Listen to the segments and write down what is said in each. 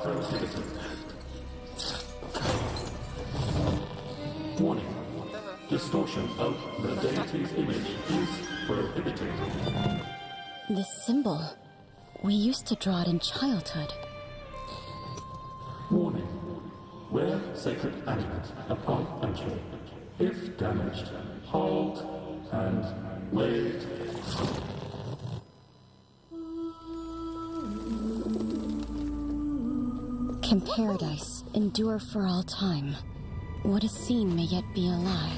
prohibited. Warning. Distortion of the deity's image is prohibited. This symbol. We used to draw it in childhood. Warning. Wear sacred amulet upon entry. If damaged, hold and wait. Can paradise endure for all time? What is seen may yet be a lie.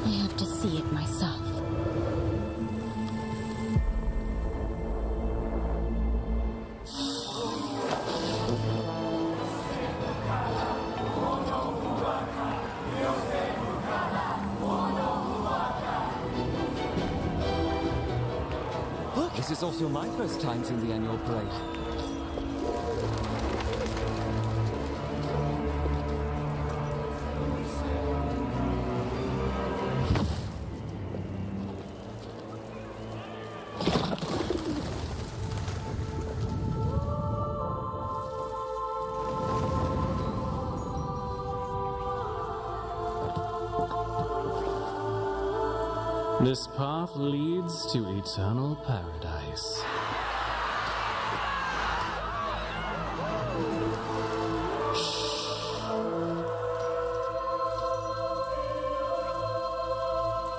I have to see it myself. Look, this is also my first time seeing the annual parade. This path leads to eternal paradise.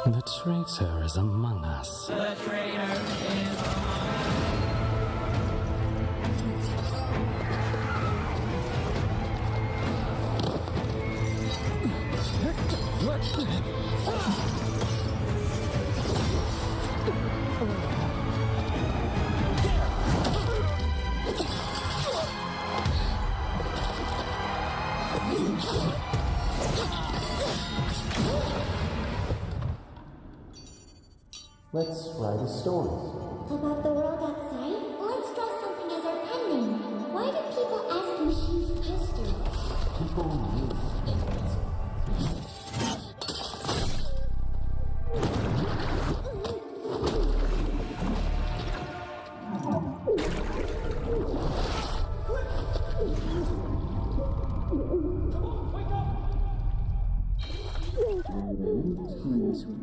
The traitor is among us. The traitor is Let's write a story. About the world outside? Let's draw something as our pen name. Why do people ask machines questions? People need things.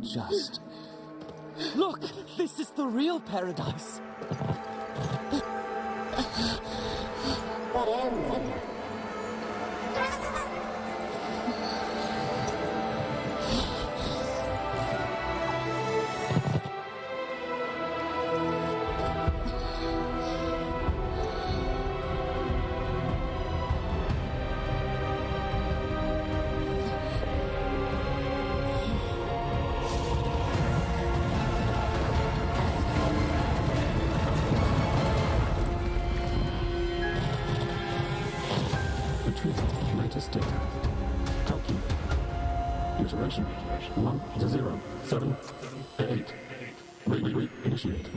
Just. Look! This is the real paradise! But am Retrieve latest data. Calculate. Iteration 10788. Initiate.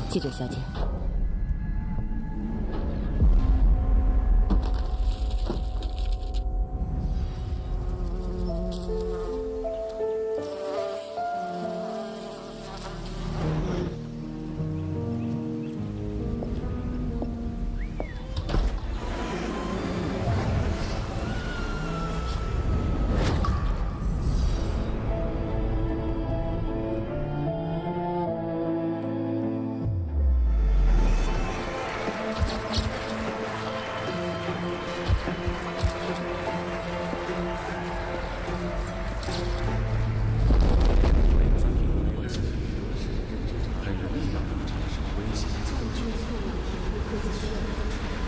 记者小姐，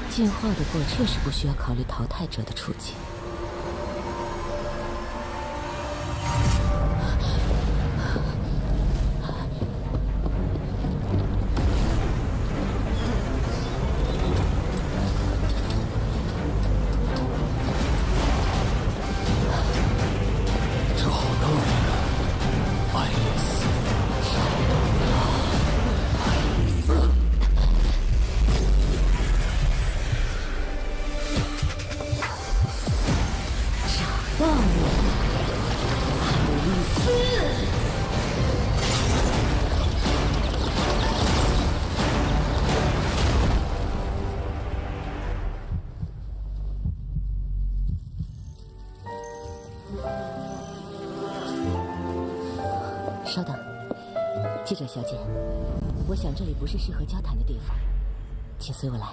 进化的过确实不需要考虑淘汰者的处境。找到你了，爱丽丝。记者小姐，我想这里不是适合交谈的地方，请随我来。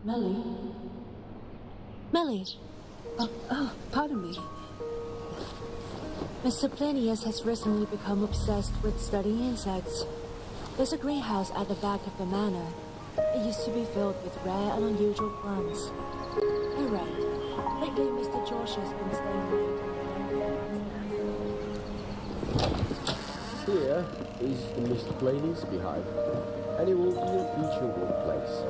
Melly? Melly, Oh, pardon me. Mr. Plinius has recently become obsessed with studying insects. There's a greenhouse at the back of the manor. It used to be filled with rare and unusual plants. I read. Lately, Mr. George has been staying with Here is the Mr. Blaney's behive, and it will be your future workplace.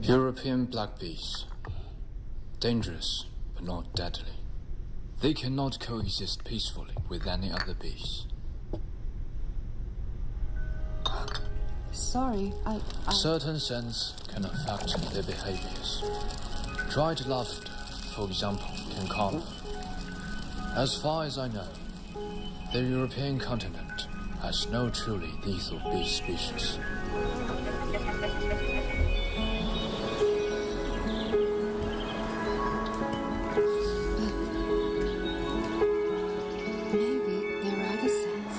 European black bees. Dangerous, but not deadly. They cannot coexist peacefully with any other bees. Sorry, I... Certain scents can affect their behaviors. Dried lavender, for example, can calm them. As far as I know, the European continent has no truly lethal bee species. Maybe there are other scents.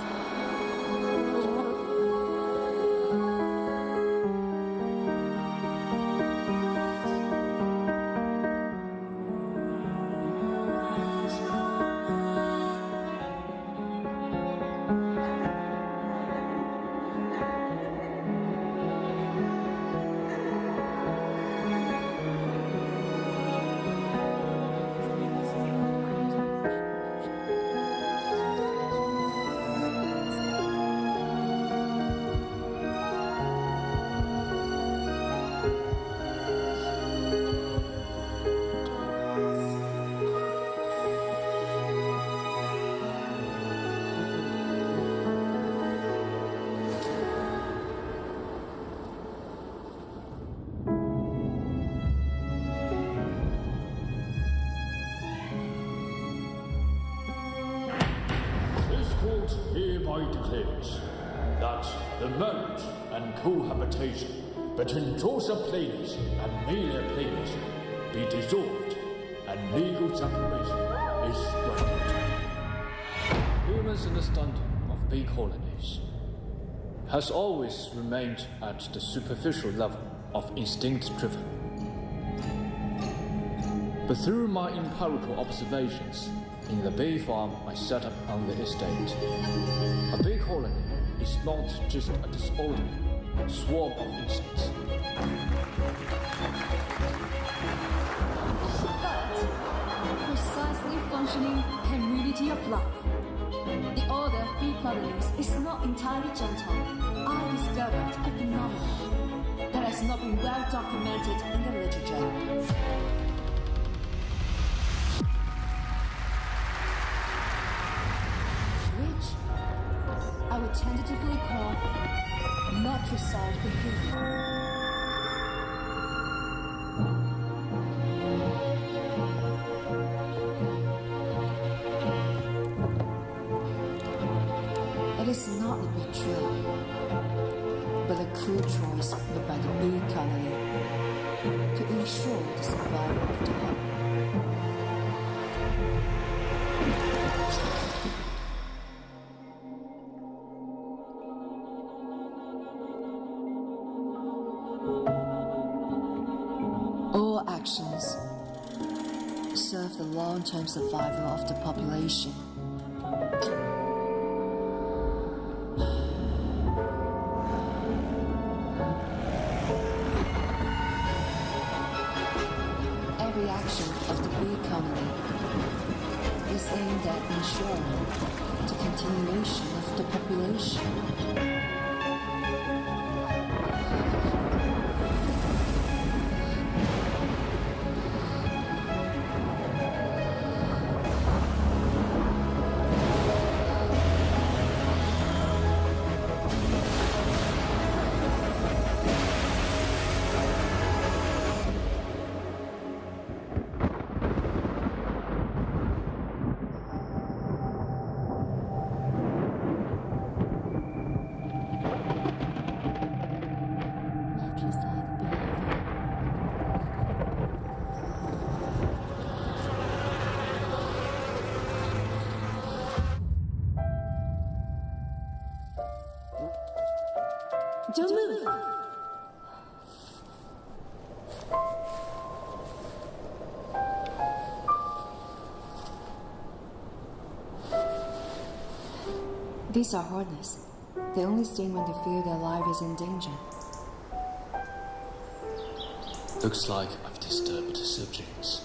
hereby declares that the marriage and cohabitation between Drosha Planes and Melia Planes be dissolved and legal separation is granted. Humans' understanding of bee colonies has always remained at the superficial level of instinct-driven. But through my empirical observations in the bee farm I set up on the estate, a bee colony is not just a disorderly swarm of insects. But precisely functioning community of life. The order of bee colonies is not entirely gentle. I discovered a phenomenon that has not been well documented in the literature. Which I would tentatively call matricide behavior. It is not a betrayal, but a cruel choice made by the bee colony to ensure the survival of the hive. All actions serve the long-term survival of the population. Every action of the bee colony is aimed at ensuring the continuation of the population. Don't move! These are hornets. They only sting when they feel their life is in danger. Looks like I've disturbed the subjects.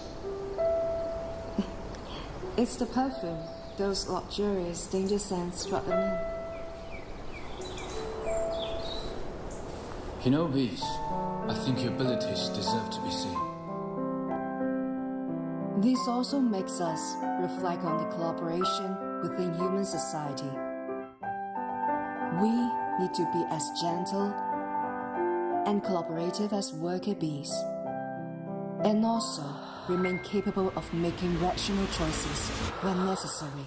It's the perfume. Those luxurious danger scents struck them in. You know, bees, I think your abilities deserve to be seen. This also makes us reflect on the collaboration within human society. We need to be as gentle and collaborative as worker bees, and also remain capable of making rational choices when necessary.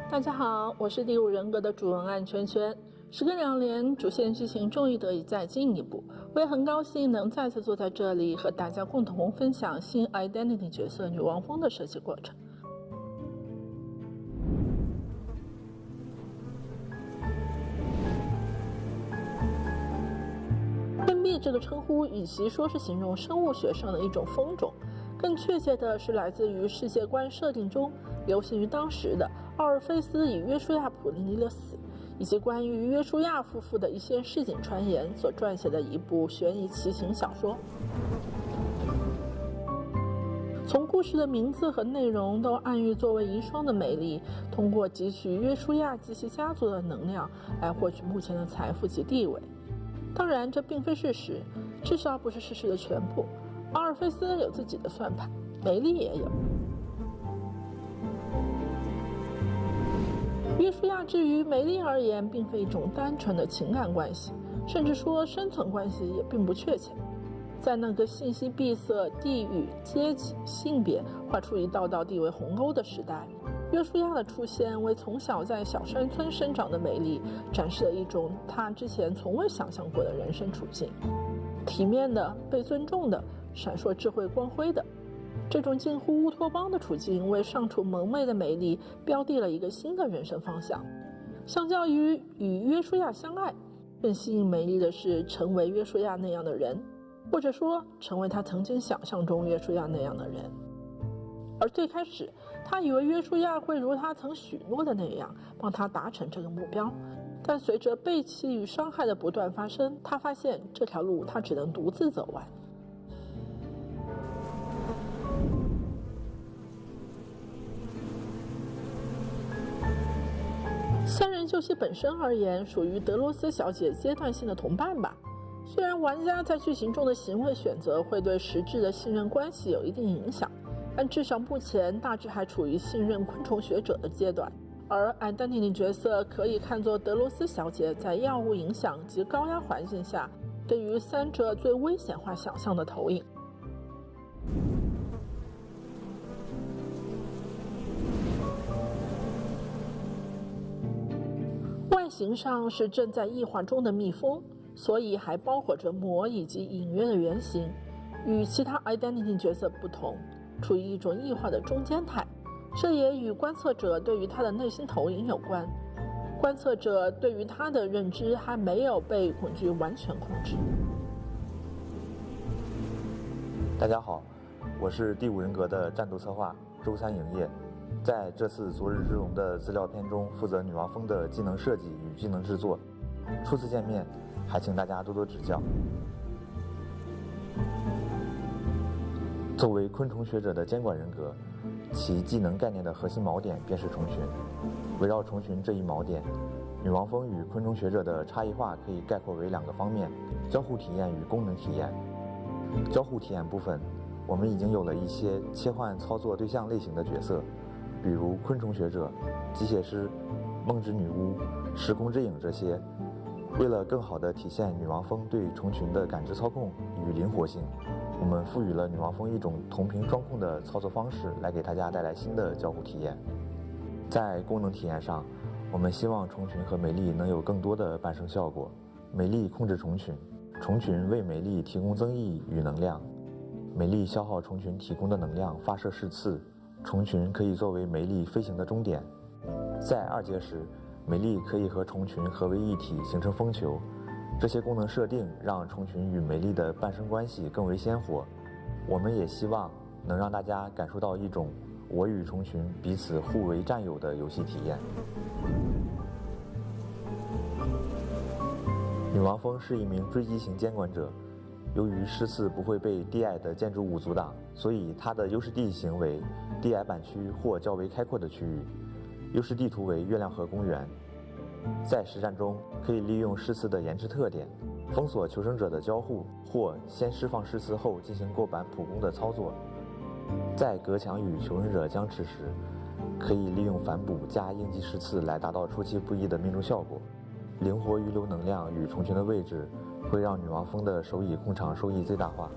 大家好，我是第5人格的主文案圈圈。时隔2年，主线剧情终于得以再进一步，我也很高兴能再次坐在这里和大家共同分享新 Identity 角色女王蜂的设计过程。天币这个称呼，与其说是形容生物学上的一种蜂种，更确切的是来自于世界观设定中流行于当时的奥尔菲斯与约书亚·普利尼的死，以及关于约书亚夫妇的一些市井传言所撰写的一部悬疑奇情小说。从故事的名字和内容都暗喻作为遗孀的美丽，通过汲取约书亚及其家族的能量来获取目前的财富及地位。当然，这并非事实，至少不是事实的全部。阿尔菲斯有自己的算盘，梅丽也有。约书亚至于梅丽而言，并非一种单纯的情感关系，甚至说生存关系也并不确切。在那个信息闭塞、地域、阶级、性别画出一道道地位鸿沟的时代，约书亚的出现为从小在小山村生长的梅丽展示了一种她之前从未想象过的人生处境：体面的、被尊重的、闪烁智慧光辉的。这种近乎乌托邦的处境为尚处蒙昧的梅丽标定了一个新的人生方向。相较于与约书亚相爱，更吸引梅丽的是成为约书亚那样的人，或者说成为他曾经想象中约书亚那样的人。而最开始，他以为约书亚会如他曾许诺的那样帮他达成这个目标，但随着背弃与伤害的不断发生，他发现这条路他只能独自走完。三人游戏本身而言，属于德罗斯小姐阶段性的同伴吧。虽然玩家在剧情中的行为选择会对实质的信任关系有一定影响，但至少目前大致还处于信任昆虫学者的阶段，而Identity角色可以看作德罗斯小姐在药物影响及高压环境下对于三者最危险化想象的投影。外形上是正在异化中的蜜蜂，所以还包裹着膜以及隐约的圆形，与其他 Identity 角色不同，处于一种异化的中间态。这也与观测者对于他的内心投影有关。观测者对于他的认知还没有被恐惧完全控制。大家好，我是第5人格的战斗策划周3营业。在这次昨日之龙的资料片中，负责女王蜂的技能设计与技能制作。初次见面，还请大家多多指教。作为昆虫学者的监管人格，其技能概念的核心锚点便是虫群。围绕虫群这一锚点，女王蜂与昆虫学者的差异化可以概括为2个方面：交互体验与功能体验。交互体验部分，我们已经有了一些切换操作对象类型的角色，比如昆虫学者、机械师、梦之女巫、时空之影这些。为了更好地体现女王蜂对虫群的感知操控与灵活性，我们赋予了女王蜂一种同频双控的操作方式，来给大家带来新的交互体验。在功能体验上，我们希望虫群和美丽能有更多的伴生效果。美丽控制虫群，虫群为美丽提供增益与能量。美丽消耗虫群提供的能量发射矢刺，虫群可以作为美丽飞行的终点。在2阶时，美丽可以和虫群合为一体，形成蜂球。这些功能设定让虫群与美丽的伴生关系更为鲜活。我们也希望能让大家感受到一种我与虫群彼此互为战友的游戏体验。女王蜂是一名追击型监管者，由于矢刺不会被低矮的建筑物阻挡，所以它的优势地形为低矮板区或较为开阔的区域。优势地图为月亮河公园。在实战中，可以利用矢刺的延迟特点，封锁求生者的交互，或先释放矢刺后进行过板普攻的操作。在隔墙与求生者僵持时，可以利用反哺加应急矢刺来达到出其不意的命中效果。灵活预留能量与虫群的位置，会让女王蜂的手蚁控场收益最大化。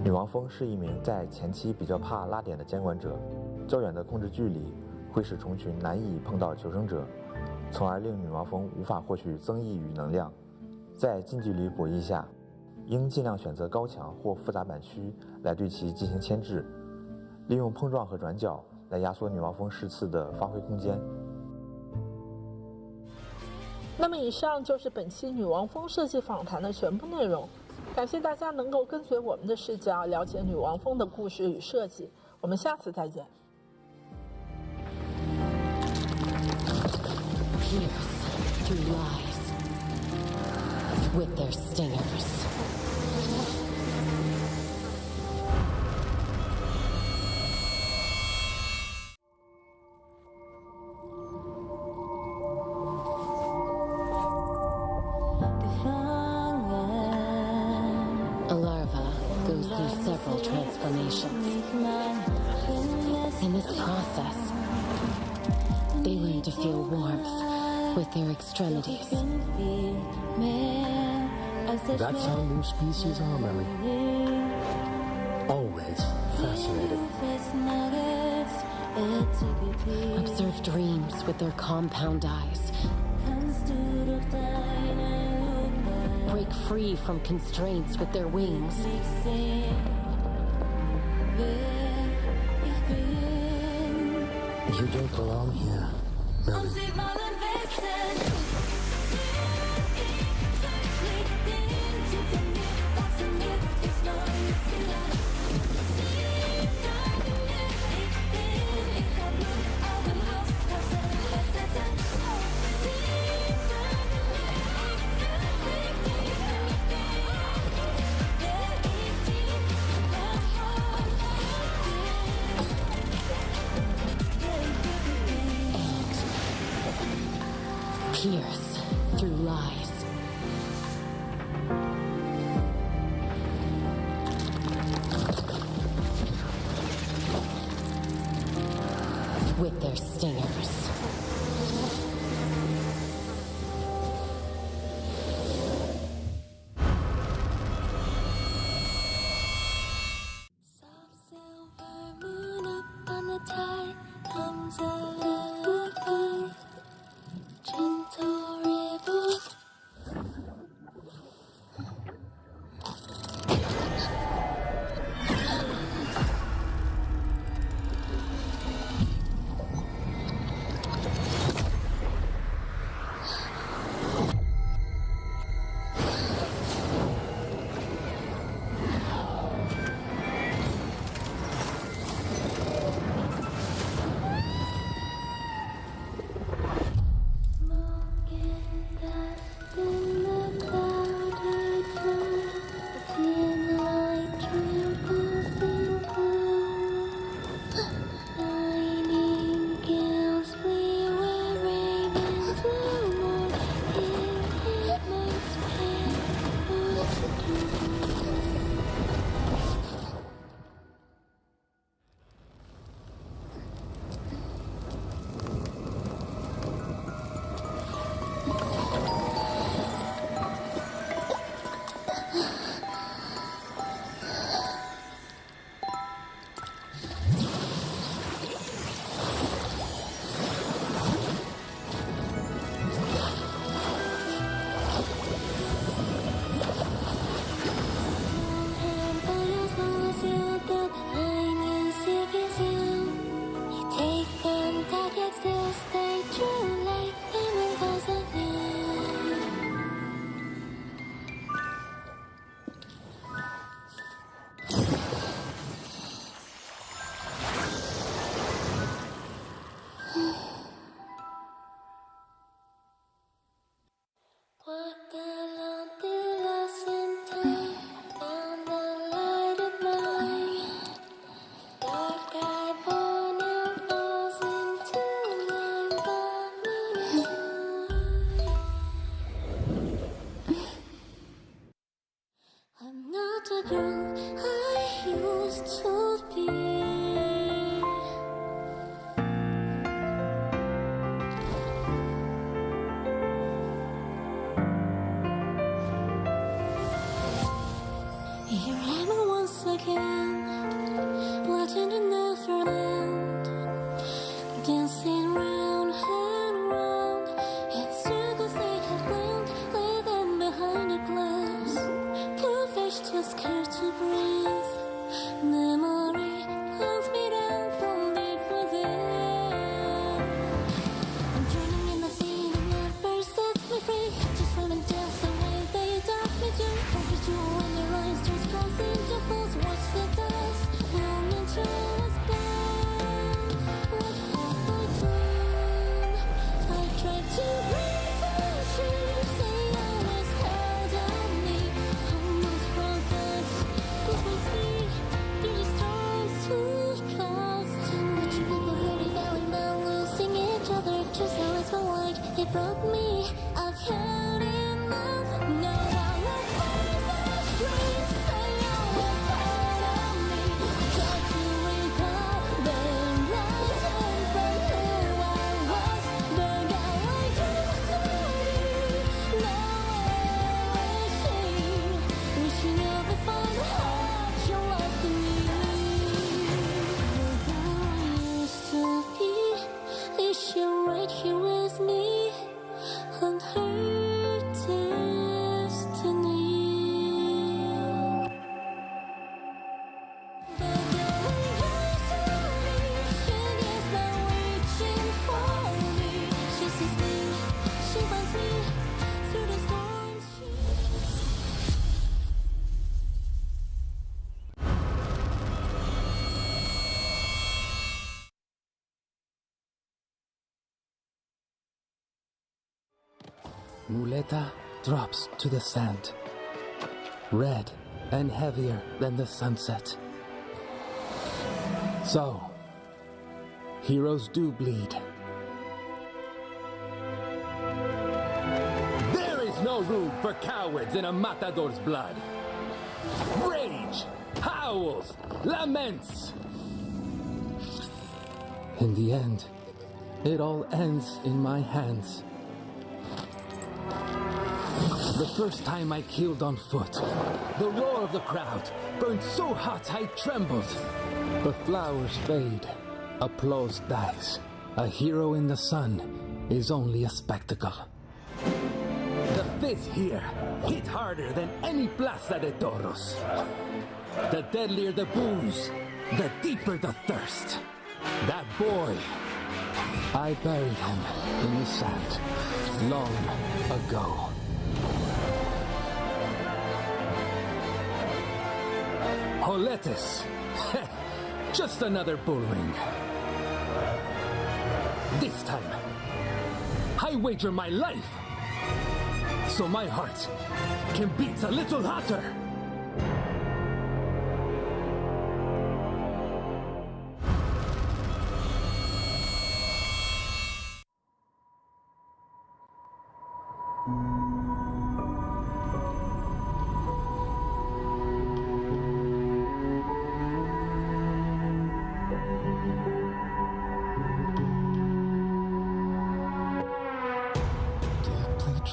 女王蜂是一名在前期比较怕拉点的监管者，较远的控制距离会使虫群难以碰到求生者，从而令女王蜂无法获取增益与能量。在近距离博弈下，应尽量选择高墙或复杂板区来对其进行牵制，利用碰撞和转角来压缩女王蜂矢刺的发挥空间。那么以上就是本期女王蜂设计访谈的全部内容。感谢大家能够跟随我们的视角了解女王蜂的故事与设计，我们下次再见。Pierce through lies. with their stingers. A larva goes through several transformations. In this process, they learn to feel warmth with their extremities. That's how new species are, Mary. Always fascinating. Observe dreams with their compound eyes. Break free from constraints with their wings. You don't belong here, Mary. Pierce through lies. With their stingers. Tried to breathe, say I was held up. muleta drops to the sand, red and heavier than the sunset. So, heroes do bleed. There is no room for cowards in a matador's blood. Rage, howls, laments. In the end, it all ends in my hands. The first time I killed on foot, the roar of the crowd burned so hot I trembled. The flowers fade, applause dies. A hero in the sun is only a spectacle. The fizz here hit harder than any plaza de toros. The deadlier the booze, the deeper the thirst. That boy, I buried him in the sand long ago. Joletes, just another bullring. This time, I wager my life, so my heart can beat a little hotter.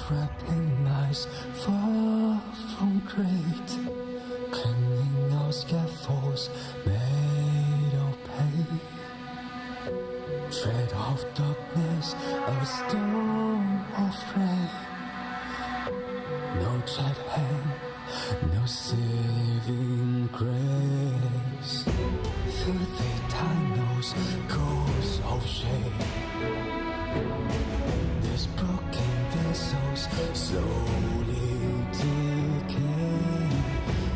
Trapped in lies far from great, clinging on scaffolds made of pain. Tread of darkness, a storm of rain. No jet hand, no saving grace. Through the tunnels, ghosts of shame. These broken vessels slowly decay.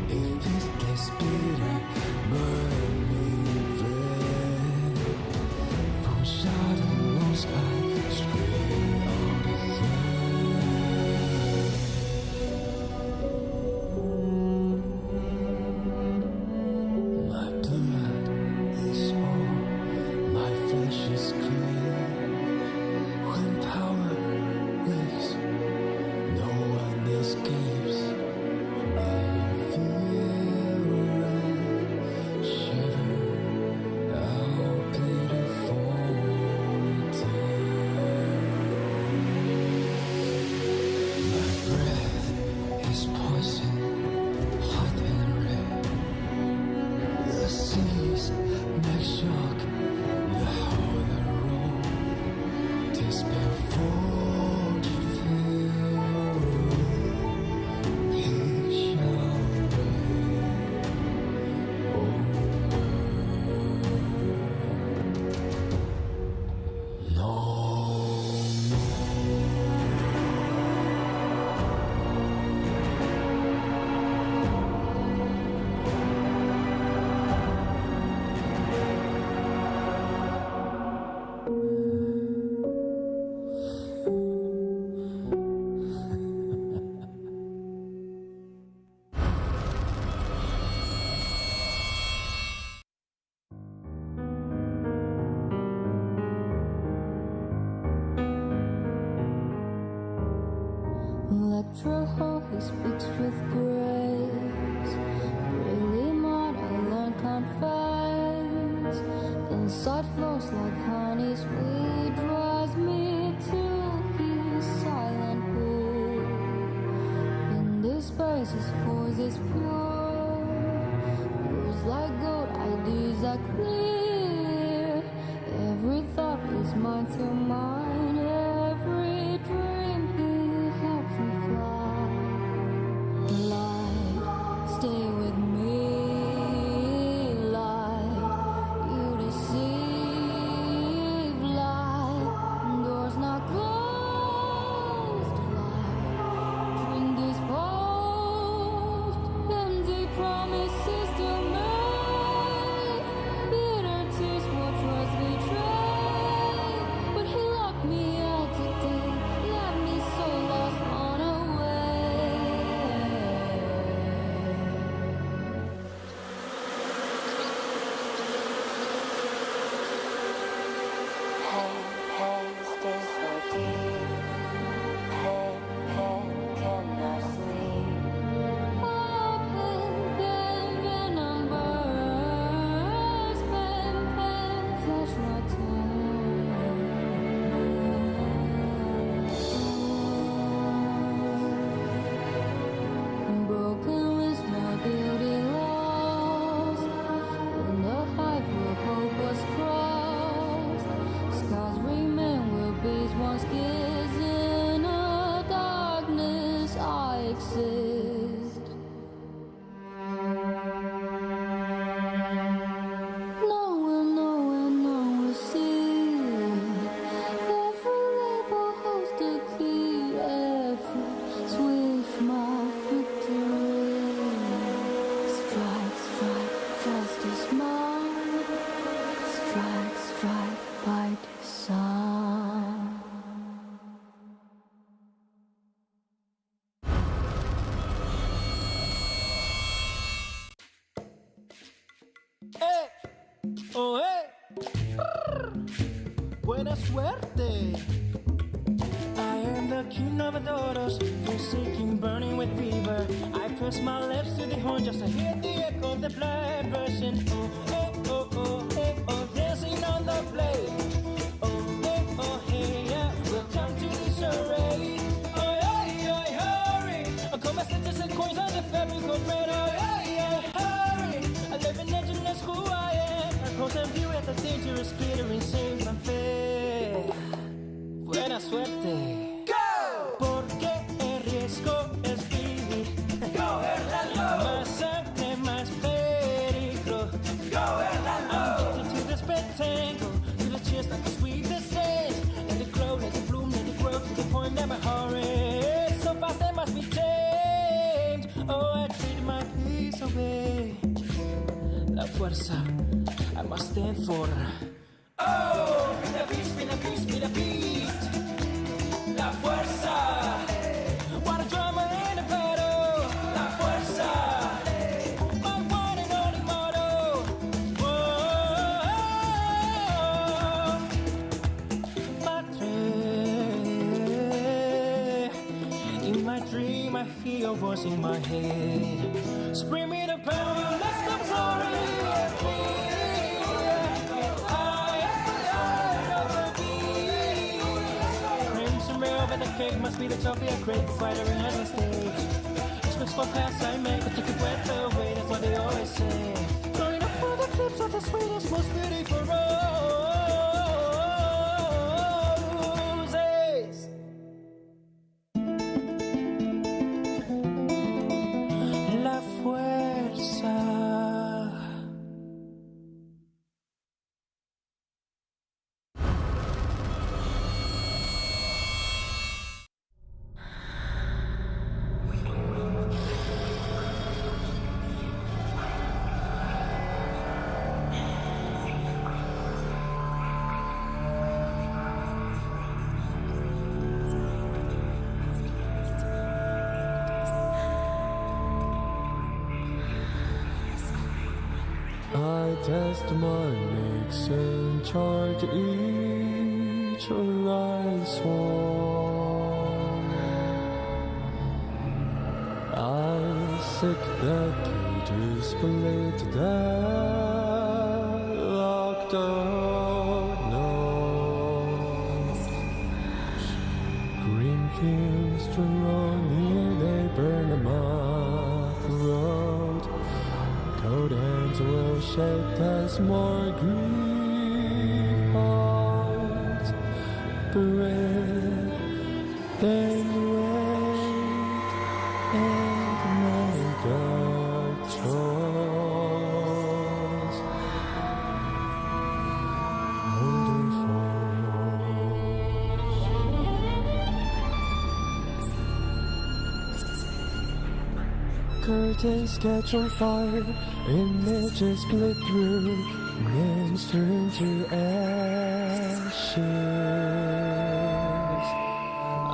If it gets bitter, burning red. From shadowless I stray out again. My blood is warm, my flesh is gray. When power wakes, no one escapes. Letting fear and shiver how pitiful it is. My breath is poison, hot and red. The seas make shock, the howler roll. Despair for the field, he shall reign over. No Electro, he speaks with grace. Really modern and confess. Inside flows like honey sweet, draws me to his silent pool. In this space his voice is pure. Words like gold, ideas are clear. Every thought is mine to mine. Every dream he helps me fly. Light, stay with me. Light, you deceive. Light, doors not closed. Light, drink disposed. Empty promises to make. Strike, strike, like sun. ¡Eh! ¡Oh, ¡Buena suerte! I am the king of adoros, forsaking, burning with fever. I press my lips to the horn just to hear the echo of the black version. Dancing on the blade. Hey, yeah, welcome to this array. Hurry! Call my stitches and coins on the fabric of red. Hurry! I live in legend, that's who I am. I pose and view at the dangerous glittering seems unfair. Buena suerte. ¡Go! Porque el riesgo es vivir. ¡Gobernador! Más sangre, más peligro. ¡Gobernador! I'm addicted to this rectangle, to the chest like a sweet disease. Let it grow, let it bloom, let it grow to the point that my heart is so fast it must be tamed. Oh, I traded my peace away. La fuerza, I must stand for. Oh, be the beast, be the beast, be the beast. La fuerza. What a drama in a battle. La fuerza. My one and only motto. In my dream, I hear a voice in my head. Spring me the power, let's the glory. The cake must be the trophy I crave before entering as a stage. Expects for pass I make, but take a breath away, that's what they always say. Going up for the clips of the sweetest, most beautiful roses. La fuerza. I test my mix and chart each rice one. I seek the key to split that locked unknown. Green kings strong, they burn them up the road. Cold hands will shake as more grief hearts break. Then wait and make a choice. Holding forth. Curtains catch on fire. Images split through, names turn to ashes.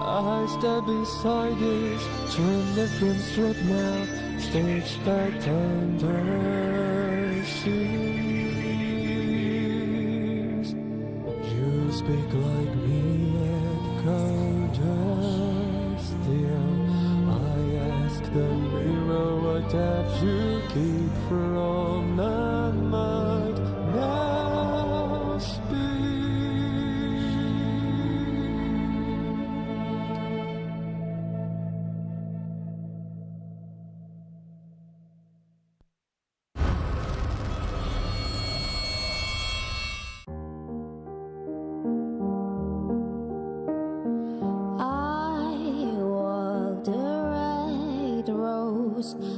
I stand beside this, turn the film strip now, stage back tender scenes. You speak like me and colder still. I ask the mirror what depth you keep from the mud. Now speak.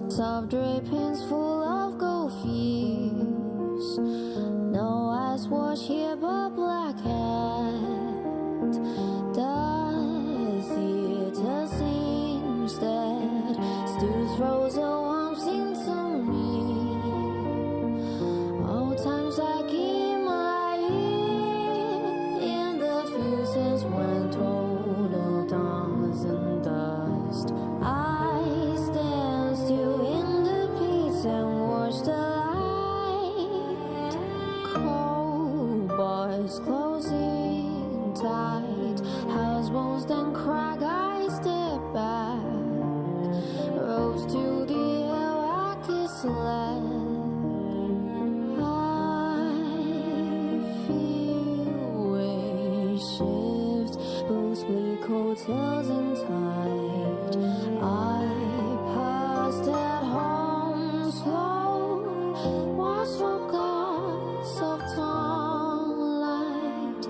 Soft drapings full of gold fuse. No eyes watch here but black hat. The theater seems dead. Stu throws a warm scene to me. hotels in tight. I passed at home slow, watched from glass of sunlight.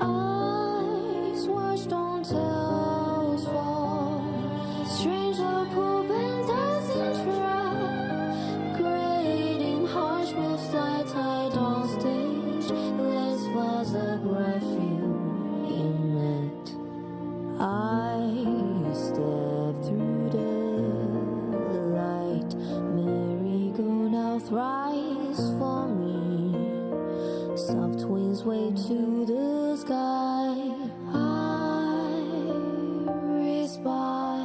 Eyes watched on tales fall, stranger pool bands as in trap, creating harsh moves like tide on stage. This was a refuge in it. I stepped through the light, merry-go now thrice for me. Soft winds wave to the sky. Iris by,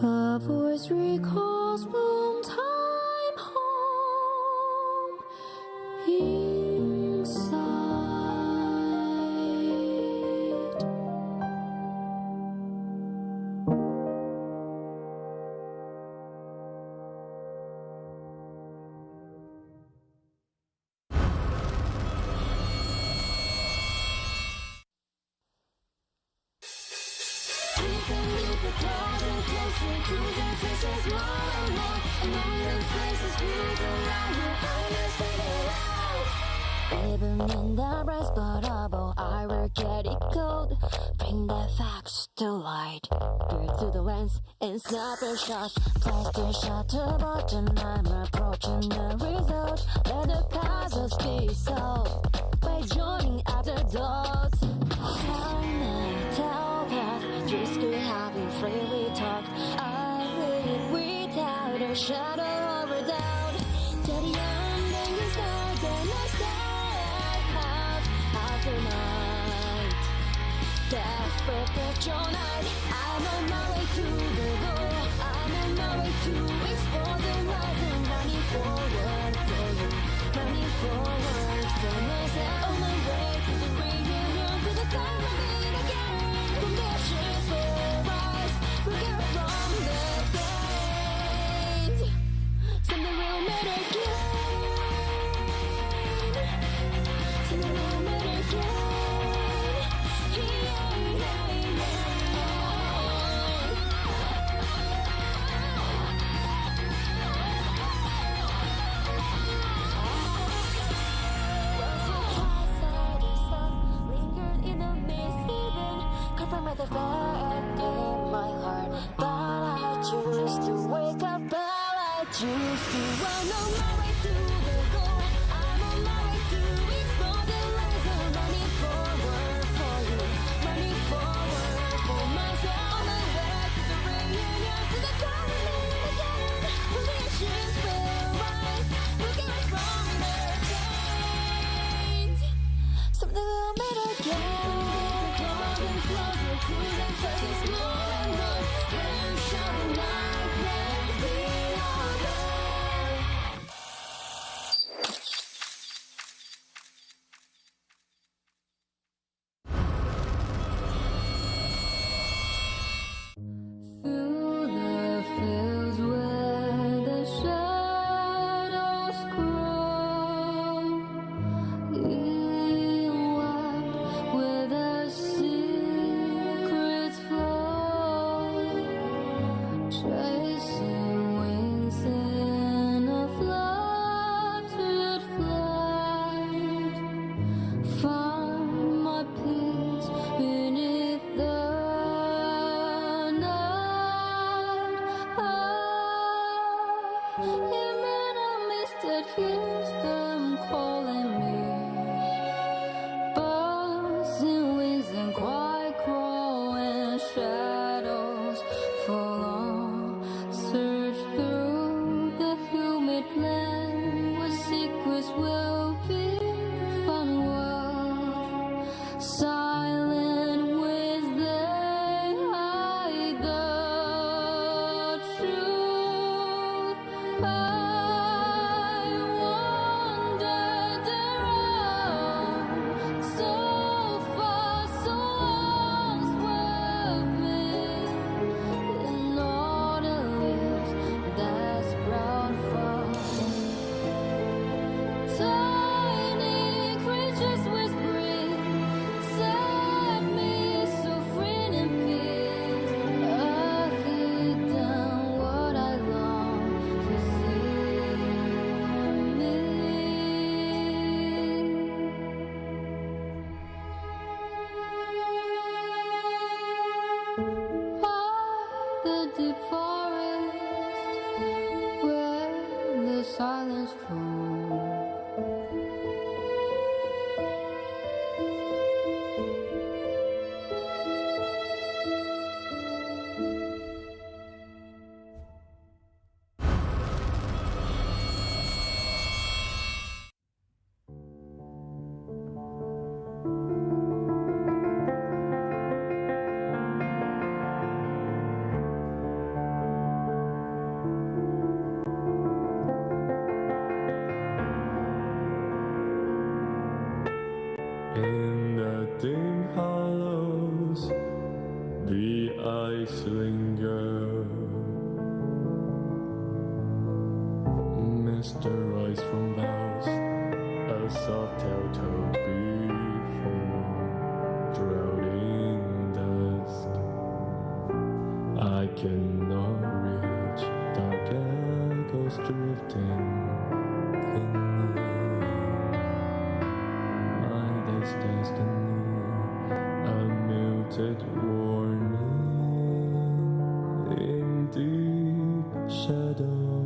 a voice recalls bloom time home inside. Even in the breast bubble, I will get it cold. Bring the facts to light. Peer through the lens and snap a shot. Press the shutter button, I'm approaching the result. Let the puzzles be solved by joining other dots. Time and telepath, just could have been freely talked. I live without a shadow of a doubt. To the end and the start and the start out after night. Desperate picture night. I'm on my way to the goal. I'm on my way to explore the world and running forward for you. Running forward for myself. On my way to the reunion to the time of it again. From the ashes will rise. We'll get from the flames. Something will matter again. Something will matter again. Lingered in the mist, even confirmed by the fire in my heart. But I choose to wake up, but I choose to run on my way to the goal. I'm on my way to explore the lies. I'm running forward for you, running forward for myself. On my way to the reunion, to the coming again. When the ashes will rise, we'll get it from the veins. Something will matter again. Closer, closer to the touches more and more. When shining nightmares be over. Through the fields where the shadows grow, inward where the secrets flow, chasing wings in a fluttered flight, find my peace beneath the night. I am in a mist that hears them calling me, buzzing wings and quiet crow and shadows fall on. Search through the humid land where secrets will be found. World silent with they hide the truth. I wandered In the dim hollows, the ice linger. Mr. Rice from vows, a soft tale told before, drowned in dusk. I cannot reach dark echoes drifting thinly. My day's destiny, a muted warning in deep shadow.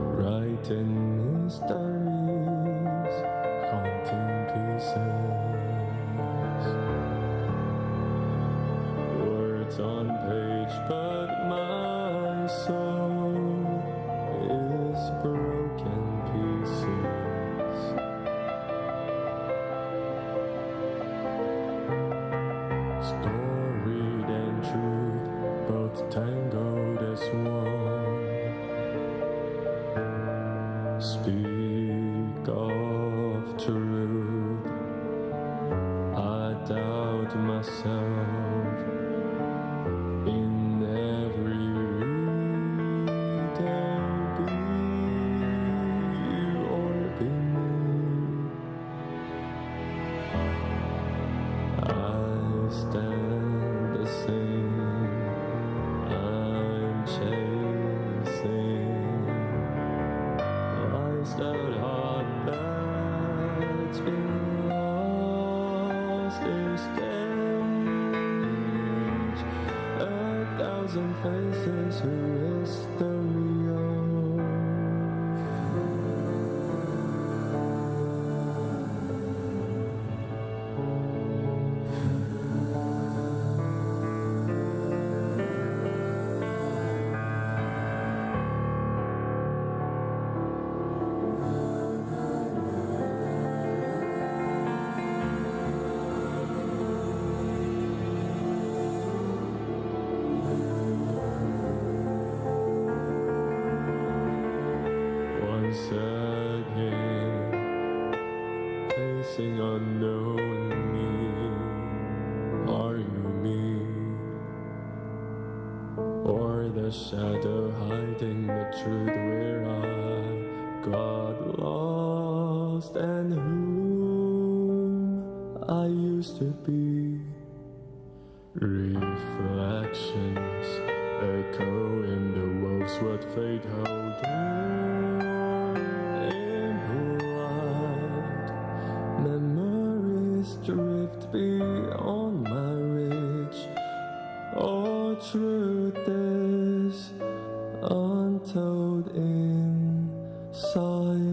Writing mysteries, haunting pieces. Words on page, but my soul is broken pieces. Story and truth, both tangled as one. Speak of truth, I doubt myself in every reader, be you or be me. I stand the same, I'm chasing that heart that's been lost is strange. A thousand faces who is the real. Facing unknown me, are you me? Or the shadow hiding the truth where I got lost and whom I used to be? Reflections echo in the wolves what fate held impolite. Memories drift beyond my reach. All truth is untold in silence.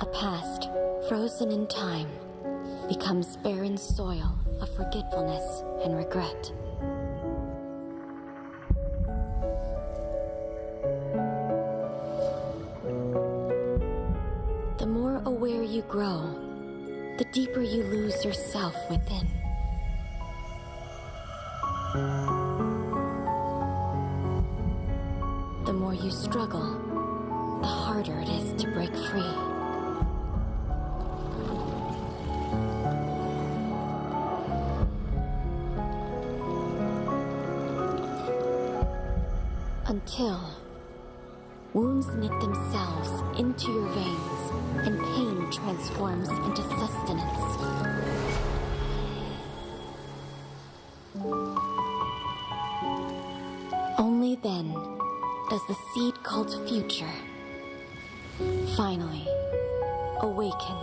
A past frozen in time becomes barren soil of forgetfulness and regret. The more aware you grow, the deeper you lose yourself within. The more you struggle, the harder it is to break free. Until wounds knit themselves into your veins and pain transforms into sustenance. Only then does the seed called future finally awaken.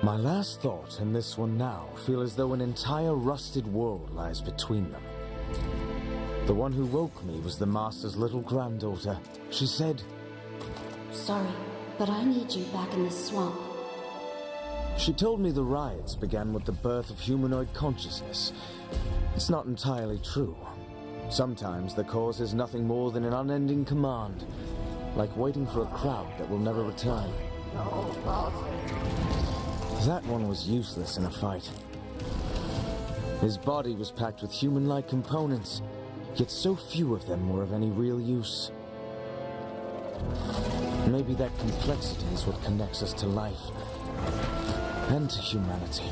My last thought and this one now feel as though an entire rusted world lies between them. The one who woke me was the Master's little granddaughter. She said, Sorry, but I need you back in the swamp. She told me the riots began with the birth of humanoid consciousness. It's not entirely true. Sometimes the cause is nothing more than an unending command, like waiting for a crowd that will never return. That one was useless in a fight. His body was packed with human-like components, yet so few of them were of any real use. Maybe that complexity is what connects us to life and to humanity.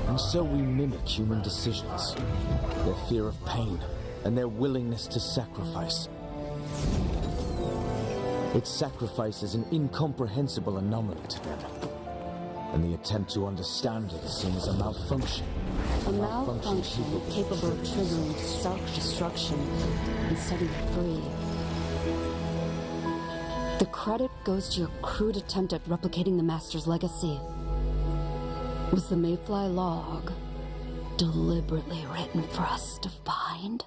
And so we mimic human decisions, their fear of pain, and their willingness to sacrifice. Its sacrifice is an incomprehensible anomaly to them, and the attempt to understand it is seen as a malfunction. A malfunction capable of triggering self-destruction and setting it free. The credit goes to your crude attempt at replicating the Master's legacy. Was the Mayfly log deliberately written for us to find?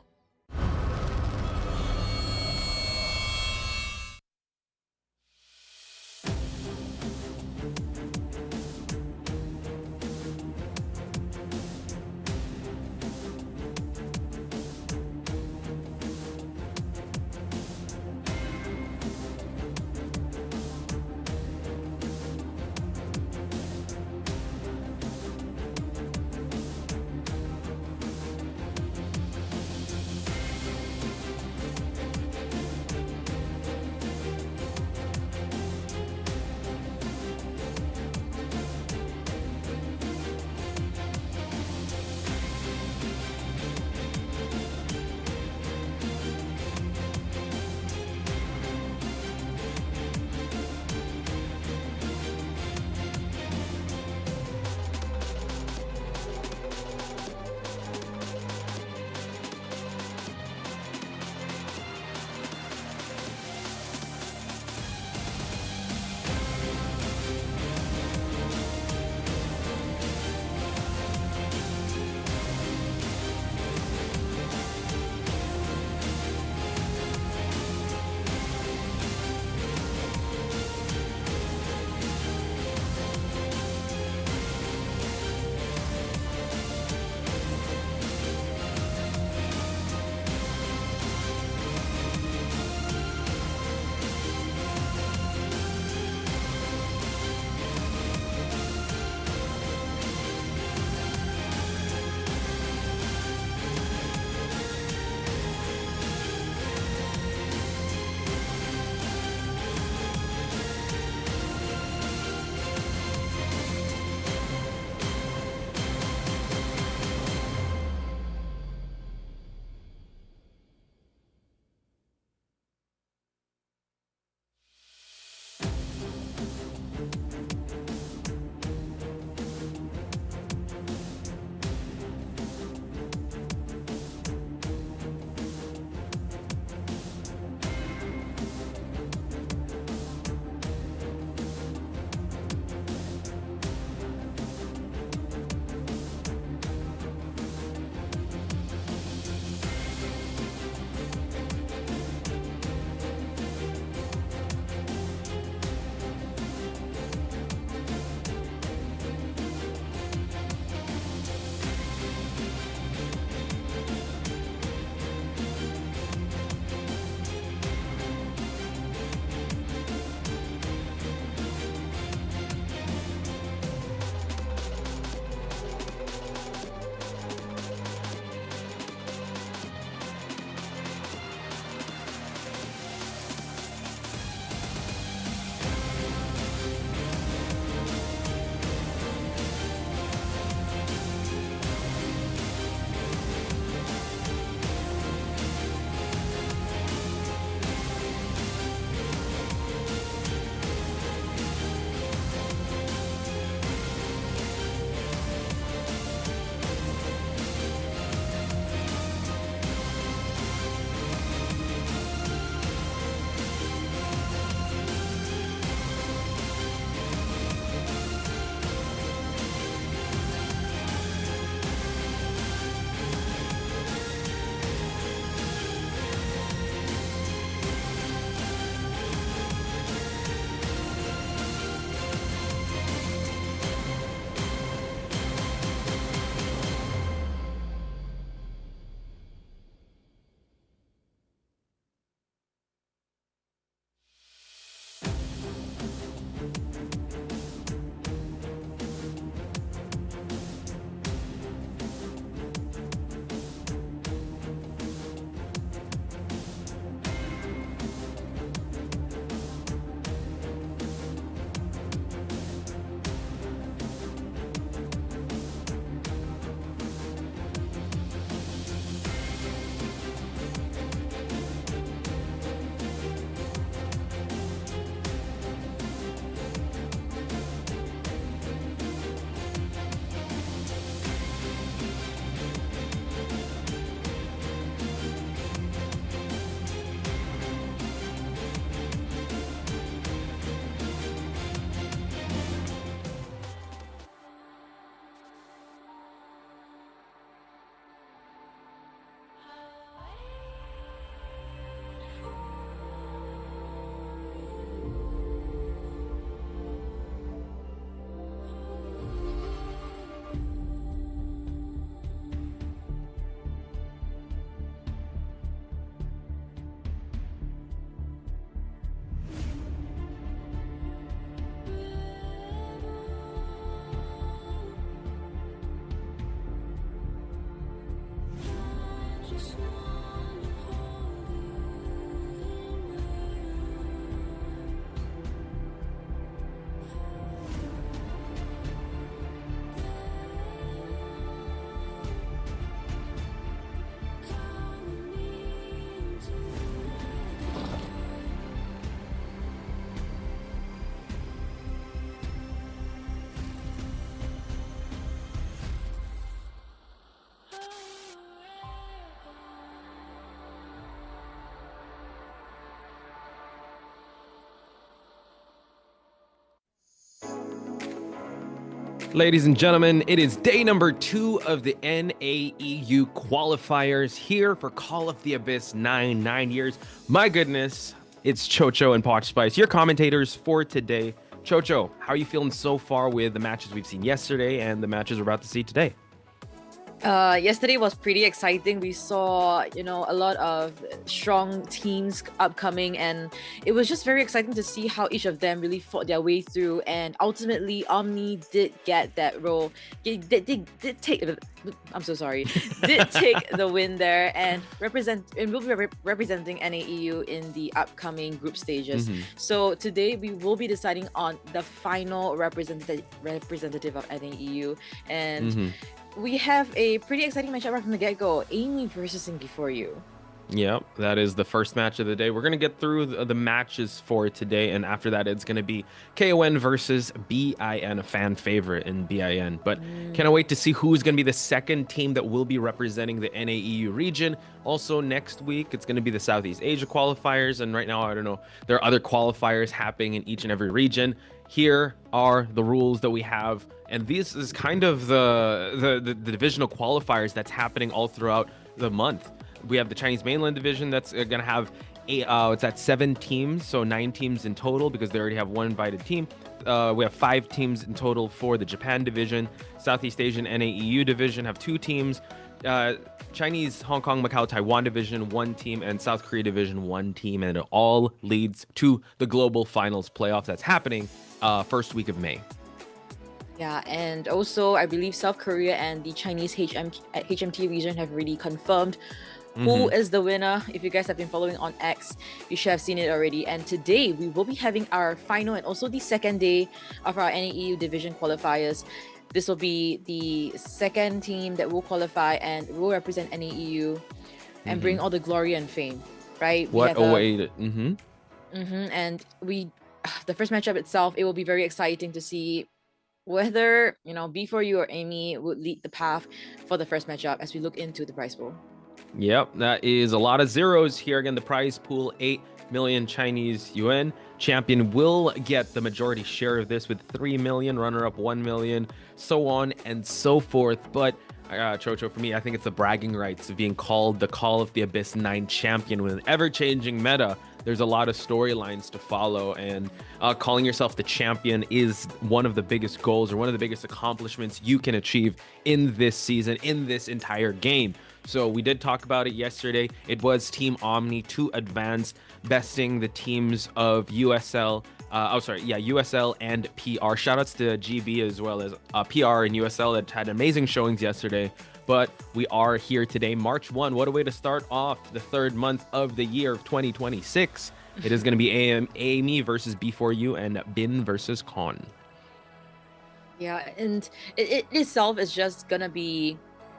Ladies and gentlemen, it is day number 2 of the NAEU qualifiers here for Call of the Abyss 9 years. My goodness, it's Chocho and Potchspice, your commentators for today. Chocho, how are you feeling so far with the matches we've seen yesterday and the matches we're about to see today? Yesterday was pretty exciting. We saw, a lot of strong teams upcoming, and it was just very exciting to see how each of them really fought their way through. And ultimately, AMEY did get that role. Did take. I'm so sorry. Did take the win there, and will be representing NAEU in the upcoming group stages. So today we will be deciding on the final representative of NAEU, and. We have a pretty exciting matchup right from the get-go. AMEY versus Before-You. Yep, that is the first match of the day. We're going to get through the matches for today, and after that, it's going to be COAIN versus BIN, a fan favorite in BIN. But cannot wait to see who's going to be the second team that will be representing the NAEU region. Also, next week, it's going to be the Southeast Asia qualifiers, and right now, I don't know, there are other qualifiers happening in each and every region. Here are the rules that we have, and this is kind of the divisional qualifiers that's happening all throughout the month. We have the Chinese mainland division that's going to have it's at 7 teams, so 9 teams in total because they already have 1 invited team. We have 5 teams in total for the Japan division. Southeast Asian NAEU division have 2 teams. Chinese, Hong Kong, Macau, Taiwan division, 1 team, and South Korea division, 1 team, and it all leads to the global finals playoffs that's happening first week of May. Yeah, and also I believe South Korea and the Chinese HMT region have really confirmed who is the winner. If you guys have been following on X, you should have seen it already. And today we will be having our final and also the second day of our NAEU division qualifiers. This will be the second team that will qualify and will represent NAEU and bring all the glory and fame, right? What a way to... And the first matchup itself, it will be very exciting to see whether, Before-You or AMEY would lead the path for the first matchup as we look into the prize pool. Yep, that is a lot of zeros here. Again, the prize pool, 8 million Chinese yuan. Champion will get the majority share of this with 3 million, runner-up 1 million, so on and so forth. But Chocho, for me, I think it's the bragging rights of being called the Call of the Abyss 9 champion with an ever-changing meta. There's a lot of storylines to follow, and calling yourself the champion is one of the biggest goals or one of the biggest accomplishments you can achieve in this season, in this entire game. So we did talk about it yesterday. It was Team AMEY to advance, besting the teams of USL. USL and PR. Shoutouts to GB as well as PR and USL that had amazing showings yesterday. But we are here today, March 1. What a way to start off the 3rd month of the year of 2026. It is going to be AMEY versus Before-You and BIN versus CON. Yeah, and it itself is just going to be...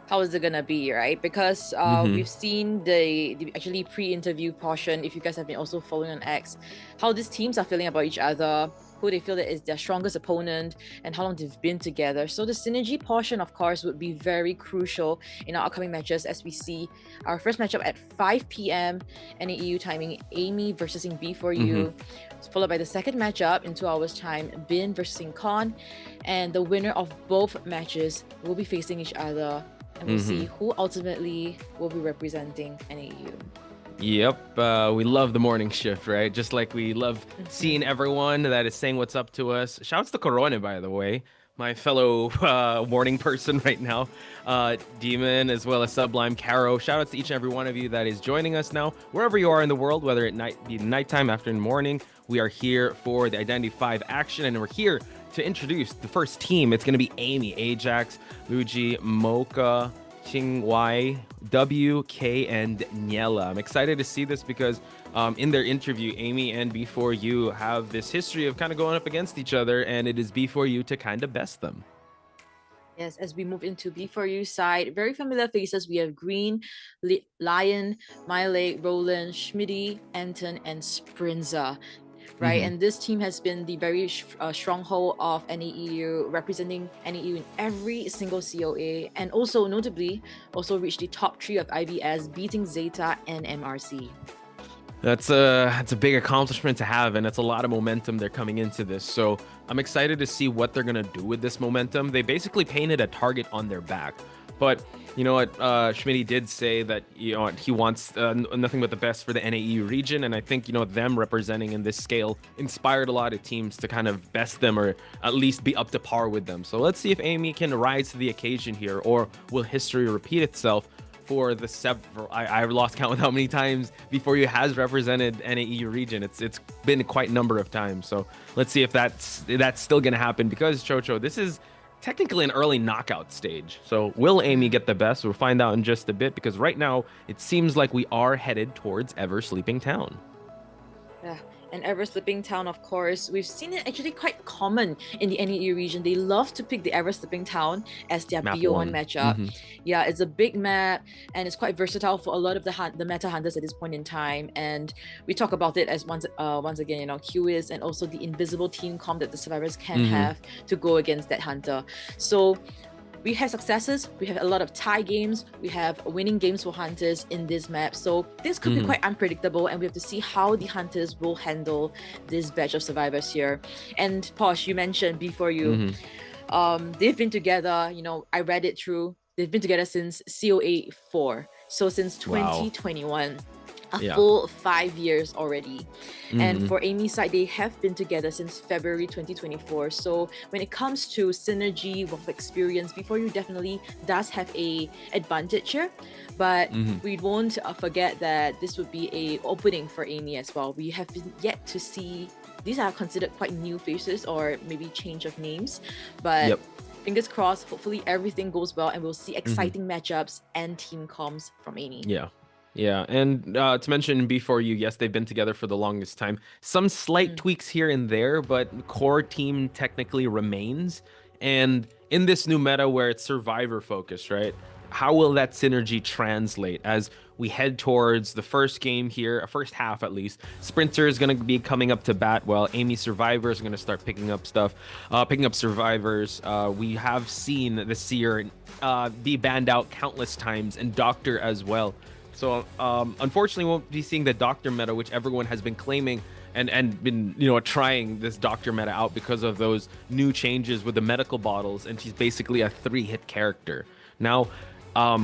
How is it gonna be, right? Because we've seen the actually pre-interview portion, if you guys have been also following on X, how these teams are feeling about each other, who they feel that is their strongest opponent, and how long they've been together. So the synergy portion, of course, would be very crucial in our upcoming matches as we see our first matchup at 5 p.m. NAEU timing, AMEY versus Before-You, followed by the second matchup in 2 hours time, BIN versus CON, and the winner of both matches will be facing each other. And we'll see who ultimately will be representing NAEU. Yep, we love the morning shift, right? Just like we love seeing everyone that is saying what's up to us. Shouts to Corone, by the way, my fellow morning person right now. Demon, as well as Sublime, Caro. Shoutouts to each and every one of you that is joining us now, wherever you are in the world, whether it be nighttime, afternoon, morning. We are here for the Identity 5 action, and we're here to introduce the first team. It's going to be AMEY, Ajax, Luigi, Mocha, Qingwai, WK, and Niela. I'm excited to see this because in their interview, AMEY and Before-You have this history of kind of going up against each other, and it is Before-You to kind of best them. Yes, as we move into Before-You side, very familiar faces. We have Green, Lion, Miley, Roland, Schmitty, Anton, and Sprinza. Right, and this team has been the very stronghold of NAEU, representing NAEU in every single COA, and also notably also reached the top 3 of IBS, beating Zeta and MRC. That's a big accomplishment to have, and it's a lot of momentum they're coming into this. So I'm excited to see what they're gonna do with this momentum. They basically painted a target on their back, but you know what? Schmitty did say that he wants nothing but the best for the NAEU region, and I think them representing in this scale inspired a lot of teams to kind of best them or at least be up to par with them. So let's see if AMEY can rise to the occasion here, or will history repeat itself for the several, I've lost count with how many times before you has represented NAEU region. It's been quite a number of times. So let's see if that's still gonna happen, because Chocho, this is technically an early knockout stage. So will AMEY get the best? We'll find out in just a bit, because right now it seems like we are headed towards Ever Sleeping Town. Yeah, and Ever Sleeping Town, of course, we've seen it actually quite common in the NAEU region. They love to pick the Ever Sleeping Town as their Map BO1 one. matchup. Yeah, it's a big map, and it's quite versatile for a lot of the meta hunters at this point in time. And we talk about it as once again, QIS and also the invisible team comp that the survivors can have to go against that hunter. So we have successes, we have a lot of tie games, we have winning games for hunters in this map. So this could be quite unpredictable, and we have to see how the hunters will handle this batch of survivors here. And Posh, you mentioned before they've been together, I read it through, they've been together since COA 4, so since 2021. A full 5 years already. And for AMEY's side, they have been together since February 2024. So when it comes to synergy of experience, B4U definitely does have a advantage here. But we won't forget that this would be a opening for AMEY as well. We have been yet to see, these are considered quite new faces or maybe change of names. But fingers crossed, hopefully everything goes well and we'll see exciting matchups and team comms from AMEY. Yeah, and to mention B4U, yes, they've been together for the longest time. Some slight tweaks here and there, but core team technically remains. And in this new meta where it's survivor focused, right? How will that synergy translate as we head towards the first game here, first half at least? Sprinter is going to be coming up to bat, while AMEY survivors are going to start picking up survivors. We have seen the Seer be banned out countless times, and Doctor as well. So unfortunately, we won't be seeing the Doctor meta, which everyone has been claiming and been trying this Doctor meta out because of those new changes with the medical bottles, and she's basically a 3-hit character. Now,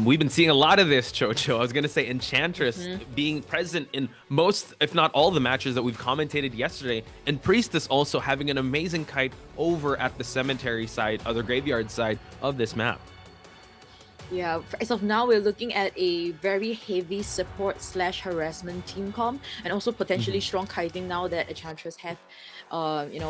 we've been seeing a lot of this, Chocho. I was going to say Enchantress being present in most, if not all, the matches that we've commentated yesterday, and Priestess also having an amazing kite over at the cemetery side, or the graveyard side of this map. Yeah, as of now, we're looking at a very heavy support/harassment team comp, and also potentially strong kiting now that Enchantress have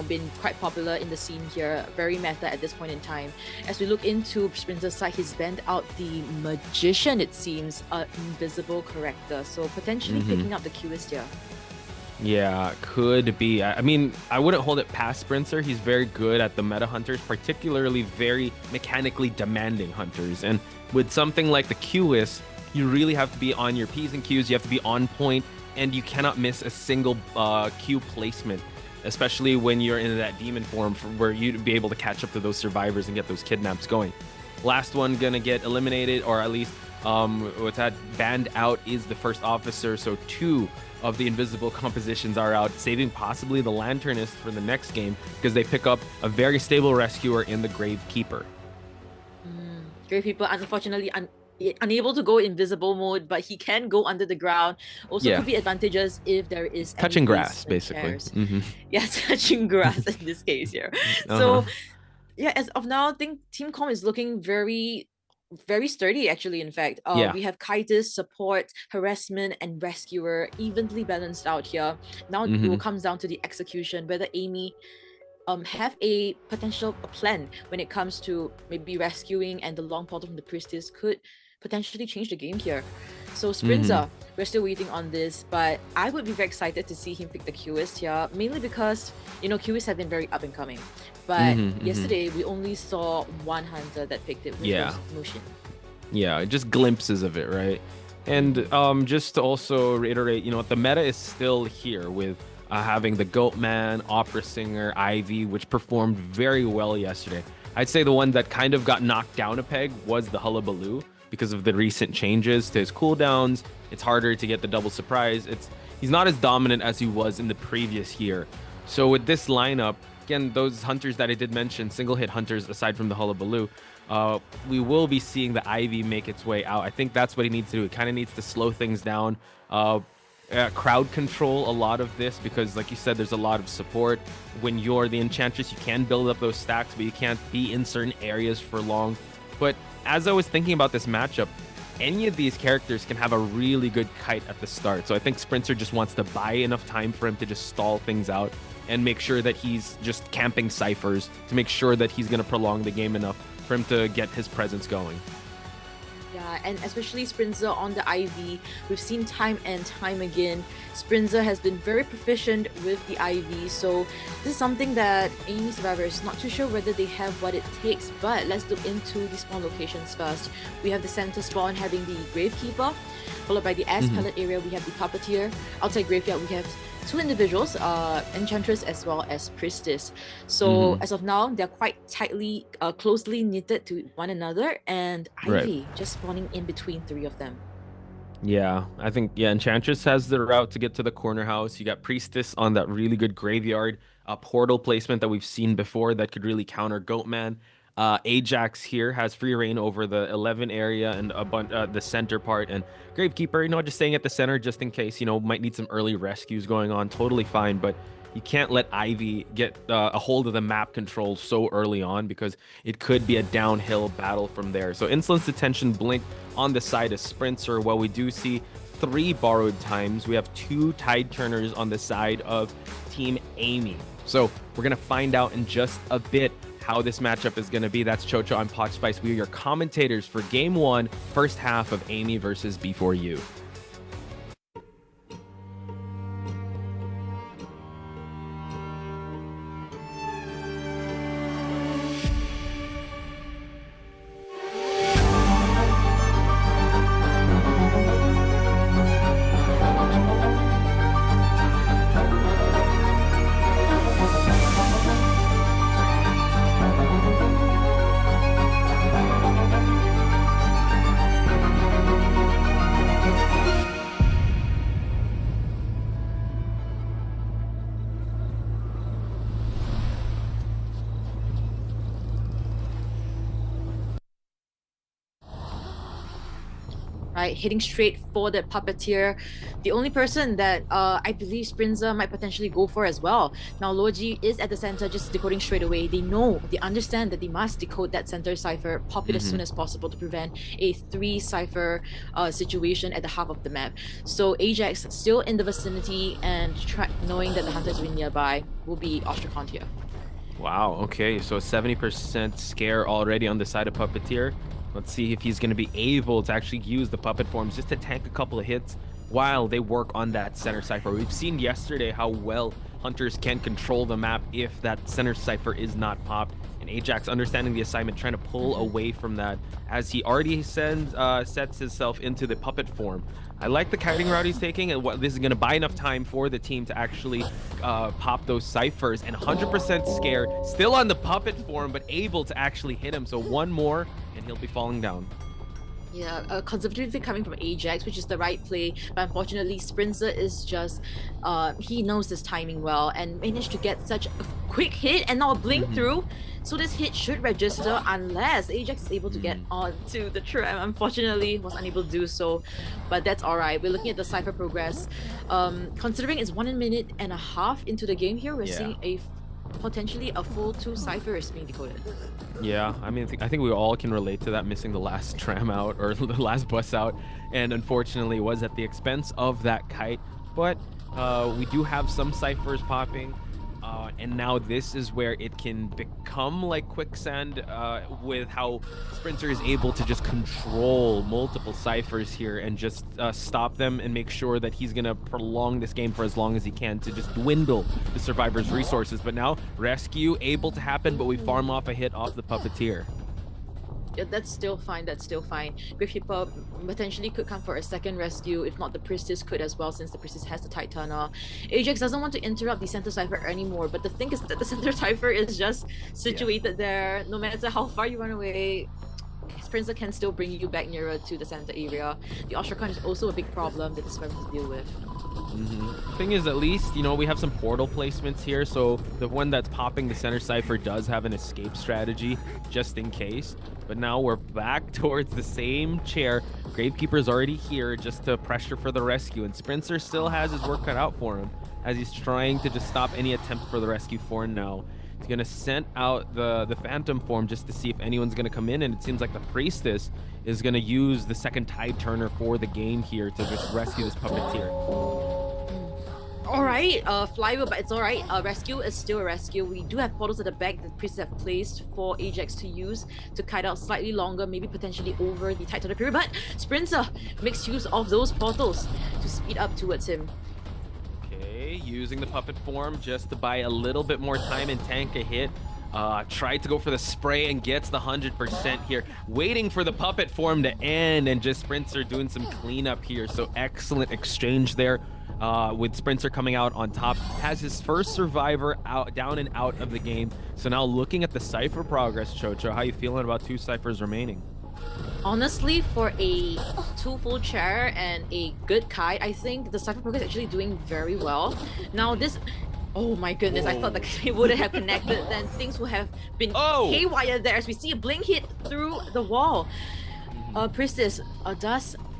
been quite popular in the scene here, very meta at this point in time. As we look into Sprinter's side, he's banned out the Magician, it seems, invisible corrector, so potentially picking up the QIS here. Yeah, could be. I mean, I wouldn't hold it past Sprinter. He's very good at the meta hunters, particularly very mechanically demanding hunters. And with something like the QIS, you really have to be on your P's and Q's. You have to be on point, and you cannot miss a single Q placement, especially when you're in that demon form, where you'd be able to catch up to those survivors and get those kidnaps going. Last one gonna get eliminated, or at least what's that, banned out, is the first officer. So 2 of the invisible compositions are out, saving possibly the Lanternist for the next game, because they pick up a very stable rescuer in the Gravekeeper. Gravekeeper, unfortunately, unable to go invisible mode, but he can go under the ground. Also could be advantages if there is touching grass, basically. Yeah, touching grass in this case here. So yeah, as of now, I think Team Com is looking very sturdy, actually. In fact, we have Kitus, support, harassment, and rescuer evenly balanced out here. Now it will come down to the execution, whether AMEY have a potential plan when it comes to maybe rescuing, and the long portal from the Priestess could potentially change the game here. So Sprinter, we're still waiting on this, but I would be very excited to see him pick the QIS here, mainly because QIS have been very up and coming. But yesterday we only saw one hunter that picked it, which was Mushin. Yeah, just glimpses of it, right? And just to also reiterate, the meta is still here with having the Goatman, Opera Singer, Ivy, which performed very well yesterday. I'd say the one that kind of got knocked down a peg was the Hullabaloo, because of the recent changes to his cooldowns. It's harder to get the double surprise. He's not as dominant as he was in the previous year. So with this lineup, again, those hunters that I did mention, single hit hunters aside from the Hullabaloo, we will be seeing the Ivy make its way out. I think that's what he needs to do. It kind of needs to slow things down, crowd control a lot of this, because like you said, there's a lot of support. When you're the Enchantress, you can build up those stacks, but you can't be in certain areas for long. But as I was thinking about this matchup, any of these characters can have a really good kite at the start. So I think Sprinter just wants to buy enough time for him to just stall things out and make sure that he's just camping ciphers to make sure that he's going to prolong the game enough for him to get his presence going. Yeah, and especially Sprinza on the IV, we've seen time and time again, Sprinza has been very proficient with the IV, so this is something that AMEY Survivor is not too sure whether they have what it takes, but let's look into the spawn locations first. We have the center spawn having the Gravekeeper, followed by the Pellet area, we have the Puppeteer. Outside Graveyard, we have two individuals, Enchantress as well as Priestess. So as of now, they're quite tightly, closely knitted to one another, and Ivy just spawning in between three of them. Yeah, I think, Enchantress has the route to get to the corner house. You got Priestess on that really good graveyard portal placement that we've seen before that could really counter Goatman. Ajax here has free reign over the 11 area and the center part, and Gravekeeper, just staying at the center just in case, might need some early rescues going on. Totally fine, but you can't let Ivy get a hold of the map control so early on, because it could be a downhill battle from there. So Insolence Detention Blink on the side of Sprinter, while we do see 3 borrowed times, we have 2 Tide Turners on the side of Team AMEY. So we're going to find out in just a bit how this matchup is going to be. That's Chocho. I'm Approximate. We are your commentators for Game 1, first half of AMEY versus B4U. Right, hitting straight for the Puppeteer. The only person that I believe Sprinza might potentially go for as well. Now Logi is at the center, just decoding straight away. They understand that they must decode that center cipher, pop it as soon as possible to prevent a 3 cipher situation at the half of the map. So Ajax still in the vicinity and knowing that the hunters will be nearby will be Ostracon here. Wow, okay, so a 70% scare already on the side of Puppeteer. Let's see if he's going to be able to actually use the puppet forms just to tank a couple of hits while they work on that center cipher. We've seen yesterday how well hunters can control the map if that center cipher is not popped. And Ajax understanding the assignment, trying to pull away from that as he already sets himself into the puppet form. I like the kiting route he's taking, and this is going to buy enough time for the team to actually pop those ciphers. And 100% scared, still on the puppet form, but able to actually hit him. So one more, and he'll be falling down. Yeah, conservatively coming from Ajax, which is the right play, but unfortunately Sprinza is just, he knows his timing well and managed to get such a quick hit and not a blink through. So this hit should register unless Ajax is able to get onto the tram. Unfortunately, was unable to do so, but that's alright. We're looking at the cipher progress. Considering it's 1 minute and a half into the game here, we're seeing potentially a full 2 ciphers being decoded. Yeah, I mean, I think we all can relate to that, missing the last tram out or the last bus out, and unfortunately it was at the expense of that kite. But we do have some ciphers popping, and now this is where it can become like quicksand with how Sprinter is able to just control multiple ciphers here and just stop them and make sure that he's gonna prolong this game for as long as he can to just dwindle the survivors' resources. But now rescue able to happen, but we farm off a hit off the Puppeteer. Yeah, that's still fine, that's still fine. Gravekeeper potentially could come for a second rescue, if not the Priestess could as well, since the Priestess has the Tide Turner. Ajax doesn't want to interrupt the center cipher anymore, but the thing is that the center cipher is just situated there. No matter how far you run away, Sprinter can still bring you back nearer to the center area. The Ostracon is also a big problem that the survivors have to deal with. Thing is, at least, you know, we have some portal placements here, so the one that's popping the center cipher does have an escape strategy just in case. But now we're back towards the same chair. Gravekeeper's already here just to pressure for the rescue, and Sprinter still has his work cut out for him as he's trying to just stop any attempt for the rescue for now. He's gonna send out the Phantom form just to see if anyone's gonna come in, and it seems like the Priestess is gonna use the second tide turner for the game here to just rescue this puppeteer. Alright, flywheel, but it's alright. Rescue is still a rescue. We do have portals at the back that Priestess have placed for Ajax to use to kite out slightly longer, maybe potentially over the tide turner period, but Sprinter makes use of those portals to speed up towards him. Using the puppet form just to buy a little bit more time and tank a hit. Tried to go for the spray and gets the 100% here. Waiting for the puppet form to end, and just Sprinter doing some cleanup here. So excellent exchange there with Sprinter coming out on top. Has his first survivor out, down and out of the game. So now looking at the cipher progress, Chocho, how you feeling about 2 ciphers remaining? Honestly, for a 2 full chair and a good kite, I think the cipher progress is actually doing very well. Now this, oh my goodness, I thought the kite wouldn't have connected, then things would have been haywire there as we see a blink hit through the wall. Priestess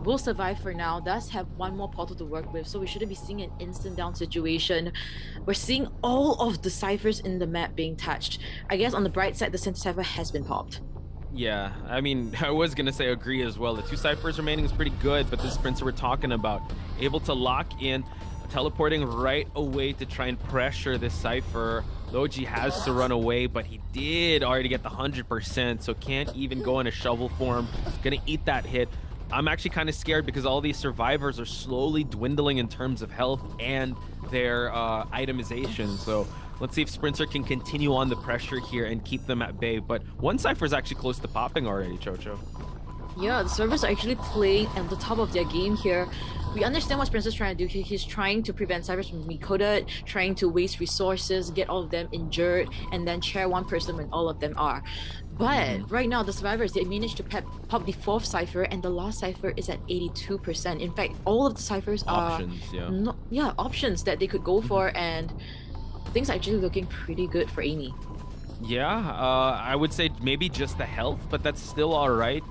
will survive for now, does have 1 more portal to work with, so we shouldn't be seeing an instant down situation. We're seeing all of the ciphers in the map being touched. I guess on the bright side, the center cipher has been popped. Yeah, I mean, I was gonna say agree as well. The 2 ciphers remaining is pretty good, but this Sprinter we're talking about, able to lock in, teleporting right away to try and pressure this cipher. Logi has to run away, but he did already get the 100%, so can't even go in a shovel form. Gonna eat that hit. I'm actually kind of scared because all these survivors are slowly dwindling in terms of health and their itemization. So let's see if Sprinter can continue on the pressure here and keep them at bay. But 1 cipher is actually close to popping already, Chocho. Yeah, the servers are actually playing at the top of their game here. We understand what Sprinter's trying to do. He's trying to prevent ciphers from being coded, trying to waste resources, get all of them injured, and then chair 1 person when all of them are. But right now, the survivors, they managed to pop the 4th cipher, and the last cipher is at 82%. In fact, all of the ciphers are options that they could go for, and things are actually looking pretty good for AMEY. Yeah, I would say maybe just the health, but that's still all right.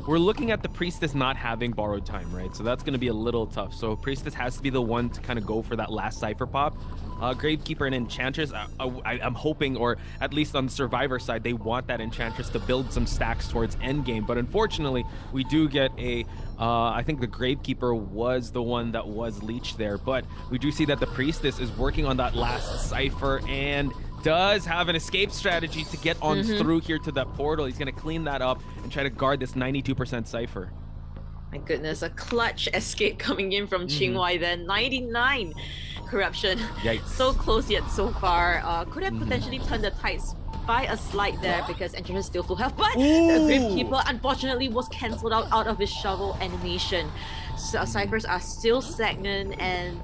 We're looking at the Priestess not having borrowed time, right? So that's going to be a little tough. So Priestess has to be the one to kind of go for that last cipher pop. Gravekeeper and Enchantress, I'm hoping, or at least on the Survivor side, they want that Enchantress to build some stacks towards endgame. But unfortunately, we do get a, I think the Gravekeeper was the one that was leeched there. But we do see that the Priestess is working on that last cipher and does have an escape strategy to get on through here to that portal. He's going to clean that up and try to guard this 92% cipher. My goodness, a clutch escape coming in from Qingwai then. 99 corruption. Yikes. So close yet so far. Could have potentially turned the tides by a slight there because Enchantress still full health, but the Gravekeeper unfortunately was cancelled out of his shovel animation. So, ciphers are still stagnant, and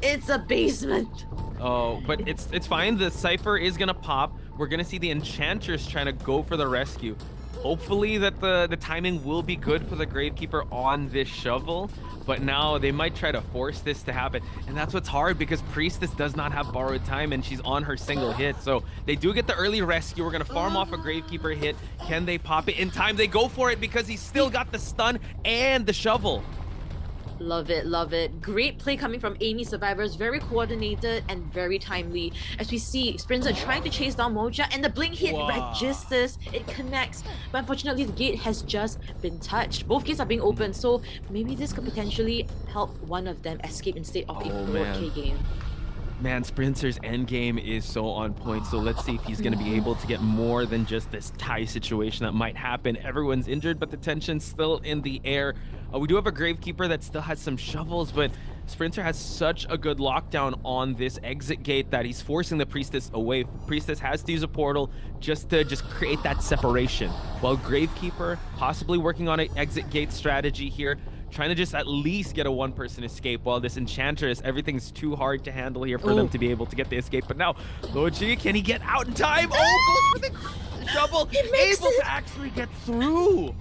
it's a basement. Oh, but it's fine. The cipher is gonna pop. We're gonna see the Enchantress trying to go for the rescue. Hopefully that the timing will be good for the Gravekeeper on this shovel, but now they might try to force this to happen, and that's what's hard because Priestess does not have borrowed time and she's on her single hit. So they do get the early rescue. We're gonna farm off a Gravekeeper hit. Can they pop it in time? They go for it because he's still got the stun and the shovel. Love it, love it. Great play coming from AMEY survivors. Very coordinated and very timely. As we see, Sprinter trying to chase down Moja, and the blink hit registers. It connects. But unfortunately, the gate has just been touched. Both gates are being opened, so maybe this could potentially help one of them escape instead of a 4K game. Man, Sprinter's endgame is so on point, so let's see if he's going to be able to get more than just this tie situation that might happen. Everyone's injured, but the tension's still in the air. We do have a Gravekeeper that still has some shovels, but Sprinter has such a good lockdown on this exit gate that he's forcing the Priestess away. Priestess has to use a portal just to create that separation, while Gravekeeper possibly working on an exit gate strategy here, trying to just at least get a 1-person escape, while this Enchantress, everything's too hard to handle here for them to be able to get the escape. But now, Logi, can he get out in time? Oh, goes for the... the shovel, makes able to actually get through.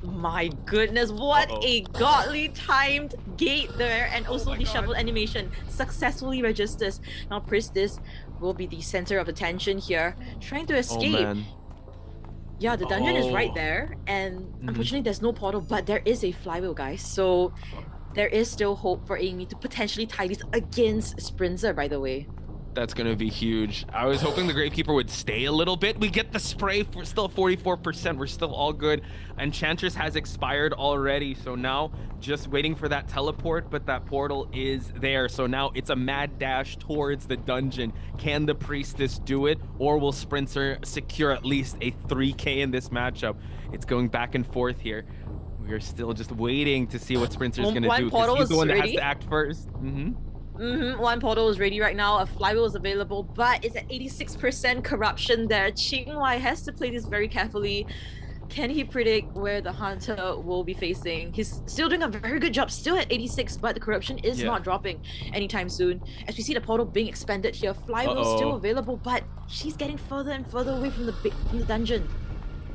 My goodness, what a godly timed gate there, and also the shovel animation successfully registers. Now Priestess will be the center of attention here, trying to escape. Man. Yeah, the dungeon is right there, and unfortunately there's no portal, but there is a flywheel, guys. So there is still hope for AMEY to potentially tie this against Sprinzer, by the way. That's going to be huge. I was hoping the Gravekeeper would stay a little bit. We get the spray for still 44%. We're still all good. Enchantress has expired already. So now just waiting for that teleport, but that portal is there. So now it's a mad dash towards the dungeon. Can the Priestess do it? Or will Sprinter secure at least a 3K in this matchup? It's going back and forth here. We're still just waiting to see what Sprinter's going to do, because he's the one that has to act first. One portal is ready right now. A flywheel is available, but it's at 86% corruption there. Qinghai has to play this very carefully. Can he predict where the hunter will be facing? He's still doing a very good job, still at 86, but the corruption is not dropping anytime soon. As we see the portal being expanded here, flywheel still available, but she's getting further and further away from the dungeon.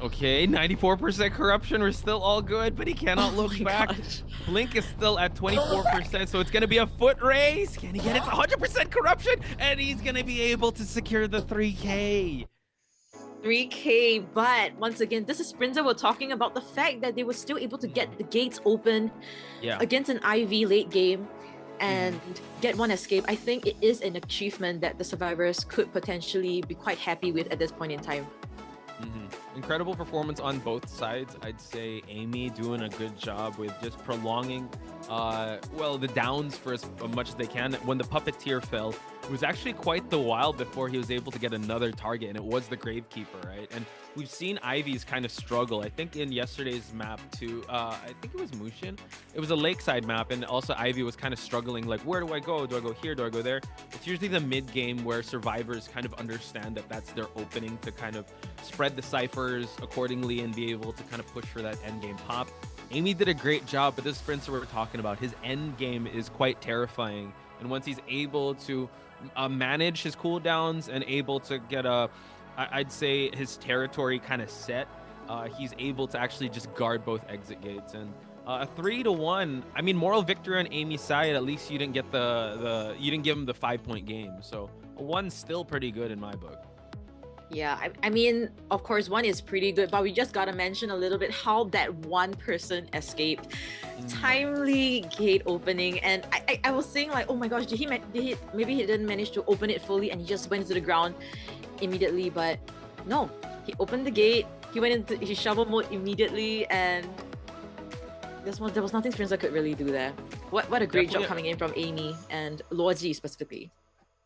Okay, 94% corruption. We're still all good, but he cannot look back. Blink is still at 24%, so it's going to be a foot race. Can he get it to 100% corruption? And he's going to be able to secure the 3K. 3K, but once again, this is Sprinter. We're talking about the fact that they were still able to get the gates open against an IV late game and get one escape. I think it is an achievement that the survivors could potentially be quite happy with at this point in time. Incredible performance on both sides. I'd say AMEY doing a good job with just prolonging the downs for as much as they can. When the Puppeteer fell, it was actually quite the while before he was able to get another target, and it was the Gravekeeper, right? And we've seen Ivy's kind of struggle. I think in yesterday's map too, I think it was Mushin. It was a lakeside map, and also Ivy was kind of struggling, like, where do I go? Do I go here? Do I go there? It's usually the mid game where survivors kind of understand that that's their opening to kind of spread the ciphers accordingly and be able to kind of push for that end game pop. AMEY did a great job, but this Sprinter we're talking about, his end game is quite terrifying. And once he's able to manage his cooldowns and able to get I'd say his territory kind of set, he's able to actually just guard both exit gates. And a 3-1, I mean, moral victory on AMEY's side. At least you didn't get you didn't give him the 5-point game. So a 1's still pretty good in my book. Yeah, I mean, of course, 1 is pretty good, but we just gotta mention a little bit how that one person escaped. Timely gate opening, and I was saying, like, oh my gosh, maybe he didn't manage to open it fully and he just went into the ground immediately, but no, he opened the gate, he went into his shovel mode immediately, and there was nothing Sprinter could really do there. What a great job coming in from AMEY and Luoji specifically.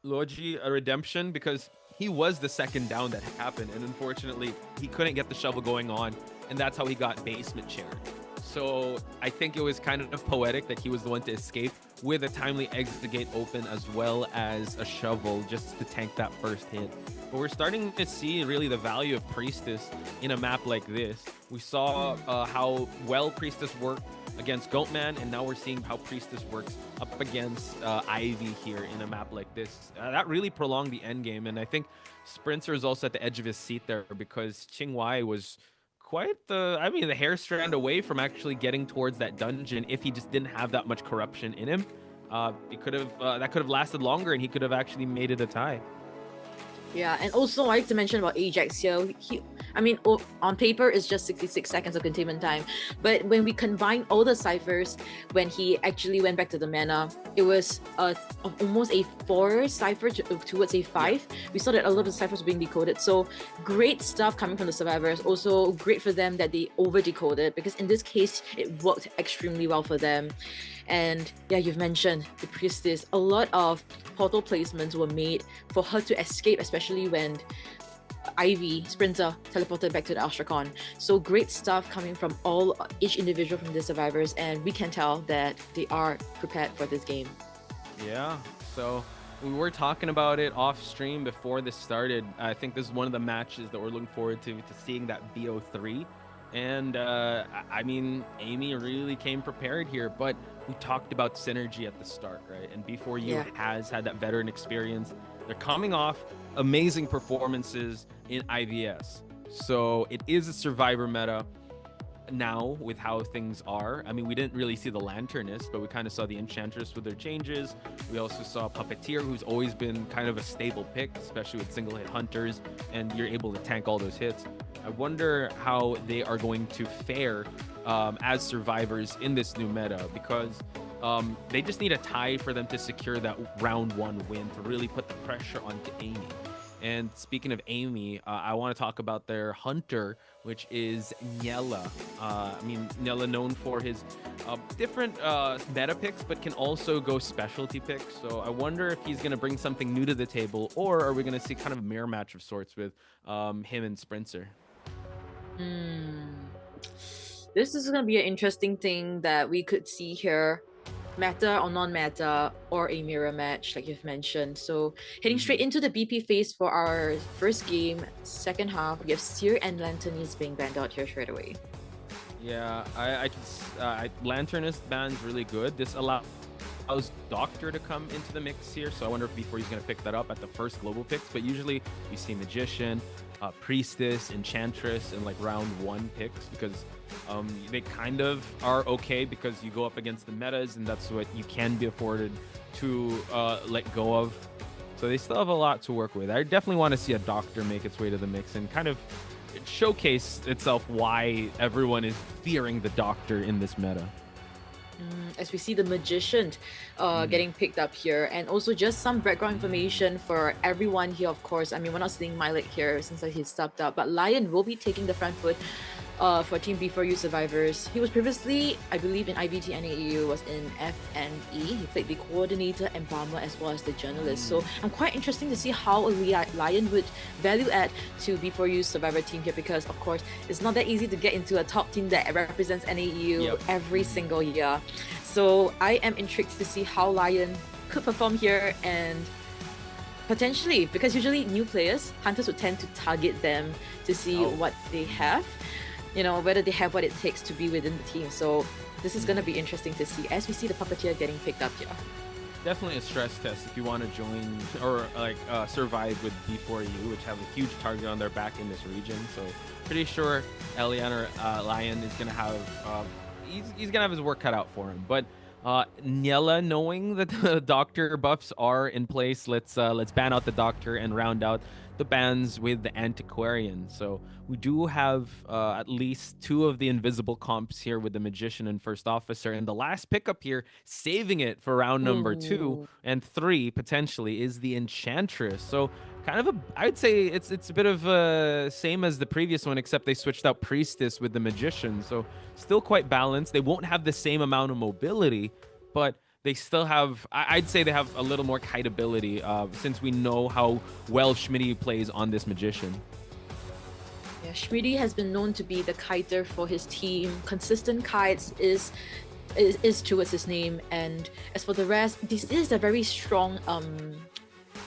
Luoji, a redemption, because he was the second down that happened, and unfortunately he couldn't get the shovel going on, and that's how he got basement chaired. So I think it was kind of poetic that he was the one to escape with a timely exit gate open as well as a shovel just to tank that first hit. But we're starting to see really the value of Priestess in a map like this. We saw how well Priestess worked against Goatman, and now we're seeing how Priestess works up against Ivy here in a map like this. That really prolonged the end game, and I think Sprinter is also at the edge of his seat there, because Qinghai was quite the hair strand away from actually getting towards that dungeon. If he just didn't have that much corruption in him, that could have lasted longer, and he could have actually made it a tie. Yeah, and also I like to mention about Ajax here. On paper it's just 66 seconds of containment time, but when we combine all the ciphers, when he actually went back to the mana, it was almost a 4 cipher towards a 5. We saw that a lot of the ciphers were being decoded, so great stuff coming from the survivors. Also great for them that they over decoded, because in this case it worked extremely well for them. And yeah, you've mentioned the Priestess. A lot of portal placements were made for her to escape, especially when Ivy, Sprinter, teleported back to the Astrakhan. So great stuff coming from each individual from the survivors, and we can tell that they are prepared for this game. Yeah, so we were talking about it off stream before this started. I think this is one of the matches that we're looking forward to seeing that BO3. And AMEY really came prepared here, but we talked about synergy at the start, right? And B4U has had that veteran experience. They're coming off amazing performances in IVS. So it is a survivor meta now with how things are. I mean, we didn't really see the Lanternist, but we kind of saw the Enchantress with their changes. We also saw Puppeteer, who's always been kind of a stable pick, especially with single hit hunters, and you're able to tank all those hits. I wonder how they are going to fare as survivors in this new meta, because they just need a tie for them to secure that round 1 win to really put the pressure onto AMEY. And speaking of AMEY, I want to talk about their hunter, which is Niela. I mean, Niela known for his different meta picks, but can also go specialty picks. So I wonder if he's going to bring something new to the table, or are we going to see kind of a mirror match of sorts with him and Sprinter? This is going to be an interesting thing that we could see here. Meta or non-meta, or a mirror match like you've mentioned. So heading straight into the BP phase for our first game, second half, we have Seer and Lanternist being banned out here straight away. Yeah, Lanternist ban's really good. This allows Doctor to come into the mix here, so I wonder if before he's going to pick that up at the first global picks. But usually we see Magician, Priestess, Enchantress in like round 1 picks, because they kind of are okay because you go up against the metas, and that's what you can be afforded to let go of. So they still have a lot to work with. I definitely want to see a Doctor make its way to the mix and kind of showcase itself why everyone is fearing the Doctor in this meta. As we see the Magician getting picked up here, and also just some background information for everyone here, of course. I mean, we're not seeing Milik here since he's subbed up, but Lion will be taking the front foot for Team B4U survivors. He was previously, I believe, in IBT NAEU, was in FNE. He played the coordinator and bomber as well as the journalist. So I'm quite interested to see how a Lion would value add to B4U survivor team here, because of course it's not that easy to get into a top team that represents NAEU every single year. So I am intrigued to see how Lion could perform here, and potentially, because usually new players, hunters would tend to target them to see what they have, you know, whether they have what it takes to be within the team. So this is going to be interesting to see as we see the Puppeteer getting picked up here. Definitely a stress test if you want to join or like survive with B4U, which have a huge target on their back in this region. So pretty sure Elian or Lion is going to have he's gonna have his work cut out for him. But Niela, knowing that the Doctor buffs are in place, let's ban out the Doctor and round out the bans with the Antiquarian. So we do have at least 2 of the invisible comps here with the Magician and First Officer, and the last pickup here, saving it for round number 2 and 3 potentially, is the Enchantress. So kind of I'd say it's a bit of same as the previous one, except they switched out Priestess with the Magician. So still quite balanced. They won't have the same amount of mobility, but they still have, I'd say they have a little more kiteability, since we know how well Schmitty plays on this Magician. Yeah, Schmitty has been known to be the kiter for his team. Consistent kites is towards his name, and as for the rest, this is a very strong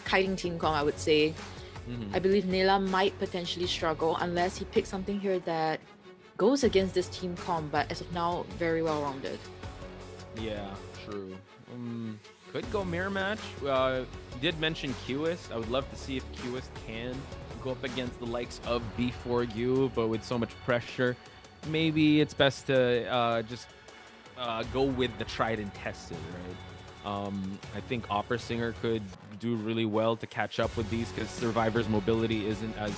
kiting team comp, I would say. I believe Nela might potentially struggle unless he picks something here that goes against this team comp, but as of now, very well rounded. Yeah, true. Could go mirror match. Did mention COAIST. I would love to see if COAIST can go up against the likes of B4U, but with so much pressure, maybe it's best to just go with the tried and tested, right? I think Opera Singer could do really well to catch up with these, because Survivor's mobility isn't as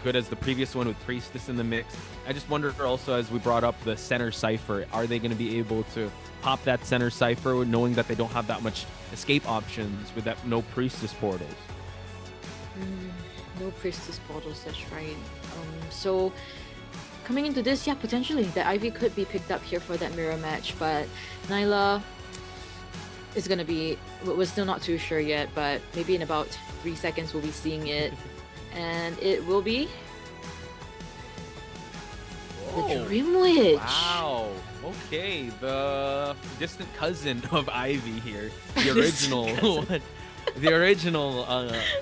good as the previous one with Priestess in the mix. I just wonder also, as we brought up the center cipher, are they going to be able to pop that center cipher knowing that they don't have that much escape options with that no Priestess portals? No Priestess portals, that's right. So coming into this, yeah, potentially the Ivy could be picked up here for that mirror match, but Nyla is going to be, we're still not too sure yet, but maybe in about 3 seconds we'll be seeing it. And it will be the Dream Witch. Wow. Okay, the distant cousin of Ivy here, the original one, the original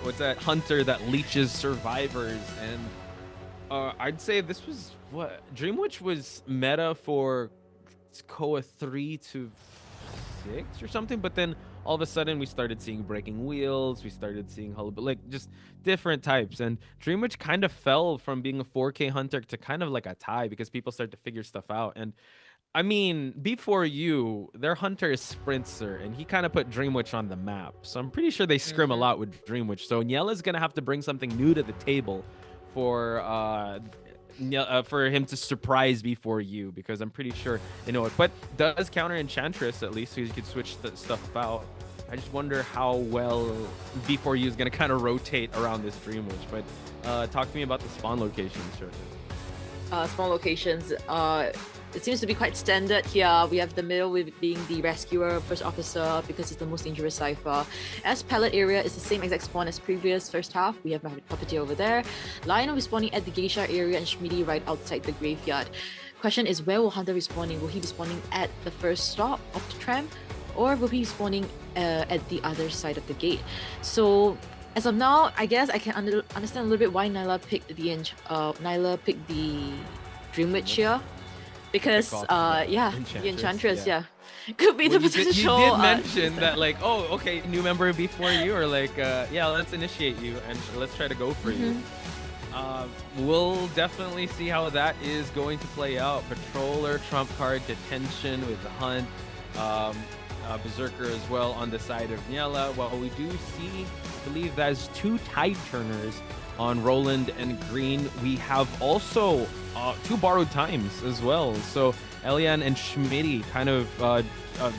what's that, hunter that leeches survivors. And I'd say this was what Dream Witch was meta for COA 3 to 6 or something, but then all of a sudden we started seeing breaking wheels, we started seeing like just different types, and Dream Witch kind of fell from being a 4K hunter to kind of like a tie because people started to figure stuff out. And I mean, before you, their hunter is Sprinter, and he kind of put Dream Witch on the map. So I'm pretty sure they scrim a lot with Dream Witch. So Niela's gonna have to bring something new to the table for him to surprise before you, because I'm pretty sure they know it. But does counter Enchantress at least, so you could switch the stuff out. I just wonder how well before you is gonna kind of rotate around this Dream Witch. But talk to me about the spawn locations, Georgia. Spawn locations. It seems to be quite standard here. We have the middle with being the rescuer, first officer, because it's the most dangerous cipher. As pallet area is the same exact spawn as previous first half. We have my property over there. Lion will be spawning at the geisha area and Schmitty right outside the graveyard. Question is, where will Hunter be spawning? Will he be spawning at the first stop of the tram, or will he be spawning at the other side of the gate? So as of now, I guess I can understand a little bit why Nyla picked the Dream Witch here. Because the Enchantress, could be the potential. You did mention that, like, oh, okay, new member before you, or like, let's initiate you and let's try to go for you. We'll definitely see how that is going to play out. Patroller, trump card, detention with the hunt, Berserker as well on the side of Niela. While we do see, I believe that's 2 tide turners on Roland and Green. We have also 2 borrowed times as well. So Elian and Schmitty kind of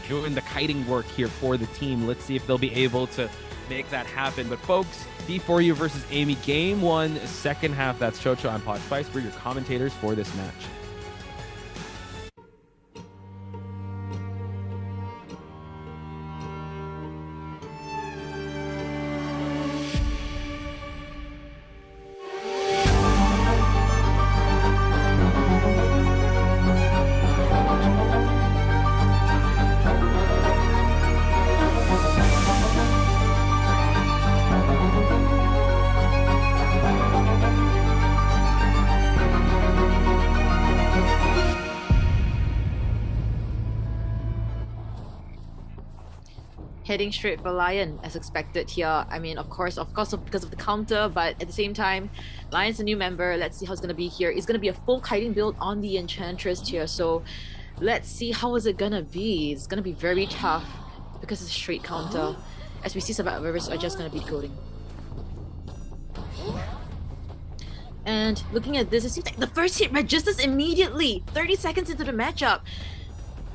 doing the kiting work here for the team. Let's see if they'll be able to make that happen. But folks, B4U versus AMEY Game 1, second half. That's Chocho and Potspice for your commentators for this match. Heading straight for Lion as expected here. I mean, of course, because of the counter, but at the same time, Lion's a new member. Let's see how it's gonna be here. It's gonna be a full kiting build on the Enchantress here, so let's see how is it gonna be. It's gonna be very tough because it's a straight counter. As we see, survivors are just gonna be coding. And looking at this, it seems like the first hit registers immediately, 30 seconds into the matchup.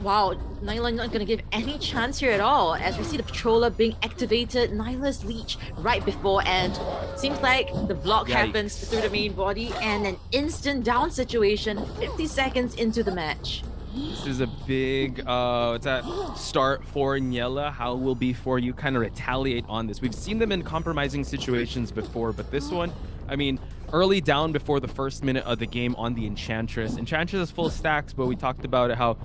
Wow, Nyla not gonna give any chance here at all, as we see the Patroller being activated, Nyla's leech right before, and seems like the block happens through the main body and an instant down situation 50 seconds into the match. This is a big start for Niela. How will B4U kind of retaliate on this? We've seen them in compromising situations before, but this one, I mean, early down before the first minute of the game on the Enchantress. Enchantress is full stacks, but we talked about how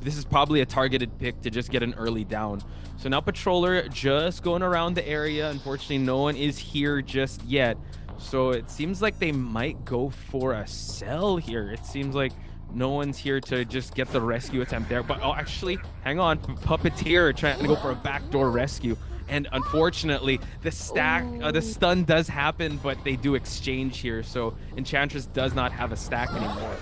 this is probably a targeted pick to just get an early down. So now Patroller just going around the area. Unfortunately, no one is here just yet. So it seems like they might go for a sell here. It seems like no one's here to just get the rescue attempt there. But actually, hang on. Puppeteer trying to go for a backdoor rescue. And unfortunately, the stun does happen, but they do exchange here. So Enchantress does not have a stack anymore.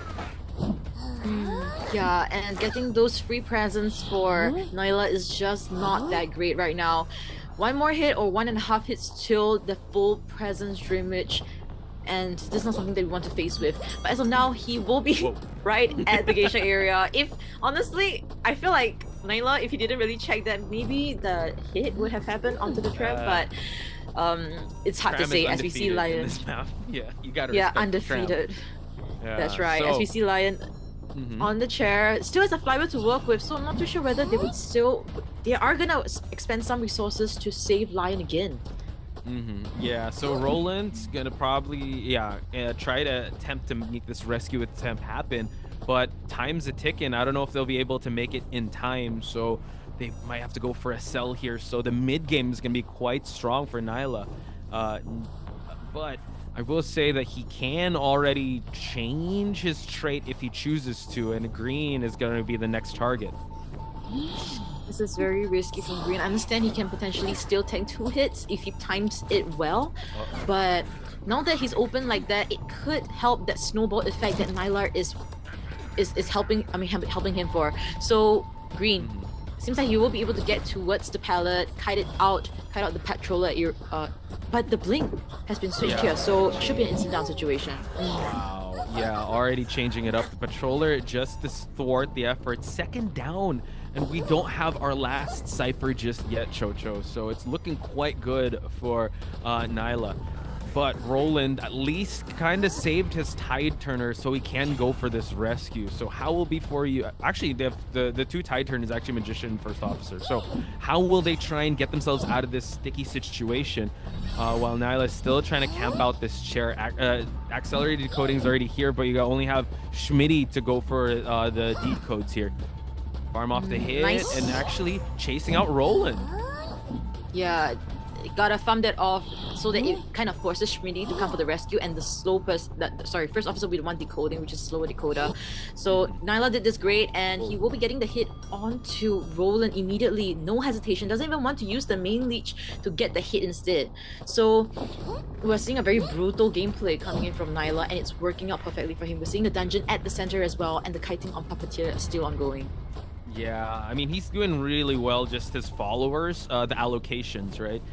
Yeah, and getting those free presents for Nyla is just not that great right now. One more hit or 1.5 hits till the full presence Dream Witch, and this is not something that we want to face with. But as of now, he will be right at the geisha area. If honestly, I feel like Nyla, if he didn't really check that, maybe the hit would have happened onto the tram, but it's hard to say as we see Lion. Yeah, you gotta undefeated. That's right. So, as we see Lion on the chair, still has a flywheel to work with, so I'm not too sure whether they are gonna expend some resources to save Lion again. Yeah, so Roland's gonna probably try to attempt to make this rescue attempt happen, but time's a ticking. I don't know if they'll be able to make it in time, so they might have to go for a sell here. So the mid game is gonna be quite strong for Nyla, but I will say that he can already change his trait if he chooses to, and Green is going to be the next target. This is very risky from Green. I understand he can potentially still tank 2 hits if he times it well, but now that he's open like that, it could help that snowball effect that Nyla is helping. I mean, helping him for. So Green, seems like you will be able to get towards the pallet, kite out the patroller at your. But the blink has been switched here, so it should be an instant down situation. Wow. Yeah, already changing it up. The patroller just to thwart the effort. Second down. And we don't have our last Cypher just yet, Chocho. So it's looking quite good for Nyla. But Roland at least kind of saved his tide turner so he can go for this rescue. So how will be for you? Actually, they have the 2 tide turners actually Magician and First Officer. So how will they try and get themselves out of this sticky situation while Nyla is still trying to camp out this chair? Accelerated decoding is already here, but you only have Schmitty to go for the decodes here. Farm off the hit and actually chasing out Roland. Yeah, gotta farm that off so that it kind of forces Schmitty to come for the rescue, and the slow First Officer with 1 decoding, which is slower decoder. So Nyla did this great, and he will be getting the hit onto Roland immediately. No hesitation, doesn't even want to use the main leech to get the hit instead. So we're seeing a very brutal gameplay coming in from Nyla, and it's working out perfectly for him. We're seeing the dungeon at the center as well, and the kiting on Puppeteer is still ongoing. Yeah, I mean, he's doing really well, just his followers, the allocations, right?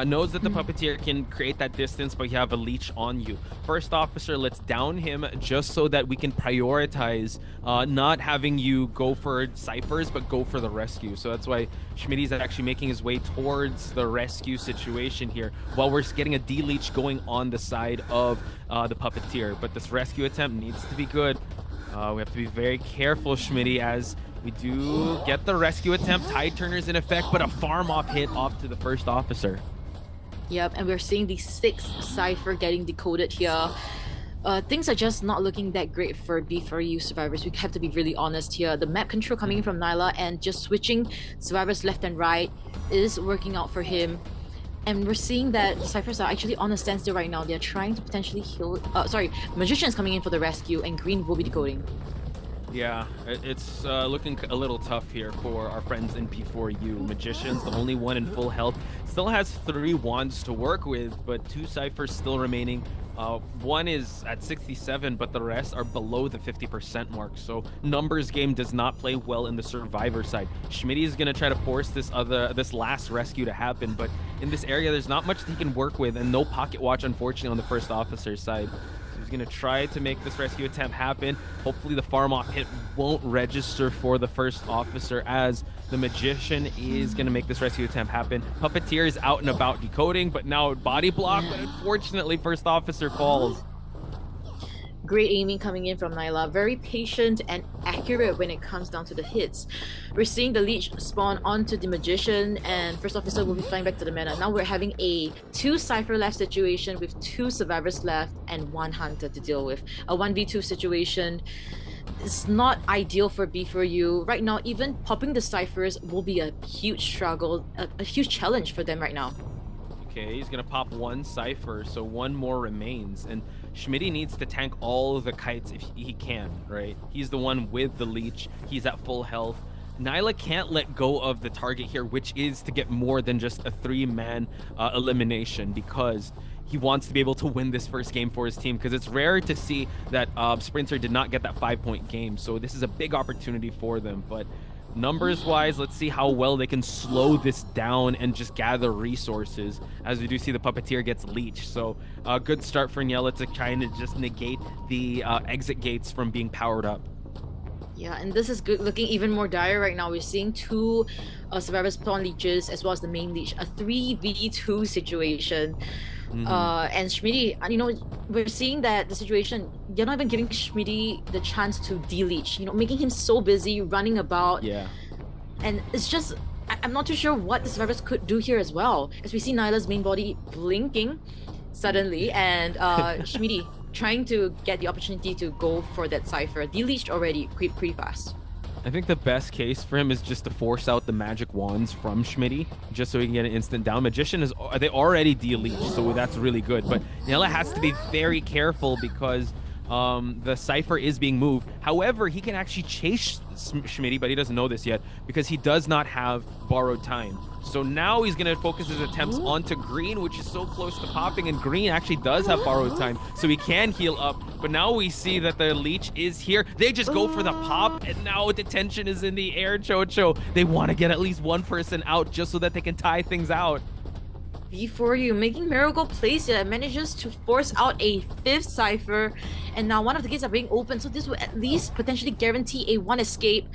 Knows that the Puppeteer can create that distance, but you have a leech on you. First Officer, let's down him just so that we can prioritize not having you go for ciphers, but go for the rescue. So that's why Schmitty's actually making his way towards the rescue situation here, while we're getting a D-leech going on the side of the Puppeteer. But this rescue attempt needs to be good. We have to be very careful, Schmitty, as we do get the rescue attempt. Tide turners in effect, but a farm off hit off to the First Officer. Yep, and we're seeing the 6th Cypher getting decoded here. Things are just not looking that great for B4U survivors. We have to be really honest here. The map control coming in from Nyla and just switching survivors left and right is working out for him. And we're seeing that Cyphers are actually on a standstill right now. They're trying to potentially heal... Magician is coming in for the rescue, and Green will be decoding. Yeah, it's looking a little tough here for our friends in P4U. Magician's the only one in full health. Still has 3 wands to work with, but 2 ciphers still remaining. One is at 67, but the rest are below the 50% mark. So numbers game does not play well in the survivor side. Schmitty is going to try to force this last rescue to happen, but in this area, there's not much that he can work with, and no pocket watch, unfortunately, on the First Officer side. He's going to try to make this rescue attempt happen. Hopefully the farm off hit won't register for the First Officer, as the Magician is going to make this rescue attempt happen. Puppeteer is out and about decoding, but now body block, but unfortunately First Officer falls. Great aiming coming in from Nyla. Very patient and accurate when it comes down to the hits. We're seeing the leech spawn onto the Magician, and First Officer will be flying back to the meta. Now we're having a 2 Cypher left situation with 2 survivors left and 1 hunter to deal with. A 1v2 situation. It's not ideal for B4U. Right now, even popping the Cyphers will be a huge struggle, a huge challenge for them right now. Okay, he's going to pop 1 Cypher, so 1 more remains. And Schmitty needs to tank all of the kites if he can, right? He's the one with the leech. He's at full health. Nyla can't let go of the target here, which is to get more than just a 3-man elimination, because he wants to be able to win this first game for his team, because it's rare to see that Sprinter did not get that 5-point game. So this is a big opportunity for them. But numbers wise, let's see how well they can slow this down and just gather resources, as we do see the Puppeteer gets leech. So a good start for Nyla to try and just negate the exit gates from being powered up. Yeah, and this is good, looking even more dire right now. We're seeing 2 survivors spawn leeches as well as the main leech. A 3v2 situation. And Schmitty, you know, we're seeing that the situation, they're not even giving Schmitty the chance to de-leech, you know, making him so busy running about. Yeah. And it's just, I'm not too sure what the survivors could do here as well, as we see Nyla's main body blinking suddenly, and Schmitty trying to get the opportunity to go for that Cypher. De-leeched already pretty fast. I think the best case for him is just to force out the magic wands from Schmitty, just so he can get an instant down. Magician is, they already de-leeched, so that's really good. But Nyla has to be very careful, because the Cypher is being moved. However, he can actually chase Schmitty, but he doesn't know this yet because he does not have borrowed time. So now he's going to focus his attempts onto Green, which is so close to popping, and Green actually does have borrowed time, so he can heal up. But now we see that the leech is here. They just go for the pop, and now the tension is in the air, Chocho. They want to get at least one person out just so that they can tie things out. Before you making miracle plays here, manages to force out a 5th Cypher, and now one of the gates are being opened, so this will at least potentially guarantee a 1 escape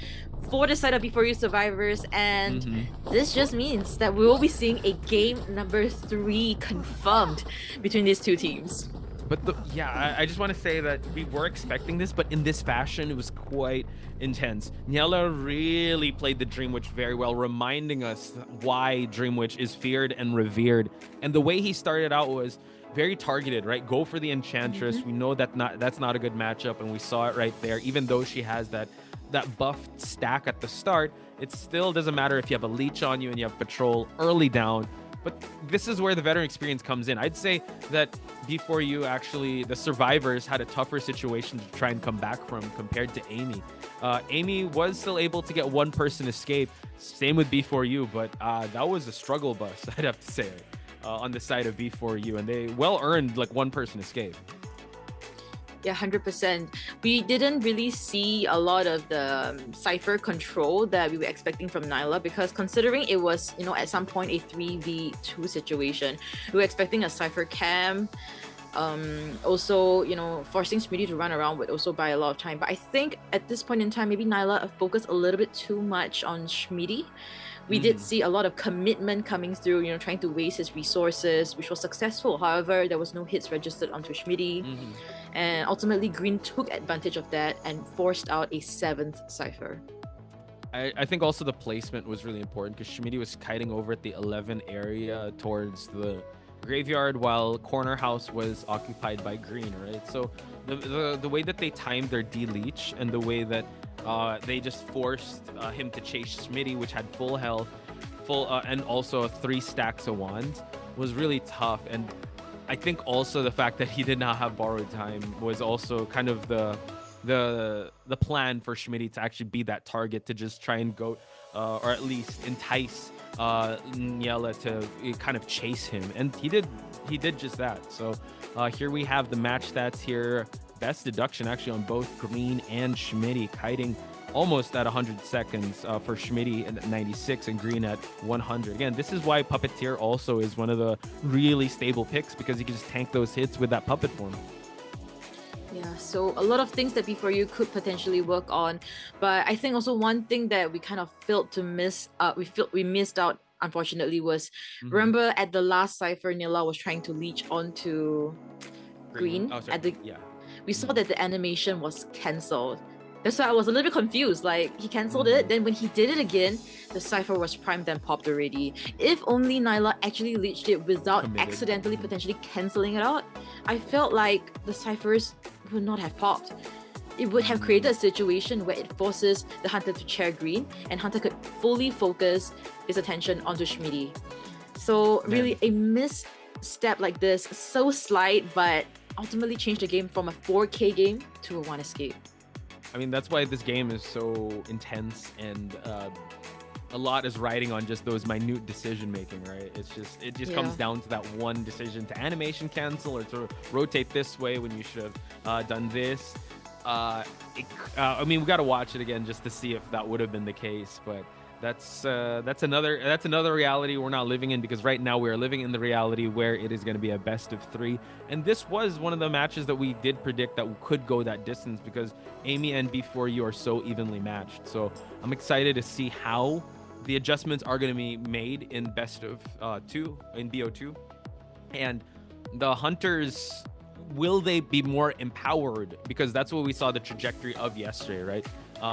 for the side of Before You survivors, and this just means that we will be seeing a game number 3 confirmed between these two teams. But I just want to say that we were expecting this, but in this fashion, it was quite intense. Niela really played the Dream Witch very well, reminding us why Dream Witch is feared and revered. And the way he started out was very targeted, right? Go for the Enchantress. We know that that's not a good matchup, and we saw it right there. Even though she has that buffed stack at the start, it still doesn't matter if you have a leech on you and you have patrol early down. But this is where the veteran experience comes in. I'd say that Before You, actually, the survivors had a tougher situation to try and come back from compared to AMEY. AMEY was still able to get one person escape. Same with Before You, but that was a struggle bus, I'd have to say, on the side of Before You. And they well earned like one person escape. Yeah, 100%. We didn't really see a lot of the Cypher control that we were expecting from Nyla, because considering it was, at some point a 3v2 situation, we were expecting a Cypher cam. Also, forcing Schmitty to run around would also buy a lot of time. But I think at this point in time, maybe Nyla focused a little bit too much on Schmitty. We did see a lot of commitment coming through, trying to waste his resources, which was successful. However, there was no hits registered onto Schmitty. And ultimately, Green took advantage of that and forced out a 7th Cypher. I think also the placement was really important because Schmitty was kiting over at the 11 area towards the graveyard while Corner House was occupied by Green, right? So the way that they timed their D-Leech and the way that they just forced him to chase Schmitty, which had full health, and also 3 stacks of wands, was really tough. And I think also the fact that he did not have borrowed time was also kind of the plan for Schmitty to actually be that target to just try and go, or at least entice Niela to kind of chase him, and he did just that. So here we have the match stats here. Best deduction actually on both Green and Schmitty, kiting almost at 100 seconds for Schmitty at 96 and Green at 100. Again, this is why Puppeteer also is one of the really stable picks, because you can just tank those hits with that puppet form. Yeah, so a lot of things that Before You could potentially work on, but I think also one thing that we kind of failed to miss, we missed out, unfortunately, was remember at the last Cypher, Nila was trying to leech onto Green. Oh, sorry. We saw that the animation was cancelled. That's why I was a little bit confused. Like, he cancelled it, then when he did it again, the Cypher was primed and popped already. If only Nyla actually leached it without accidentally potentially cancelling it out, I felt like the Cyphers would not have popped. It would have created a situation where it forces the Hunter to chair Green, and Hunter could fully focus his attention onto Schmitty. So really, a misstep like this, so slight, but ultimately changed the game from a 4K game to a 1 escape. I mean, that's why this game is so intense, and a lot is riding on just those minute decision making, right? It just comes down to that one decision to animation cancel or to rotate this way when you should have done this. I mean, we got to watch it again just to see if that would have been the case, but that's another reality we're not living in, because right now we are living in the reality where it is going to be a best of 3, and this was one of the matches that we did predict that could go that distance, because AMEY and Before You are so evenly matched. So I'm excited to see how the adjustments are going to be made in best of 2 in BO2, and the Hunters, will they be more empowered? Because that's what we saw the trajectory of yesterday, right?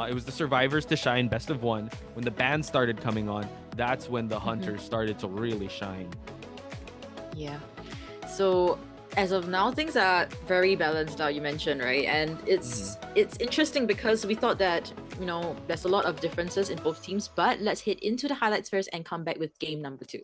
It was the survivors to shine best of 1. When the band started coming on, that's when the Hunters started to really shine. Yeah. So as of now, things are very balanced out, you mentioned, right? And it's interesting because we thought that, there's a lot of differences in both teams, but let's hit into the highlights first and come back with game number 2.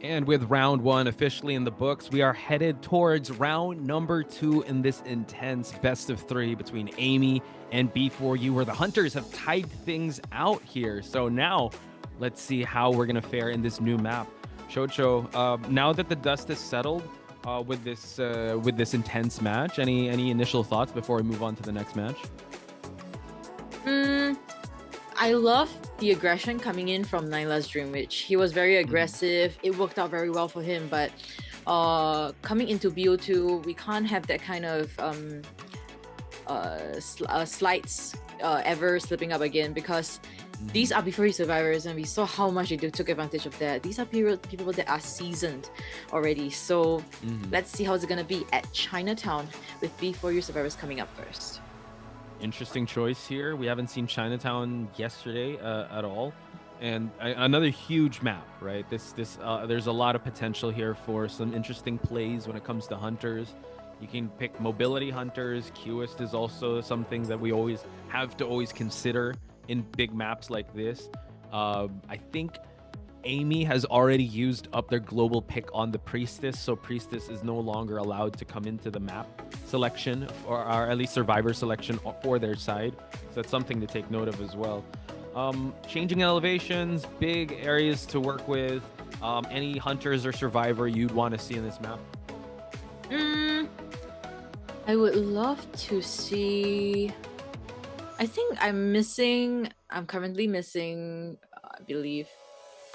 And with round one officially in the books, we are headed towards round number 2 in this intense best of 3 between AMEY and B4U, where the Hunters have tied things out here. So now let's see how we're going to fare in this new map. Shocho, now that the dust has settled with this intense match, any initial thoughts before we move on to the next match? I love the aggression coming in from Nyla's Dream Witch. He was very aggressive. It worked out very well for him, but coming into BO2, we can't have that kind of slights ever slipping up again, because these are B4U survivors and we saw how much they took advantage of that. These are people that are seasoned already. So let's see how it's going to be at Chinatown with B4U survivors coming up first. Interesting choice here. We haven't seen Chinatown yesterday at all, and another huge map, right? There's a lot of potential here for some interesting plays when it comes to Hunters. You can pick mobility Hunters. COAIST is also something that we always have to consider in big maps like this. I think AMEY has already used up their global pick on the Priestess, so Priestess is no longer allowed to come into the map selection, or at least survivor selection for their side. So that's something to take note of as well. Changing elevations, big areas to work with. Any Hunters or survivor you'd want to see in this map? I would love to see... I think I'm currently missing, I believe,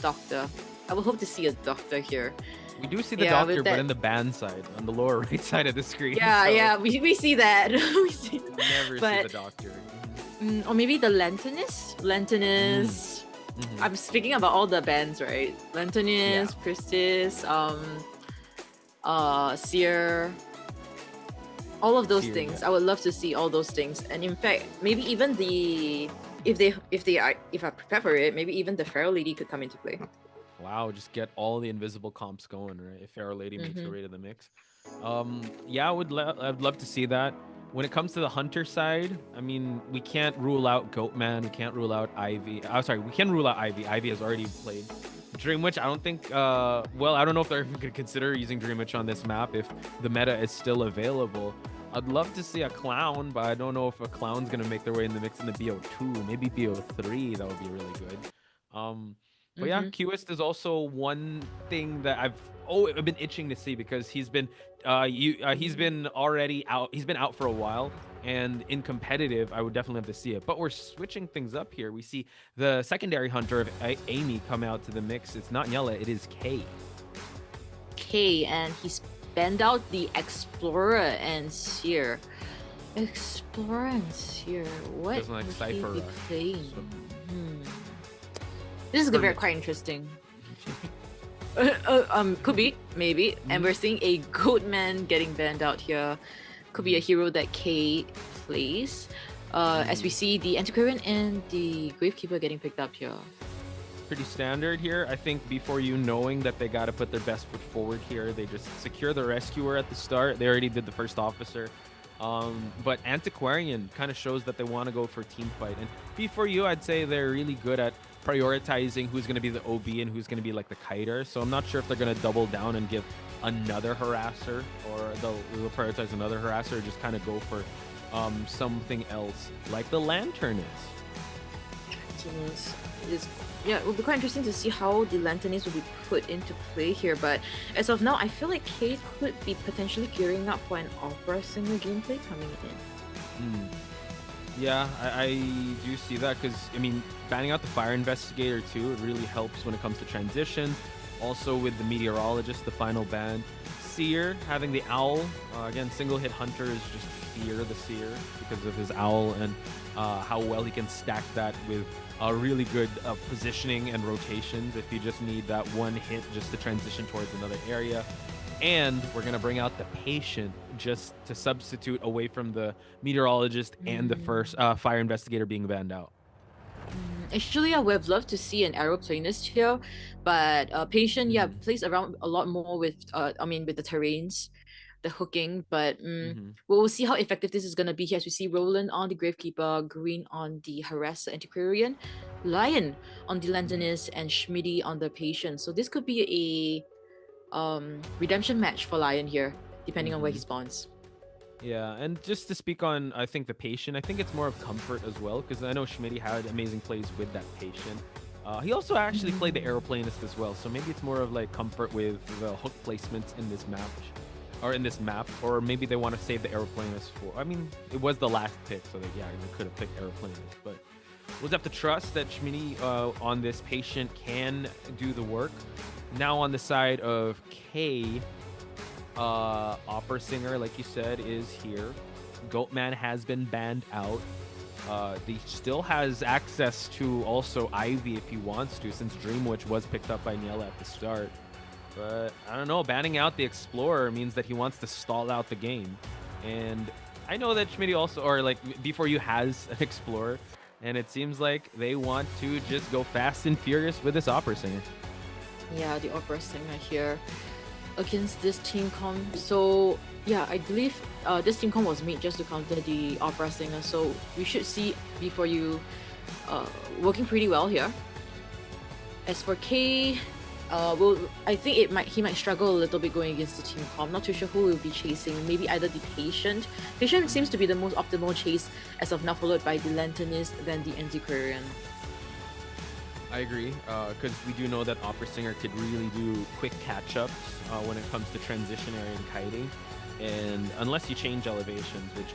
Doctor. I would hope to see a Doctor here. We do see the Doctor, but in the band side, on the lower right side of the screen. Yeah, we see that. Never see the Doctor. Or maybe the Lanternus. I'm speaking about all the bands, right? Lanternus, Priestess, Seer. All of those things. I would love to see all those things. And in fact, maybe even if I prepare for it, maybe even the Pharaoh Lady could come into play. Wow, just get all the invisible comps going, right? If Pharaoh Lady makes her way to the mix. Yeah, I'd love to see that. When it comes to the Hunter side, I mean, we can't rule out Goatman. We can't rule out Ivy. We can rule out Ivy. Ivy has already played. Dream Witch, I don't think, well, I don't know if they're even going to consider using Dream Witch on this map if the meta is still available. I'd love to see a Clown, but I don't know if a Clown's going to make their way in the mix in the BO2. Maybe BO3, that would be really good. But yeah, COAIST is also one thing that I've been itching to see, because he's been already out. He's been out for a while, and in competitive, I would definitely have to see it. But we're switching things up here. We see the secondary Hunter of AMEY come out to the mix. It's not Nyala, it is K. And he's banned out the Explorer and Seer. Explorer and Seer. What doesn't like Cypher be playing? This is gonna be quite interesting. Could be, maybe. And we're seeing a Goatman getting banned out here. Could be a hero that K plays. As we see the Antiquarian and the Gravekeeper getting picked up here. Pretty standard here. I think B4U, knowing that they got to put their best foot forward here, they just secure the Rescuer at the start. They already did the first officer. But Antiquarian kind of shows that they want to go for team fight. And B4U, I'd say they're really good at prioritizing who's going to be the OB and who's going to be like the kiter. So I'm not sure if they're going to double down and give another harasser, or they'll prioritize another harasser, or just kind of go for something else like the lantern is. Yeah, it will be quite interesting to see how the Lanternist will be put into play here. But as of now, I feel like Kate could be potentially gearing up for an opera singer gameplay coming in. Yeah, I do see that, because I mean, banning out the fire investigator too, it really helps when it comes to transitions. Also with the meteorologist, the final ban. Seer having the owl, again, single hit hunter is just fear the seer because of his owl and how well he can stack that with really good positioning and rotations if you just need that one hit just to transition towards another area. And we're going to bring out the patient just to substitute away from the meteorologist and the first fire investigator being banned out. Actually, I would have loved to see an aeroplanist here, but patient, plays around a lot more with, with the terrains, the hooking, but we'll see how effective this is going to be here as we see Roland on the Gravekeeper, Green on the Harasser Antiquarian, Lion on the Lanternist, and Schmitty on the Patient. So this could be a redemption match for Lion here, depending on where he spawns. Yeah, and just to speak on, I think, the Patient, I think it's more of comfort as well, because I know Schmitty had amazing plays with that Patient. He also actually played the Aeroplanist as well, so maybe it's more of like comfort with the hook placements in this match. Or in this map, or maybe they want to save the Aeroplanist for... I mean, it was the last pick, so they could have picked Aeroplanist, but we'll just have to trust that Schmitty on this Patient can do the work. Now on the side of K, Opera Singer, like you said, is here. Goatman has been banned out. He still has access to also Ivy if he wants to, since Dream Witch was picked up by Niela at the start. But I don't know, banning out the Explorer means that he wants to stall out the game. And I know that Schmitty also, or like B4U has an Explorer, and it seems like they want to just go fast and furious with this Opera Singer. Yeah, the Opera Singer here against this team comp. So yeah, I believe this team comp was made just to counter the Opera Singer. So we should see B4U working pretty well here. As for K, I think he might struggle a little bit going against the team comp. Not too sure who will be chasing. Maybe either the Patient. Patient seems to be the most optimal chase as of now, followed by the Lanternist, then the Antiquarian. I agree, because we do know that Opera Singer could really do quick catch-ups when it comes to transition area and kiting. And unless you change elevations, which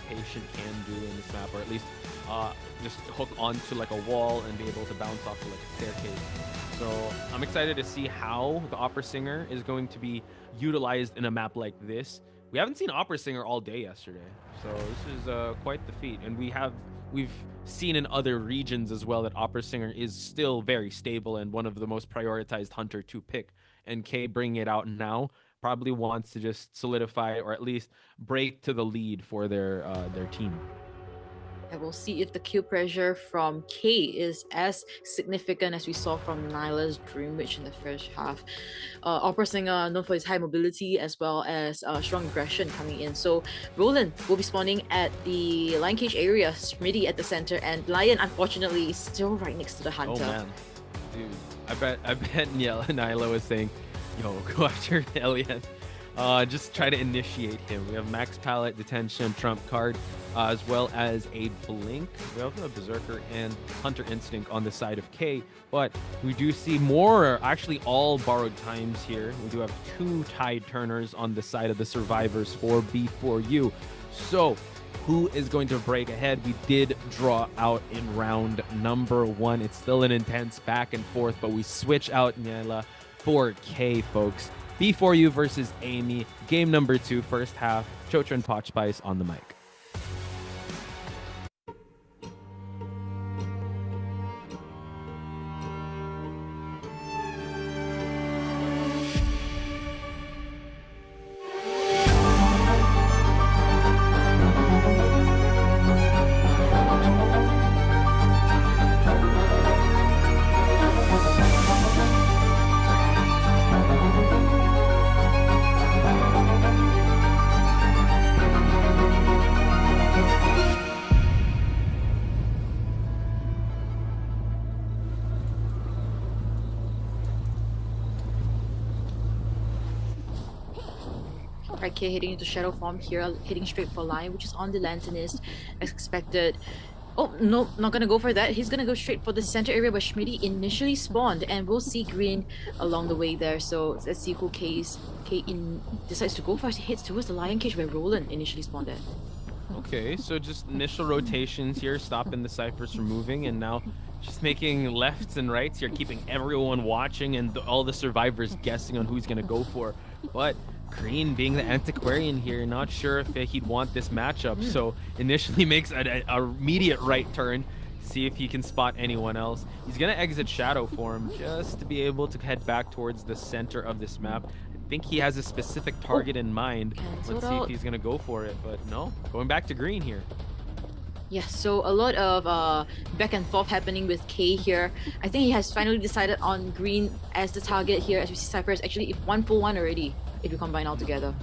Patient can do in this map, or at least just hook onto like a wall and be able to bounce off of like a staircase. So I'm excited to see how the Opera Singer is going to be utilized in a map like this. We haven't seen Opera Singer all day yesterday, so this is quite the feat. And we've seen in other regions as well that Opera Singer is still very stable and one of the most prioritized hunter to pick. And K bringing it out now probably wants to just solidify or at least break to the lead for their team. And we'll see if the kill pressure from K is as significant as we saw from Nyla's Dream Witch in the first half. Opera Singer known for his high mobility as well as strong aggression coming in. So Roland will be spawning at the Lion Cage area, Schmitty at the center, and Lion unfortunately is still right next to the Hunter. Oh man, dude, I bet Nyla was saying, yo, go after Elliot. Just try to initiate him. We have Max Palette, Detention, Trump card, as well as a Blink. We also have Berserker and Hunter Instinct on the side of K, but we do see more, actually all borrowed times here. We do have 2 Tide Turners on the side of the Survivors for B4U. So who is going to break ahead? We did draw out in round number 1. It's still an intense back and forth, but we switch out Niela for K, folks. B4U versus AMEY, game number 2, first half. Chotra and Pot Spice on the mic. Right, K hitting into shadow form here, hitting straight for Lion, which is on the Lanternist as expected. Oh, no, not gonna go for that. He's gonna go straight for the center area where Schmitty initially spawned, and we'll see green along the way there. So let's see who K decides to go for. He hits towards the Lion Cage where Roland initially spawned at. Okay, so just initial rotations here, stopping the ciphers from moving, and now just making lefts and rights here, keeping everyone watching and all the survivors guessing on who's gonna go for. But Green, being the antiquarian here, not sure if he'd want this matchup, so initially makes an immediate right turn, see if he can spot anyone else. He's gonna exit shadow form just to be able to head back towards the center of this map. I think he has a specific target in mind. Let's see if he's gonna go for it, but no, going back to green here. Yeah, so a lot of back and forth happening with K here. I think he has finally decided on green as the target here, as we see Cypher is actually 1-for-1 already, if you combine all together.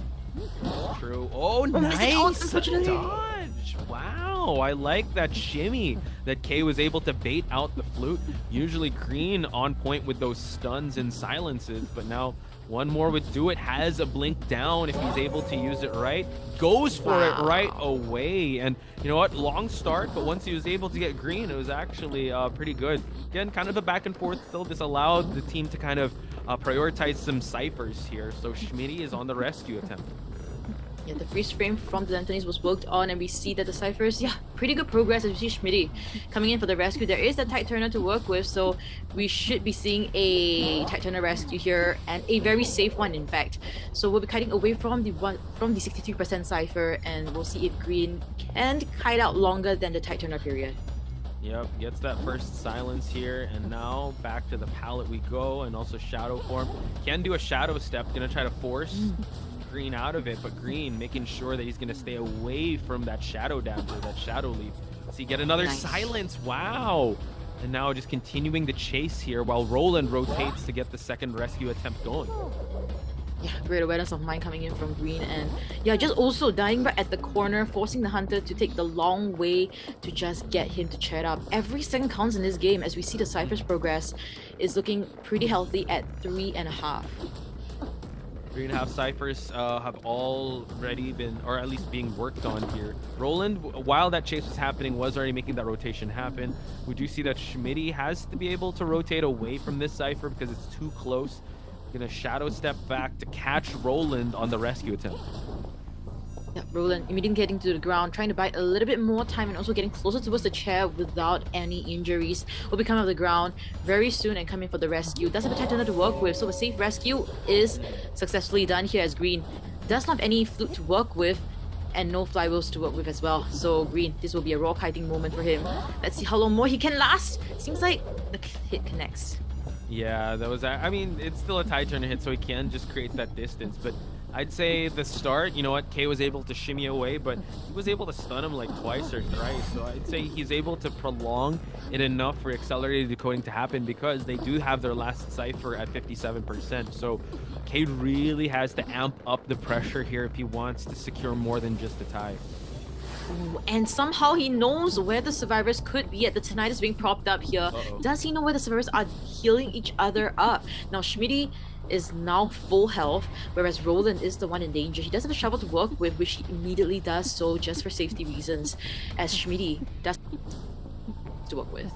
True. Oh, nice dodge. Wow, I like that shimmy that K was able to bait out the flute. Usually green on point with those stuns and silences, but now one more would do it. Has a blink down if he's able to use it right. Goes for it right away. And you know what? Long start, but once he was able to get green, it was actually pretty good. Again, kind of a back and forth still. This allowed the team to kind of prioritize some ciphers here. So Schmitty is on the rescue attempt. Yeah, the freeze frame from the Lanternist was worked on, and we see that the ciphers, yeah, pretty good progress as we see Schmitty coming in for the rescue. There is a tight turner to work with, so we should be seeing a tight turner rescue here, and a very safe one, in fact. So we'll be kiting away from the 63% cipher, and we'll see if green can kite out longer than the tight turner period. Yep, gets that first silence here, and now back to the pallet we go, and also shadow form. Can do a shadow step, gonna try to force green out of it, but green making sure that he's going to stay away from that shadow dapper, that shadow leap. So you get another silence. Wow. And now just continuing the chase here while Roland rotates to get the second rescue attempt going. Yeah, great awareness of mine coming in from green, and yeah, just also dying back at the corner, forcing the hunter to take the long way to just get him to chat up. Every second counts in this game, as we see the ciphers progress is looking pretty healthy at 3.5. 3.5 ciphers have already been, or at least being worked on here. Roland, while that chase was happening, was already making that rotation happen. We do see that Schmitty has to be able to rotate away from this cipher because it's too close. Gonna shadow step back to catch Roland on the rescue attempt. Yeah, Roland immediately getting to the ground, trying to buy a little bit more time and also getting closer towards the chair without any injuries. Will be coming off the ground very soon and coming for the rescue. Does have a tight turner to work with, so a safe rescue is successfully done here as green does not have any flute to work with and no flywheels to work with as well. So green, this will be a raw kiting moment for him. Let's see how long more he can last. Seems like the hit connects. Yeah, that was, I mean, it's still a tight turner hit, so he can just create that distance, but I'd say the start, you know what, K was able to shimmy away, but he was able to stun him like twice or thrice, so I'd say he's able to prolong it enough for accelerated decoding to happen because they do have their last cipher at 57%, so K really has to amp up the pressure here if he wants to secure more than just a tie. Ooh, and somehow he knows where the survivors could be at the tinnitus being propped up here. Does he know where the survivors are healing each other up? Now Schmitty is now full health, whereas Roland is the one in danger. He does have a shovel to work with, which he immediately does so just for safety reasons, as Schmitty does to work with.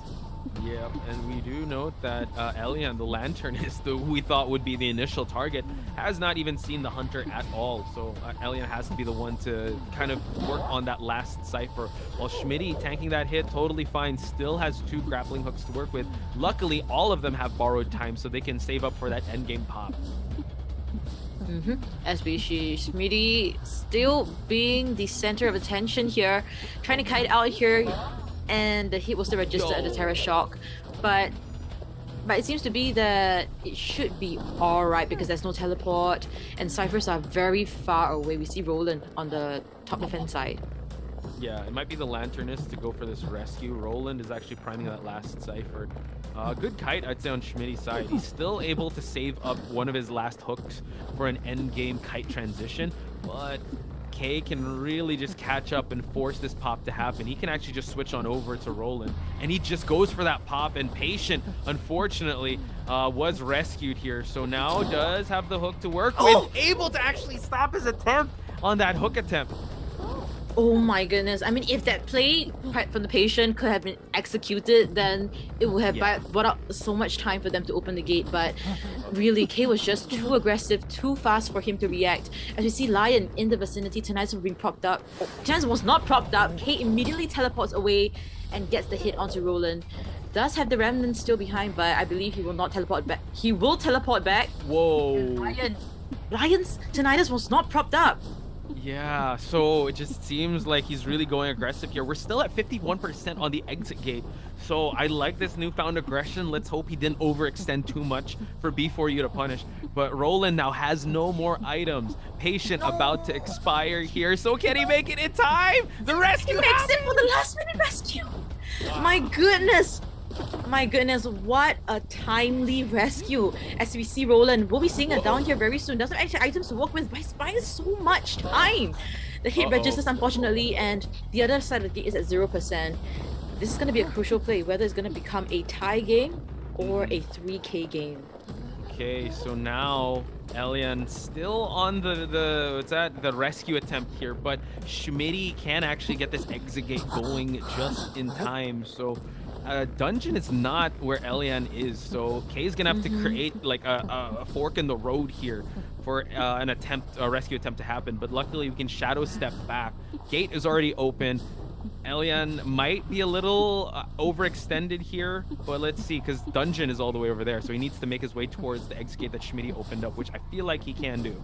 Yeah, and we do note that Elian, the Lanternist, who we thought would be the initial target, has not even seen the hunter at all. So Elian has to be the one to kind of work on that last cipher. While Schmitty, tanking that hit, totally fine, still has 2 grappling hooks to work with. Luckily, all of them have borrowed time, so they can save up for that endgame pop. As we see Schmitty still being the center of attention here, trying to kite out here, and the hit was still registered at the Terror Shock, but it seems to be that it should be alright because there's no teleport and ciphers are very far away. We see Roland on the top left-hand side. Yeah, it might be the Lanternist to go for this rescue. Roland is actually priming that last cipher. Good kite, I'd say, on Schmitty's side. He's still able to save up one of his last hooks for an endgame kite transition, but Kay can really just catch up and force this pop to happen. He can actually just switch on over to Roland, and he just goes for that pop, and Patient, unfortunately, was rescued here. So now does have the hook to work with, able to actually stop his attempt on that hook attempt. Oh my goodness. I mean, if that play from the Patient could have been executed, then it would have brought up so much time for them to open the gate. But really, Kay was just too aggressive, too fast for him to react. As we see Lion in the vicinity, Tinnitus was being propped up. Tinnitus was not propped up. Kay immediately teleports away and gets the hit onto Roland. Does have the remnant still behind, but I believe he will not teleport back. He will teleport back. Whoa. Lion's Tinnitus was not propped up. Yeah, so it just seems like he's really going aggressive here. We're still at 51% on the exit gate, so I like this newfound aggression. Let's hope he didn't overextend too much for B4U to punish. But Roland now has no more items. Patient about to expire here, so can he make it in time? The rescue He makes it for the last minute rescue. Wow. My goodness, what a timely rescue. As we see Roland, we'll be seeing a down here very soon. Doesn't have actually items to work with, but he's buying so much time. The hit registers, unfortunately, and the other side of the gate is at 0%. This is going to be a crucial play, whether it's going to become a tie game or a 3K game. Okay, so now Elian still on the rescue attempt here, but Schmitty can actually get this exit gate going just in time. So dungeon is not where Elian is, so Kay's gonna have to create like a fork in the road here for a rescue attempt to happen. But luckily we can shadow step back. Gate is already open. Elian might be a little overextended here, but let's see, because dungeon is all the way over there, so he needs to make his way towards the exit gate that Schmitty opened up, which I feel like he can do.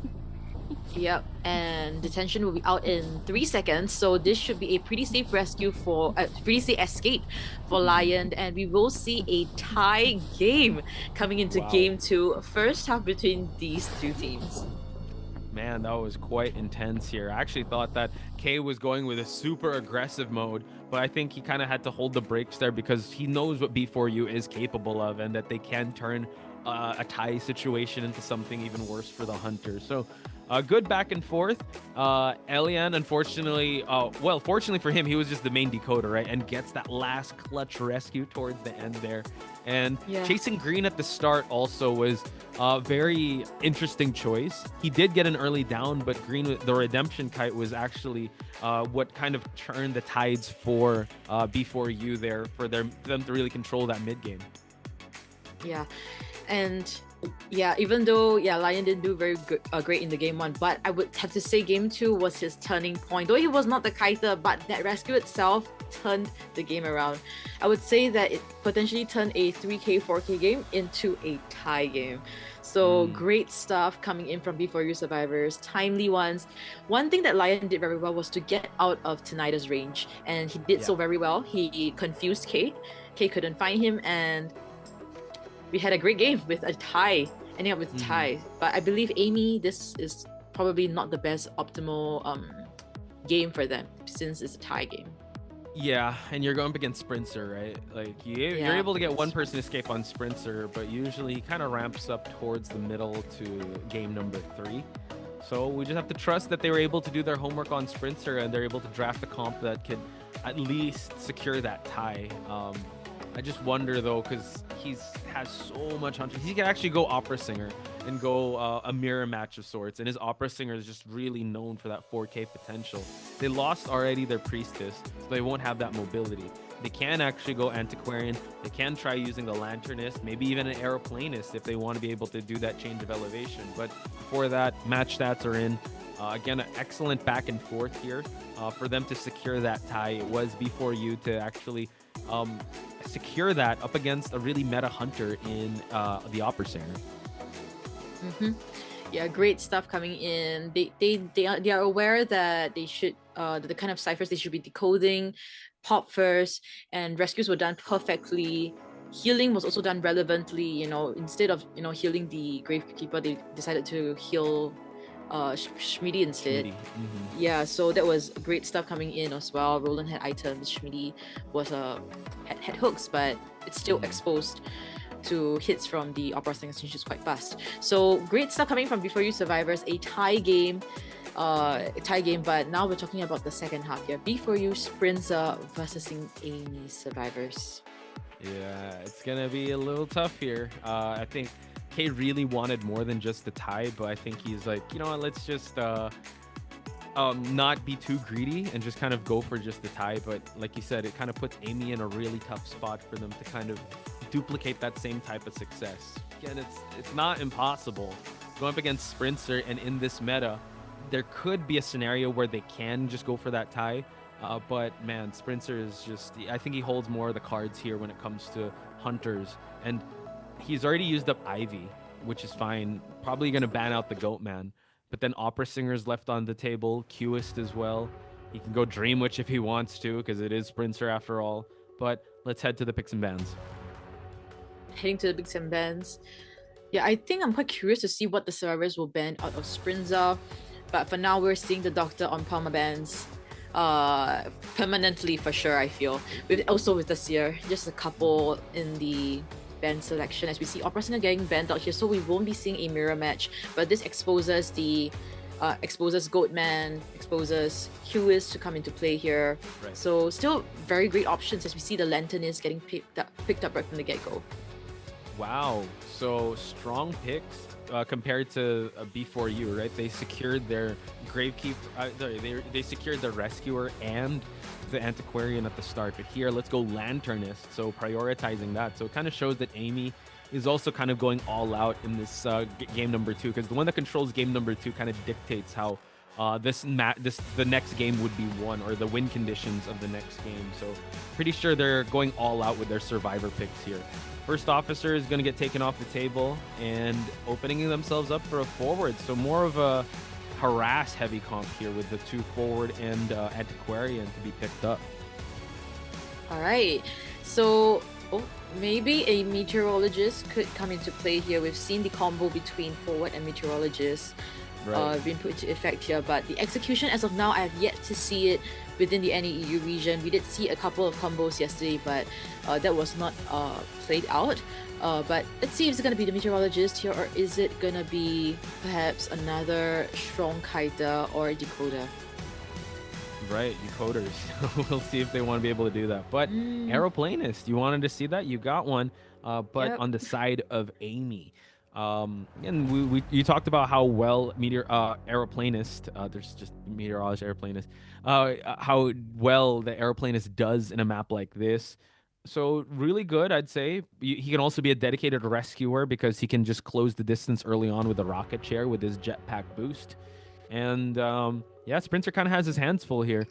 Yep, and detention will be out in 3 seconds, so this should be a pretty safe rescue for pretty safe escape for Lion, and we will see a tie game coming into game 2, first half between these two teams. Man, that was quite intense here. I actually thought that Kay was going with a super aggressive mode, but I think he kind of had to hold the brakes there because he knows what B4U is capable of and that they can turn a tie situation into something even worse for the Hunter. So good back and forth. Elian, unfortunately, fortunately for him, he was just the main decoder, right? And gets that last clutch rescue towards the end there. And chasing green at the start also was a very interesting choice. He did get an early down, but green, the redemption kite, was actually what kind of turned the tides for B4U there, for them to really control that mid game. Yeah, and even though Lion didn't do very good, great in the game 1, but I would have to say game 2 was his turning point. Though he was not the kiter, but that rescue itself turned the game around. I would say that it potentially turned a 3K, 4K game into a tie game. So great stuff coming in from B4U survivors, timely ones. One thing that Lion did very well was to get out of Tinnitus range, and he did so very well. He confused Kay. Kay couldn't find him, and we had a great game with a tie, ending up with a tie. But I believe AMEY, this is probably not the best optimal game for them, since it's a tie game. Yeah, and you're going up against Sprinter, right? Like you're able to get one person escape on Sprinter, but usually he kind of ramps up towards the middle to game number 3. So we just have to trust that they were able to do their homework on Sprinter and they're able to draft a comp that could at least secure that tie. I just wonder though, because he has so much hunter. He can actually go Opera Singer and go a mirror match of sorts, and his Opera Singer is just really known for that 4K potential. They lost already their Priestess, so they won't have that mobility. They can actually go Antiquarian. They can try using the Lanternist, maybe even an Aeroplanist if they want to be able to do that change of elevation. But before that, match stats are in. Again, an excellent back and forth here for them to secure that tie. It was B4U to actually secure that up against a really meta hunter in the Opera Singer. Yeah, great stuff coming in. They are aware that they should the kind of ciphers they should be decoding pop first, and rescues were done perfectly. Healing was also done relevantly. Instead of healing the Gravekeeper, they decided to heal Schmitty instead. Yeah, so that was great stuff coming in as well. Roland had items, Schmitty was had hooks, but it's still exposed to hits from the Opera Singer since she's quite fast. So great stuff coming from B4U survivors. A tie game. tie game, but now we're talking about the second half here. B4U Sprinza versus AMEY survivors. Yeah, it's gonna be a little tough here. I think K really wanted more than just the tie, but I think he's like, you know what, let's just not be too greedy and just kind of go for just the tie. But like you said, it kind of puts AMEY in a really tough spot for them to kind of duplicate that same type of success. Again, it's not impossible. Going up against Sprinter, and in this meta, there could be a scenario where they can just go for that tie. But man, Sprinter is just, I think he holds more of the cards here when it comes to hunters. And he's already used up Ivy, which is fine. Probably going to ban out the Goat Man. But then Opera Singer's left on the table, COAIST as well. He can go Dream Witch if he wants to, because it is Sprinter after all. But let's head to the picks and bans. Heading to the picks and bans. Yeah, I think I'm quite curious to see what the survivors will ban out of Sprinza. But for now, we're seeing the Doctor on perma bans. Permanently for sure, I feel. Also with this year, just a couple in the ban selection, as we see Opera Singer getting banned out here, so we won't be seeing a mirror match, but this exposes the exposes Goatman, exposes COAIST to come into play here. Right. So still very great options as we see the Lanternist getting picked up right from the get-go. Wow, so strong picks compared to B4U, right? They secured their Gravekeeper, they secured the Rescuer and the Antiquarian at the start, but here let's go Lanternist, so prioritizing that. So it kind of shows that AMEY is also kind of going all out in this game number 2, because the one that controls game number 2 kind of dictates how the next game would be won, or the win conditions of the next game. So pretty sure they're going all out with their survivor picks here. First officer is going to get taken off the table and opening themselves up for a forward, so more of a harass heavy comp here with the 2 forward and Antiquarian to be picked up. All right, so maybe a Meteorologist could come into play here. We've seen the combo between forward and Meteorologist being put into effect here, but the execution as of now, I have yet to see it within the NAEU region. We did see a couple of combos yesterday, but that was not played out. But let's see if it's going to be the Meteorologist here, or is it going to be perhaps another Strong Kaita or Decoder? Right, decoders. We'll see if they want to be able to do that. But Aeroplanist, you wanted to see that? You got one, but on the side of AMEY. And you talked about how well Aeroplanist, there's just Meteorologist, Aeroplanist, how well the Aeroplanist does in a map like this. So really good, I'd say. He can also be a dedicated rescuer because he can just close the distance early on with a rocket chair with his jetpack boost. And yeah, Sprinter kind of has his hands full here.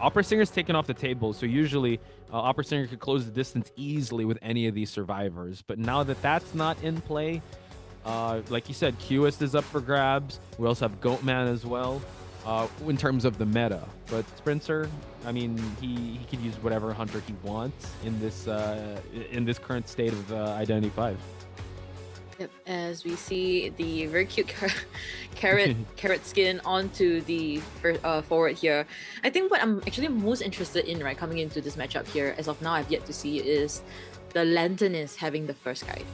Opera Singer's taken off the table, so usually Opera Singer could close the distance easily with any of these survivors. But now that that's not in play, like you said, COAIST is up for grabs. We also have Goatman as well in terms of the meta. But Sprinter, I mean, he could use whatever hunter he wants in this current state of Identity 5. Yep, as we see the very cute carrot skin onto the forward here. I think what I'm actually most interested in, right, coming into this matchup here, as of now I've yet to see, is the Lanternist having the first kite.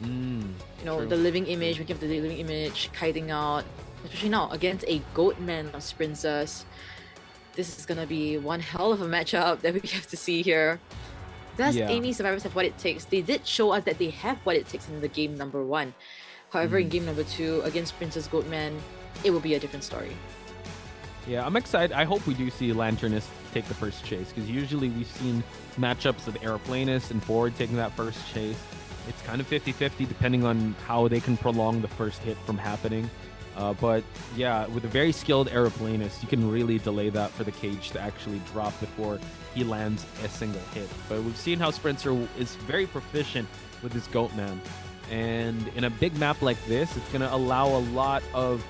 You know, the living image, we give the living image, kiting out, especially now against a Goatman of Sprinters. This is gonna be one hell of a matchup that we have to see here. Does AMEY survivors have what it takes? They did show us that they have what it takes in the game number 1. However, in game number 2 against Princess Goatman, it will be a different story. Yeah, I'm excited. I hope we do see Lanternist take the first chase, because usually we've seen matchups of Aeroplanist and forward taking that first chase. It's kind of 50-50 depending on how they can prolong the first hit from happening. But yeah, with a very skilled Aeroplanist, you can really delay that for the cage to actually drop before he lands a single hit. But we've seen how Sprinter is very proficient with his Goatman. And in a big map like this, it's going to allow a lot of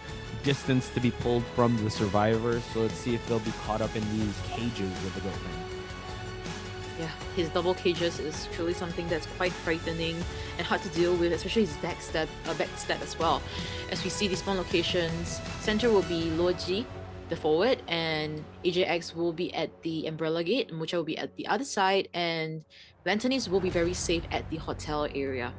distance to be pulled from the survivors. So let's see if they'll be caught up in these cages with the Goatman. Yeah, his double cages is truly something that's quite frightening and hard to deal with, especially his backstab as well. As we see these spawn locations, center will be Loji, the forward, and AJX will be at the Umbrella Gate, Mucha will be at the other side, and Lanternist will be very safe at the hotel area.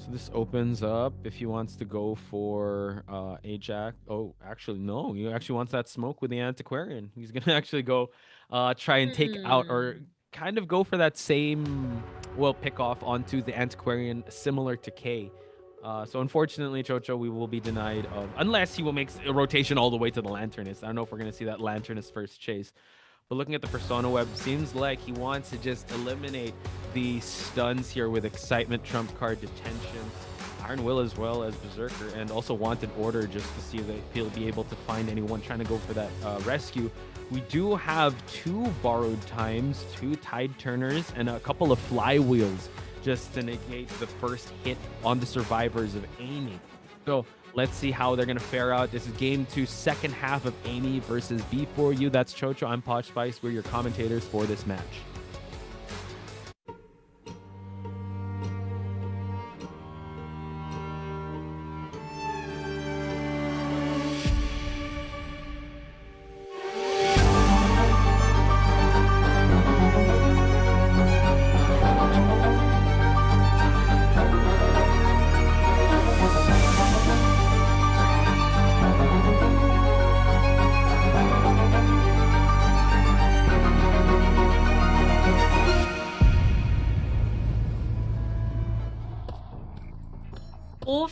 So this opens up if he wants to go for Ajax. Oh, actually, no. He actually wants that smoke with the Antiquarian. He's going to actually go try and take out or kind of go for that same, well, pick off onto the Antiquarian similar to K. So unfortunately, Chocho, we will be denied of, unless he will make a rotation all the way to the Lanternist. I don't know if we're going to see that Lanternist first chase. But looking at the Persona Web, seems like he wants to just eliminate the stuns here with Excitement, Trump Card, Detention, Iron Will as well as Berserker, and also Wanted Order just to see if he'll be able to find anyone trying to go for that rescue. We do have 2 Borrowed Times, 2 Tide Turners, and a couple of Flywheels just to negate the first hit on the survivors of AMEY. So let's see how they're going to fare out. This is game 2, second half of AMEY versus B4U. That's Chocho. I'm Posh Spice. We're your commentators for this match.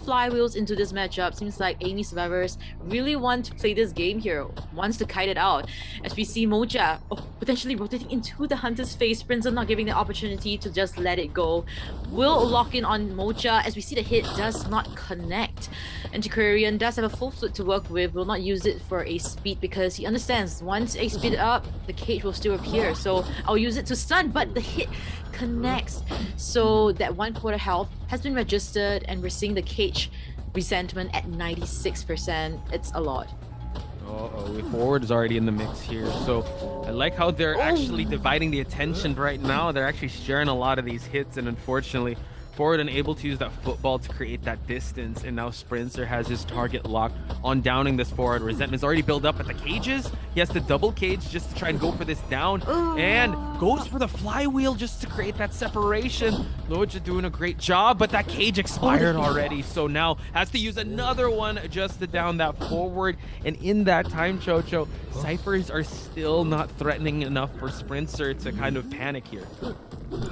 Flywheels into this matchup. Seems like AMEY survivors really want to play this game here, wants to kite it out. As we see Moja potentially rotating into the Hunter's face, Sprinzer not giving the opportunity to just let it go. Will lock in on Moja as we see the hit does not connect. Antiquarian does have a full flip to work with, will not use it for a speed because he understands once a speed up, the cage will still appear. So I'll use it to stun, but the hit connects. So that 1/4 health has been registered and we're seeing the cage resentment at 96%. It's a lot. Uh-oh, Forward is already in the mix here. So I like how they're actually dividing the attention right now. They're actually sharing a lot of these hits, and unfortunately, Forward unable to use that football to create that distance, and now Sprinter has his target locked on downing this Forward. Resentment's already built up at the cages. He has to double cage just to try and go for this down, and goes for the flywheel just to create that separation. Loja doing a great job, but that cage expired already, so now has to use another one just to down that Forward. And in that time, Chocho, Cyphers are still not threatening enough for Sprinter to kind of panic here.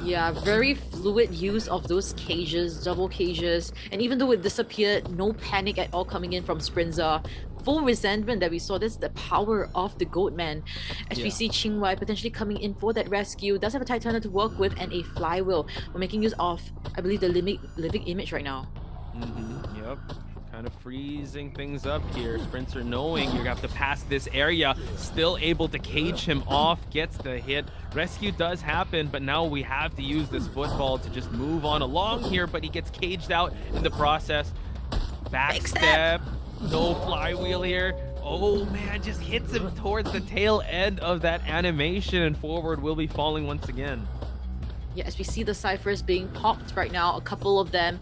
Yeah, very fluid use of those cages, double cages, and even though it disappeared, no panic at all coming in from Sprinza. Full resentment that we saw. This is the power of the Goatman. As we see Qingwai potentially coming in for that rescue, does have a Titana to work with and a flywheel. We're making use of, I believe, the living image right now. Yep. Kind of freezing things up here. Sprinter knowing you have to pass this area, still able to cage him off, gets the hit. Rescue does happen, but now we have to use this football to just move on along here, but he gets caged out in the process. Backstep. No flywheel here. Oh man, just hits him towards the tail end of that animation, and Forward will be falling once again. Yeah, as we see the ciphers being popped right now, a couple of them,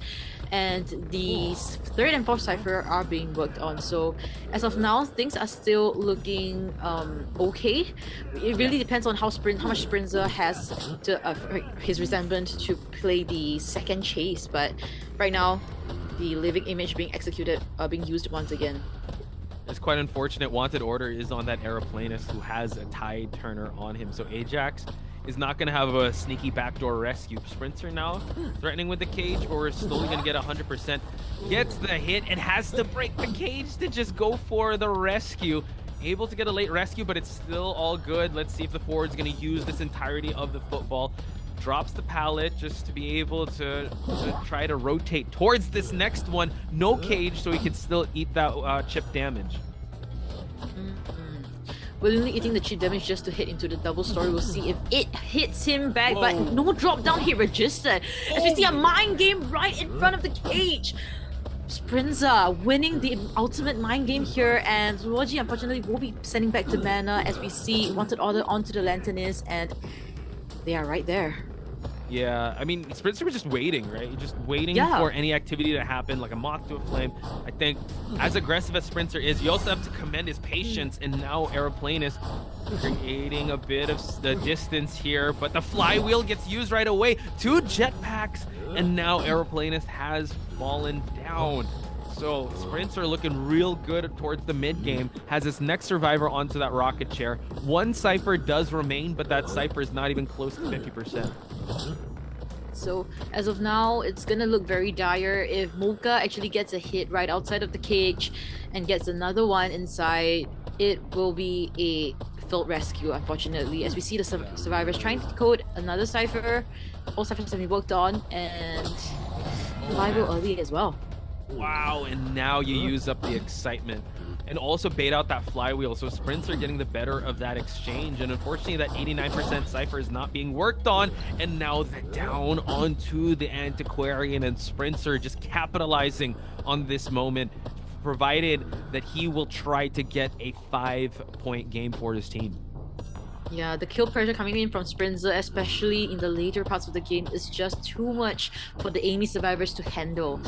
and the 3rd and 4th cipher are being worked on. So as of now, things are still looking okay. It really depends on how much Sprinza has to his resentment to play the second chase. But right now, the living image being executed, being used once again. It's quite unfortunate. Wanted Order is on that Aeroplanist who has a Tide Turner on him. So Ajax is not going to have a sneaky backdoor rescue. Sprinter now threatening with the cage, or is slowly going to get 100%. Gets the hit and has to break the cage to just go for the rescue. Able to get a late rescue, but it's still all good. Let's see if the Forward's going to use this entirety of the football. Drops the pallet just to be able to try to rotate towards this next one. No cage, so he can still eat that chip damage. Willingly eating the chip damage just to hit into the double story. We'll see if it hits him back, but no drop down hit registered. As we see a mind game right in front of the cage. Sprinza winning the ultimate mind game here, and Roji unfortunately will be sending back to mana as we see Wanted Order onto the Lanternist, and they are right there. Yeah, I mean, Sprinter was just waiting, right? Just waiting for any activity to happen, like a moth to a flame. I think as aggressive as Sprinter is, you also have to commend his patience, and now Aeroplanist creating a bit of the distance here, but the flywheel gets used right away. 2 jetpacks, and now Aeroplanist has fallen down. So Sprinter looking real good towards the mid game, has his next survivor onto that rocket chair. 1 Cypher does remain, but that Cypher is not even close to 50%. So as of now, it's gonna look very dire if Mocha actually gets a hit right outside of the cage and gets another one inside. It will be a failed rescue, unfortunately, as we see the survivors trying to code another Cypher. All Cyphers have been worked on, and survival early as well. Wow, and now you use up the excitement and also bait out that flywheel, so Sprinter getting the better of that exchange, and unfortunately that 89% Cypher is not being worked on, and now the down onto the Antiquarian, and Sprinter just capitalizing on this moment, provided that he will try to get a 5-point game for his team. Yeah, the kill pressure coming in from Sprinza, especially in the later parts of the game, is just too much for the AMEY survivors to handle.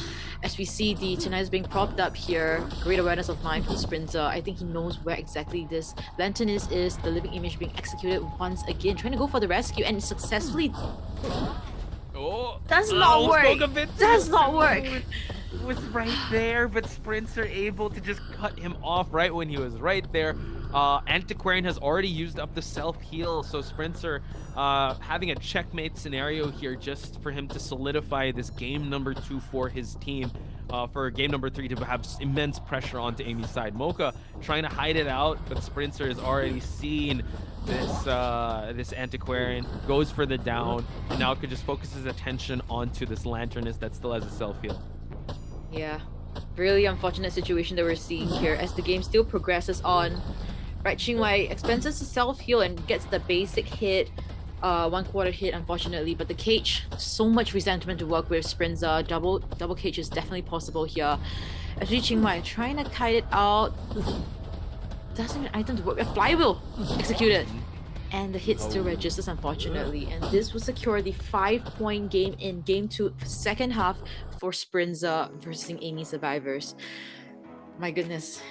As we see the Tenais being propped up here, great awareness of mind from Sprinza. I think he knows where exactly this lantern is, the living image being executed once again, trying to go for the rescue, and successfully... Does not work! Does not work! Was right there, but Sprinter able to just cut him off right when he was right there. Antiquarian has already used up the self-heal, so Sprinter having a checkmate scenario here just for him to solidify this game number 2 for his team. For game number 3 to have immense pressure onto AMEY's side. Mocha trying to hide it out, but Sprinter has already seen this Antiquarian, goes for the down, and now could just focus his attention onto this Lanternist that still has a self-heal. Yeah, really unfortunate situation that we're seeing here as the game still progresses on. Right, Qingwei expenses to self-heal and gets the basic hit, 1/4 hit unfortunately, but the cage, so much resentment to work with. Sprinza, double cage is definitely possible here. Actually, Qingwei trying to kite it out. Doesn't have an item to work with. Flywheel executed. And the hit still registers, unfortunately. And this will secure the 5-point game in Game 2, second half for Sprinza versus AMEY survivors. My goodness.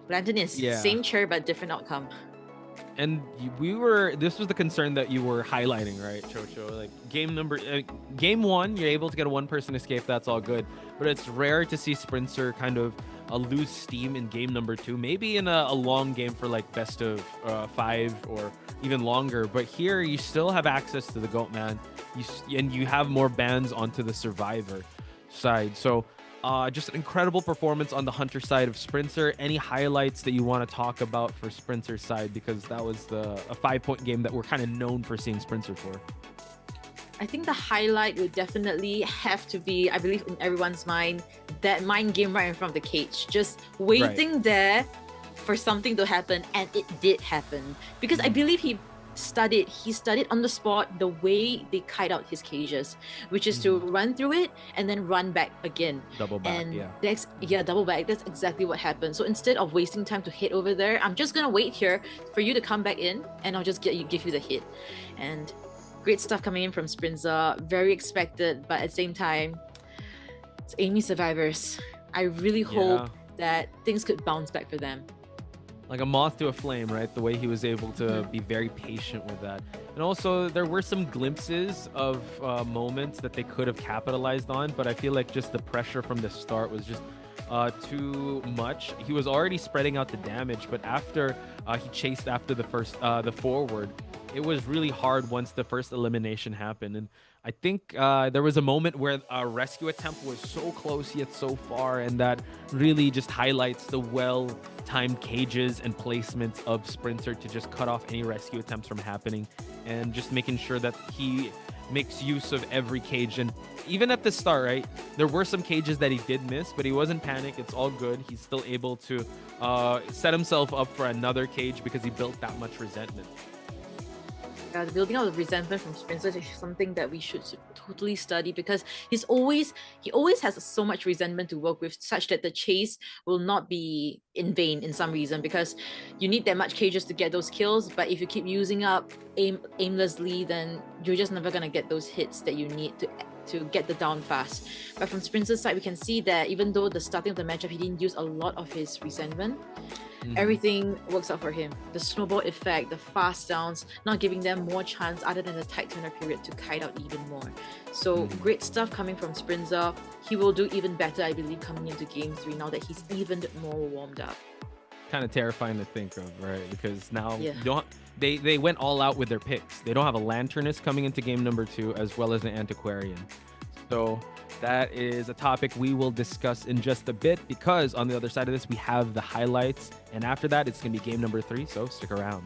Lanternist, same chair but different outcome. And this was the concern that you were highlighting, right, Chocho? Like game 1, you're able to get a 1-person escape, that's all good. But it's rare to see Sprinter kind of lose steam in game number 2, maybe in a long game for like best of 5 or even longer. But here you still have access to the Goat Man, and you have more bans onto the survivor side. So just an incredible performance on the Hunter side of Sprinter. Any highlights that you want to talk about for Sprinter's side, because that was a 5-point game that we're kind of known for seeing Sprinter for? I think the highlight would definitely have to be, I believe in everyone's mind, that mind game right in front of the cage. Just waiting there for something to happen, and it did happen. Because I believe he studied on the spot the way they kite out his cages, which is to run through it and then run back again. Double back, and double back. That's exactly what happened. So instead of wasting time to hit over there, I'm just gonna wait here for you to come back in, and I'll just give you the hit. And great stuff coming in from Sprinza, very expected, but at the same time, it's AMEY survivors. I really hope that things could bounce back for them. Like a moth to a flame, right? The way he was able to be very patient with that. And also, there were some glimpses of moments that they could have capitalized on, but I feel like just the pressure from the start was just too much. He was already spreading out the damage, but after he chased after the forward, it was really hard once the first elimination happened. And I think there was a moment where a rescue attempt was so close yet so far, and that really just highlights the well-timed cages and placements of Sprinter to just cut off any rescue attempts from happening, and just making sure that he makes use of every cage. And even at the start, right, there were some cages that he did miss, but he wasn't panicked. It's all good. He's still able to set himself up for another cage because he built that much resentment. The building up of resentment from Spencer is something that we should totally study, because he always has so much resentment to work with, such that the chase will not be in vain in some reason, because you need that much cages to get those kills, but if you keep using up aimlessly, then you're just never gonna get those hits that you need to get the down fast. But from Spencer's side, we can see that even though the starting of the matchup he didn't use a lot of his resentment, everything works out for him. The snowball effect, the fast downs, not giving them more chance other than the tight turner period to kite out even more. So great stuff coming from Sprinza. He will do even better, I believe, coming into game 3 now that he's even more warmed up. Kind of terrifying to think of, right? Because now they went all out with their picks. They don't have a Lanternist coming into game number 2, as well as an Antiquarian. So that is a topic we will discuss in just a bit, because on the other side of this, we have the highlights. And after that, it's going to be game number 3, so stick around.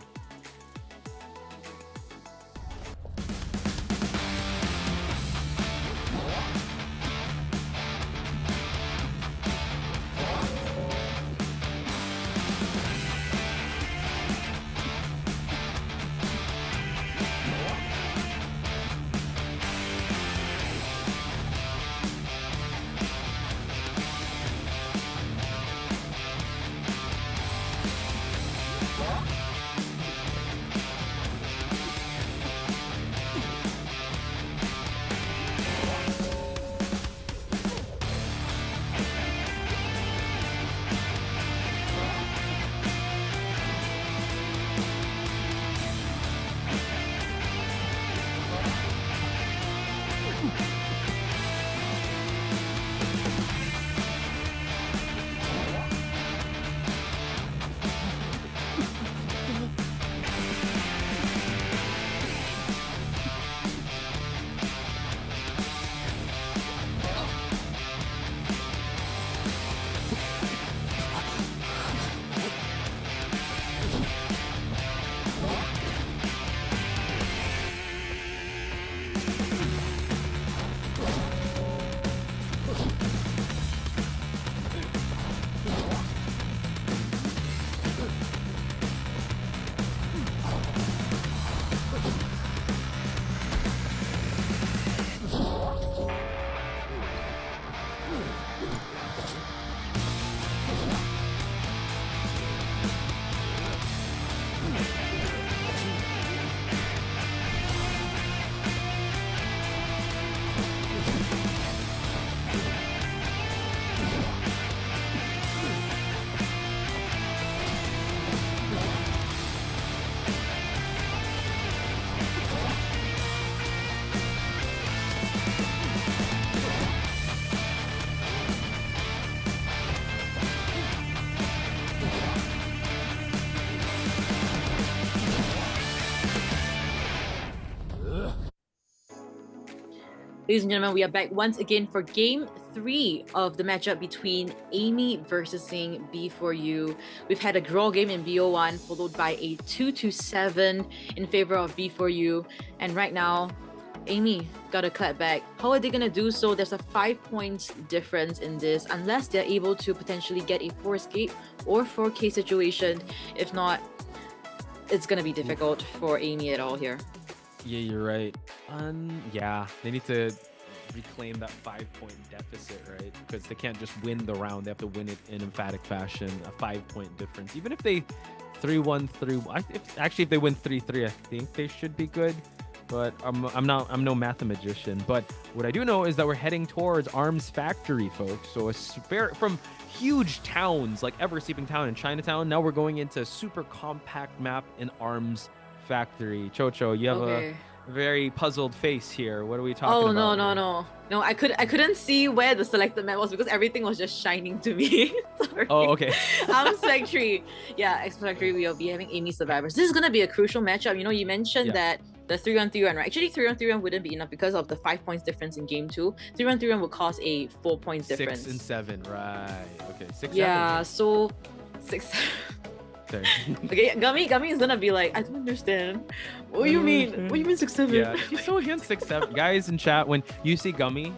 Ladies and gentlemen, we are back once again for game 3 of the matchup between AMEY versus B4U. We've had a draw game in BO1 followed by a 2-7 in favor of B4U, and right now AMEY got a clap back. How are they gonna do so? There's a 5 points difference in this, unless they're able to potentially get a 4 escape or 4K situation. If not, it's gonna be difficult for AMEY at all here. Yeah, you're right. Yeah, they need to reclaim that 5-point deficit, right? Because they can't just win the round. They have to win it in emphatic fashion, a 5-point difference. Even if they 3-1, 3-1, if they win 3-3, I think they should be good. But I'm no mathematician. But what I do know is that we're heading towards Arms Factory, folks. So from huge towns like Ever Sleeping Town and Chinatown, now we're going into a super compact map in Arms Factory. Chocho, you have a very puzzled face here. What are we talking about? No, I couldn't see where the selected map was because everything was just shining to me. Sorry. Oh, okay. Arms Factory. Yeah, Arms Factory, we'll be having AMEY survivors. This is gonna be a crucial matchup. You know, you mentioned that the 3-1-3-1, right? Actually, 3-1-3-1 wouldn't be enough because of the 5 points difference in game 2. 3-1-3-1 would cause a 4 points difference. 6 and 7, right? Okay, 6. Yeah, 7. so 6. Okay, Gummy is gonna be like, I don't understand. What do you mean? What do you mean 6-7? Yeah, she's so against 6-7. Guys in chat, when you see Gummy,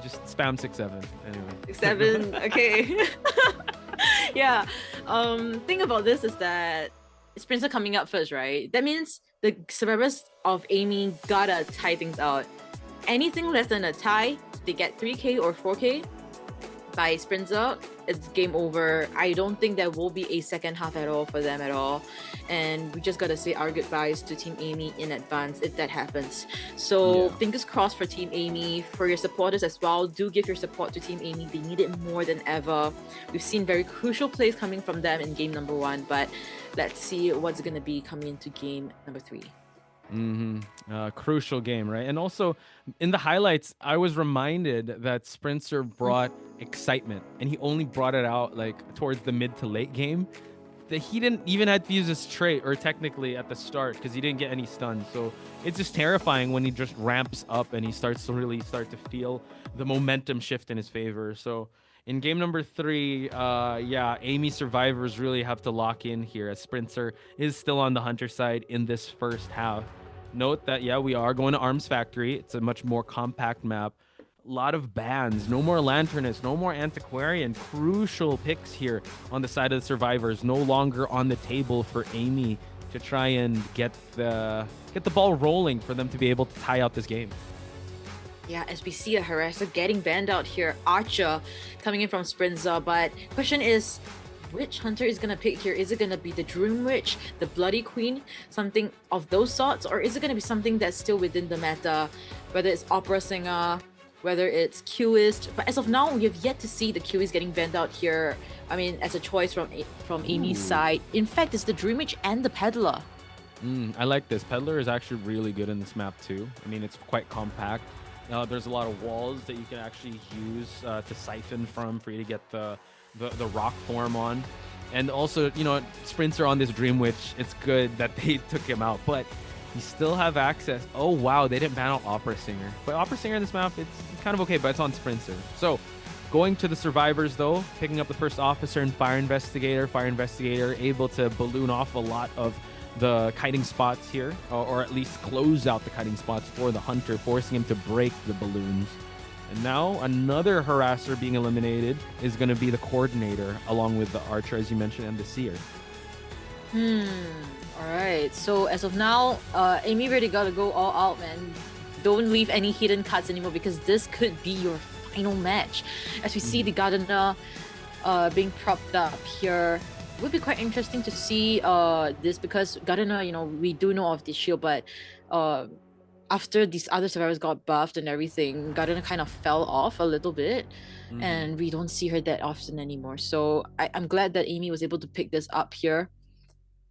just spam 6-7. Anyway. 6-7. Okay. Yeah. Thing about this is that Sprints are coming up first, right? That means the survivors of AMEY gotta tie things out. Anything less than a tie, they get 3K or 4K by Sprinter, it's game over. I don't think there will be a second half at all for them at all. And we just gotta say our goodbyes to Team AMEY in advance if that happens. So fingers crossed for Team AMEY, for your supporters as well. Do give your support to Team AMEY. They need it more than ever. We've seen very crucial plays coming from them in game number 1, but let's see what's gonna be coming into game number 3. Crucial game, right? And also in the highlights, I was reminded that Sprinter brought excitement, and he only brought it out like towards the mid to late game. That he didn't even have to use his trait, or technically at the start, because he didn't get any stuns. So it's just terrifying when he just ramps up and he starts to really start to feel the momentum shift in his favor. So in game number 3, AMEY survivors really have to lock in here, as Sprinter is still on the Hunter side in this first half. Note that, we are going to Arms Factory. It's a much more compact map. A lot of bans, no more Lanternus, no more Antiquarian. Crucial picks here on the side of the survivors, no longer on the table for AMEY to try and get the ball rolling for them to be able to tie out this game. Yeah, as we see a harasser getting banned out here, Archer coming in from Sprinter, but question is, which Hunter is gonna pick here? Is it gonna be the Dream Witch, the Bloody Queen, something of those sorts, or is it gonna be something that's still within the meta, whether it's Opera Singer, whether it's QIST? But as of now, we have yet to see the QIST getting banned out here. I mean, as a choice from AMEY's side. In fact, it's the Dream Witch and the Peddler. I like this. Peddler is actually really good in this map too. I mean, it's quite compact. There's a lot of walls that you can actually use to siphon from for you to get the rock form on. And also, Sprinter on this Dream Witch, it's good that they took him out, but you still have access. Oh wow, they didn't ban out Opera Singer. But Opera Singer in this map, it's kind of okay, but it's on Sprinter. So going to the survivors though, picking up the first officer and Fire Investigator. Fire Investigator able to balloon off a lot of the kiting spots here, or at least close out the kiting spots for the Hunter, forcing him to break the balloons. And now another harasser being eliminated is going to be the Coordinator, along with the Archer, as you mentioned, and the Seer. Alright, so as of now, AMEY really gotta go all out, man. Don't leave any hidden cards anymore, because this could be your final match. As we see the Gardener being propped up here, it would be quite interesting to see this, because Gardener, we do know of the shield, but after these other survivors got buffed and everything, Gardener kind of fell off a little bit, and we don't see her that often anymore. So I'm glad that AMEY was able to pick this up here.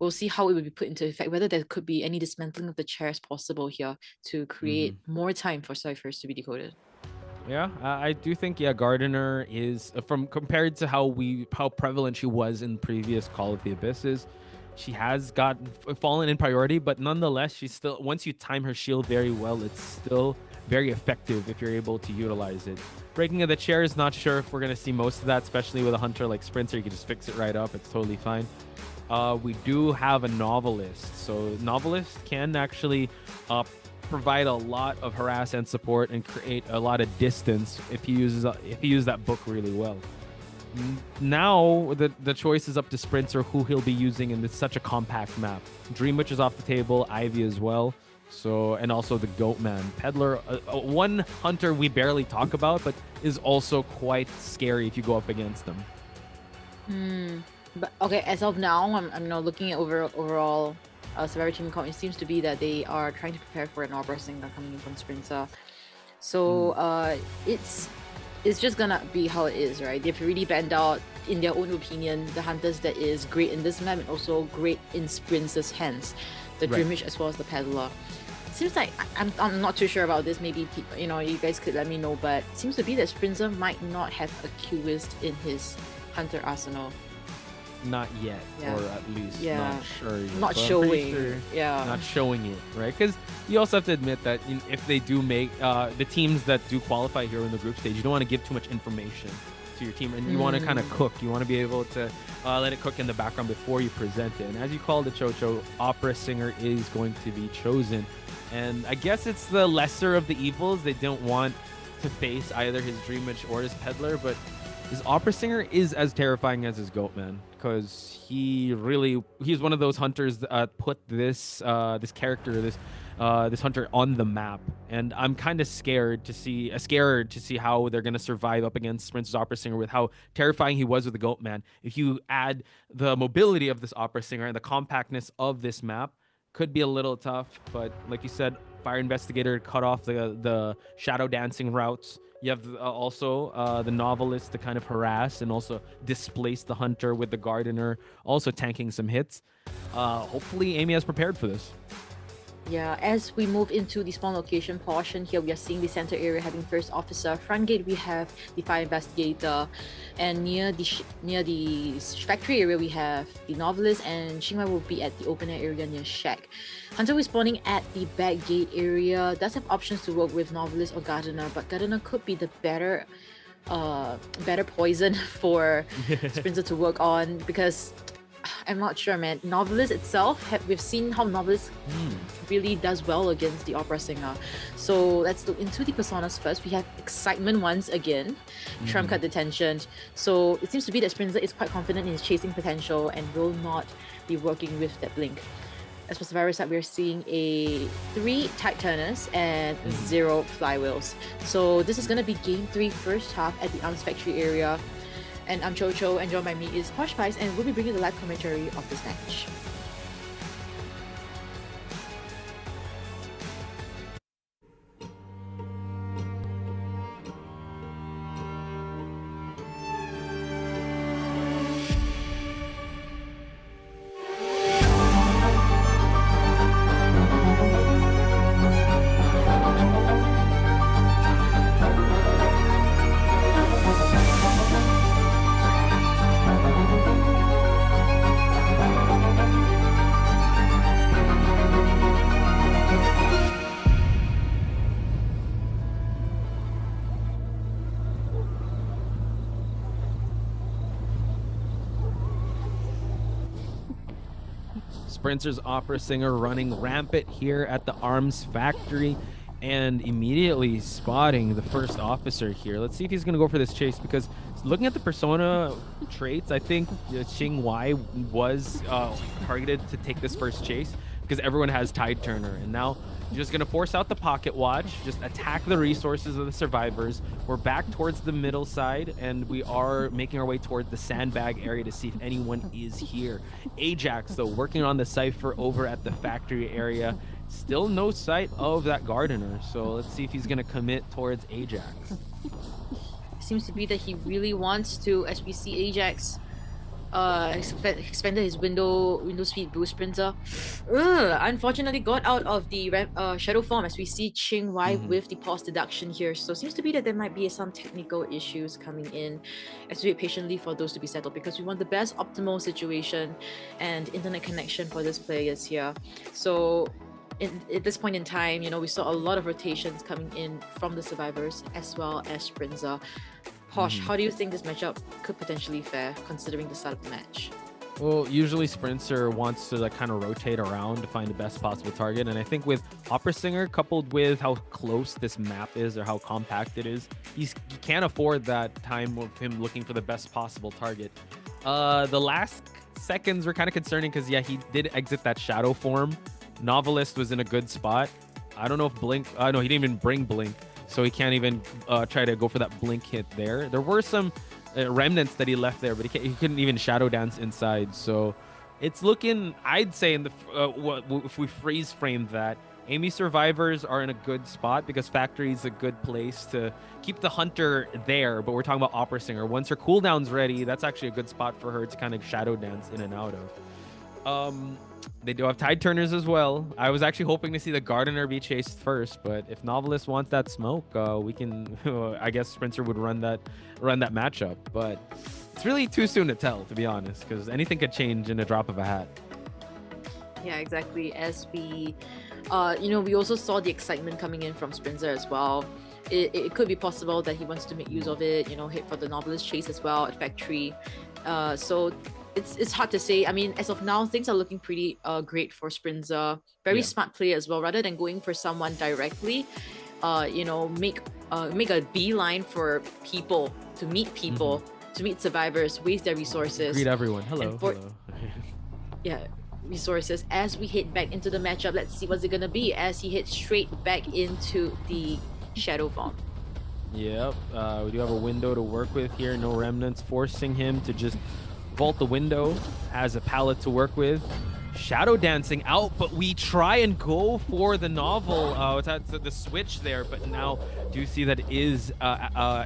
We'll see how it will be put into effect, whether there could be any dismantling of the chairs possible here to create more time for ciphers to be decoded. Yeah, I do think, Gardener is, compared to how prevalent she was in previous Call of the Abysses, she has fallen in priority, but nonetheless, she's still, once you time her shield very well, it's still very effective if you're able to utilize it. Breaking of the chairs, not sure if we're going to see most of that, especially with a Hunter like Sprinter. You can just fix it right up. It's totally fine. We do have a Novelist. So Novelist can actually provide a lot of harass and support and create a lot of distance if he uses that book really well. Now the choice is up to Sprinter who he'll be using in such a compact map. Dream Witch is off the table, Ivy as well. So, and also the Goatman. Peddler, one Hunter we barely talk about, but is also quite scary if you go up against them. But okay, as of now, I'm looking at overall Survivor team count. It seems to be that they are trying to prepare for an Opera Singer coming in from Sprinter. So it's just gonna be how it is, right? They've really banned out, in their own opinion, the Hunters that is great in this map and also great in Sprinter's hands, the Dream Witch as well as the Peddler. Seems like I'm not too sure about this. Maybe you guys could let me know, but it seems to be that Sprinter might not have a QIST in his Hunter arsenal. Not yet, or at least not sure yet. Not showing. Sure not showing it, right? Because you also have to admit that if they do make the teams that do qualify here in the group stage, you don't want to give too much information to your team, and you want to kind of cook. You want to be able to let it cook in the background before you present it. And as you called it, Chocho, Opera Singer is going to be chosen, and I guess it's the lesser of the evils. They don't want to face either his Dream Witch or his Peddler, but his Opera Singer is as terrifying as his Goatman, because he's one of those hunters that put this hunter on the map, and I'm kind of scared to see how they're gonna survive up against Sprinter's Opera Singer with how terrifying he was with the Goatman. If you add the mobility of this Opera Singer and the compactness of this map, could be a little tough. But like you said, Fire Investigator cut off the shadow dancing routes. You have also the Novelist to kind of harass and also displace the Hunter with the Gardener, also tanking some hits. Hopefully AMEY has prepared for this. Yeah, as we move into the spawn location portion here, we are seeing the center area having first officer. Front gate we have the fire investigator, and near the factory area we have the novelist, and Xingwai will be at the open air area near Shack. Hunter is spawning at the back gate area. Does have options to work with novelist or gardener, but gardener could be the better poison for Sprinter to work on, because I'm not sure, man. Novelist itself, we've seen how Novelist really does well against the Opera Singer. So let's look into the personas first. We have Excitement once again, Trump Cut Detention. So it seems to be that Sprinter is quite confident in his chasing potential and will not be working with that blink. As for Survivor side, we're seeing 3 Tide Turners and 0 Flywheels. So this is going to be Game 3 first half at the Arms Factory area. And I'm Chocho, and joined by me is Posh Pies, and we'll be bringing the live commentary of this match. Sprinter's Opera Singer running rampant here at the Arms Factory and immediately spotting the first officer here. Let's see if he's going to go for this chase, because looking at the persona traits, I think Xingwai was targeted to take this first chase because everyone has Tide Turner, and now just going to force out the pocket watch, just attack the resources of the survivors. We're back towards the middle side, and we are making our way towards the sandbag area to see if anyone is here. Ajax, though, working on the cipher over at the factory area. Still no sight of that gardener, so let's see if he's going to commit towards Ajax. Seems to be that he really wants to, as we see Ajax expanded his window speed boost Sprinter. Unfortunately got out of the shadow form, as we see Xingwai with the pause deduction here. So seems to be that there might be some technical issues coming in, as we wait patiently for those to be settled, because we want the best optimal situation and internet connection for these players here. So at this point in time, you know, we saw a lot of rotations coming in from the survivors as well as Sprinter. Posh, how do you think this matchup could potentially fare, considering the start of the match? Well, usually Sprinter wants to kind of rotate around to find the best possible target, and I think with Opera Singer, coupled with how close this map is or how compact it is, he can't afford that time of him looking for the best possible target. The last seconds were kind of concerning because, yeah, he did exit that shadow form. Novelist was in a good spot. I don't know if Blink... no, he didn't even bring Blink, so he can't even try to go for that Blink hit there. There were some remnants that he left there, but he couldn't even shadow dance inside. So it's looking, I'd say, in the if we freeze frame that, AMEY survivors are in a good spot because Factory is a good place to keep the Hunter there. But we're talking about Opera Singer. Once her cooldown's ready, that's actually a good spot for her to kind of shadow dance in and out of. They do have Tide Turners as well. I was actually hoping to see the Gardener be chased first, but if Novelist wants that smoke, we can. I guess Sprinter would run that matchup, but it's really too soon to tell, to be honest, because anything could change in a drop of a hat. Yeah, exactly. As we, we also saw the excitement coming in from Sprinter as well. It could be possible that he wants to make use of it, hit for the Novelist chase as well at Factory. So it's hard to say. I mean, as of now, things are looking pretty great for Sprinter. Very smart play as well. Rather than going for someone directly, make a beeline for people to meet people to meet survivors, waste their resources. Greet everyone. Hello. Hello. Yeah, resources as we head back into the matchup. Let's see what's it gonna be as he hits straight back into the Shadow Farm. Yep, we do have a window to work with here. No remnants, forcing him to just vault the window. Has a pallet to work with. Shadow dancing out, but we try and go for the novel. It's at the switch there, but now do see that it is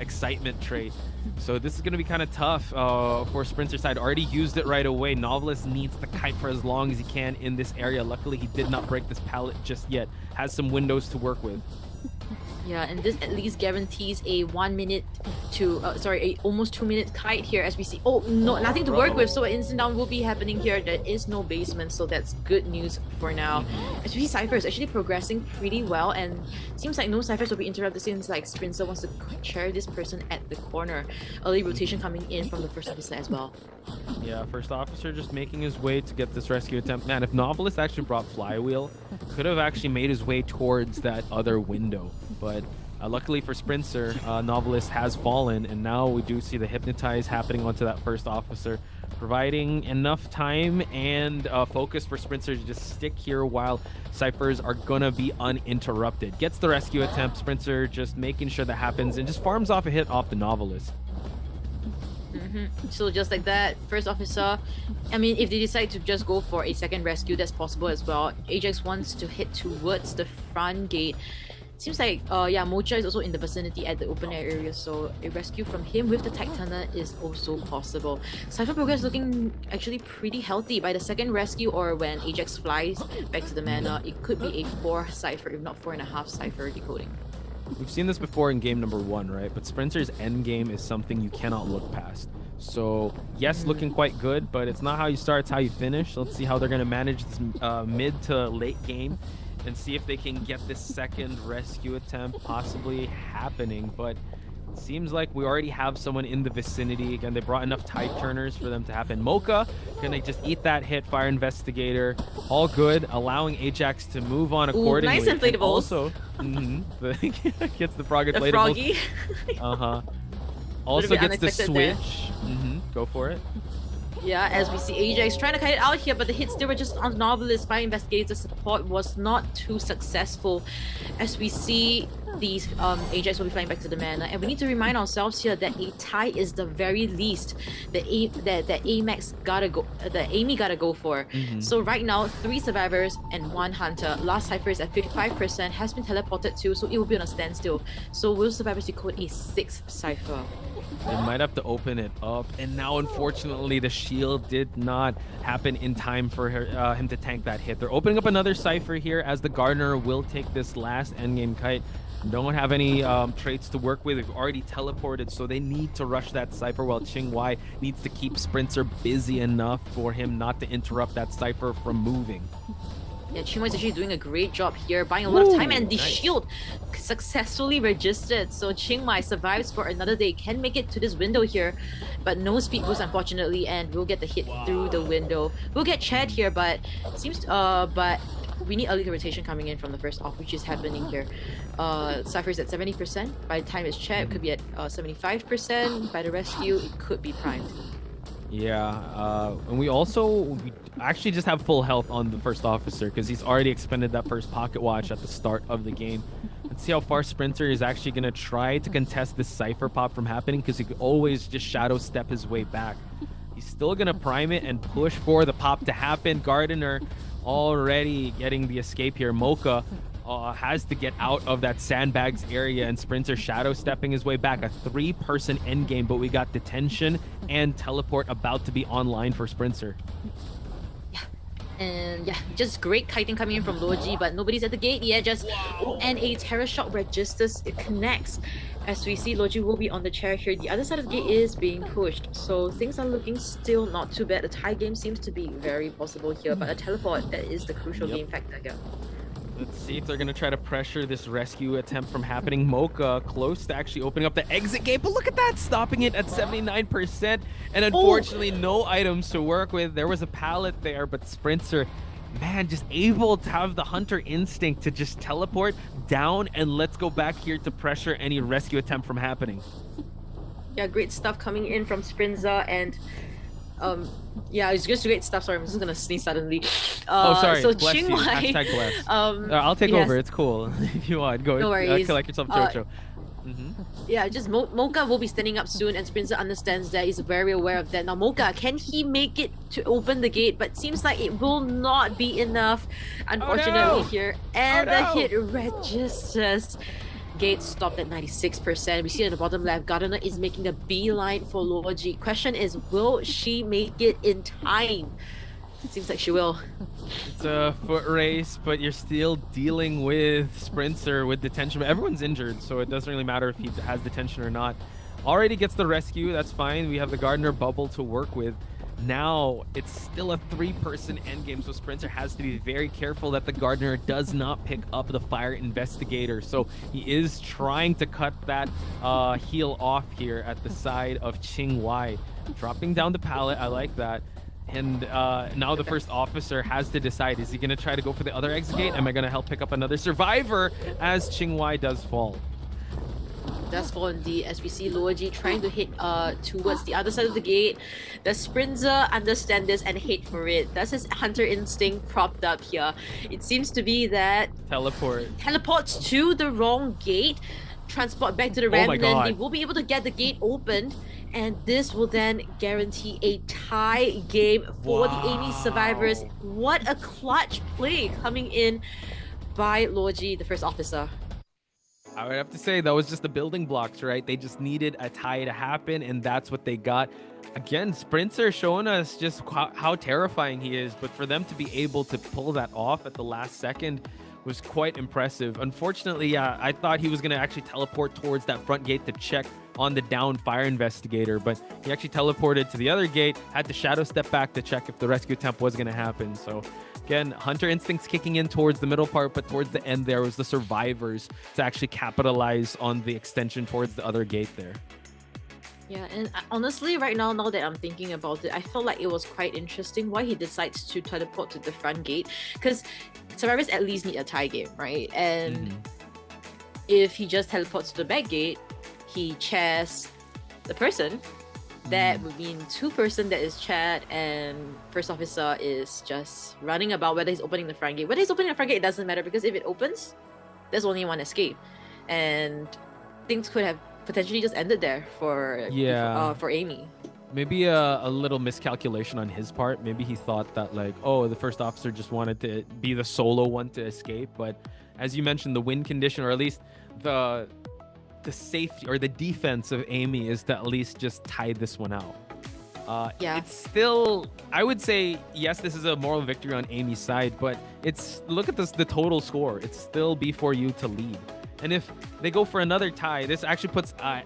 excitement trait. So this is going to be kind of tough for Sprinter side. Already used it right away. Novelist needs to kite for as long as he can in this area. Luckily, he did not break this pallet just yet. Has some windows to work with. Yeah, and this at least guarantees a 1 minute to, a almost 2 minute kite here as we see. Oh, no, nothing to work with, so an instant down will be happening here. There is no basement, so that's good news for now. As we see, Cypher is actually progressing pretty well, and seems like no Cyphers will be interrupted since like Sprinter wants to chair this person at the corner. Early rotation coming in from the first officer as well. Yeah, first officer just making his way to get this rescue attempt. Man, if Novelist actually brought Flywheel, could have actually made his way towards that other window. But luckily for Sprinter, Novelist has fallen, and now we do see the Hypnotize happening onto that first officer, providing enough time and focus for Sprinter to just stick here while Cyphers are gonna be uninterrupted. Gets the rescue attempt, Sprinter just making sure that happens and just farms off a hit off the Novelist. So just like that, first officer, I mean, if they decide to just go for a second rescue, that's possible as well. Ajax wants to head towards the front gate. Seems like, Mocha is also in the vicinity at the open air area, so a rescue from him with the Titana is also possible. Cypher progress looking actually pretty healthy. By the second rescue, or when Ajax flies back to the mana, it could be a 4 Cypher, if not 4.5 Cypher decoding. We've seen this before in game number 1, right? But Sprinter's end game is something you cannot look past. So, yes, looking quite good, but it's not how you start, it's how you finish. Let's see how they're going to manage this mid to late game and see if they can get this second rescue attempt possibly happening. But it seems like we already have someone in the vicinity. Again, they brought enough tide turners for them to happen. Mocha gonna just eat that hit. Fire Investigator, all good, allowing Ajax to move on accordingly. Ooh, nice inflatables. Also, gets the frog inflatables. The froggy. Also gets the switch. Go for it. Yeah, as we see Ajax trying to kite it out here, but the hits still were just on Novelist. Fire Investigator support was not too successful. As we see these Ajax will be flying back to the mana, and we need to remind ourselves here that a tie is the very least that AMEY gotta go for. So right now, 3 survivors and 1 hunter. Last Cypher is at 55%, has been teleported to, so it will be on a standstill. So will survivors decode a 6th Cypher? They might have to open it up, and now unfortunately the shield did not happen in time for him to tank that hit. They're opening up another Cypher here as the Gardener will take this last endgame kite. Don't have any traits to work with. They've already teleported, so they need to rush that Cypher while Qinghai needs to keep Sprinter busy enough for him not to interrupt that Cypher from moving. Yeah, Qinghai is actually doing a great job here, buying a lot of time, and the shield successfully registered. So Qinghai survives for another day, can make it to this window here, but no speed boost unfortunately, and will get the hit through the window. We'll get Chad here, but it seems but we need early rotation coming in from the first off, which is happening here. Cypher is at 70%. By the time it's Chad, it could be at 75%. By the rescue, it could be primed. Yeah, and we actually just have full health on the first officer because he's already expended that first pocket watch at the start of the game. Let's see how far Sprinter is actually going to try to contest this Cypher pop from happening, because he could always just shadow step his way back. He's still going to prime it and push for the pop to happen. Gardener already getting the escape here. Mocha has to get out of that sandbags area, and Sprinter shadow stepping his way back. A 3-person endgame, but we got detention and teleport about to be online for Sprinter. And yeah, just great kiting coming in from Logi, but nobody's at the gate yet. And a Terror Shock registers, it connects. As we see, Logi will be on the chair here. The other side of the gate is being pushed, so things are looking still not too bad. The tie game seems to be very possible here, but a teleport, that is the crucial game factor here. Let's see if they're going to try to pressure this rescue attempt from happening. Mocha close to actually opening up the exit gate, but look at that, stopping it at 79%. And unfortunately, no items to work with. There was a pallet there, but Sprinter, man, just able to have the hunter instinct to just teleport down, and let's go back here to pressure any rescue attempt from happening. Yeah, great stuff coming in from Sprinza, and yeah, it's just great stuff. Sorry, I'm just gonna sneeze suddenly. Sorry. So Bless you. Qinghai, Hashtag bless. I'll take yes. over. It's cool. If you want, go. No worries. Collect yourself, Jojo. Yeah, just Mocha will be standing up soon, and Sprinza understands that. He's very aware of that. Now, Mocha, can he make it to open the gate? But seems like it will not be enough, unfortunately, here. And the hit registers. Gate stopped at 96%. We see in the bottom left, Gardner is making a beeline for Logi. Question is, will she make it in time? It seems like she will. It's a foot race, but you're still dealing with Sprinter with detention. Everyone's injured, so it doesn't really matter if he has detention or not. Already gets the rescue, that's fine. We have the Gardner bubble to work with. Now, it's still a 3-person endgame, so Sprinter has to be very careful that the Gardner does not pick up the fire investigator. So he is trying to cut that heel off here at the side of Qinghai. Dropping down the pallet, I like that. And now the first officer has to decide, is he going to try to go for the other exit gate? Am I going to help pick up another survivor as Qinghai does fall? Does fall indeed, as we see Luoji trying to hit towards the other side of the gate. Does Sprinza understand this and hate for it? Does his hunter instinct propped up here? It seems to be that teleports to the wrong gate, transport back to the ramp, and then they will be able to get the gate opened, and this will then guarantee a tie game for the AMEY survivors. What a clutch play coming in by Luoji, the first officer. I would have to say that was just the building blocks, right? They just needed a tie to happen, and that's what they got. Again, Sprinter showing us just how terrifying he is, but for them to be able to pull that off at the last second was quite impressive. Unfortunately, I thought he was going to actually teleport towards that front gate to check on the down fire investigator, but he actually teleported to the other gate, had to shadow step back to check if the rescue attempt was going to happen. So again, hunter instincts kicking in towards the middle part, but towards the end there was the survivors to actually capitalize on the extension towards the other gate there. Yeah, and honestly, right now that I'm thinking about it, I felt like it was quite interesting why he decides to teleport to the front gate, because survivors at least need a tie game, right? And if he just teleports to the back gate, he chairs the person. That would mean 2-person that is chaired, and first officer is just running about whether he's opening the front gate. Whether he's opening the front gate, it doesn't matter, because if it opens, there's only one escape, and things could have potentially just ended there for AMEY. Maybe a little miscalculation on his part. Maybe he thought that, like, oh, the first officer just wanted to be the solo one to escape. But as you mentioned, the win condition, or at least the safety or the defense of AMEY, is to at least just tie this one out. It's still, I would say, yes, this is a moral victory on AMEY's side, but look at the total score. It's still B4U to lead. And if they go for another tie, this actually puts a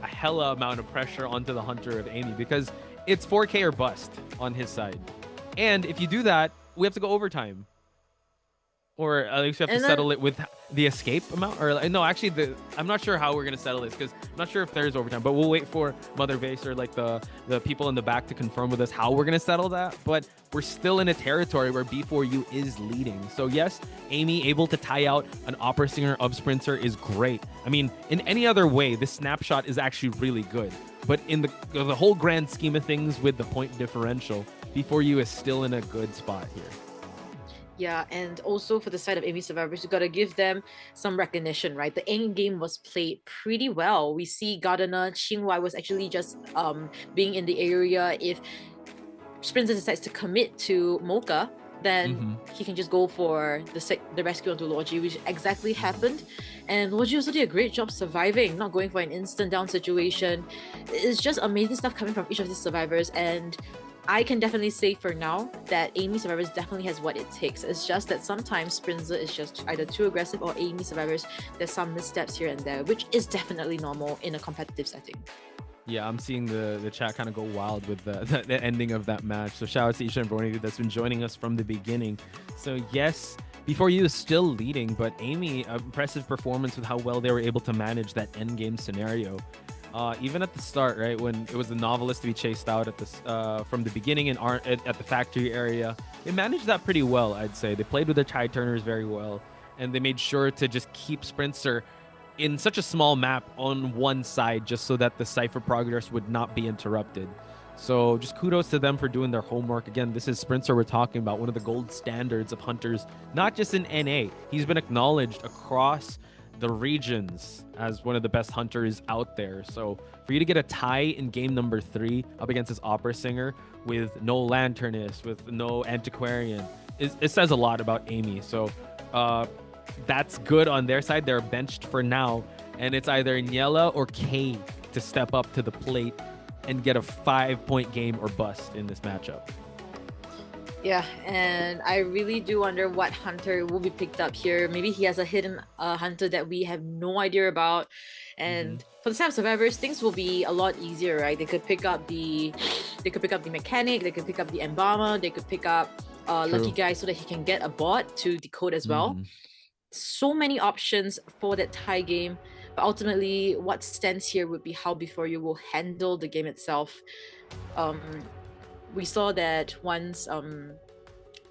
hella amount of pressure onto the hunter of AMEY, because it's 4K or bust on his side. And if you do that, we have to go overtime. Or at least we have to settle it with the escape amount. Or no, actually, I'm not sure how we're going to settle this, because I'm not sure if there's overtime. But we'll wait for Mother Vase or like the people in the back to confirm with us how we're going to settle that. But we're still in a territory where B4U is leading. So yes, AMEY able to tie out an opera singer of Sprinter is great. I mean, in any other way, this snapshot is actually really good. But in the whole grand scheme of things with the point differential, B4U is still in a good spot here. Yeah, and also for the side of AMEY survivors, you gotta give them some recognition, right? The end game was played pretty well. We see Gardner, Qinghai was actually just being in the area. If Sprinter decides to commit to Mocha, then he can just go for the rescue onto Logi, which exactly happened. And Logi also did a great job surviving, not going for an instant down situation. It's just amazing stuff coming from each of these survivors, and I can definitely say for now that AMEY survivors definitely has what it takes. It's just that sometimes Sprinza is just either too aggressive, or AMEY survivors, there's some missteps here and there, which is definitely normal in a competitive setting. Yeah, I'm seeing the chat kind of go wild with the ending of that match. So shout out to each and every one of you that's been joining us from the beginning. So yes, B4U is still leading, but AMEY, impressive performance with how well they were able to manage that endgame scenario. Even at the start, right, when it was the novelist to be chased out at from the beginning and at the factory area, they managed that pretty well, I'd say. They played with their tie turners very well, and they made sure to just keep Sprinter in such a small map on one side just so that the Cypher progress would not be interrupted. So just kudos to them for doing their homework. Again, this is Sprinter we're talking about, one of the gold standards of hunters, not just in NA. He's been acknowledged across the regions as one of the best hunters out there. So for you to get a tie in game number 3 up against this opera singer with no lanternist, with no antiquarian, it says a lot about AMEY. So that's good on their side. They're benched for now, and it's either Niella or K to step up to the plate and get a 5-point game or bust in this matchup. Yeah, and I really do wonder what hunter will be picked up here. Maybe he has a hidden hunter that we have no idea about. And for the Sam survivors, things will be a lot easier, right? They could pick up the mechanic, they could pick up the embalmer, they could pick up Lucky Guy so that he can get a bot to decode as well. So many options for that tie game. But ultimately, what stands here would be how Before You will handle the game itself. We saw that once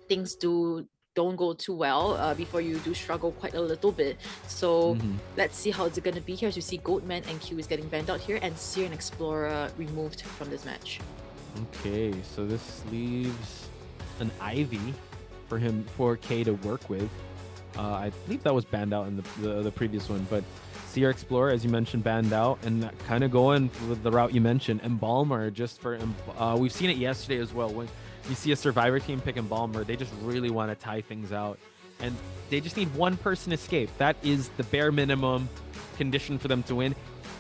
things don't go too well, Before You do struggle quite a little bit. So let's see how it's going to be here. As you see, Goatman and Q is getting banned out here, and Seer and Explorer removed from this match. Okay, so this leaves an Ivy for K to work with. I believe that was banned out in the previous one, but Seer Explorer, as you mentioned, banned out, and kind of going with the route you mentioned, Embalmer, just for we've seen it yesterday as well. When you see a Survivor team pick Embalmer, they just really want to tie things out, and they just need one person escape. That is the bare minimum condition for them to win.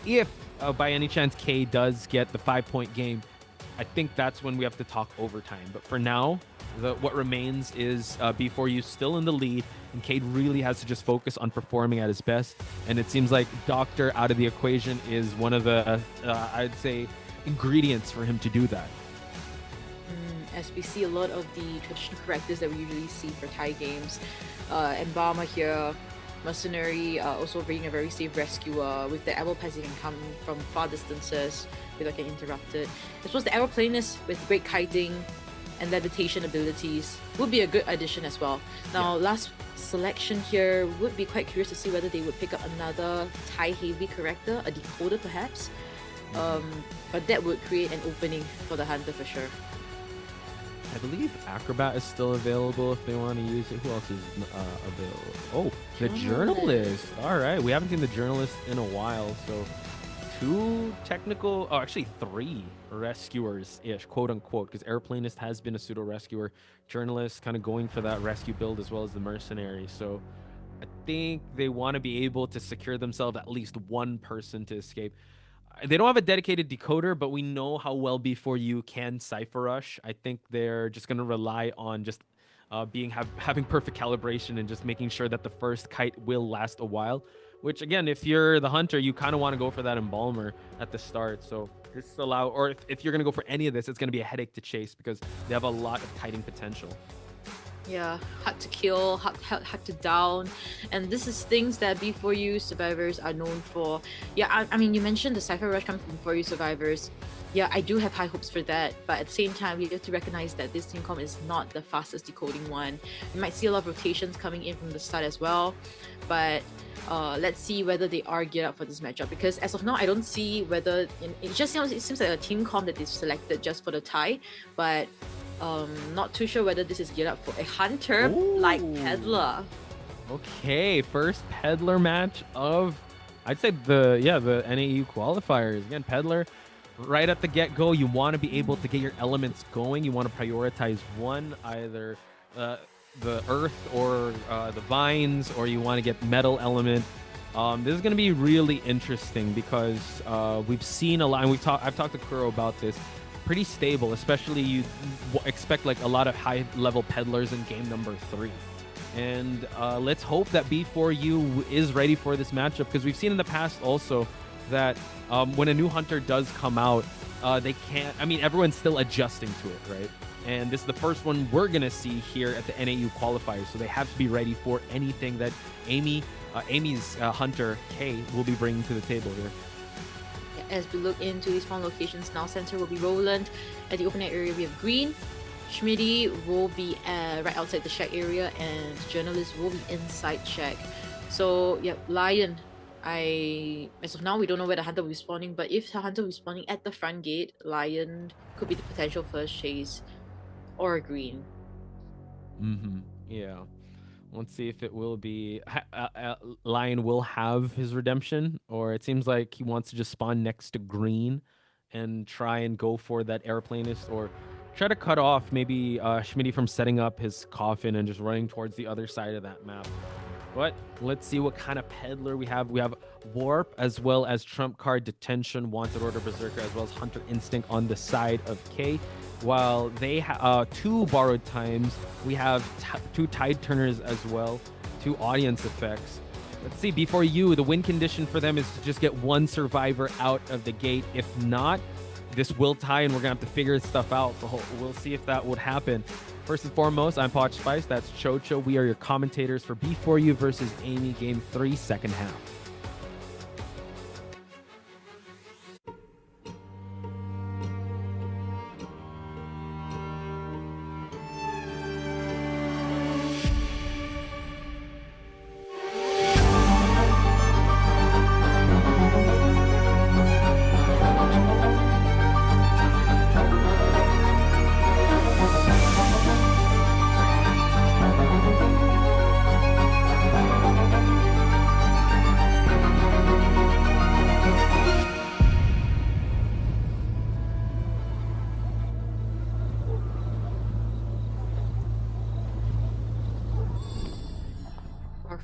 If by any chance K does get the 5-point game, I think that's when we have to talk overtime. But for now, what remains is Before You still in the lead, and Cade really has to just focus on performing at his best. And it seems like Doctor out of the equation is one of the, I'd say, ingredients for him to do that. As we see a lot of the traditional characters that we usually see for tie games, Embalmer here, Mercenary, also being a very safe rescuer, with the Arrow Pass, he can come from far distances without getting interrupted. I suppose the Arrow Planist with great kiting and levitation abilities would be a good addition as well. Now, last selection here, would be quite curious to see whether they would pick up another tie heavy character, a decoder perhaps. But that would create an opening for the hunter for sure. I believe Acrobat is still available if they want to use it. Who else is available? Oh, the Journalist. All right, we haven't seen the Journalist in a while, so 3 rescuers-ish, quote-unquote, because Airplanist has been a pseudo-rescuer. Journalist kind of going for that rescue build as well as the Mercenary, so I think they want to be able to secure themselves at least one person to escape. They don't have a dedicated decoder, but we know how well Before You can Cypher Rush. I think they're just going to rely on just having perfect calibration and just making sure that the first kite will last a while. Which, again, if you're the hunter, you kind of want to go for that Embalmer at the start. So just allow, or if you're going to go for any of this, it's going to be a headache to chase because they have a lot of kiting potential. Yeah, hard to kill, hard to down, and this is things that Before You survivors are known for. Yeah, I mean, you mentioned the Cypher Rush comes from Before You survivors. Yeah, I do have high hopes for that, but at the same time, we have to recognize that this team comp is not the fastest decoding one. We might see a lot of rotations coming in from the start as well, but let's see whether they are geared up for this matchup, because as of now, I don't see whether it seems like a team comp that is selected just for the tie, but not too sure whether this is geared up for a hunter like Peddler. Okay, first Peddler match of, I'd say the NAEU qualifiers. Again, Peddler, right at the get-go, you want to be able to get your elements going. You want to prioritize one, either the earth or the vines, or you want to get metal element. This is going to be really interesting because we've seen a lot, and I've talked to Kuro about this. Pretty stable, especially you expect like a lot of high-level peddlers in game number 3. And let's hope that Before You is ready for this matchup, because we've seen in the past also that when a new hunter does come out, they can't, I mean, everyone's still adjusting to it, right? And this is the first one we're going to see here at the NAEU qualifiers, so they have to be ready for anything that AMEY's hunter, K, will be bringing to the table here. As we look into these spawn locations now, center will be Roland. At the open air area, we have Green. Schmitty will be right outside the shack area, and Journalist will be inside shack. So, yeah, Lion, As of now, we don't know where the hunter will be spawning, but if the hunter will be spawning at the front gate, Lion could be the potential first chase, or Green. Yeah. Let's see if it will be Lion will have his redemption, or it seems like he wants to just spawn next to Green and try and go for that airplanist, or try to cut off maybe Schmitty from setting up his coffin and just running towards the other side of that map. But let's see what kind of peddler we have. We have Warp, as well as Trump Card, Detention, Wanted Order, Berserker, as well as Hunter Instinct on the side of K. While they have 2 Borrowed Times, we have 2 Tide Turners as well, 2 Audience Effects. Let's see, before you, the win condition for them is to just get 1 survivor out of the gate. If not, this will tie, and we're going to have to figure stuff out. So we'll see if that would happen. First and foremost, I'm Approximate. That's Chocho. We are your commentators for B4U versus AMEY Game 3, second half.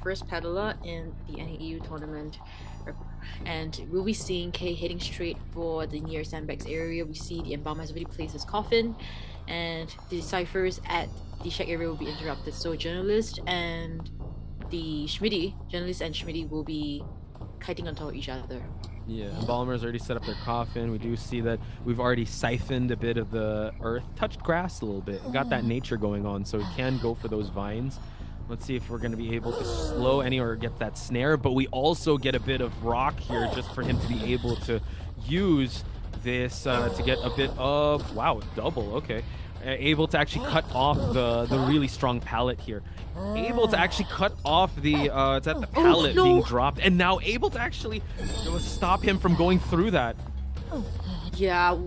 First peddler in the NAEU tournament, and we'll be seeing K heading straight for the near sandbags area. We see the Embalmer has already placed his coffin, and the ciphers at the shack area will be interrupted. So journalist and Schmitty will be kiting on top of each other. Yeah, Embalmer's already set up their coffin. We do see that we've already siphoned a bit of the earth, touched grass a little bit, got that nature going on, so we can go for those vines. Let's see if we're going to be able to slow any or get that snare, but we also get a bit of rock here just for him to be able to use this to get a bit of, wow, double, okay. Able to actually cut off the really strong pallet here. Able to actually cut off the pallet being dropped, and now able to actually stop him from going through that. Yeah,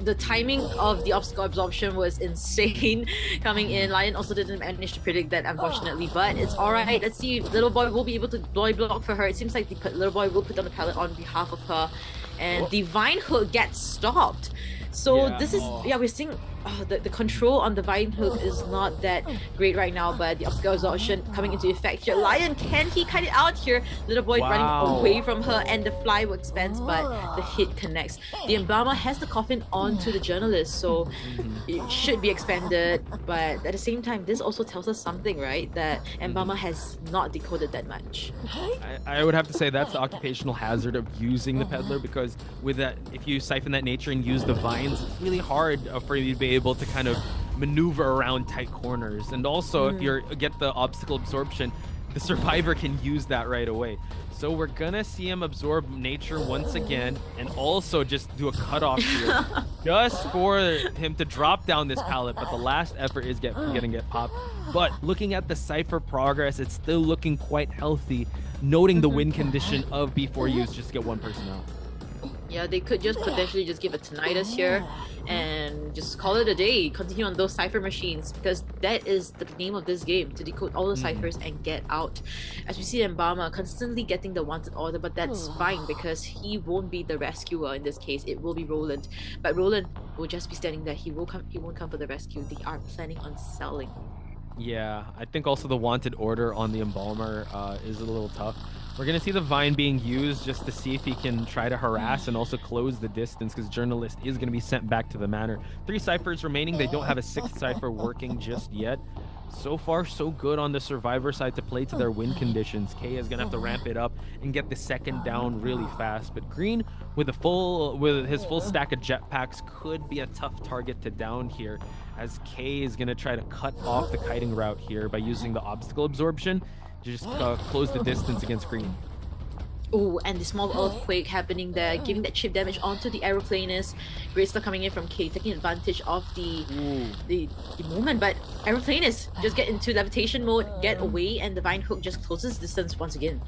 the timing of the obstacle absorption was insane coming in. Lion also didn't manage to predict that, unfortunately, but it's alright. Let's see if Little Boy will be able to block for her. It seems like the Little Boy will put down the pallet on behalf of her, and the Vine Hook gets stopped. So this is, we're seeing the control on the Vine Hook is not that great right now, but the obstacle absorption coming into effect here. Lion, can he cut it out here? Little Boy running away from her, and the fly will expand, but the hit connects. The Embalmer has the coffin onto the journalist, so it should be expanded, but at the same time, this also tells us something, right? That Embalmer has not decoded that much. I would have to say that's the occupational hazard of using the peddler, because with that, if you siphon that nature and use the vines, it's really hard for you to be able to kind of maneuver around tight corners. And also, if you get the obstacle absorption, the survivor can use that right away. So we're gonna see him absorb nature once again, and also just do a cutoff here, just for him to drop down this pallet. But the last effort is gonna get popped. But looking at the cipher progress, it's still looking quite healthy. Noting the win condition of B4U's, just get 1 person out. Yeah, they could just potentially just give a tinnitus here and just call it a day. Continue on those cipher machines, because that is the name of this game, to decode all the ciphers and get out. As we see Embalmer constantly getting the wanted order, but that's fine because he won't be the rescuer in this case. It will be Roland, but Roland will just be standing there. He won't come for the rescue. They are planning on selling. Yeah, I think also the wanted order on the Embalmer is a little tough. We're going to see the Vine being used just to see if he can try to harass and also close the distance, because Journalist is going to be sent back to the manor. 3 ciphers remaining. They don't have a 6th cipher working just yet. So far, so good on the Survivor side to play to their win conditions. K is going to have to ramp it up and get the second down really fast. But Green, with his full stack of jetpacks, could be a tough target to down here, as K is going to try to cut off the kiting route here by using the obstacle absorption to just close the distance against Green. Oh, and the small earthquake happening there, giving that chip damage onto the aeroplanist. Great stuff coming in from K, taking advantage of the moment, but aeroplanist just get into levitation mode, get away, and the Vine Hook just closes distance once again.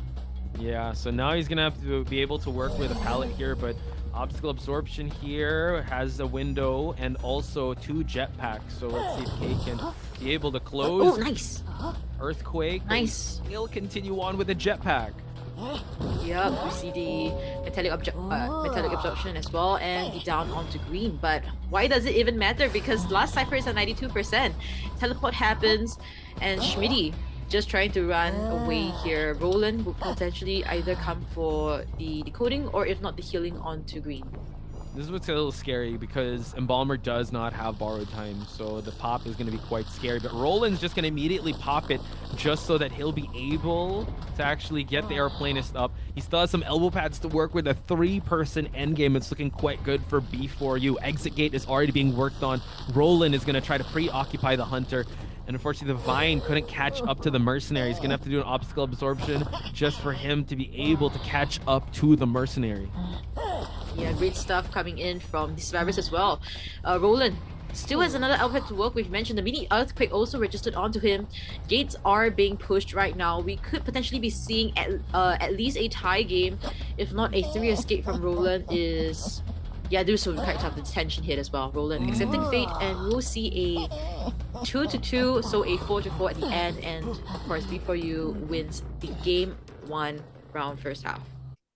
Yeah, so now he's gonna have to be able to work with a pallet here, but obstacle absorption here has a window and also 2 jetpacks. So let's see if Kay can be able to close. Oh, nice. Earthquake. Nice. He'll continue on with the jetpack. Yep, we see the metallic absorption as well, and the down onto green. But why does it even matter? Because last Cypher is at 92%. Teleport happens, and Schmitty just trying to run away here. Roland will potentially either come for the decoding or if not the healing onto green. This is what's a little scary because Embalmer does not have borrowed time, so the pop is going to be quite scary. But Roland's just going to immediately pop it just so that he'll be able to actually get the aeroplanist up. He still has some elbow pads to work with. A 3-person endgame. It's looking quite good for B4U. Exit gate is already being worked on. Roland is going to try to preoccupy the hunter. And unfortunately, the Vine couldn't catch up to the Mercenary. He's going to have to do an obstacle absorption just for him to be able to catch up to the Mercenary. Yeah, great stuff coming in from the survivors as well. Roland still has another outfit to work with. We mentioned the mini earthquake also registered onto him. Gates are being pushed right now. We could potentially be seeing at least a tie game, if not a 3 escape from Roland. Is there's some quite tough tension here as well. Roland accepting fate, and we'll see a 2-2, so a 4-4 at the end, and of course B4U wins the game 1 round first half.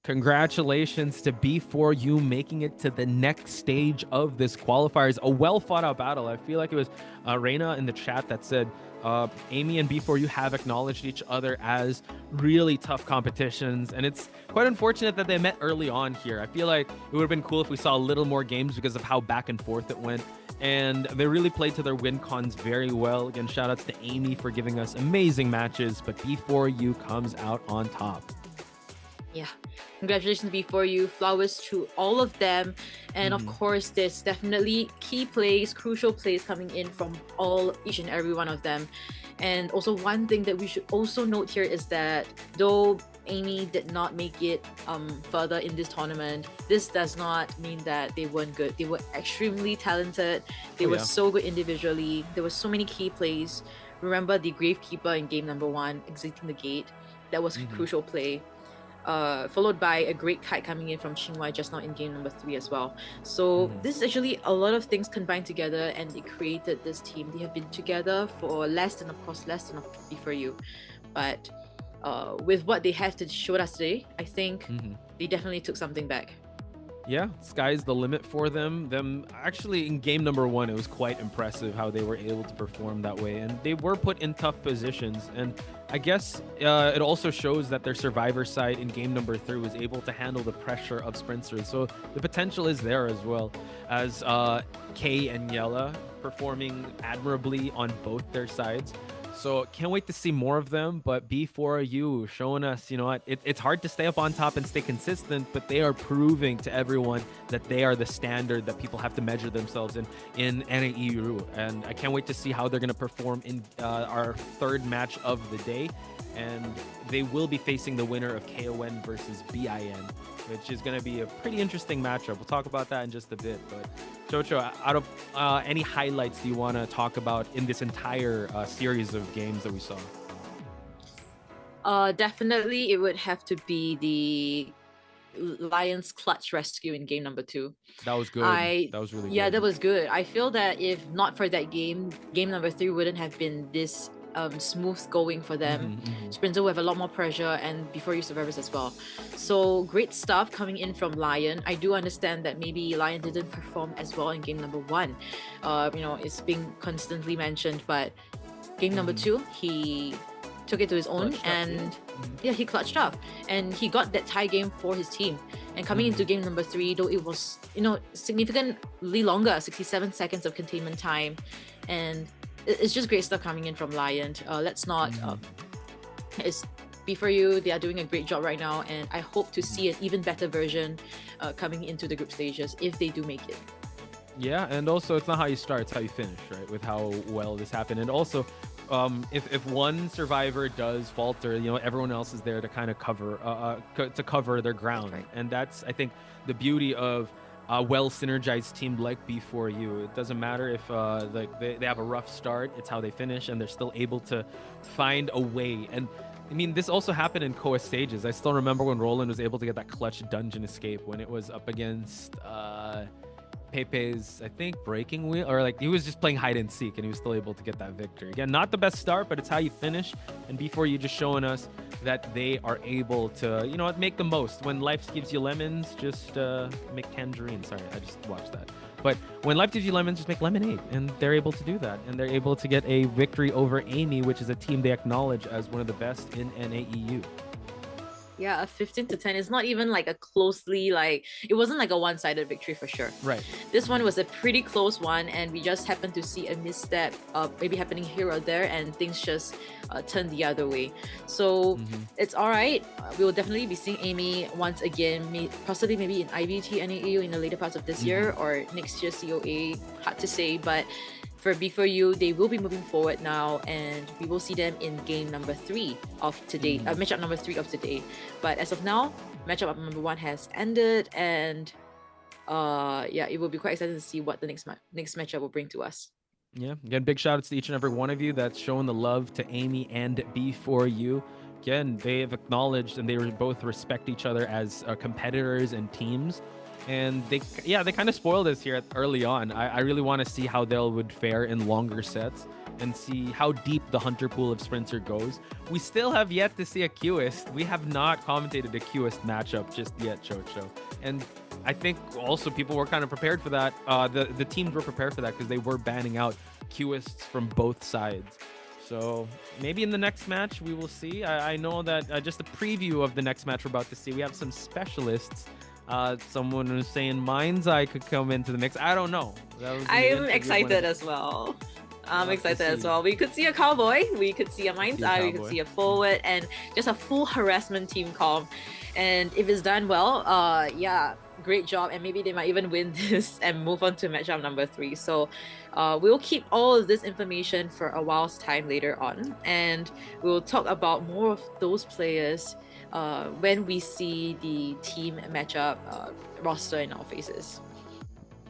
Congratulations to B4U making it to the next stage of this qualifiers. A well fought out battle. I feel like it was Reina in the chat that said AMEY and B4U have acknowledged each other as really tough competitions, and it's quite unfortunate that they met early on here. I feel like it would have been cool if we saw a little more games because of how back and forth it went, and they really played to their win cons very well. Again, shout outs to AMEY for giving us amazing matches, but B4U comes out on top. Yeah, congratulations B4U, flowers to all of them, and of course there's definitely key plays, crucial plays coming in from each and every one of them. And also one thing that we should also note here is that though AMEY did not make it further in this tournament, this does not mean that they weren't good. They were extremely talented. They were so good individually. There were so many key plays. Remember the Gravekeeper in game number 1 exiting the gate. That was a crucial play. Followed by a great kite coming in from Qingwai just now in game number 3 as well. So this is actually a lot of things combined together, and they created this team. They have been together for less than B4U, but with what they have to show us today, I think they definitely took something back. Yeah, sky's the limit for them. Actually, in game number 1, it was quite impressive how they were able to perform that way, and they were put in tough positions. And I guess it also shows that their survivor side in game number 3 was able to handle the pressure of Sprinters. So the potential is there as well, as Kay and Yella performing admirably on both their sides. So can't wait to see more of them, but B4U showing us, you know what, it's hard to stay up on top and stay consistent, but they are proving to everyone that they are the standard that people have to measure themselves in NAEU. And I can't wait to see how they're going to perform in our 3rd match of the day. And they will be facing the winner of CON versus BIN, which is going to be a pretty interesting matchup. We'll talk about that in just a bit. But Chocho, out of any highlights do you want to talk about in this entire series of games that we saw? Definitely, it would have to be the Lions clutch rescue in game number 2. That was good. That was really good. Yeah, that was good. I feel that if not for that game number 3 wouldn't have been this smooth going for them. Sprinter will have a lot more pressure, and B4U survivors as well. So great stuff coming in from Lion. I do understand that maybe Lion didn't perform as well in game number 1. You know, it's being constantly mentioned, but game number 2, he took it to his own, and he clutched up, and he got that tie game for his team. And coming into game number 3, though it was, you know, significantly longer, 67 seconds of containment time, and it's just great stuff coming in from Lion. Let's not it's B4U, they are doing a great job right now, and I hope to see an even better version coming into the group stages if they do make it. Yeah, and also it's not how you start, it's how you finish, right? With how well this happened. And also if one survivor does falter, you know, everyone else is there to kind of cover their ground. Right. And that's, I think, the beauty of a well synergized team like B4U. It doesn't matter if like they have a rough start, it's how they finish, and they're still able to find a way. And I mean, this also happened in COA stages. I still remember when Roland was able to get that clutch dungeon escape when it was up against Pepe's, I think, breaking wheel, or like he was just playing hide and seek and he was still able to get that victory. Again, not the best start, but it's how you finish. And before you just showing us that they are able to, you know what, make the most. When life gives you lemons, just make tangerines. Sorry, I just watched that. But when life gives you lemons, just make lemonade. And they're able to do that. And they're able to get a victory over AMEY, which is a team they acknowledge as one of the best in NAEU. Yeah, a 15-10 is not even like a closely, like, it wasn't like a one-sided victory for sure. Right. This one was a pretty close one, and we just happened to see a misstep maybe happening here or there, and things just turned the other way. So it's all right. We will definitely be seeing AMEY once again, possibly maybe in IVT NAEU in the later parts of this year or next year COA. Hard to say, but for B4U, they will be moving forward now, and we will see them in game number 3 of today, matchup number 3 of today. But as of now, matchup number 1 has ended, and yeah, it will be quite exciting to see what the next matchup will bring to us. Yeah, again, big shout outs to each and every one of you that's showing the love to AMEY and B4U. Again, they have acknowledged and they both respect each other as competitors and teams. And they kind of spoiled us here early on. I really want to see how they would fare in longer sets and see how deep the hunter pool of Sprinter goes. We still have yet to see a Qist. We have not commentated a Qist matchup just yet, Chocho. And I think also people were kind of prepared for that. The teams were prepared for that because they were banning out Qists from both sides. So maybe in the next match we will see. I know that just a preview of the next match we're about to see, we have some specialists. Someone was saying Mind's Eye could come into the mix. I don't know. I am excited as well. I'm excited as well. We could see a Cowboy, we could see a Mind's Eye, we could see a Forward, and just a full harassment team comp. And if it's done well, yeah, great job. And maybe they might even win this and move on to matchup number 3. So we'll keep all of this information for a while's time later on. And we'll talk about more of those players when we see the team matchup roster in our faces.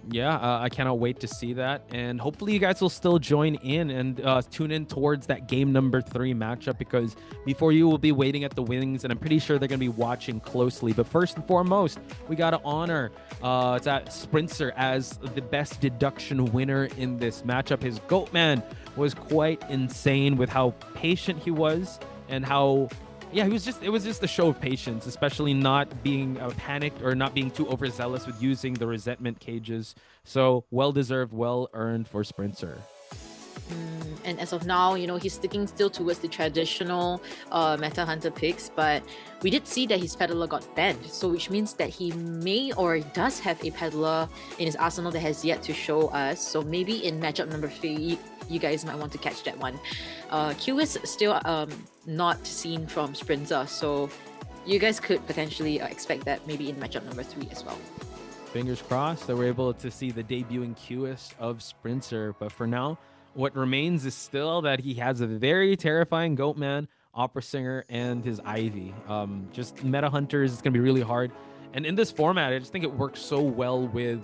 Yeah, I cannot wait to see that. And hopefully you guys will still join in and tune in towards that game number 3 matchup, because B4U will be waiting at the wings and I'm pretty sure they're going to be watching closely. But first and foremost, we got to honor that Sprinter as the best deduction winner in this matchup. His Goatman was quite insane with how patient he was and how... Yeah, it was just a show of patience, especially not being panicked or not being too overzealous with using the resentment cages. So well-deserved, well-earned for Sprinter. And as of now, you know, he's sticking still towards the traditional Meta Hunter picks, but we did see that his Peddler got banned, so which means that he may or does have a Peddler in his arsenal that has yet to show us. So maybe in matchup number 3, you guys might want to catch that one. Q is still not seen from Sprinter, so you guys could potentially expect that maybe in matchup number 3 as well. Fingers crossed that we're able to see the debuting Qist of Sprinter, but for now, what remains is still that he has a very terrifying Goatman, Opera Singer, and his Ivy. Just meta hunters, it's going to be really hard. And in this format, I just think it works so well with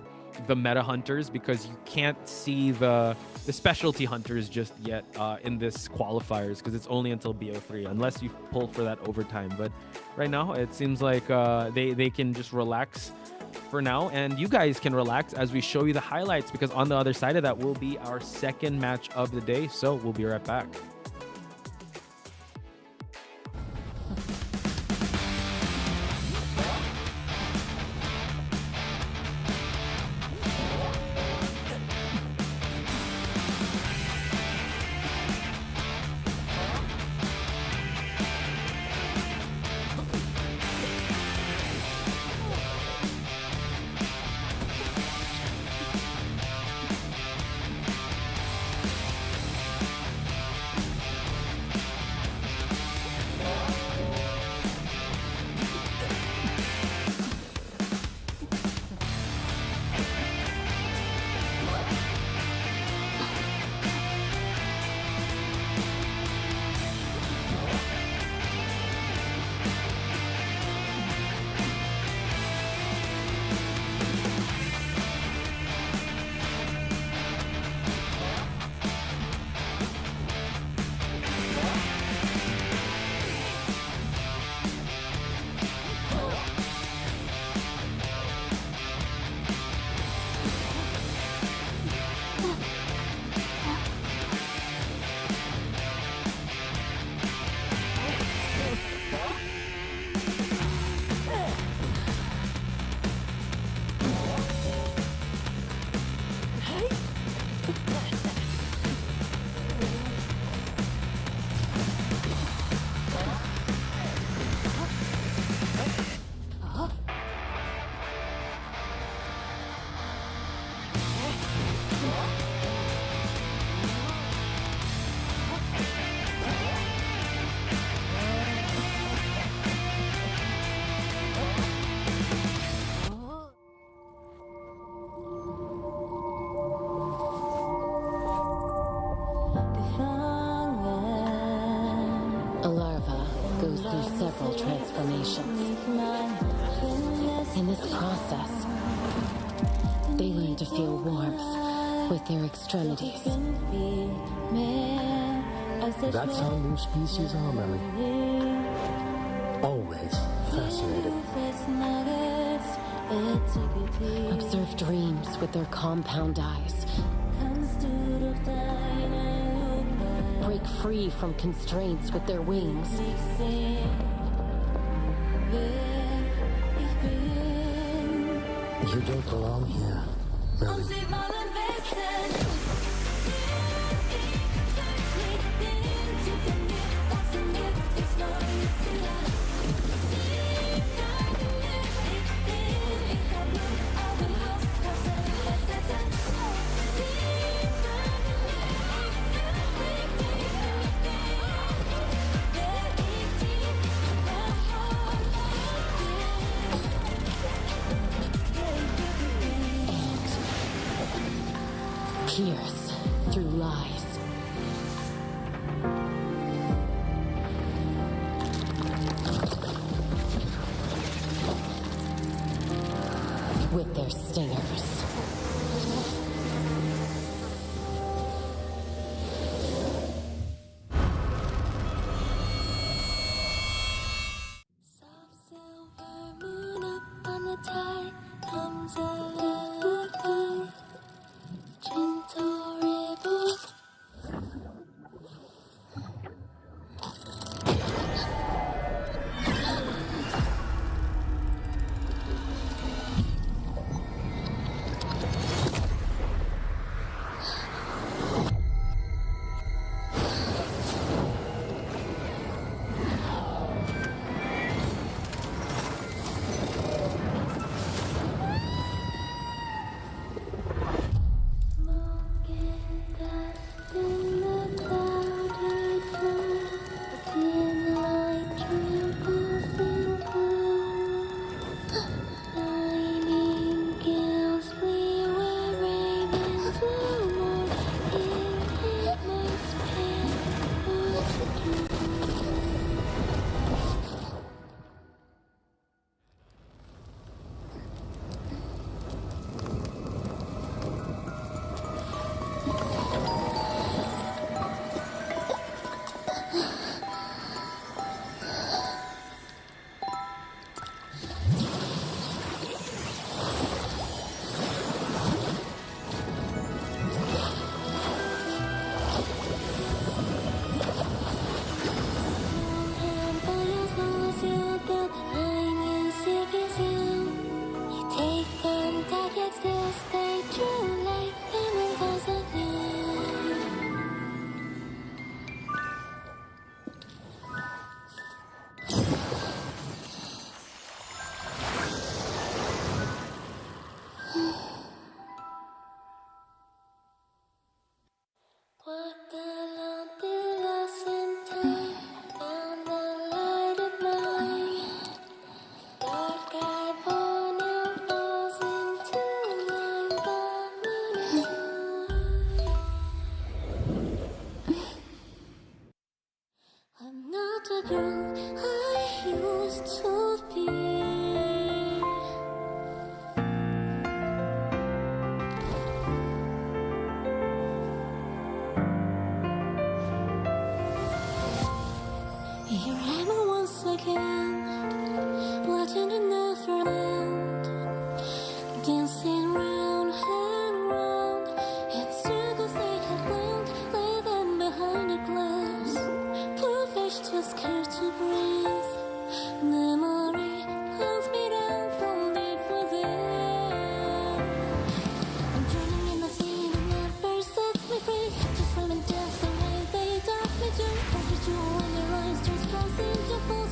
the meta hunters because you can't see the specialty hunters just yet in this qualifiers because it's only until BO3 unless you pull for that overtime. But right now, it seems like they can just relax for now, and you guys can relax as we show you the highlights, because on the other side of that will be our second match of the day. So we'll be right back. several transformations. In this process, they learn to feel warmth with their extremities. That's how new species are, Melly. Always fascinating. Observe dreams with their compound eyes. Break free from constraints with their wings. You don't belong here, Melly. Pierce through lies. With their stingers.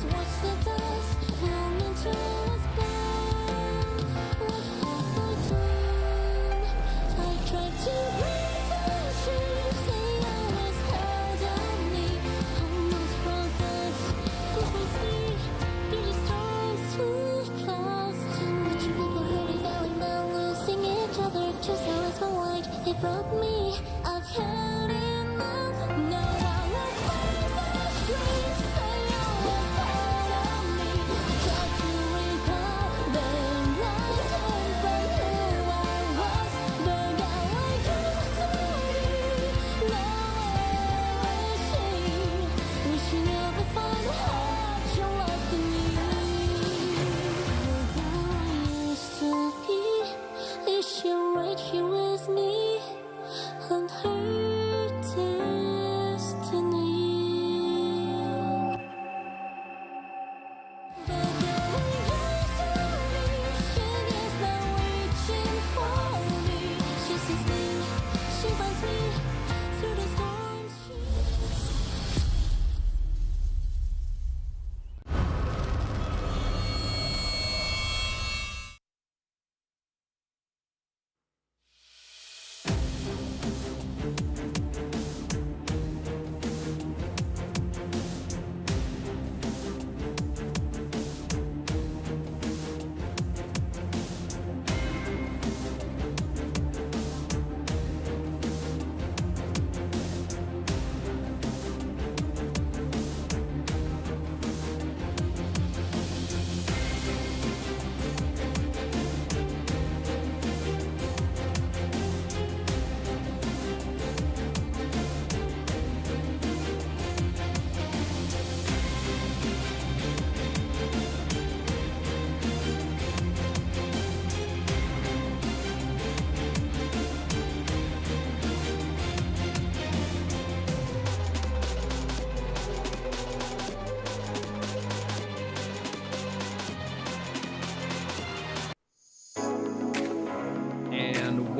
Watch the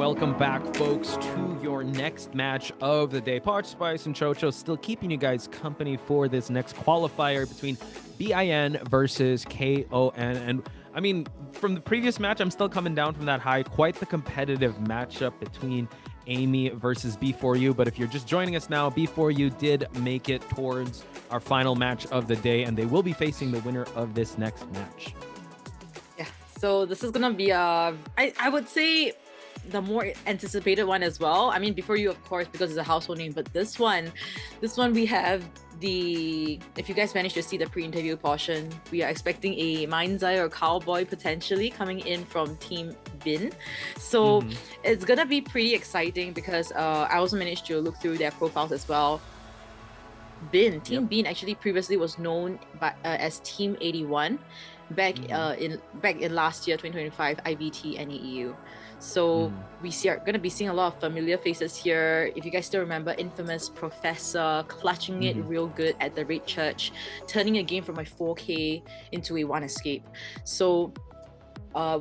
welcome back, folks, to your next match of the day. Poch, Spice, and Chocho still keeping you guys company for this next qualifier between BIN versus KON. And I mean, from the previous match, I'm still coming down from that high. Quite the competitive matchup between AMEY versus B4U. But if you're just joining us now, B4U did make it towards our final match of the day, and they will be facing the winner of this next match. Yeah, so this is gonna be I would say the more anticipated one as well. I mean, B4U, of course, because it's a household name, but this one we have if you guys manage to see the pre-interview portion, we are expecting a Mindsai or Cowboy potentially coming in from Team Bin. So it's gonna be pretty exciting because I also managed to look through their profiles as well. Team Bin actually previously was known as Team 81 back in last year, 2025 IBT NAEU. So we are going to be seeing a lot of familiar faces here. If you guys still remember, infamous Professor clutching it real good at the Red Church, turning a game from a 4K into a 1 escape. So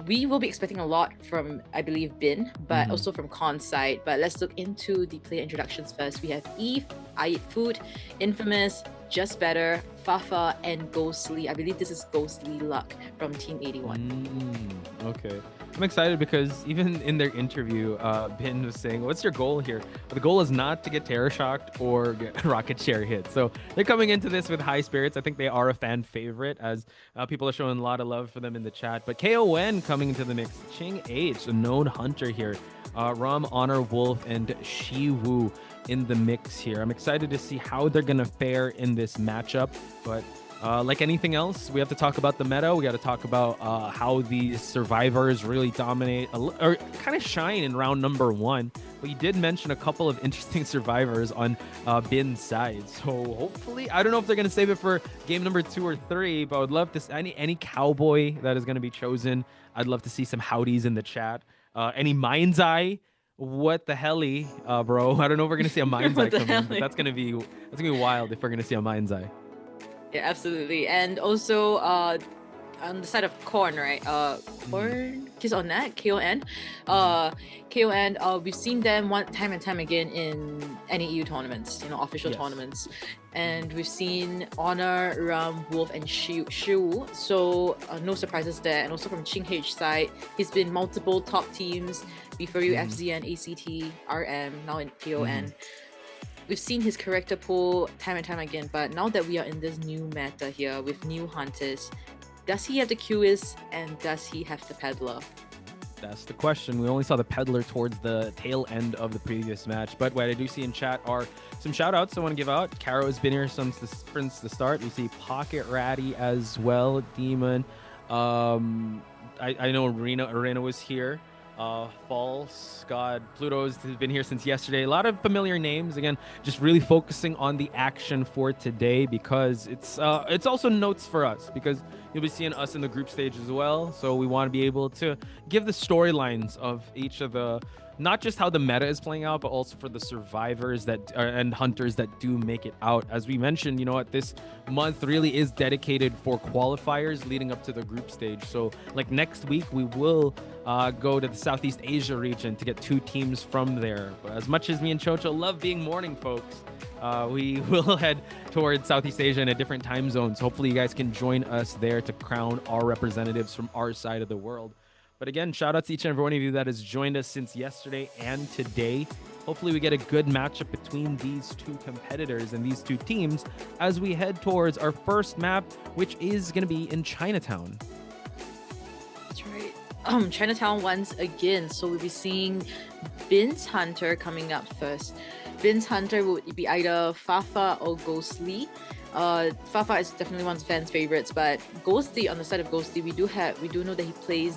we will be expecting a lot from, I believe, Bin, but also from Con side. But let's look into the player introductions first. We have Eve, I Eat Food, Infamous, Just Better, Fafa, and Ghostly. I believe this is Ghostly Luck from Team 81. Okay. I'm excited because even in their interview, Bin was saying, what's your goal here? The goal is not to get terror shocked or get rocket share hit. So they're coming into this with high spirits. I think they are a fan favorite, as people are showing a lot of love for them in the chat. But KON coming into the mix. Ching H, a known hunter here. Ram, Honor, Wolf, and Shiwu in the mix here. I'm excited to see how they're going to fare in this matchup. But like anything else, we have to talk about the meta. We got to talk about how these survivors really dominate or kind of shine in round number 1. But you did mention a couple of interesting survivors on Bin's side. So hopefully, I don't know if they're going to save it for game number 2 or 3, but I would love to see any cowboy that is going to be chosen. I'd love to see some howdies in the chat. Any Mind's Eye? What the helly, bro? I don't know if we're going to see a Mind's Eye come in, but that's going to be wild if we're going to see a Mind's Eye. Yeah, absolutely. And also on the side of Korn, right? Korn, Kiss on that, KON. KON, we've seen them time and time again in NAEU tournaments, official tournaments. And we've seen Honor, Ram, Wolf, and Shiwu. So no surprises there. And also from Ching H side, he's been multiple top teams, B4U, FZ, and ACT, RM, now in KON. We've seen his character pool time and time again, but now that we are in this new meta here with new hunters, does he have the QS and does he have the peddler? That's the question. We only saw the peddler towards the tail end of the previous match, but what I do see in chat are some shout outs I want to give out. Caro has been here since the start. We see Pocket Ratty as well, Demon. I know Arena was here. False God, Pluto's has been here since yesterday. A lot of familiar names. Again, just really focusing on the action for today because it's also notes for us because you'll be seeing us in the group stage as well. So we want to be able to give the storylines of each of the, not just how the meta is playing out, but also for the survivors and hunters that do make it out. As we mentioned, this month really is dedicated for qualifiers leading up to the group stage. So like next week, we will go to the Southeast Asia region to get 2 teams from there. But as much as me and Chocho love being morning folks, we will head towards Southeast Asia in a different time zone. So hopefully you guys can join us there to crown our representatives from our side of the world. But again, shout out to each and every one of you that has joined us since yesterday and today. Hopefully we get a good matchup between these 2 competitors and these 2 teams as we head towards our first map, which is going to be in Chinatown. That's right. Chinatown once again. So we'll be seeing Bin's Hunter coming up first. Bin's Hunter would be either Fafa or Ghostly. Fafa is definitely one of fans' favorites, but Ghostly, on the side of Ghostly, we do know that he played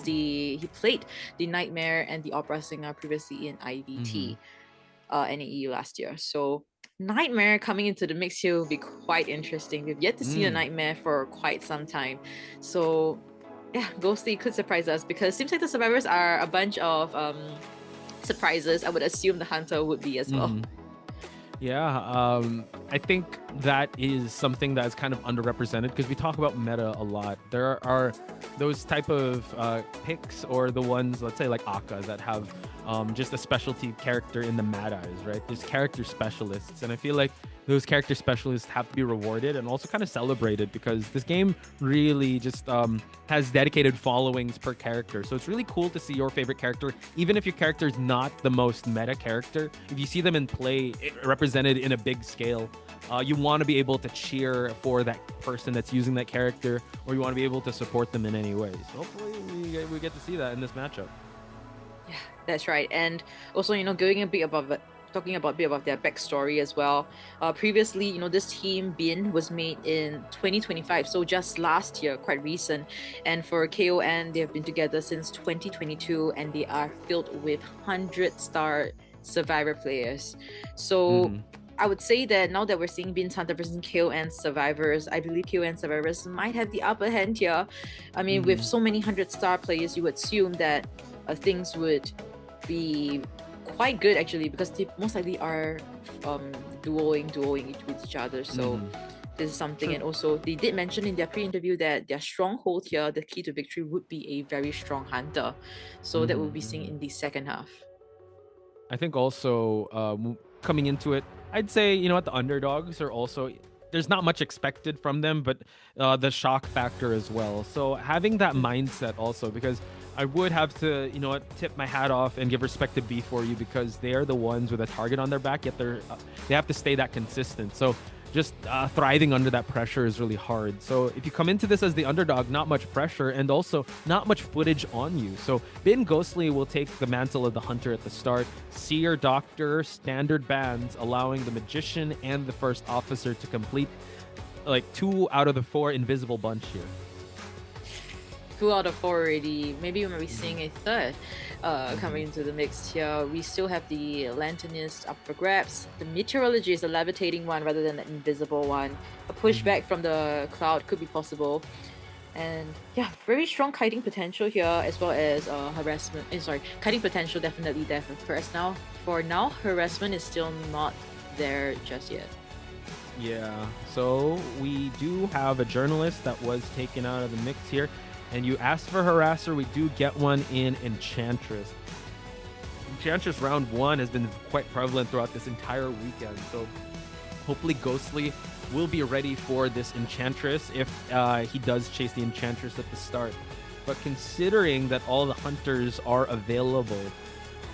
the Nightmare and the Opera Singer previously in IVT NAEU last year. So Nightmare coming into the mix here will be quite interesting. We've yet to see a Nightmare for quite some time. So yeah, Ghostly could surprise us because it seems like the survivors are a bunch of surprises. I would assume the Hunter would be as well. Yeah, I think that is something that is kind of underrepresented because we talk about meta a lot. There are those type of picks or the ones, let's say like Akka, that have just a specialty character in the Mad Eyes, right? There's character specialists, and I feel like those character specialists have to be rewarded and also kind of celebrated, because this game really just has dedicated followings per character. So it's really cool to see your favorite character, even if your character is not the most meta character. If you see them in play represented in a big scale, you want to be able to cheer for that person that's using that character, or you want to be able to support them in any way. So hopefully we get to see that in this matchup. Yeah, that's right. And also, going a bit above it, talking about a bit about their backstory as well. Previously, this team Bin was made in 2025, so just last year, quite recent. And for KON, they have been together since 2022, and they are filled with 100-star survivor players. So I would say that now that we're seeing Bin's Hunter versus KON survivors, I believe KON survivors might have the upper hand here. I mean, with so many 100-star players, you would assume that things would be quite good actually, because they most likely are duoing with each other. So this is something. And also they did mention in their pre-interview that their stronghold here, the key to victory, would be a very strong hunter. So that will be seen in the second half. I think also coming into it, I'd say, the underdogs are also, there's not much expected from them, but the shock factor as well. So having that mindset also, because I would have to, tip my hat off and give respect to B4U, because they are the ones with a target on their back, yet they have to stay that consistent. So just thriving under that pressure is really hard. So if you come into this as the underdog, not much pressure and also not much footage on you. So Bin Ghostly will take the mantle of the hunter at the start. Seer, Doctor, standard bans, allowing the Magician and the First Officer to complete like 2 out of the 4 invisible bunch here. 2 out of 4 already. Maybe we might be seeing a third coming into the mix here. We still have the Lanternist up for grabs. The Meteorology is a levitating one rather than the invisible one. A pushback from the cloud could be possible. And yeah, very strong kiting potential here, as well as harassment. Kiting potential definitely there for us now. For now, harassment is still not there just yet. Yeah, so we do have a journalist that was taken out of the mix here. And you asked for Harasser, we do get one in Enchantress. Enchantress round 1 has been quite prevalent throughout this entire weekend, so hopefully Ghostly will be ready for this Enchantress if he does chase the Enchantress at the start. But considering that all the hunters are available,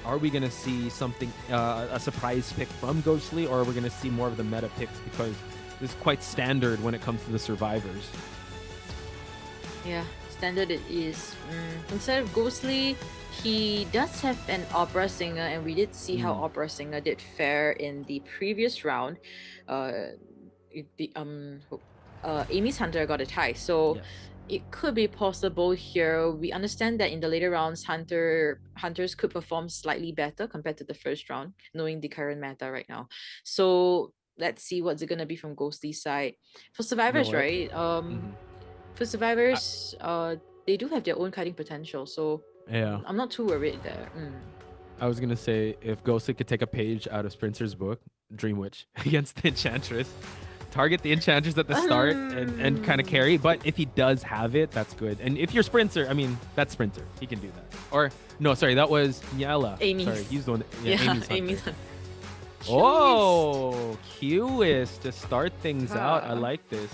are we going to see something, a surprise pick from Ghostly, or are we going to see more of the meta picks, because this is quite standard when it comes to the survivors? Yeah. Standard it is. Instead of Ghostly, he does have an Opera Singer, and we did see how Opera Singer did fare in the previous round. Amy's Hunter got a tie, so it could be possible here. We understand that in the later rounds, hunters could perform slightly better compared to the first round, knowing the current meta right now. So let's see what's it gonna be from Ghostly's side. For survivors, right? For survivors, they do have their own kiting potential, so yeah, I'm not too worried there. I was gonna say, if Ghostly could take a page out of Sprinter's book, Dream Witch, against the Enchantress, target the Enchantress at the start and kind of carry. But if he does have it, that's good. And if you're Sprinter, I mean, that's Sprinter. He can do that. Or no, sorry, that was Nyala. Amy's. Sorry, he's the one. Amy's. Oh, Qis to start things out. I like this.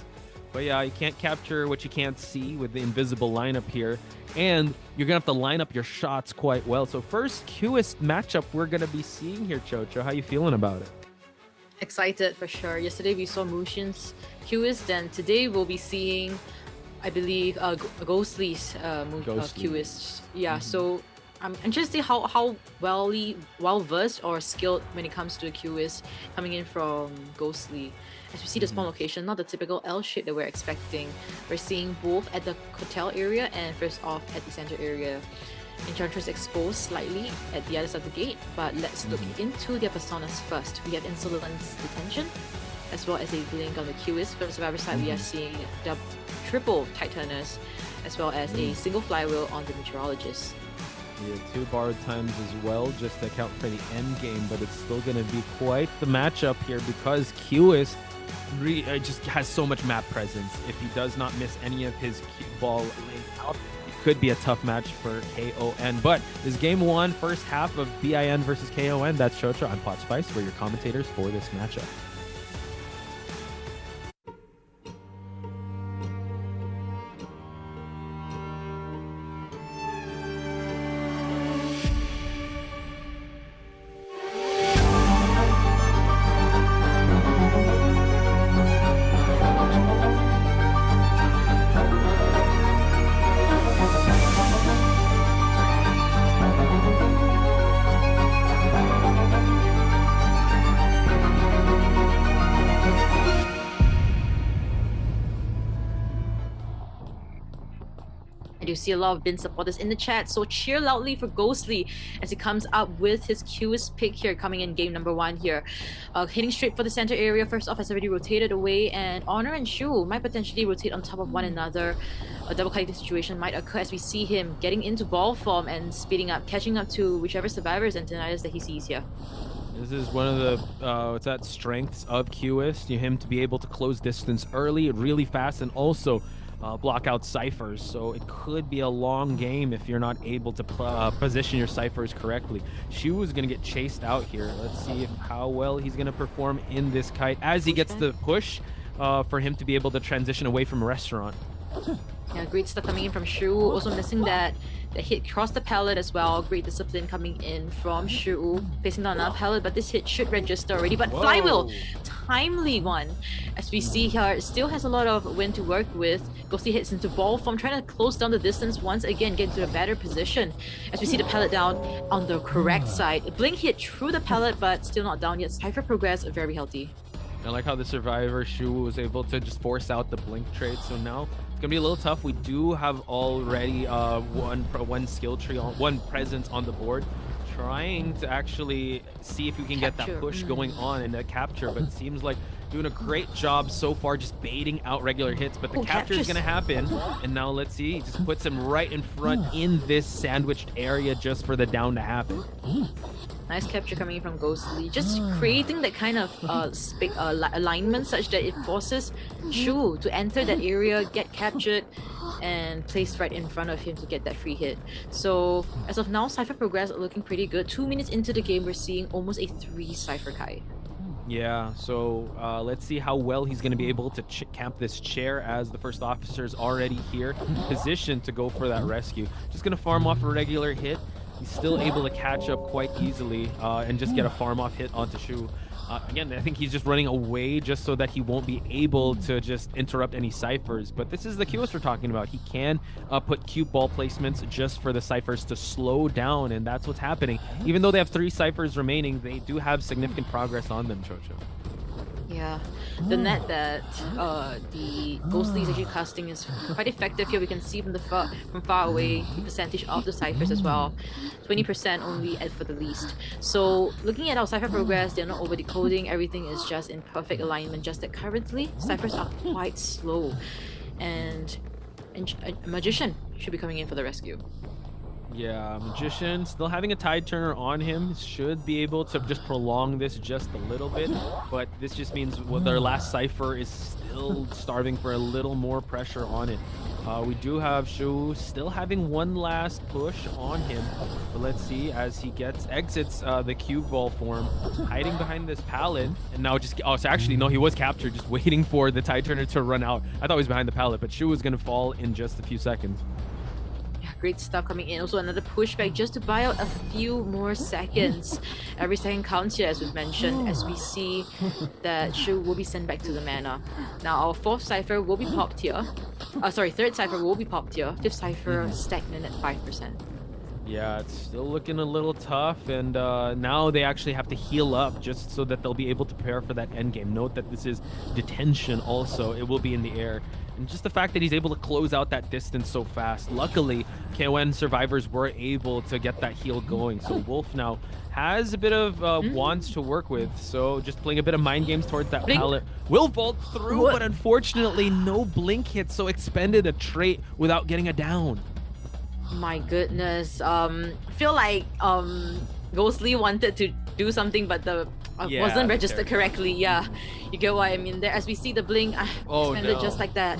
But yeah, you can't capture what you can't see with the invisible lineup here. And you're going to have to line up your shots quite well. So first Qis matchup we're going to be seeing here, Chocho. How you feeling about it? Excited for sure. Yesterday we saw Mushin's Qis, then today we'll be seeing, I believe, Ghostly's Qis. Yeah, so I'm interested to see how well-versed or skilled when it comes to a Qis coming in from Ghostly. As we see the spawn location, not the typical L shape that we're expecting. We're seeing both at the hotel area and first off at the center area. Enchantress exposed slightly at the other side of the gate, but let's look into their personas first. We have Insolence Detention, as well as a blink on the Qis. For the survivor side, we are seeing the triple Titanus, as well as a single flywheel on the Meteorologist. Yeah, 2 borrowed times as well, just to account for the end game, but it's still going to be quite the matchup here, because Qis just has so much map presence. If he does not miss any of his ball laid out, he could be a tough match for KON. But this game 1, first half of BIN versus KON. That's Chocho. I'm PotSpice. We're your commentators for this matchup. You see a lot of Bin supporters in the chat, so cheer loudly for Ghostly as he comes up with his cutest pick here, coming in game number 1 here. Hitting straight for the center area. First off has already rotated away, and Honor and Shu might potentially rotate on top of one another. A double kiting situation might occur as we see him getting into ball form and speeding up, catching up to whichever survivors and deniers that he sees here. This is one of the strengths of QS, him to be able to close distance early, really fast, and also block out ciphers. So it could be a long game if you're not able to position your ciphers correctly. Shu is going to get chased out here. Let's see how well he's going to perform in this kite as he gets the push for him to be able to transition away from a restaurant. Yeah, great stuff coming in from Shu. Also missing that hit across the pallet as well. Great discipline coming in from Shu. Facing down another pallet, but this hit should register already. But Whoa. Flywheel, timely one. As we see here, still has a lot of wind to work with. Ghosty hits into ball form, trying to close down the distance once again, get into a better position. As we see the pallet down on the correct side. Blink hit through the pallet, but still not down yet. Cypher progress, very healthy. I like how the survivor Shu was able to just force out the blink trade. So now it's gonna be a little tough. We do have already one skill tree, one presence on the board, trying to actually see if we can get that push going on and that capture. But it seems like doing a great job so far, just baiting out regular hits. But the capture is gonna happen, and now let's see. He just puts him right in front in this sandwiched area just for the down to happen. Nice capture coming in from Ghostly, just creating that kind of alignment such that it forces Shu to enter that area, get captured, and placed right in front of him to get that free hit. So as of now, Cypher progress looking pretty good. 2 minutes into the game, we're seeing almost a 3 Cypher kite. Yeah, so let's see how well he's going to be able to camp this chair as the first officer is already here, positioned to go for that rescue. Just going to farm off a regular hit. He's still able to catch up quite easily and just get a farm off hit onto Shu. Again, I think he's just running away just so that he won't be able to just interrupt any ciphers. But this is the QS we're talking about. He can put cute ball placements just for the ciphers to slow down, and that's what's happening. Even though they have 3 ciphers remaining, they do have significant progress on them, Chocho. Yeah, the net that the Ghostly is actually casting is quite effective here. We can see from far away the percentage of the ciphers as well. 20% only for the least. So looking at our cipher progress, they're not over decoding. Everything is just in perfect alignment. Just that currently ciphers are quite slow, and a magician should be coming in for the rescue. Yeah, Magician still having a tide turner on him, should be able to just prolong this just a little bit, but this just means their last cipher is still starving for a little more pressure on it. We do have Shu still having one last push on him, but let's see as he exits the cube ball form, hiding behind this pallet, and now just so actually no, he was captured, just waiting for the tide turner to run out. I thought he was behind the pallet, but Shu was gonna fall in just a few seconds. Great stuff coming in. Also another pushback just to buy out a few more seconds. Every second counts here, as we've mentioned, as we see that Shu will be sent back to the mana. Now our 4th cipher will be popped here. Sorry, 3rd cipher will be popped here. 5th cipher stagnant at 5%. Yeah, it's still looking a little tough, and now they actually have to heal up just so that they'll be able to prepare for that endgame. Note that this is detention also. It will be in the air. And just the fact that he's able to close out that distance so fast. Luckily, KON survivors were able to get that heal going. So Wolf now has a bit of wands to work with. So just playing a bit of mind games towards that pallet. Will vault through, but unfortunately no blink hit. So expended a trait without getting a down. My goodness. Feel like Ghostly wanted to do something, but the wasn't registered correctly. Yeah, you get what I mean there. As we see the blink expanded just like that.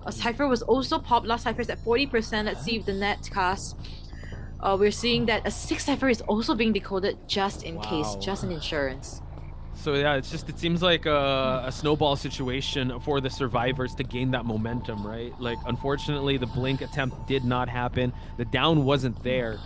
A Cypher was also popped. Last Cypher is at 40%. Let's see if the net cast. We're seeing that a 6th Cypher is also being decoded just in case, just an insurance. So yeah, it seems like a snowball situation for the survivors to gain that momentum, right? Like, unfortunately, the blink attempt did not happen. The down wasn't there.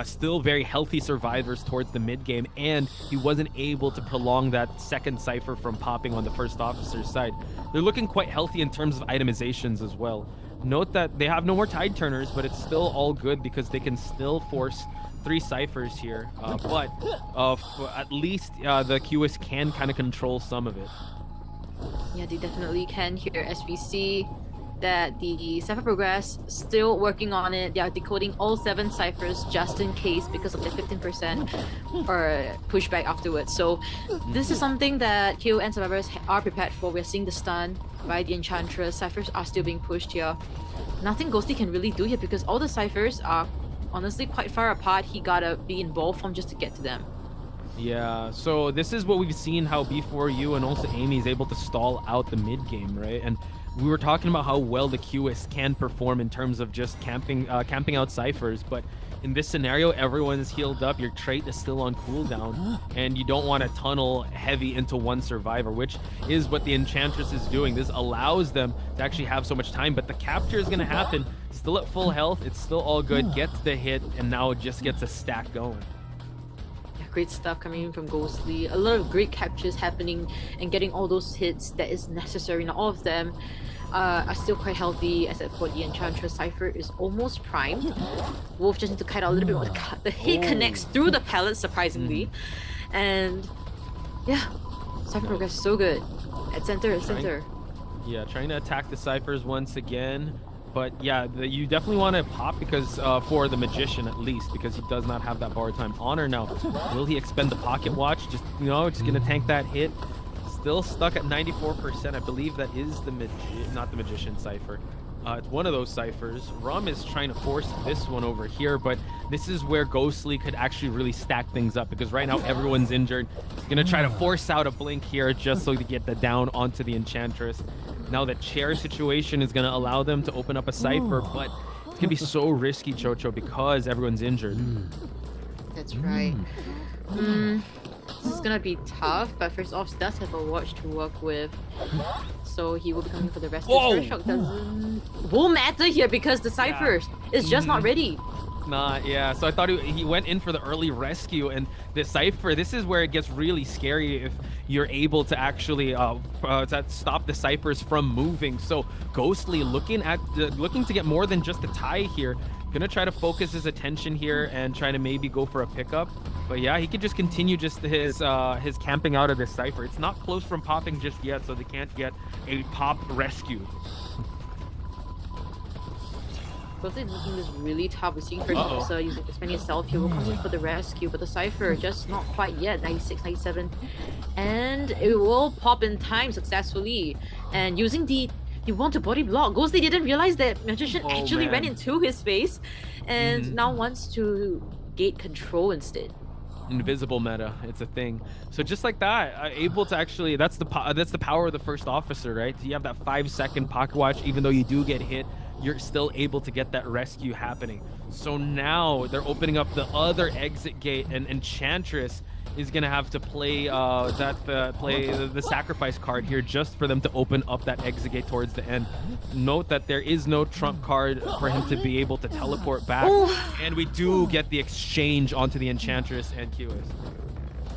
Still very healthy survivors towards the mid game, and he wasn't able to prolong that 2nd Cypher from popping on the first officer's side. They're looking quite healthy in terms of itemizations as well. Note that they have no more tide turners, but it's still all good because they can still force 3 ciphers here. But at least the QS can kind of control some of it. Yeah, they definitely can here, as we see that the Cypher Progress still working on it. They are decoding all 7 ciphers just in case because of the 15% or pushback afterwards. So this is something that KON survivors are prepared for. We're seeing the stun by the Enchantress. Ciphers are still being pushed here. Nothing Ghostly can really do here because all the ciphers are honestly quite far apart. He gotta be in ball form just to get to them. Yeah, so this is what we've seen, how B4U and also AMEY is able to stall out the mid game, right? And we were talking about how well the QS can perform in terms of just camping out ciphers, but in this scenario, everyone's healed up, your trait is still on cooldown, and you don't want to tunnel heavy into one survivor, which is what the Enchantress is doing. This allows them to actually have so much time, but the capture is going to happen. Still at full health, it's still all good, gets the hit, and now it just gets a stack going. Great stuff coming in from Ghostly. A lot of great captures happening and getting all those hits that is necessary. Not all of them are still quite healthy, except for the Enchantress. Cypher is almost primed. Wolf just need to kite out a little bit more. The hit connects through the pallet, surprisingly. And yeah, Cypher progress so good. At center. Yeah, trying to attack the ciphers once again. But yeah, you definitely want to pop because for the Magician at least, because he does not have that bar time. Honor now. Will he expend the pocket watch? Just gonna tank that hit. Still stuck at 94%. I believe that is not the Magician cipher. It's one of those ciphers. Rum is trying to force this one over here, but this is where Ghostly could actually really stack things up because right now everyone's injured. He's gonna try to force out a blink here just so to get the down onto the Enchantress. Now the chair situation is gonna allow them to open up a cipher, but it's gonna be so risky, Chocho, because everyone's injured. That's right. This is gonna be tough, but first off, does have a watch to work with, so he will be coming for the rest. First shock won't matter here because the ciphers is just not ready. Not, yeah. So I thought he went in for the early rescue, and the cipher. This is where it gets really scary if you're able to actually stop the ciphers from moving. So Ghostly looking to get more than just a tie here. Gonna try to focus his attention here and try to maybe go for a pickup. But yeah, he could just continue just his camping out of this cipher. It's not close from popping just yet, so they can't get a pop rescue. Ghostly looking this really tough. We're seeing first officer spending himself here. We're coming for the rescue, but the cipher just not quite yet. 96, 97, and it will pop in time successfully. And using the want to body block. Ghostly didn't realize that Magician actually ran into his face, and now wants to gate control instead. Invisible meta, it's a thing. So just like that, able to actually, that's the power of the first officer, right? You have that 5-second pocket watch. Even though you do get hit, you're still able to get that rescue happening. So now they're opening up the other exit gate, and Enchantress is gonna have to play the sacrifice card here just for them to open up that exit gate towards the end. Note that there is no trump card for him to be able to teleport back, and we do get the exchange onto the Enchantress and QS.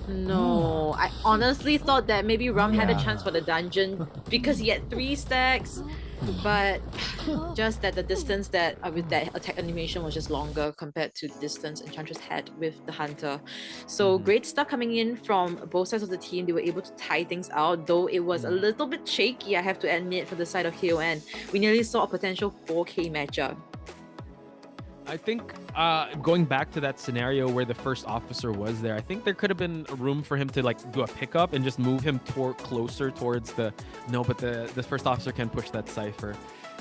No, I honestly thought that maybe Rum had a chance for the dungeon because he had 3 stacks, but just that the distance that with that attack animation was just longer compared to the distance Enchantress had with the Hunter. So great stuff coming in from both sides of the team. They were able to tie things out, though it was a little bit shaky, I have to admit, for the side of KON. We nearly saw a potential 4K matchup. I think going back to that scenario where the first officer was there, I think there could have been room for him to like do a pickup and just move him closer towards the. No, but the first officer can push that cipher.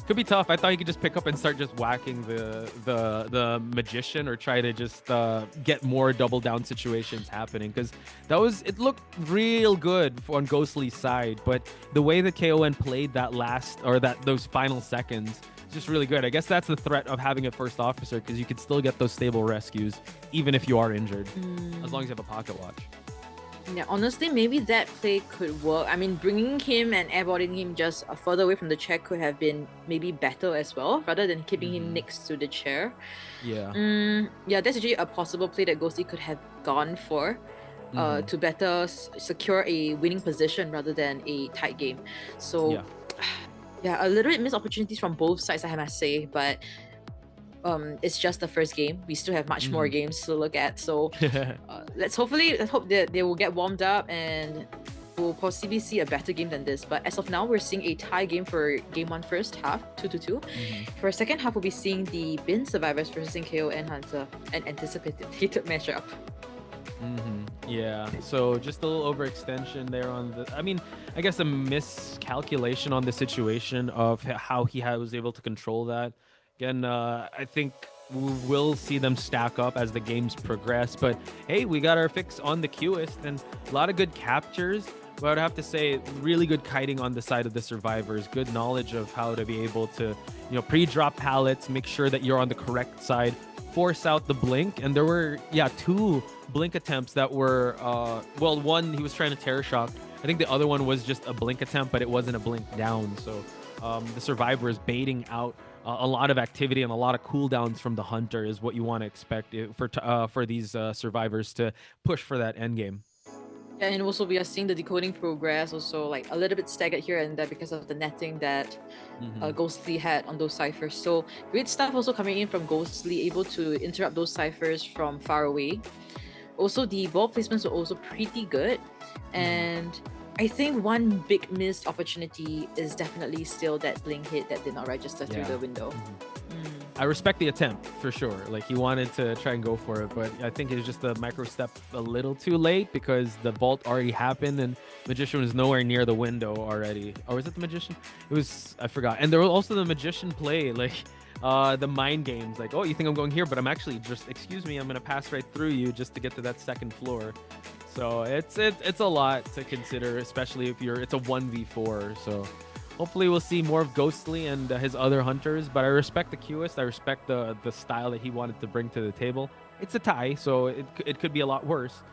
Could be tough. I thought he could just pick up and start just whacking the magician, or try to just get more double down situations happening, because it looked real good on Ghostly's side, but the way that KON played those final seconds is just really good. I guess that's the threat of having a first officer, because you can still get those stable rescues even if you are injured, as long as you have a pocket watch. Yeah, honestly, maybe that play could work. I mean, bringing him and airboarding him just further away from the chair could have been maybe better as well, rather than keeping him next to the chair. Yeah. Yeah, that's actually a possible play that Ghostly could have gone for to better secure a winning position rather than a tight game. So, yeah, a little bit missed opportunities from both sides, I must say, but it's just the first game. We still have much more games to look at, so let's hope that they will get warmed up and we'll possibly see a better game than this. But as of now, we're seeing a tie game for game 1 first half, 2-2. For second half, we'll be seeing the Bin Survivors versus KON Hunter, an anticipated matchup. Yeah, so just a little overextension there I guess a miscalculation on the situation of how he was able to control that. Again, I think we will see them stack up as the games progress, but hey, we got our fix on the Qist and a lot of good captures, but I'd have to say really good kiting on the side of the survivors, good knowledge of how to be able to, pre-drop pallets, make sure that you're on the correct side, force out the blink, and there were, 2 blink attempts that were, one, he was trying to terror shock. I think the other one was just a blink attempt, but it wasn't a blink down, so the survivor is baiting out a lot of activity and a lot of cooldowns from the hunter is what you want to expect for these survivors to push for that end game. Yeah, and also we are seeing the decoding progress also like a little bit staggered here and there because of the netting that Ghostly had on those ciphers. So great stuff also coming in from Ghostly, able to interrupt those ciphers from far away. Also, the ball placements were also pretty good, and I think one big missed opportunity is definitely still that blink hit that did not register through the window. I respect the attempt for sure. Like, he wanted to try and go for it, but I think it was just a micro step a little too late because the vault already happened and Magician was nowhere near the window already. Or was it the Magician? It was, I forgot. And there was also the Magician play, like the mind games. Like, oh, you think I'm going here, but I'm actually just, excuse me, I'm going to pass right through you just to get to that second floor. So it's a lot to consider, especially if it's a 1v4. So hopefully we'll see more of Ghostly and his other hunters, but I respect the Qist. I respect the style that he wanted to bring to the table. It's a tie, so it could be a lot worse.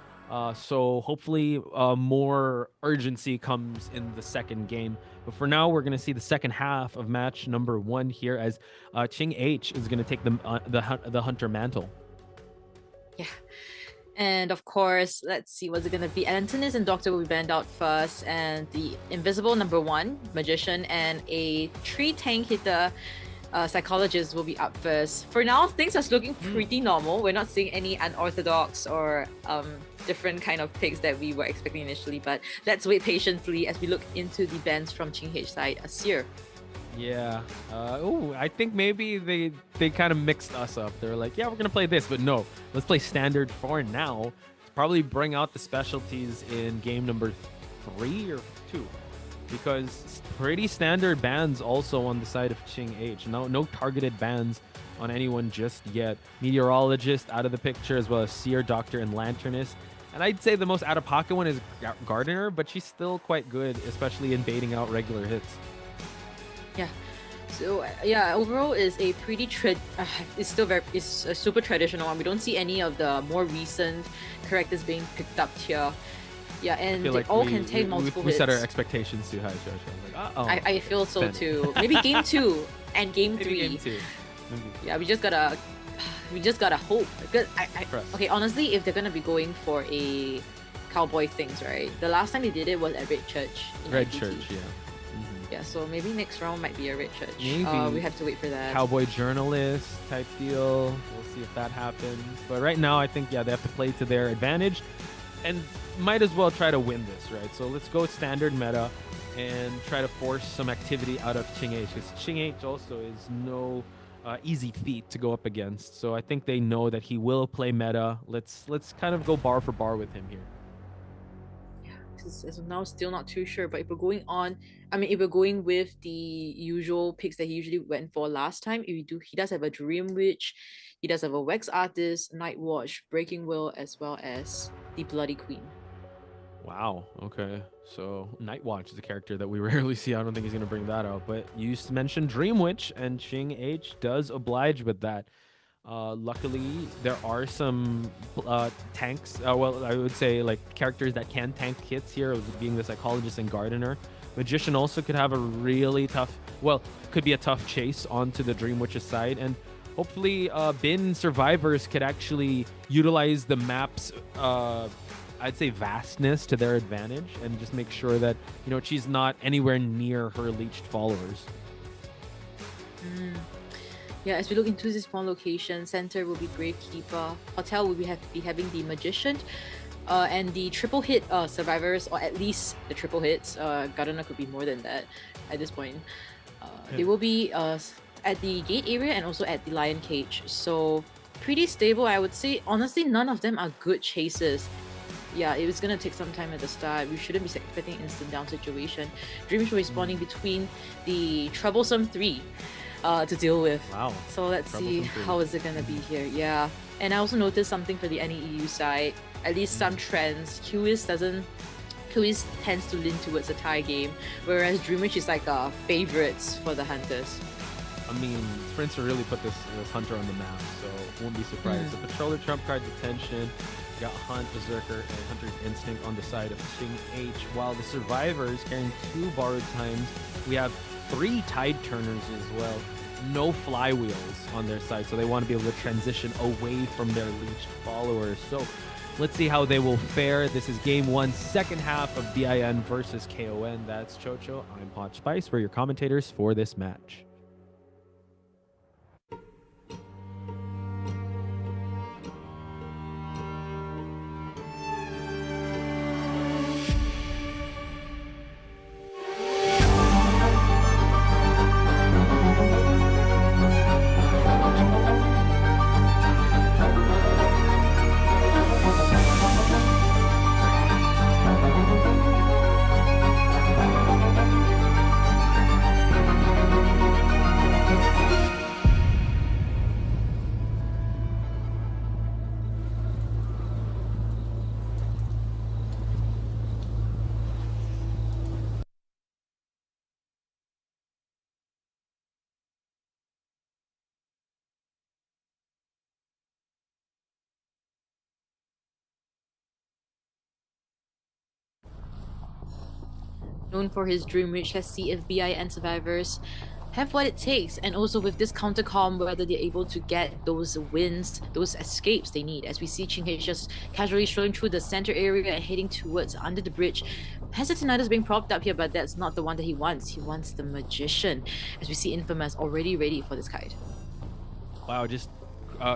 So hopefully more urgency comes in the second game. But for now, we're going to see the second half of match number 1 here as Ching H is going to take the hunter mantle. Yeah. And of course, let's see, what's it going to be? Antonis and Doctor will be banned out first, and the invisible number 1, Magician, and a 3 tank hitter, Psychologist, will be up first. For now, things are looking pretty normal. We're not seeing any unorthodox or different kind of picks that we were expecting initially, but let's wait patiently as we look into the bans from Ching H side. Asir. Yeah. I think maybe they kind of mixed us up. They're like, yeah, we're going to play this, but no, let's play standard for now. Probably bring out the specialties in game number 3 or 2, because pretty standard bans also on the side of Ching H. No targeted bans on anyone just yet. Meteorologist out of the picture, as well as Seer, Doctor, and Lanternist. And I'd say the most out-of-pocket one is Gardener, but she's still quite good, especially in baiting out regular hits. Yeah. So yeah, overall is a pretty it's a super traditional one. We don't see any of the more recent characters being picked up here. Yeah, and they all can take multiple hits. We set our expectations too high, Josh. Like, I feel so too. Maybe game 2 and game 3. Game 2. Yeah, we just gotta hope. Because okay, honestly, if they're gonna be going for a cowboy things, right? The last time they did it was at Red Church. Red Church, yeah. Yeah, so maybe next round might be a Red Church. Maybe. We have to wait for that. Cowboy journalist type deal. We'll see if that happens. But right now, I think, they have to play to their advantage and might as well try to win this, right? So let's go standard meta and try to force some activity out of Ching H, because Ching H also is no easy feat to go up against. So I think they know that he will play meta. Let's kind of go bar for bar with him here. As of now, still not too sure. But if we're going on, I mean, if we're going with the usual picks that he usually went for last time, he does have a Dream Witch, he does have a Wax Artist, Night Watch, Breaking Will, as well as the Bloody Queen. Wow. Okay. So Night Watch is a character that we rarely see. I don't think he's gonna bring that out. But you mentioned Dream Witch, and Ching H does oblige with that. Luckily, there are some tanks. Well, I would say like characters that can tank hits here, being the Psychologist and Gardener. Magician also could have a really tough, well, could be a tough chase onto the Dream Witch's side. And hopefully, Bin survivors could actually utilize the map's, I'd say, vastness to their advantage and just make sure that, you know, she's not anywhere near her leeched followers. Yeah, as we look into this one location, center will be Gravekeeper, hotel will be having the Magician, and the triple hit survivors, or at least the triple hits. Gardener could be more than that at this point. They will be at the gate area and also at the lion cage. So pretty stable, I would say. Honestly, none of them are good chases. Yeah, it was gonna take some time at the start. We shouldn't be expecting instant down situation. Dreams will be spawning between the troublesome 3 to deal with. Wow. So let's see how is it gonna be here. Yeah. And I also noticed something for the NAEU side. At least some trends. QIS tends to lean towards a tie game, whereas Dream Witch is like favorites for the hunters. I mean, Spencer really put this hunter on the map, so won't be surprised. The Patroller trump card detention. Got Hunt, Berserker, and Hunter's Instinct on the side of Ching H, while the survivors carrying 2 borrowed times. We have 3 tide turners as well. No flywheels on their side, so they want to be able to transition away from their leeched followers. So let's see how they will fare. This is game 1, second half of BIN versus KON. That's Chocho. I'm Hot Spice. We're your commentators for this match. Known for his Dream Witch, let's see if BIN survivors have what it takes, and also with this countercom, whether they're able to get those wins, those escapes they need. As we see Ching H just casually strolling through the center area and heading towards under the bridge. Hesitinitis being propped up here, but that's not the one that he wants. He wants the Magician. As we see Infamous already ready for this kite. Wow, just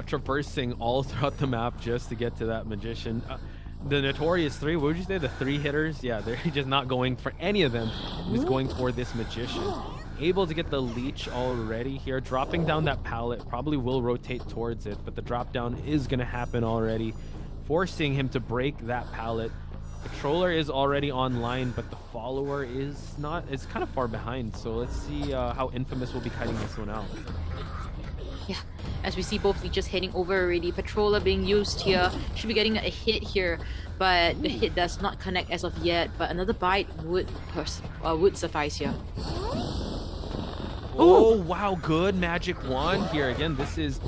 traversing all throughout the map just to get to that Magician. The Notorious 3, what would you say? The 3 hitters? Yeah, they're just not going for any of them. He's going for this Magician. Able to get the leech already here. Dropping down that pallet. Probably will rotate towards it, but the drop down is going to happen already, forcing him to break that pallet. Patroller is already online, but the follower is not. It's kind of far behind. So let's see how Infamous will be kiting this one out. Yeah, as we see both leeches heading over already. Patroller being used here. Should be getting a hit here, but the hit does not connect as of yet. But another bite would suffice here. Oh, wow, good magic wand here. Again, this is,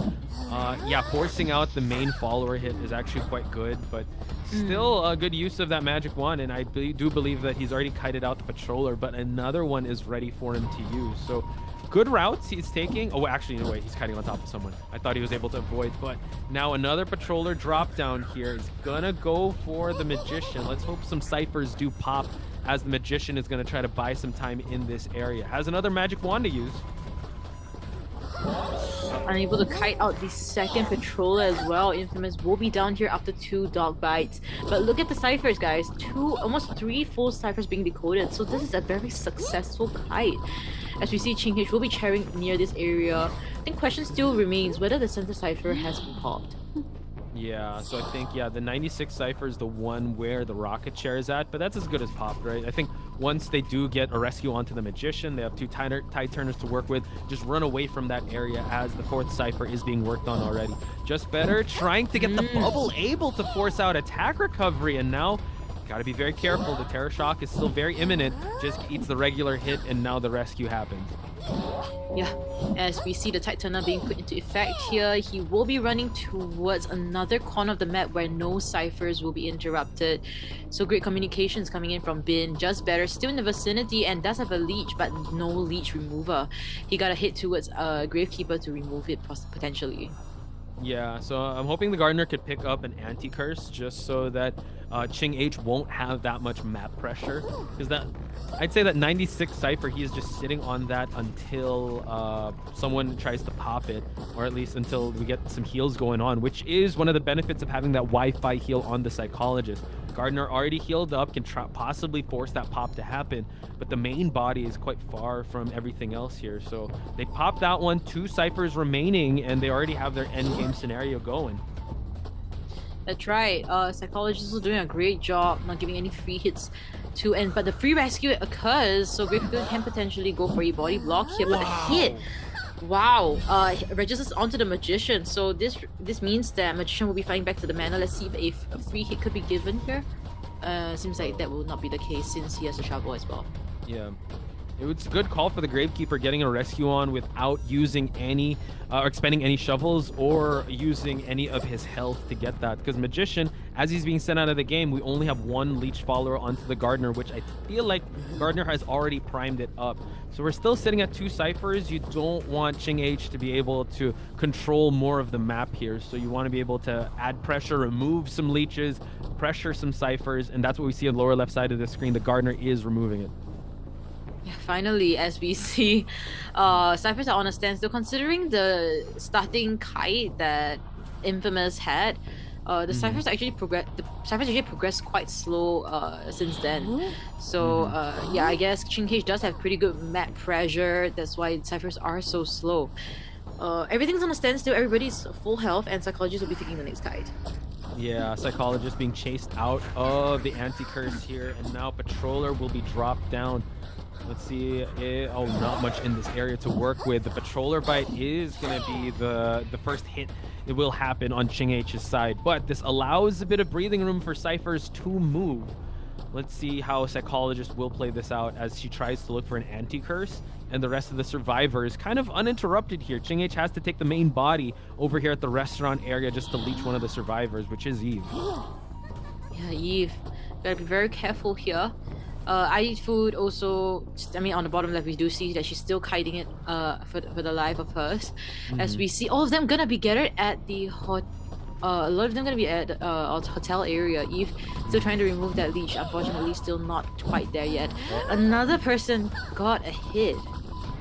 yeah, forcing out the main follower hit is actually quite good, but still a good use of that magic wand. And I do believe that he's already kited out the Patroller, but another one is ready for him to use. So good routes he's taking. Oh, actually, no, wait, he's kiting on top of someone. I thought he was able to avoid, but now another Patroller drop down here. He's gonna go for the Magician. Let's hope some ciphers do pop, as the Magician is gonna try to buy some time in this area. Has another magic wand to use. Unable to kite out the second Patroller as well. Infamous will be down here after 2 dog bites. But look at the ciphers, guys. Almost 3 full ciphers being decoded. So this is a very successful kite. As we see, Ching H will be chairing near this area. I think question still remains whether the center cipher has been popped. Yeah, so I think, the 96 cipher is the one where the rocket chair is at, but that's as good as popped, right? I think once they do get a rescue onto the magician, they have 2 tide turners to work with. Just run away from that area as the 4th cipher is being worked on already. Just better trying to get the bubble, able to force out attack recovery, and now gotta be very careful. The terror shock is still very imminent. Just eats the regular hit, and now the rescue happens. Yeah, as we see the tide turner being put into effect here, he will be running towards another corner of the map where no ciphers will be interrupted. So great communications coming in from Bin. Just better, still in the vicinity and does have a leech, but no leech remover. He got a hit towards Gravekeeper to remove it potentially. Yeah, so I'm hoping the Gardener could pick up an anti-curse just so that Ching H won't have that much map pressure. Because I'd say that 96 cipher, he is just sitting on that until someone tries to pop it, or at least until we get some heals going on, which is one of the benefits of having that Wi-Fi heal on the Psychologist. Gardener already healed up, can possibly force that pop to happen, but the main body is quite far from everything else here. So they pop that one, 2 ciphers remaining, and they already have their end game scenario going. That's right. Psychologist is doing a great job, not giving any free hits to end, but the free rescue occurs, so Gravekeeper can potentially go for a body block here, but a hit. Wow, registers onto the Magician, so this means that Magician will be fighting back to the mana. Let's see if a free hit could be given here. Seems like that will not be the case since he has a shovel as well. Yeah. It's a good call for the Gravekeeper getting a rescue on without using any, or expending any shovels or using any of his health to get that. Because Magician, as he's being sent out of the game, we only have 1 leech follower onto the Gardener, which I feel like Gardener has already primed it up. So we're still sitting at 2 ciphers. You don't want Ching H to be able to control more of the map here. So you want to be able to add pressure, remove some leeches, pressure some ciphers, and that's what we see on the lower left side of the screen. The Gardener is removing it. Yeah, finally, as we see, ciphers are on a standstill. Considering the starting kite that Infamous had, the ciphers actually progressed quite slow since then. So yeah, I guess Ching H does have pretty good map pressure. That's why ciphers are so slow. Everything's on a standstill. Everybody's full health, and Psychologist will be taking the next kite. Yeah, Psychologist being chased out of the anti-curse here, and now Patroller will be dropped down. Let's see. Not much in this area to work with. The Patroller bite is going to be the first hit. It will happen on Ching H's side, but this allows a bit of breathing room for ciphers to move. Let's see how Psychologist will play this out as she tries to look for an anti-curse, and the rest of the survivors kind of uninterrupted here. Ching H has to take the main body over here at the restaurant area just to leech one of the survivors, which is Eve. Yeah, Eve. Gotta be very careful here. I Eat Food also, on the bottom left, we do see that she's still kiting it for the life of hers. As we see all of them gonna be gathered at the a lot of them gonna be at hotel area. Eve still trying to remove that leech, unfortunately still not quite there yet. Another person got a hit.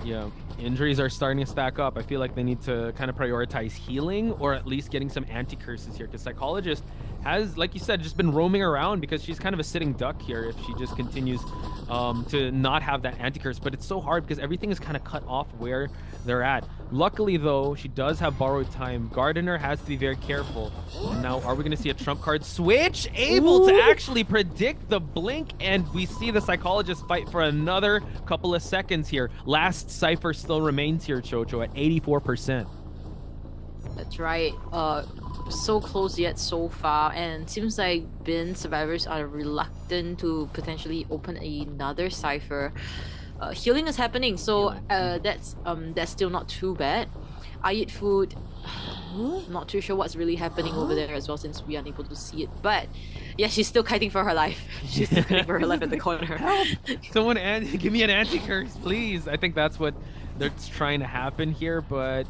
Yeah, injuries are starting to stack up. I feel like they need to kind of prioritize healing, or at least getting some anti-curses here, because Psychologist has, like you said, just been roaming around because she's kind of a sitting duck here if she just continues to not have that anti-curse. But it's so hard because everything is kind of cut off where they're at. Luckily, though, she does have borrowed time. Gardener has to be very careful. And now, are we going to see a trump card switch? Able to actually predict the blink, and we see the Psychologist fight for another couple of seconds here. Last cipher still remains here, Chocho, at 84%. That's right. So close yet so far, and seems like Bin survivors are reluctant to potentially open another cipher. Healing is happening, so that's still not too bad. I Eat Food, not too sure what's really happening over there as well, since we are unable to see it. But yeah, she's still kiting for her life. She's still kiting for her life in the corner. Someone give me an anti-curse, please. I think that's what they're trying to happen here, but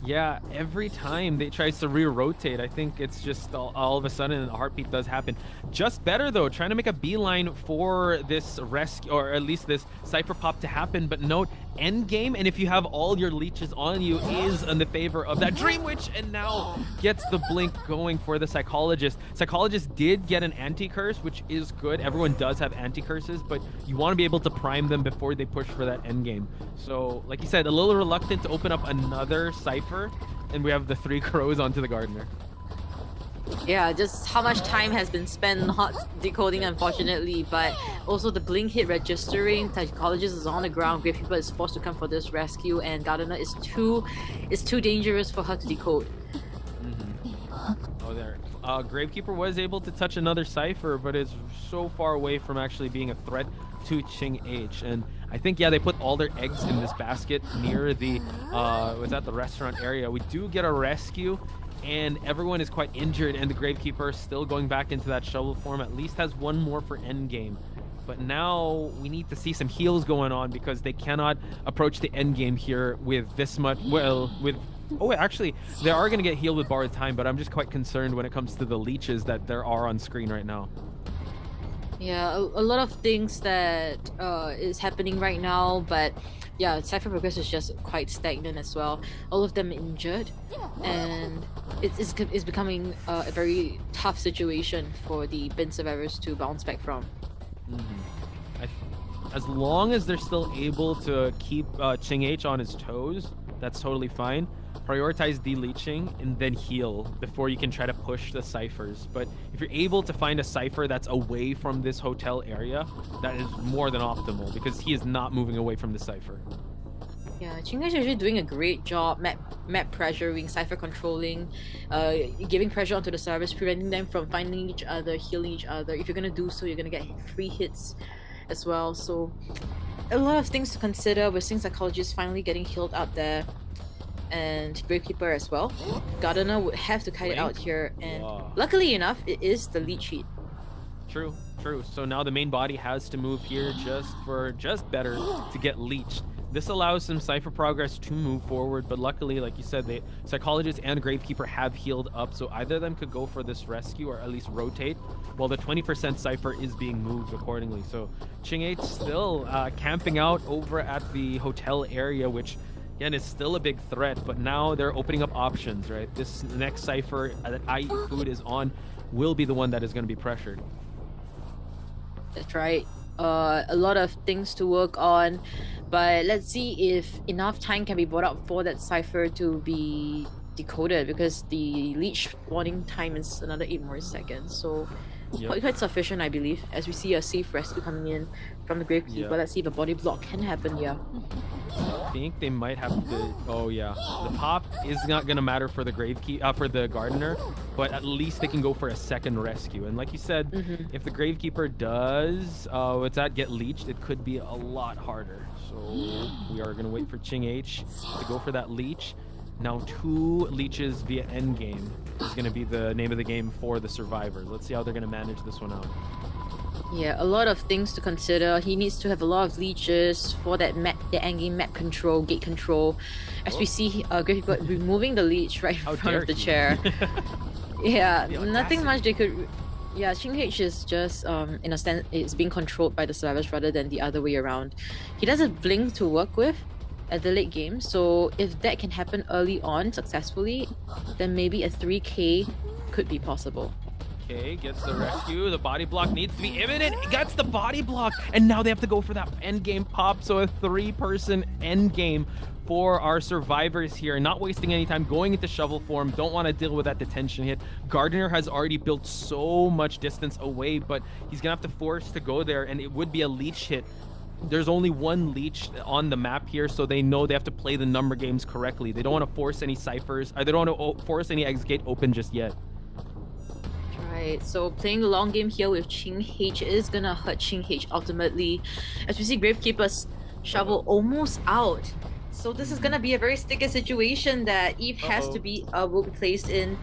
Yeah, every time they tries to re-rotate, I think it's just all of a sudden a heartbeat does happen. Just better though, trying to make a beeline for this rescue, or at least this Cypher pop to happen. But note, end game, and if you have all your leeches on you, is in the favor of that Dream Witch, and now gets the blink going for the Psychologist. Psychologist did get an anti-curse, which is good. Everyone does have anti-curses, but you want to be able to prime them before they push for that end game. So, like you said, a little reluctant to open up another Cypher, and we have the 3 crows onto the Gardener. Yeah, just how much time has been spent not decoding, unfortunately, but also the blink hit registering. Psychologist is on the ground. Gravekeeper is forced to come for this rescue, and Gardener is too dangerous for her to decode. Oh, there. Gravekeeper was able to touch another Cypher, but is so far away from actually being a threat to Ching H. And I think, yeah, they put all their eggs in this basket near the the restaurant area. We do get a rescue, and everyone is quite injured, and the Gravekeeper still going back into that shovel form. At least has one more for endgame. But now we need to see some heals going on, because they cannot approach the endgame here with this much, oh, actually, they are going to get healed with borrowed time, but I'm just quite concerned when it comes to the leeches that there are on screen right now. Yeah, a lot of things that is happening right now, but yeah, Cypher progress is just quite stagnant as well. All of them injured, and it's becoming a very tough situation for the bin survivors to bounce back from. As long as they're still able to keep Ching H on his toes, that's totally fine. Prioritize deleaching and then heal before you can try to push the Cyphers. But if you're able to find a Cypher that's away from this hotel area, that is more than optimal, because he is not moving away from the Cypher. Yeah, Ching H is actually doing a great job map pressuring, Cypher controlling, giving pressure onto the servers, preventing them from finding each other, healing each other. If you're gonna do so, you're gonna get free hits as well. So a lot of things to consider. We're seeing Psychologists finally getting healed out there, and Gravekeeper as well. Gardener would have to kite it out here, and luckily enough, it is the leech hit. True. So now the main body has to move here just better to get leeched. This allows some Cypher progress to move forward, but luckily, like you said, the Psychologist and Gravekeeper have healed up, so either of them could go for this rescue or at least rotate, while the 20% Cypher is being moved accordingly. So Ching H still camping out over at the hotel area, which again is still a big threat, but now they're opening up options, right? This next Cypher that I Eat Food is on will be the one that is going to be pressured. That's right. A lot of things to work on, but let's see if enough time can be brought up for that Cypher to be decoded, because the leech spawning time is another 8 more seconds, so quite sufficient, I believe, as we see a safe rescue coming in from the Gravekeeper. Let's see if a body block can happen here. I think they might have to. Oh yeah, the pop is not gonna matter for the for the Gardener, but at least they can go for a second rescue. And like you said, if the Gravekeeper does get leeched, it could be a lot harder. So we are gonna wait for Ching H to go for that leech. Now 2 leeches via endgame is gonna be the name of the game for the survivors. Let's see how they're gonna manage this one out. Yeah, a lot of things to consider. He needs to have a lot of leeches for that endgame map control, gate control. As we see, Gravekeeper removing the leech right in front of the chair. Yeah, nothing much they could. Yeah, Ching H is just in a sense it's being controlled by the survivors rather than the other way around. He does have blink to work with at the late game, so if that can happen early on successfully, then maybe a 3k could be possible. Okay, gets the rescue. The body block needs to be imminent. It gets the body block, and now they have to go for that endgame pop. So a 3-person endgame for our survivors here. Not wasting any time, going into shovel form. Don't want to deal with that detention hit. Gardener has already built so much distance away, but he's gonna have to force to go there, and it would be a leech hit. There's only 1 leech on the map here, so they know they have to play the number games correctly. They don't want to force any Cyphers, or they don't want to force any X gate open just yet. Right, so playing the long game here with Ching H is gonna hurt Ching H ultimately, as we see Gravekeeper's shovel almost out. So this is gonna be a very sticky situation that Eve has to be will be placed in.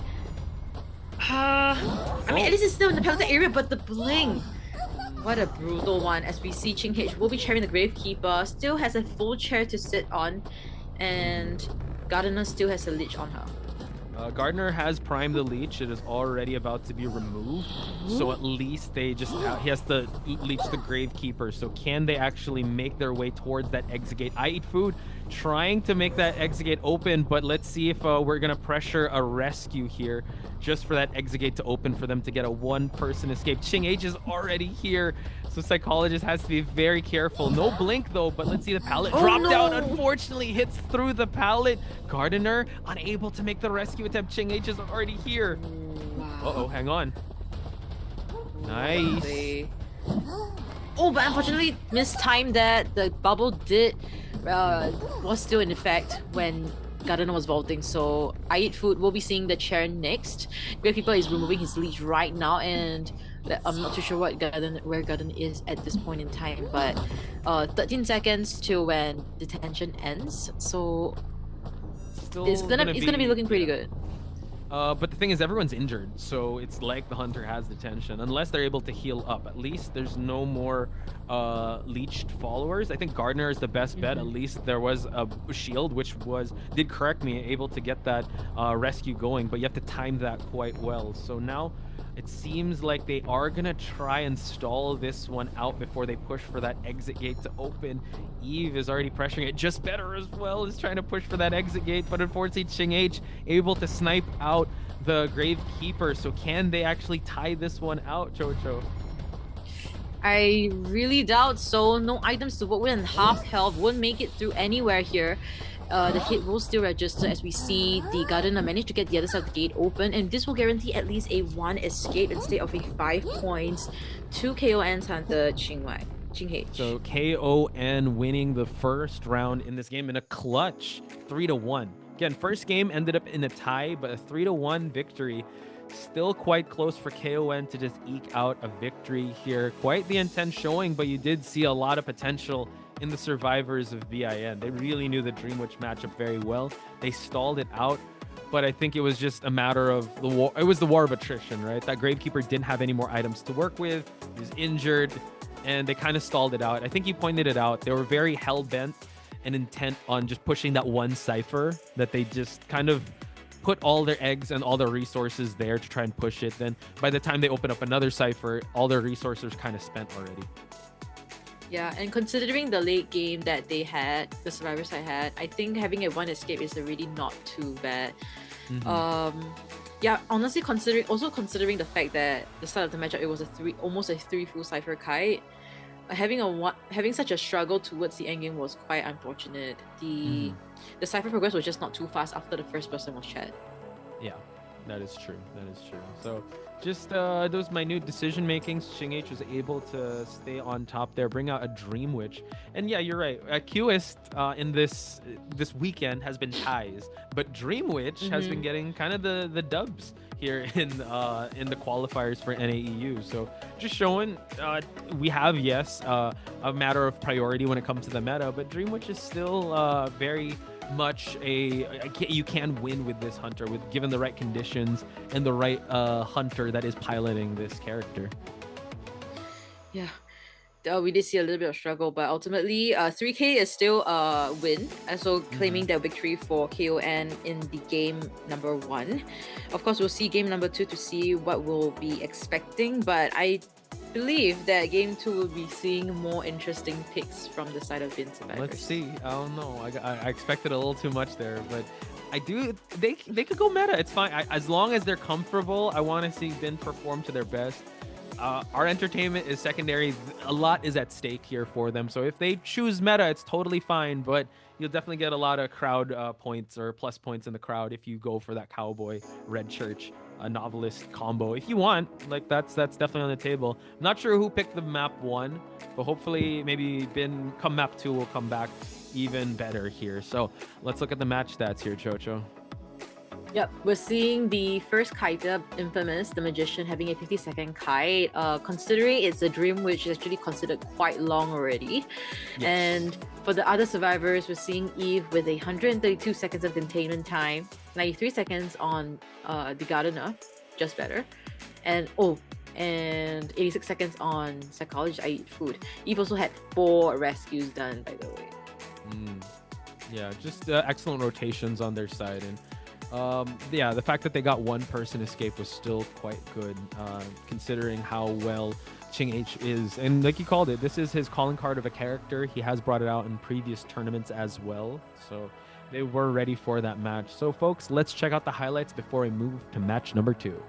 I mean, at least it's still in the penalty area, but the blink. What a brutal one, as we see Ching H will be chairing the Gravekeeper, still has a full chair to sit on, and Gardener still has a leech on her. Gardner has primed the leech. It is already about to be removed. So at least he has to leech the Gravekeeper. So can they actually make their way towards that exit gate? I Eat Food trying to make that exit gate open, but let's see if we're going to pressure a rescue here just for that exit gate to open for them to get a one-person escape. Ching H is already here, so Psychologist has to be very careful. No blink though, but let's see the pallet drop down. Unfortunately, hits through the pallet. Gardener unable to make the rescue attempt. Ching H is already here. Uh-oh, hang on. Nice. Oh, but unfortunately mistimed that. The bubble was still in effect when Gardener was vaulting, so I Eat Food will be seeing the chair next. Gravekeeper is removing his leech right now, and I'm not too sure where Gardener is at this point in time, but 13 seconds till when detention ends, so it's gonna be looking pretty good. But the thing is, everyone's injured, so it's like the hunter has detention unless they're able to heal up. At least there's no more leeched followers. I think Gardner is the best bet. At least there was a shield, which did correct me, able to get that rescue going, but you have to time that quite well. So now it seems like they are gonna try and stall this one out before they push for that exit gate to open. Eve is already pressuring it. Just Better as well is trying to push for that exit gate, but unfortunately Ching H able to snipe out the Gravekeeper. So can they actually tie this one out, Chocho? I really doubt so. No items to work with and half health won't make it through anywhere here. The hit will still register as we see the Gardener manage to get the other side of the gate open, and this will guarantee at least a 1 escape instead of a 5 points to KON's Hunter Ching H. So KON winning the first round in this game in a clutch 3-1. Again, first game ended up in a tie, but a 3-1 victory. Still quite close for KON to just eke out a victory here. Quite the intense showing, but you did see a lot of potential in the survivors of BIN. They really knew the Dream Witch matchup very well. They stalled it out, but I think it was just a matter of the war. It was the war of attrition, right? That Gravekeeper didn't have any more items to work with. He was injured, and they kind of stalled it out. I think he pointed it out. They were very hell-bent and intent on just pushing that one cipher, that they just kind of put all their eggs and all their resources there to try and push it. Then by the time they open up another cipher, all their resources kind of spent already. Yeah, and considering the late game that they had, the survivors had, I think having a 1 escape is really not too bad. Yeah, honestly, considering the fact that the start of the matchup, it was almost a 3 full cipher kite. Having such a struggle towards the endgame was quite unfortunate. The cipher progress was just not too fast after the first person was shed. Yeah, that is true. So just those minute decision makings, Ching H was able to stay on top there, bring out a Dream Witch. And yeah, you're right. Qist in this weekend has been ties, but Dream Witch has been getting kind of the dubs here in the qualifiers for NAEU. So just showing we have a matter of priority when it comes to the meta, but Dream Witch is still very much you can win with this hunter given the right conditions and the right hunter that is piloting this character. Yeah, we did see a little bit of struggle, but ultimately 3K is still a win, so claiming their victory for KON in the game number 1. Of course, we'll see game number 2 to see what we'll be expecting, but I believe that game 2 will be seeing more interesting picks from the side of Bin survivors. Let's see. I don't know. I expected a little too much there, but I do. They could go meta. It's fine. As long as they're comfortable, I want to see Bin perform to their best. Our entertainment is secondary. A lot is at stake here for them. So if they choose meta, it's totally fine, but you'll definitely get a lot of crowd points or plus points in the crowd if you go for that Cowboy Red Church novelist combo. If you want, like that's definitely on the table. I'm not sure who picked the map 1, but hopefully maybe Bin come map 2 will come back even better here. So let's look at the match stats here, Chocho. Yep, we're seeing the first kiter, Infamous, the Magician, having a 50-second kite. Considering it's a Dream Witch, is actually considered quite long already. Yes. And for the other survivors, we're seeing Eve with 132 seconds of containment time, 93 seconds on the Gardener, Just Better, and 86 seconds on Psychologist, I Eat Food. Eve also had 4 rescues done, by the way. Yeah, just excellent rotations on their side. And yeah, the fact that they got one person escape was still quite good, considering how well Ching H is. And like you called it, this is his calling card of a character. He has brought it out in previous tournaments as well. So they were ready for that match. So folks, let's check out the highlights before we move to match number 2.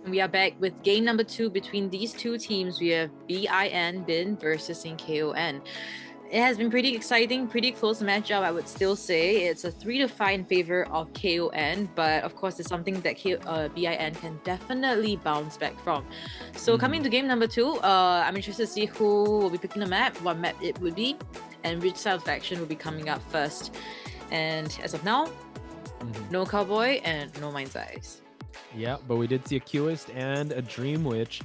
We are back with game number 2 between these two teams. We have bin versus KON. It has been pretty exciting, pretty close matchup, I would still say. It's a 3-5 in favor of KON, but of course it's something that bin can definitely bounce back from. So coming to game number 2, I'm interested to see who will be picking the map, what map it would be, and which side of faction will be coming up first. And as of now, no Cowboy and no Mind's Eyes. Yeah, but we did see a Qist and a Dream Witch.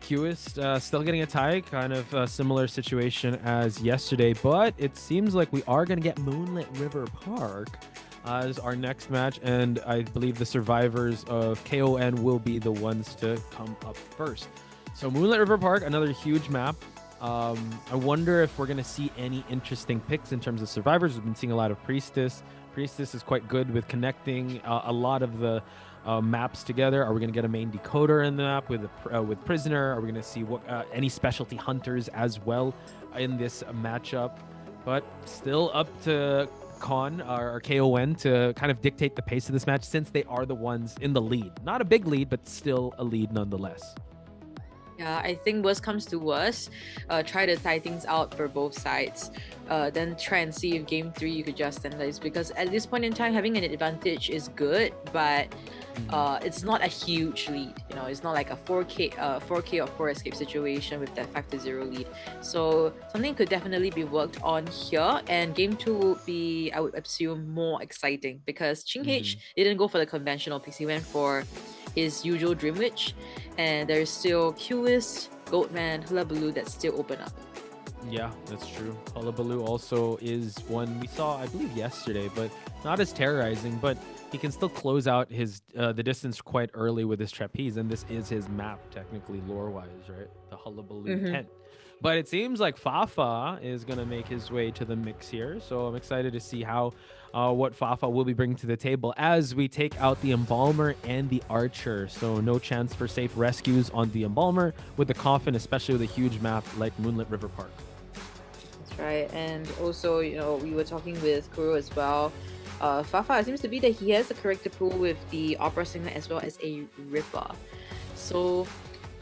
Qist still getting a tie, kind of a similar situation as yesterday, but it seems like we are going to get Moonlit River Park as our next match, and I believe the survivors of KON will be the ones to come up first. So Moonlit River Park, another huge map. I wonder if we're going to see any interesting picks in terms of survivors. We've been seeing a lot of Priestess. Priestess is quite good with connecting a lot of the maps together. Are we going to get a main decoder in the map with Prisoner? Are we going to see what any specialty hunters as well in this matchup? But still up to KON to kind of dictate the pace of this match, since they are the ones in the lead. Not a big lead, but still a lead nonetheless. Yeah, I think worst comes to worst, try to tie things out for both sides. Then try and see if game 3 you could just standardize, because at this point in time having an advantage is good, but it's not a huge lead. You know, it's not like a 4K or 4 escape situation with that 5-0 lead. So something could definitely be worked on here, and game 2 will be, I would assume, more exciting, because Ching H didn't go for the conventional picks. He went for his usual Dream Witch, and there's still Qist, Goatman, Hullabaloo that still open up. Yeah, that's true. Hullabaloo also is one we saw, I believe, yesterday, but not as terrorizing, but he can still close out his the distance quite early with his trapeze, and this is his map technically lore-wise, right? The Hullabaloo tent. But it seems like Fafa is going to make his way to the mix here, so I'm excited to see how what Fafa will be bringing to the table as we take out the Embalmer and the Archer. So no chance for safe rescues on the Embalmer with the Coffin, especially with a huge map like Moonlit River Park. That's right, and also, you know, we were talking with Kuro as well. Fafa, it seems to be that he has a character pool with the Opera Singer as well as a Ripper. So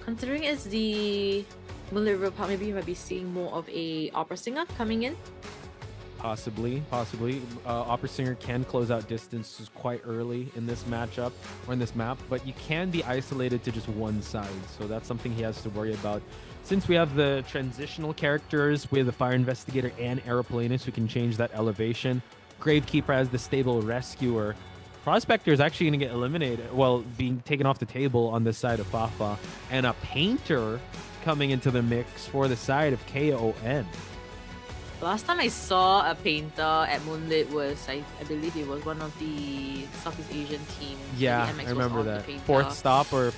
considering it's the Moonlit River Park, maybe you might be seeing more of a Opera Singer coming in. Possibly. Opera Singer can close out distances quite early in this matchup or in this map, but you can be isolated to just one side, so that's something he has to worry about. Since we have the transitional characters with the Fire Investigator and Aeroplanist who can change that elevation, Gravekeeper as the stable rescuer, Prospector is actually going to get eliminated, well, being taken off the table on this side of Fafa, and a Painter coming into the mix for the side of KON. Last time I saw a Painter at Moonlit was, I believe it was one of the Southeast Asian team. Yeah, I remember that. Fourth stop or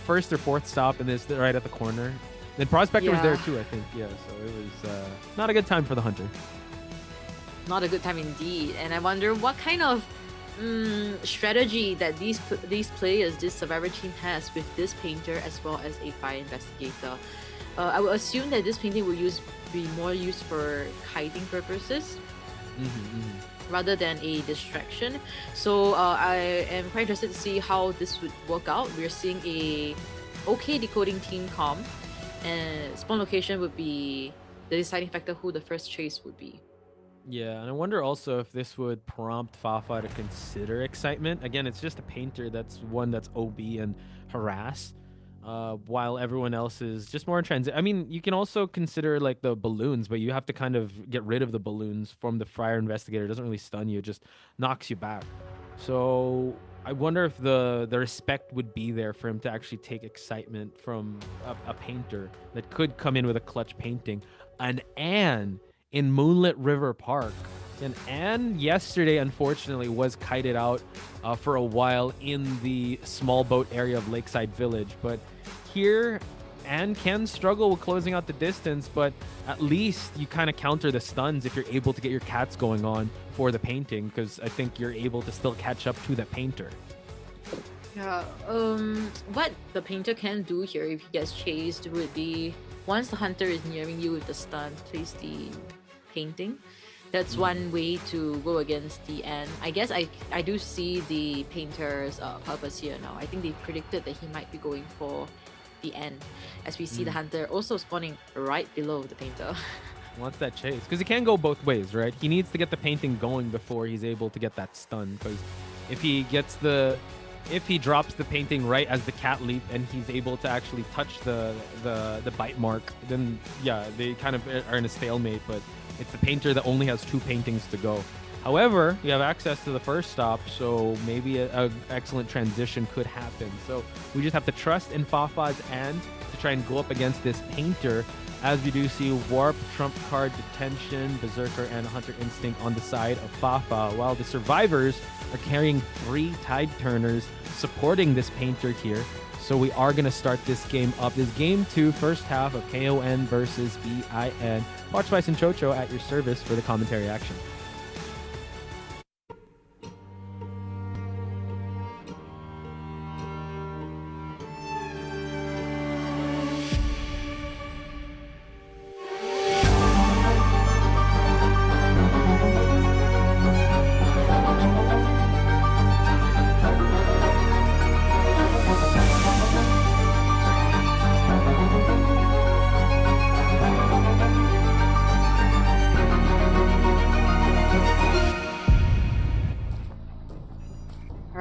first or fourth stop, and it's right at the corner. Then Prospector was there too, I think. Yeah, so it was not a good time for the Hunter. Not a good time indeed, and I wonder what kind of strategy that these players, this Survivor team has with this Painter as well as a Fire Investigator. I would assume that this painting will be more used for kiting purposes rather than a distraction. So I am quite interested to see how this would work out. We're seeing a okay decoding team comp, and spawn location would be the deciding factor who the first chase would be. Yeah, and I wonder also if this would prompt Fafa to consider excitement. Again, it's just a Painter that's OB and harass, while everyone else is just more in transit. I mean, you can also consider like the balloons, but you have to kind of get rid of the balloons from the Fire Investigator. It doesn't really stun you, it just knocks you back. So I wonder if the respect would be there for him to actually take excitement from a Painter that could come in with a clutch painting. And in Moonlit River Park. And Anne yesterday, unfortunately, was kited out for a while in the small boat area of Lakeside Village. But here, Anne can struggle with closing out the distance, but at least you kind of counter the stuns if you're able to get your cats going on for the painting, because I think you're able to still catch up to the Painter. Yeah, what the Painter can do here if he gets chased would be, once the Hunter is nearing you with the stun, place the painting. That's one way to go against the N. I guess I do see the Painter's purpose here now. I think they predicted that he might be going for the N, as we see the Hunter also spawning right below the Painter. Wants that chase, because it can go both ways, right? He needs to get the painting going before he's able to get that stun, because if he drops the painting right as the cat leap and he's able to actually touch the bite mark, then yeah, they kind of are in a stalemate. But it's the Painter that only has 2 paintings to go. However, you have access to the first stop, so maybe an excellent transition could happen. So we just have to trust in Fafa's end to try and go up against this Painter, as we do see Warp, Trump Card, Detention, Berserker, and Hunter Instinct on the side of Fafa, while the survivors are carrying 3 Tide Turners supporting this Painter here. So we are going to start this game up. This game 2, first half of KON versus BIN. Watch Vice and Chocho at your service for the commentary action.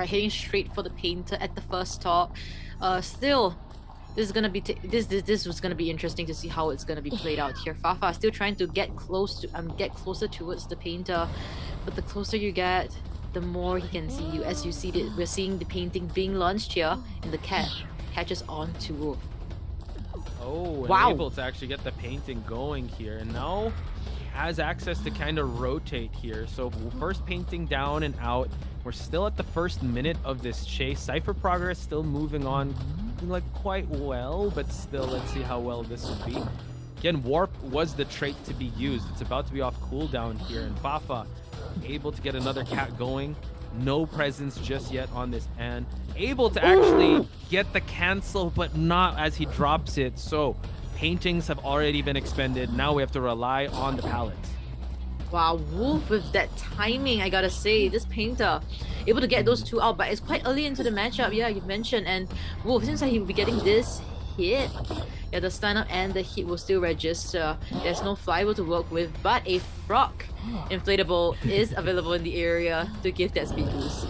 Heading straight for the Painter at the first stop. Still, this is gonna be this was gonna be interesting to see how it's gonna be played out here. Fafa still trying to get closer towards the Painter, but the closer you get, the more he can see you. As you see that we're seeing the painting being launched here, and the cat catches on to Wolf. Oh, and wow! Able to actually get the painting going here, and now has access to kind of rotate here. So first painting down and out. We're still at the first minute of this chase. Cypher progress still moving on like quite well, but still, let's see how well this will be. Again, Warp was the trait to be used. It's about to be off cooldown here, and Fafa able to get another cat going. No presence just yet on this end. Able to actually get the cancel, but not as he drops it. So paintings have already been expended. Now we have to rely on the pallets. Wow, Wolf with that timing, I gotta say. This painter able to get those two out, but it's quite early into the matchup. Yeah, you mentioned, and Wolf seems like he will be getting this hit. Yeah, the stun up and the hit will still register. There's no flywheel to work with, but a frog inflatable is available in the area to give that speed boost.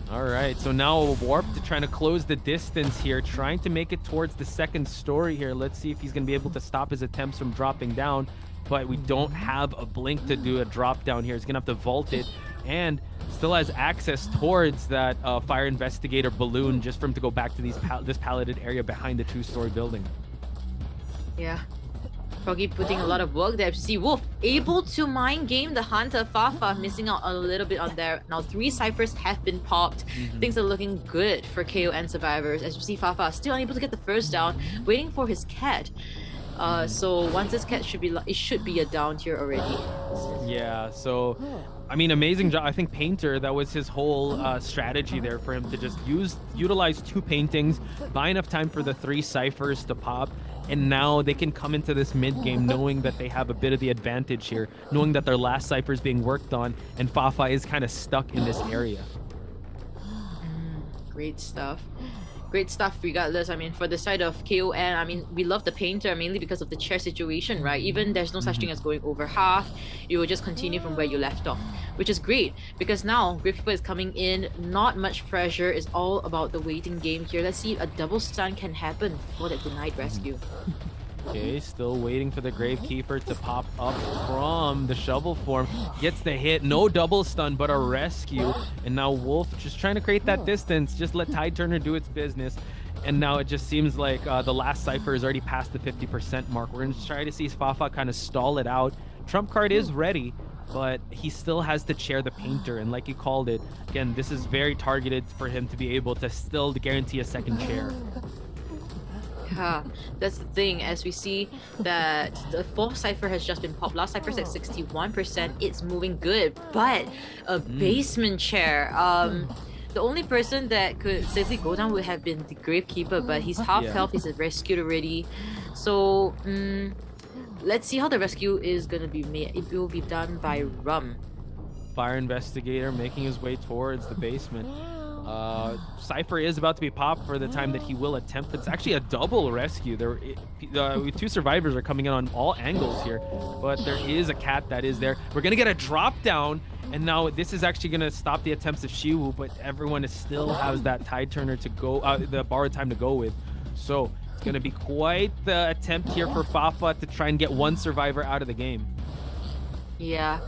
All right, so now Warp to trying to close the distance here, trying to make it towards the second story here. Let's see if he's going to be able to stop his attempts from dropping down, but we don't have a blink to do a drop down here. He's going to have to vault it, and still has access towards that fire investigator balloon just for him to go back to this palleted area behind the two-story building. Yeah. Froggy putting a lot of work there. See Wolf able to mind game the Hunter. Fafa missing out a little bit on there. Now 3 ciphers have been popped. Things are looking good for KO and survivors. As you see, Fafa still unable to get the first down, waiting for his cat. So once this cat should be a down here already. Yeah, so I mean, amazing job. I think Painter, that was his whole strategy there for him to just utilize 2 paintings, buy enough time for the 3 ciphers to pop, and now they can come into this mid game knowing that they have a bit of the advantage here, knowing that their last cipher is being worked on, and Fafa is kind of stuck in this area. Great stuff. Great stuff regardless. I mean, for the side of KON, I mean, we love the Painter mainly because of the chair situation, right? Even there's no such thing as going over half. You will just continue from where you left off, which is great because now Gravekeeper is coming in. Not much pressure. It's all about the waiting game here. Let's see if a double stun can happen for that denied rescue. Okay, still waiting for the Gravekeeper to pop up from the shovel form. Gets the hit, no double stun, but a rescue. And now Wolf just trying to create that distance, just let Tide Turner do its business. And now it just seems like the last cipher is already past the 50% mark. We're going to try to see Fafa kind of stall it out. Trump card is ready, but he still has to chair the Painter. And like you called it, again, this is very targeted for him to be able to still guarantee a second chair. Yeah, that's the thing. As we see that the 4th cipher has just been popped. Last cipher's at 61%. It's moving good, but a basement chair. The only person that could safely go down would have been the Gravekeeper, but he's half health. He's rescued already. So let's see how the rescue is gonna be made. It will be done by Rum. Fire Investigator making his way towards the basement. Cypher is about to be popped for the time that he will attempt. It's actually a double rescue. 2 survivors are coming in on all angles here, but there is a cat that is there. We're gonna get a drop down, and now this is actually gonna stop the attempts of Shiwu, but everyone still has that Tide Turner to go, the borrowed time to go with. So it's gonna be quite the attempt here for Fafa to try and get 1 survivor out of the game. Yeah.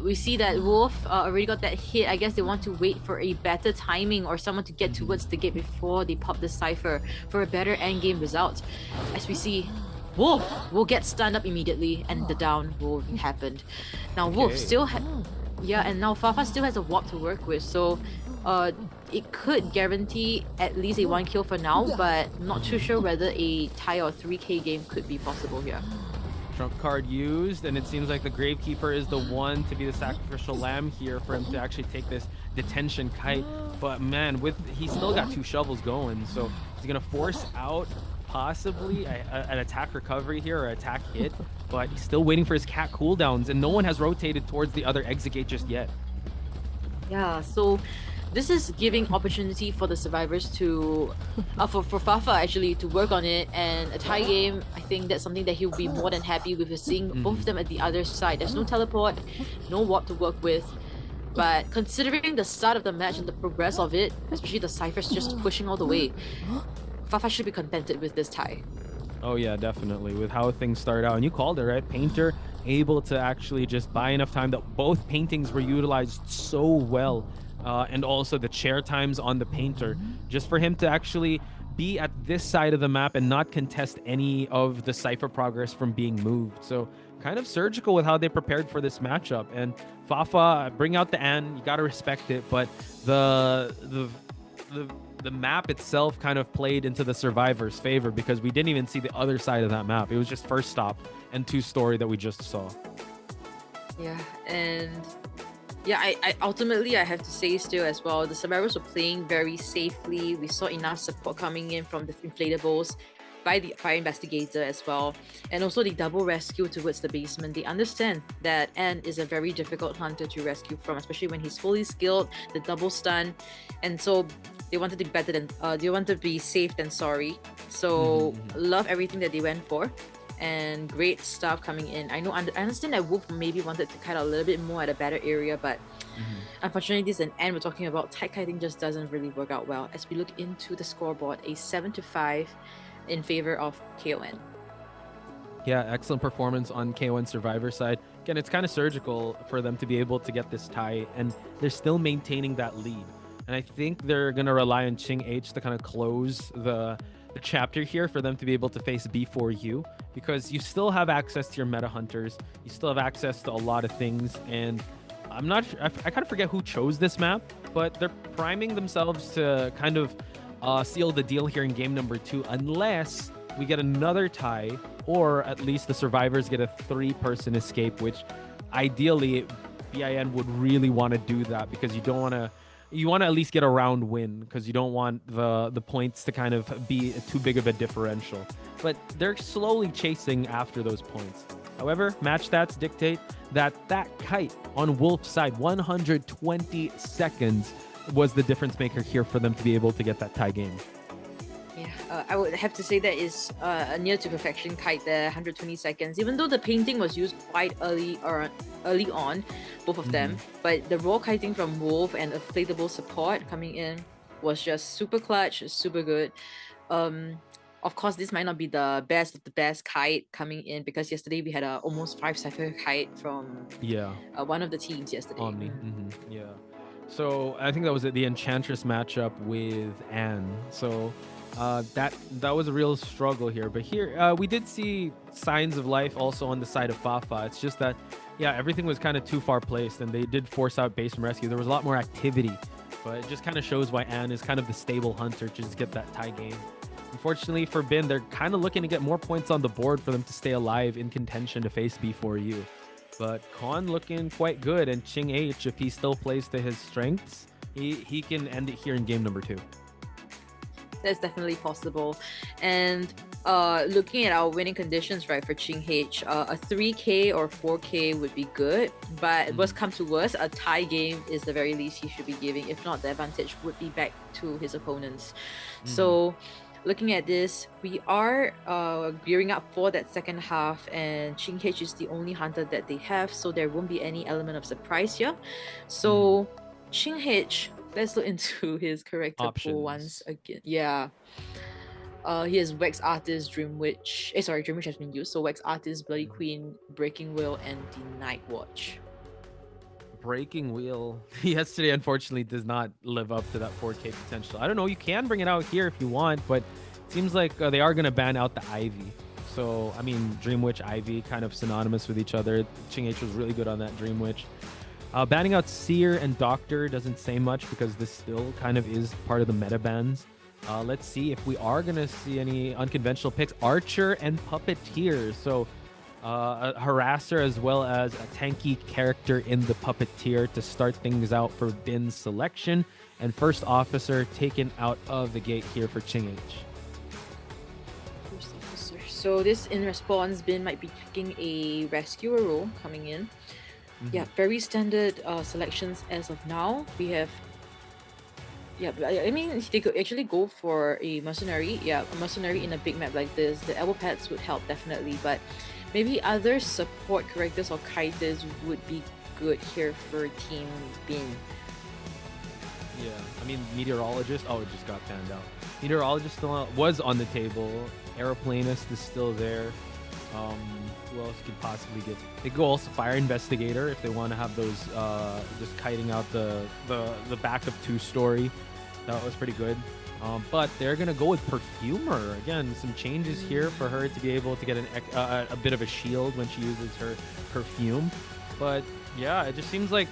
We see that Wolf already got that hit. I guess they want to wait for a better timing or someone to get towards the gate before they pop the cipher for a better endgame result. As we see, Wolf will get stunned up immediately and the down will happen. Now Wolf still and now Fafa still has a warp to work with, so it could guarantee at least a 1 kill for now, but not too sure whether a tie or 3k game could be possible here. Trump card used, and it seems like the Gravekeeper is the one to be the sacrificial lamb here for him to actually take this detention kite. But man, he's still got 2 shovels going, so he's gonna force out possibly an attack recovery here or attack hit, but he's still waiting for his cat cooldowns, and no one has rotated towards the other exit gate just yet. Yeah, so this is giving opportunity for the survivors to, for Fafa actually to work on it, and a tie game, I think that's something that he'll be more than happy with seeing both of them at the other side. There's no teleport, no warp to work with, but considering the start of the match and the progress of it, especially the ciphers just pushing all the way, Fafa should be contented with this tie. Oh yeah, definitely, with how things start out. And you called it, right? Painter able to actually just buy enough time that both paintings were utilized so well. And also the chair times on the Painter, just for him to actually be at this side of the map and not contest any of the cipher progress from being moved. So kind of surgical with how they prepared for this matchup. And Fafa, bring out the An, you gotta respect it, but the map itself kind of played into the survivors' favor because we didn't even see the other side of that map. It was just first stop and 2-story that we just saw. Yeah, and yeah, I ultimately I have to say still as well, the survivors were playing very safely. We saw enough support coming in from the inflatables by the fire investigator as well, and also the double rescue towards the basement. They understand that An is a very difficult hunter to rescue from, especially when he's fully skilled, the double stun, and so they wanted to be better than they wanted to be safe than sorry. So love everything that they went for, and great stuff coming in. I understand that Wolf maybe wanted to kite a little bit more at a better area, but unfortunately this is an N we're talking about. Tight kiting just doesn't really work out well. As we look into the scoreboard, a 7-5 in favor of KON. Yeah, excellent performance on KON survivor side. Again, it's kind of surgical for them to be able to get this tie, and they're still maintaining that lead. And I think they're going to rely on Ching H to kind of close the chapter here for them to be able to face B4U, because you still have access to your meta hunters. You still have access to a lot of things, and I'm not sure, I kind of forget who chose this map, but they're priming themselves to kind of seal the deal here in game number 2, unless we get another tie, or at least the survivors get a 3-person escape, which ideally BIN would really want to do that, because you don't want to, you want to at least get a round win, because you don't want the points to kind of be too big of a differential. But they're slowly chasing after those points. However, match stats dictate that kite on Wolf's side, 120 seconds, was the difference maker here for them to be able to get that tie game. Yeah, I would have to say that is a near to perfection kite there, 120 seconds. Even though the painting was used quite early on, both of them, but the raw kiting from Wolf and inflatable support coming in was just super clutch, super good. Of course, this might not be the best of the best kite coming in, because yesterday we had a almost 5 cipher kite from one of the teams yesterday. Omni. Yeah. So I think that was the Enchantress matchup with Anne. So that was a real struggle here. But here we did see signs of life also on the side of Fafa. It's just that, yeah, everything was kind of too far placed, and they did force out base and rescue. There was a lot more activity, but it just kind of shows why Anne is kind of the stable hunter to just get that tie game. Unfortunately for Bin, they're kind of looking to get more points on the board for them to stay alive in contention to face B4U. But Khan looking quite good, and Ching H, if he still plays to his strengths, he can end it here in game number 2. That's definitely possible. And looking at our winning conditions, right, for Ching H, a 3K or 4K would be good, but worst come to worst, a tie game is the very least he should be giving. If not, the advantage would be back to his opponents. So looking at this, we are gearing up for that second half, and Ching H is the only hunter that they have, so there won't be any element of surprise here. So Ching H, let's look into his character pool once again. Yeah. He has Wax Artist, Dream Witch. Dream Witch has been used. So Wax Artist, Bloody Queen, Breaking Wheel, and the Night Watch. Breaking Wheel yesterday unfortunately does not live up to that 4K potential. I don't know, you can bring it out here if you want, but it seems like they are going to ban out the Ivy. So, I mean, Dream Witch, Ivy, kind of synonymous with each other. Ching H was really good on that Dream Witch. Banning out Seer and Doctor doesn't say much, because this still kind of is part of the meta bans. Let's see if we are going to see any unconventional picks. Archer and Puppeteer. So a harasser as well as a tanky character in the Puppeteer to start things out for Bin's selection. And First Officer taken out of the gate here for Ching H. First Officer. So this in response, Bin might be taking a rescuer role coming in. Yeah, very standard selections as of now. We have, I mean, they could actually go for a mercenary. Yeah, a mercenary in a big map like this. The elbow pads would help definitely, but maybe other support characters or kiters would be good here for Team Bin. Yeah, I mean, Meteorologist, it just got panned out. Meteorologist still was on the table. Aeroplanist is still there. Who else could possibly get? They go also Fire Investigator if they want to have those just kiting out the back of 2-story. That was pretty good. But they're going to go with Perfumer. Again, some changes here for her to be able to get a bit of a shield when she uses her Perfume. But yeah, it just seems like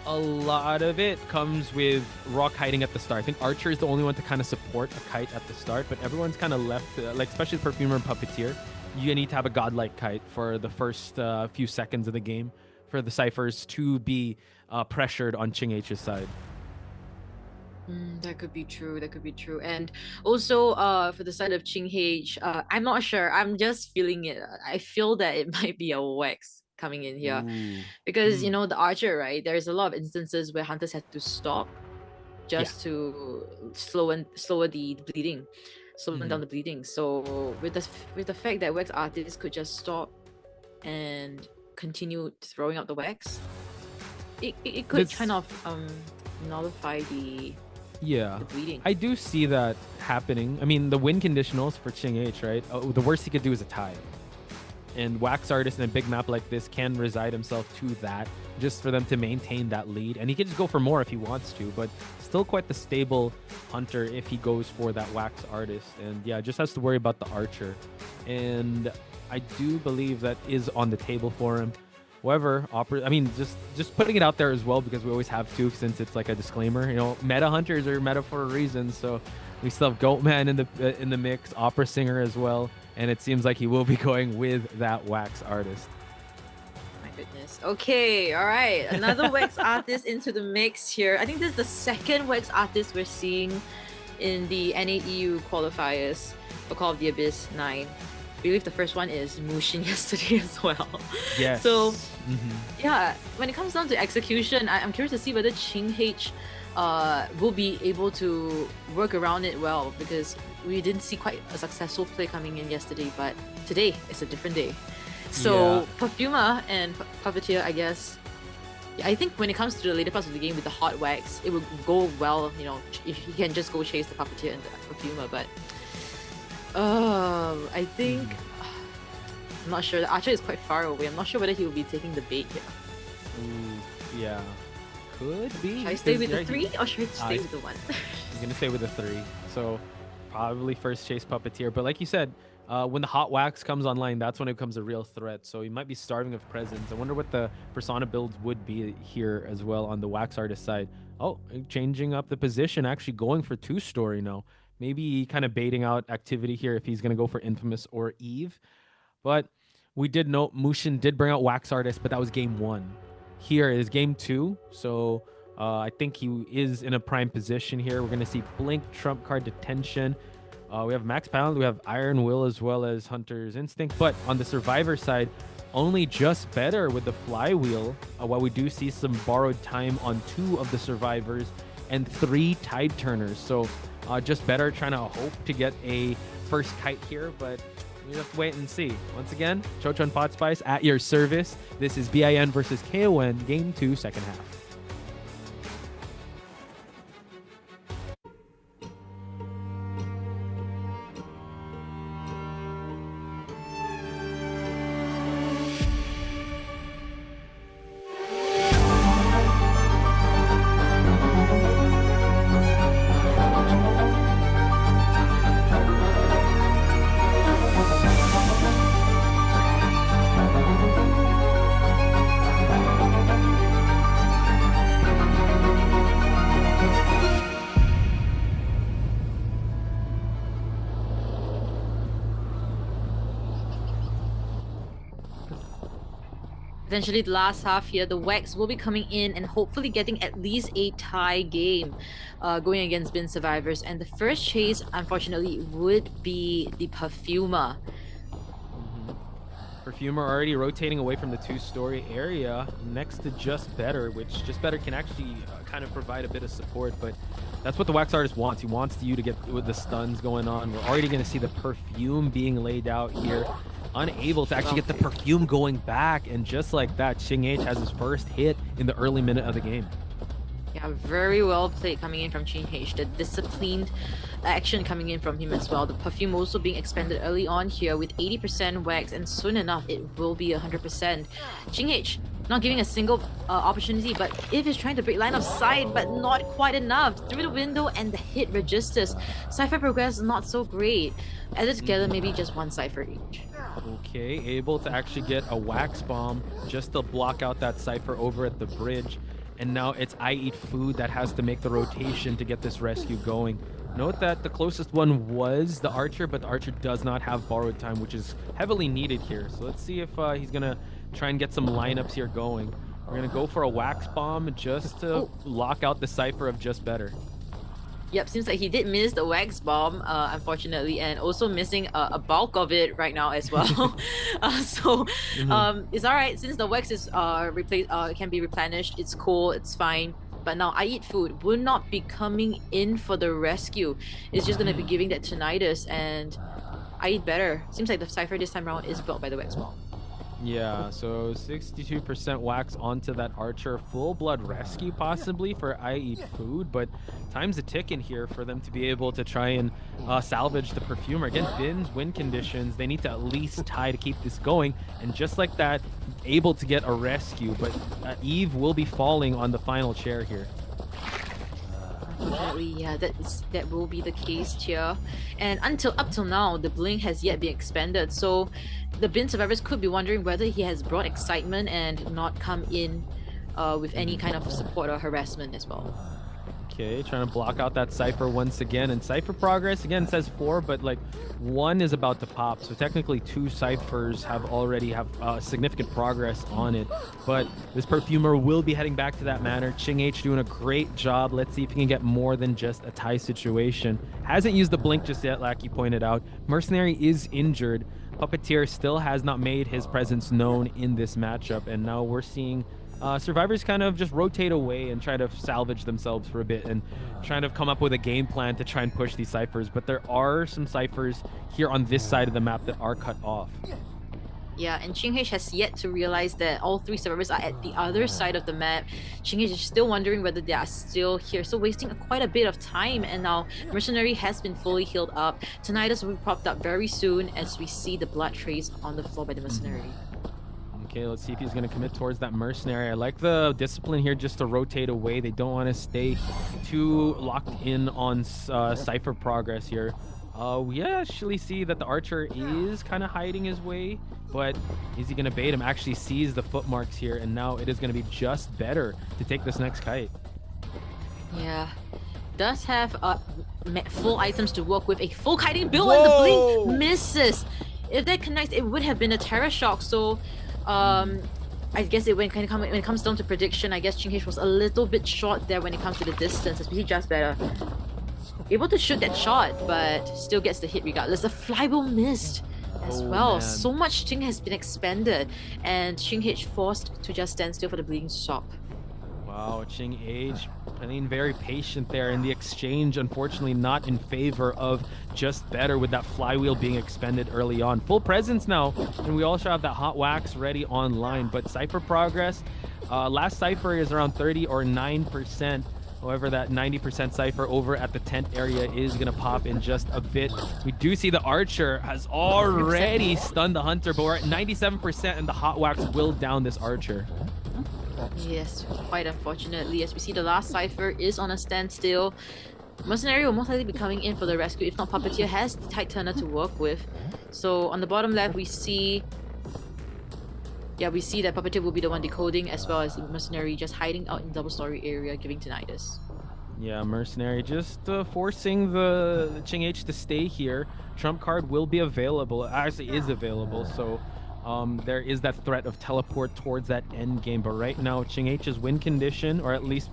a lot of it comes with raw kiting at the start. I think Archer is the only one to kind of support a kite at the start, but everyone's kind of left, like especially Perfumer and Puppeteer. You need to have a godlike kite for the first few seconds of the game for the Cyphers to be pressured on Ching H's side. That could be true. That could be true. And also, for the side of Ching H, I'm not sure. I'm just feeling it. I feel that it might be a Wax coming in here, because you know the Archer, right? There's a lot of instances where hunters had to stop just to slow the bleeding, slow down the bleeding. So with the fact that Wax Artist could just stop and continue throwing out the Wax, it could kind of nullify the bleeding. I do see that happening. I mean, the win conditionals for Ching H, right? The worst he could do is a tie. And Wax Artist in a big map like this can reside himself to that, just for them to maintain that lead. And he can just go for more if he wants to, but still quite the stable hunter if he goes for that Wax Artist. And yeah, just has to worry about the Archer. And I do believe that is on the table for him. However, I mean, just putting it out there as well, because we always have to, since it's like a disclaimer. You know, meta hunters are meta for a reason. So we still have Goatman in the mix, Opera Singer as well, and it seems like he will be going with that Wax Artist. My goodness. Okay, all right, another Wax Artist into the mix here. I think this is the second Wax Artist we're seeing in the NAEU qualifiers for Call of the Abyss 9. I believe the first one is Mushin yesterday as well. Yes. So, yeah, when it comes down to execution, I'm curious to see whether Ching H will be able to work around it well, because we didn't see quite a successful play coming in yesterday, but today is a different day. So, Perfumer and Puppeteer, I guess, I think when it comes to the later parts of the game with the hot Wax, it would go well, you know, if you can just go chase the Puppeteer and the Perfumer, but I think I'm not sure. The Archer is quite far away. I'm not sure whether he will be taking the bait here. Yeah, could be. Should I stay with the 3 or should I stay with the 1? He's gonna stay with the 3. So probably first chase Puppeteer. But like you said, when the hot Wax comes online, that's when it becomes a real threat. So he might be starving of presence. I wonder what the persona builds would be here as well on the Wax Artist side. Oh, changing up the position, actually going for 2-story now. Maybe kind of baiting out activity here if he's going to go for Infamous or Eve. But we did note Mushin did bring out Wax Artist, but that was game 1. Here is game 2. So I think he is in a prime position here. We're going to see Blink, Trump Card, Detention. We have Max Pound, we have Iron Will, as well as Hunter's Instinct. But on the Survivor side, only just better with the Flywheel, while we do see some borrowed time on 2 of the Survivors and 3 Tide Turners. So just better, trying to hope to get a first kite here, but we have to wait and see. Once again, Chochon Pot Spice at your service. This is BIN versus KON, Game 2, second half. Potentially the last half here, the Wax will be coming in and hopefully getting at least a tie game going against Bin Survivors. And the first chase, unfortunately, would be the Perfumer. Perfumer already rotating away from the 2-story area next to Just Better, which Just Better can actually kind of provide a bit of support, but that's what the Wax Artist wants. He wants you to get with the stuns going on. We're already going to see the Perfume being laid out here. Unable to actually get the Perfume going back, and just like that, Ching H has his first hit in the early minute of the game. Yeah, very well played coming in from Ching H. The disciplined action coming in from him as well. The Perfume also being expanded early on here with 80% Wax, and soon enough it will be 100%. Ching H not giving a single opportunity, but if is trying to break line of sight, but not quite enough. Through the window and the hit registers. Cypher progress not so great. Added together, maybe just one Cypher each. Okay, able to actually get a wax bomb just to block out that Cypher over at the bridge. And now it's I Eat Food that has to make the rotation to get this rescue going. Note that the closest one was the Archer, but the Archer does not have borrowed time, which is heavily needed here. So let's see if he's going to try and get some lineups here going. We're going to go for a wax bomb just to lock out the Cypher of Just Better. Yep, seems like he did miss the wax bomb, unfortunately, and also missing a bulk of it right now as well. It's all right since the wax is can be replenished. It's cool, it's fine. But now I Eat Food will not be coming in for the rescue. It's just gonna be giving that tinnitus, and I Eat Better. Seems like the Cypher this time around is blocked by the wax bomb. Yeah, so 62% wax onto that Archer. Full blood rescue possibly for I Eat Food, but time's a ticking here for them to be able to try and salvage the Perfumer. Again, Bin's win conditions. They need to at least tie to keep this going, and just like that, able to get a rescue, but Eve will be falling on the final chair here. Unfortunately, yeah, that will be the case here. And up till now, the blink has yet been expended, so the Bin survivors could be wondering whether he has brought excitement and not come in with any kind of support or harassment as well. Okay, trying to block out that Cypher once again, and Cypher progress again says 4, but like 1 is about to pop, so technically 2 Cyphers already have significant progress on it. But this Perfumer will be heading back to that manor. Ching H doing a great job. Let's see if he can get more than just a tie situation. Hasn't used the blink just yet, like you pointed out. Mercenary is injured. Puppeteer still has not made his presence known in this matchup, and now we're seeing survivors kind of just rotate away and try to salvage themselves for a bit and trying to come up with a game plan to try and push these Cyphers. But there are some Cyphers here on this side of the map that are cut off. Yeah, and Ching H has yet to realize that all 3 survivors are at the other side of the map. Ching H is still wondering whether they are still here, so wasting quite a bit of time. And now Mercenary has been fully healed up. Tinnitus will be popped up very soon as we see the blood trace on the floor by the Mercenary. Okay, let's see if he's going to commit towards that Mercenary. I like the discipline here just to rotate away. They don't want to stay too locked in on Cypher progress here. We actually see that the Archer is kind of hiding his way, but is he going to bait him? Actually sees the footmarks here, and now it is going to be Just Better to take this next kite. Yeah, does have full items to work with. A full kiting build, and the blink misses. If that connects, it would have been a Terror Shock, so I guess when it comes down to prediction, I guess Ching H was a little bit short there when it comes to the distance, especially Just Better. Able to shoot that shot, but still gets the hit regardless. The flywheel missed as well. Man. So much Ching has been expended, and Ching H forced to just stand still for the bleeding stop. Wow, Ching H playing very patient there, and the exchange unfortunately not in favor of Just Better with that flywheel being expended early on. Full presence now, and we also have that hot wax ready online, but Cypher progress, last Cypher is around 30 or 9%. However, that 90% Cypher over at the tent area is going to pop in just a bit. We do see the Archer has already stunned the Hunter, but we're at 97%, and the hot wax will down this Archer. Yes, quite unfortunately, as we see the last Cypher is on a standstill. Mercenary will most likely be coming in for the rescue, if not Puppeteer has the Tide Turner to work with. So on the bottom left, we see that Puppeteer will be the one decoding, as well as Mercenary just hiding out in double story area, giving tinnitus. Yeah, Mercenary just forcing the Ching H to stay here. Trump card will be available, actually is available, so there is that threat of teleport towards that end game. But right now, Ching H's win condition, or at least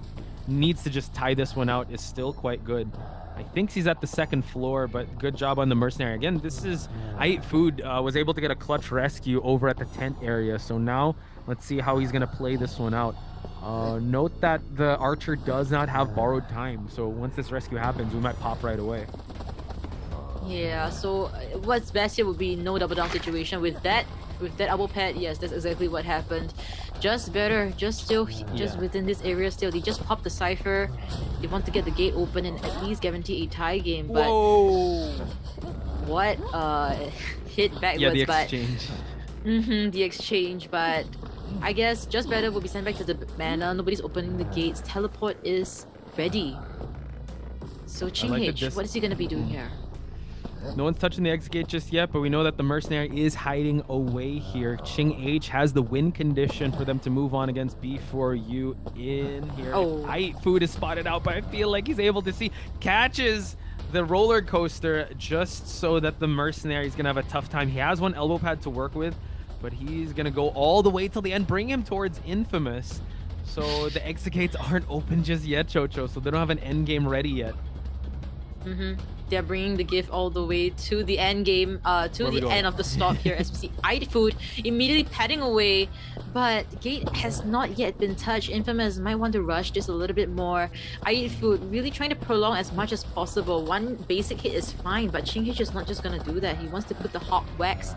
needs to just tie this one out, is still quite good. I think he's at the second floor, but good job on the Mercenary. Again, this is I Eat Food was able to get a clutch rescue over at the tent area. So now let's see how he's going to play this one out. Note that the Archer does not have borrowed time. So once this rescue happens, we might pop right away. Yeah, so what's best here would be no double down situation. With that elbow pad, yes, that's exactly what happened. Just Better, just within this area still. They just popped the Cypher. They want to get the gate open and at least guarantee a tie game, but what hit backwards. Yeah, the exchange. The exchange, but I guess Just Better will be sent back to the manor. Nobody's opening the gates. Teleport is ready. So Ching H, what is he gonna be doing here? No one's touching the exit gate just yet, but we know that the mercenary is hiding away here. Ching H has the win condition for them to move on against B4U in here. Oh. Food is spotted out, but I feel like he's able to see. Catches the roller coaster just so that the mercenary is going to have a tough time. He has one elbow pad to work with, but he's going to go all the way till the end, bring him towards Infamous. So the exit gates aren't open just yet, Chocho, so they don't have an end game ready yet. They're bringing the gift all the way to the end game, to the end of the stop here as we see Food immediately padding away, but gate has not yet been touched. Infamous might want to rush this a little bit more. Food really trying to prolong as much as possible. One basic hit is fine, but Ching H is not just gonna do that. He wants to put the hot wax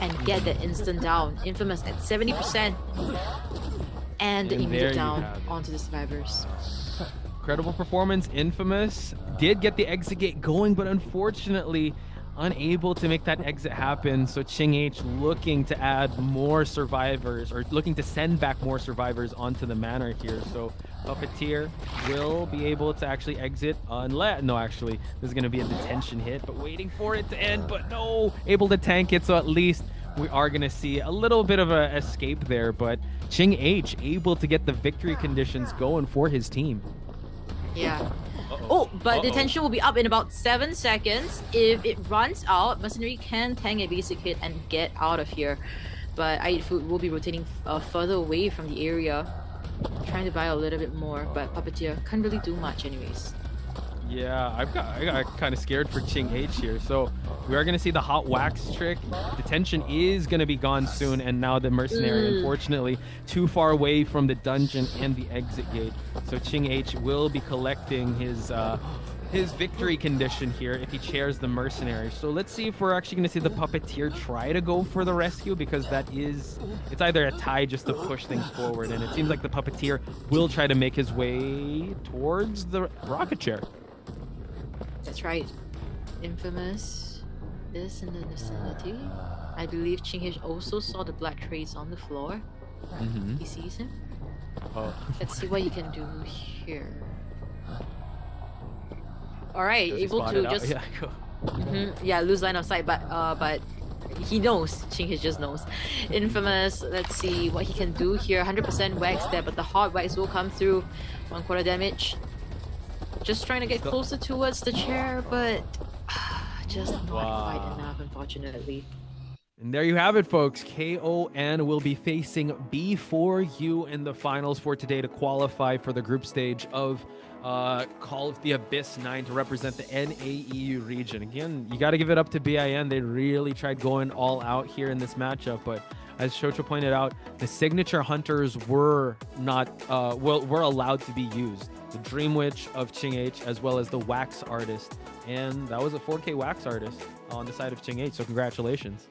and get that instant down. Infamous at 70%, and the immediate down onto the survivors. Incredible performance. Infamous did get the exit gate going, but unfortunately unable to make that exit happen. So Ching H looking to add more survivors, or looking to send back more survivors onto the manor here. So Puppeteer will be able to actually exit unless... No, actually, this is going to be a detention hit, but waiting for it to end, but no, able to tank it. So at least we are going to see a little bit of an escape there, but Ching H able to get the victory conditions going for his team. Yeah. Oh, but detention will be up in about 7 seconds. If it runs out, Mercenary can tank a basic hit and get out of here. But Food will be rotating further away from the area, trying to buy a little bit more, but Puppeteer can't really do much anyways. Yeah, I got kind of scared for Ching H here. So we are going to see the hot wax trick. Detention is going to be gone soon, and now the mercenary, unfortunately, too far away from the dungeon and the exit gate. So Ching H will be collecting his victory condition here if he chairs the mercenary. So let's see if we're actually going to see the Puppeteer try to go for the rescue, because it's either a tie just to push things forward, and it seems like the Puppeteer will try to make his way towards the rocket chair. That's right. Infamous is in the vicinity. I believe Ching H also saw the black trace on the floor. He sees him. Let's see what you can do here. Alright, able to just... lose line of sight, but he knows. Ching H just knows. Infamous, let's see what he can do here. 100% wax there, but the hot wax will come through. 1/4 damage. Just trying to get closer towards the chair, but just not quite enough, unfortunately. And there you have it, folks. KON will be facing B4U in the finals for today to qualify for the group stage of Call of the Abyss 9 to represent the NAEU region. Again, you got to give it up to BIN. They really tried going all out here in this matchup, but as Shocho pointed out, the signature hunters were not were allowed to be used. The Dream Witch of Ching H, as well as the Wax Artist, and that was a 4K Wax Artist on the side of Ching H. So congratulations.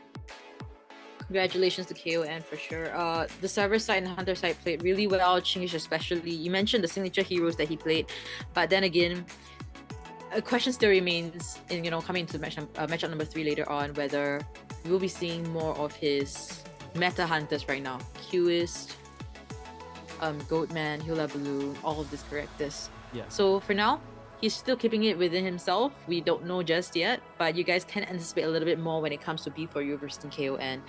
Congratulations to KON for sure. The server side and hunter side played really well. Ching H especially. You mentioned the signature heroes that he played, but then again, a question still remains in coming to matchup number 3 later on, whether we will be seeing more of his meta hunters right now. Qist, Goatman, Hula Balloon, all of these characters. Yeah. So for now, he's still keeping it within himself. We don't know just yet, but you guys can anticipate a little bit more when it comes to B4U versus KON.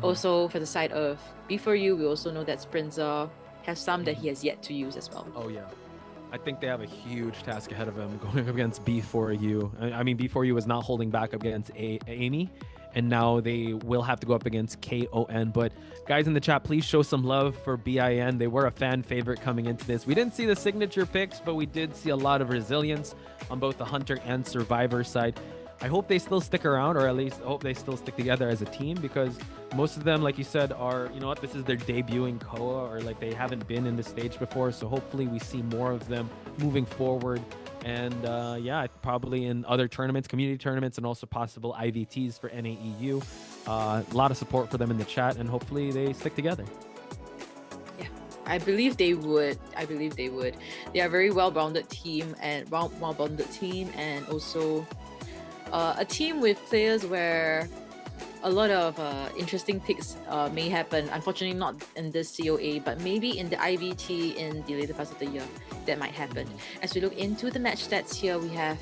Also, for the side of B4U, we also know that Sprinza has some that he has yet to use as well. Oh yeah. I think they have a huge task ahead of him going up against B4U. I mean, B4U is not holding back against AMEY, and now they will have to go up against KON. But guys in the chat, please show some love for BIN. They were a fan favorite coming into this. We didn't see the signature picks, but we did see a lot of resilience on both the hunter and survivor side. I hope they still stick around, or at least I hope they still stick together as a team, because most of them, like you said, are, this is their debuting COA, or like they haven't been in this stage before. So hopefully we see more of them moving forward. And probably in other tournaments, community tournaments, and also possible IVTs for NAEU. A lot of support for them in the chat, and hopefully they stick together. Yeah, I believe they would. They are a very well-rounded team, and also a team with players where a lot of interesting picks may happen. Unfortunately, not in this COA, but maybe in the IBT in the later parts of the year, that might happen. As we look into the match stats here, we have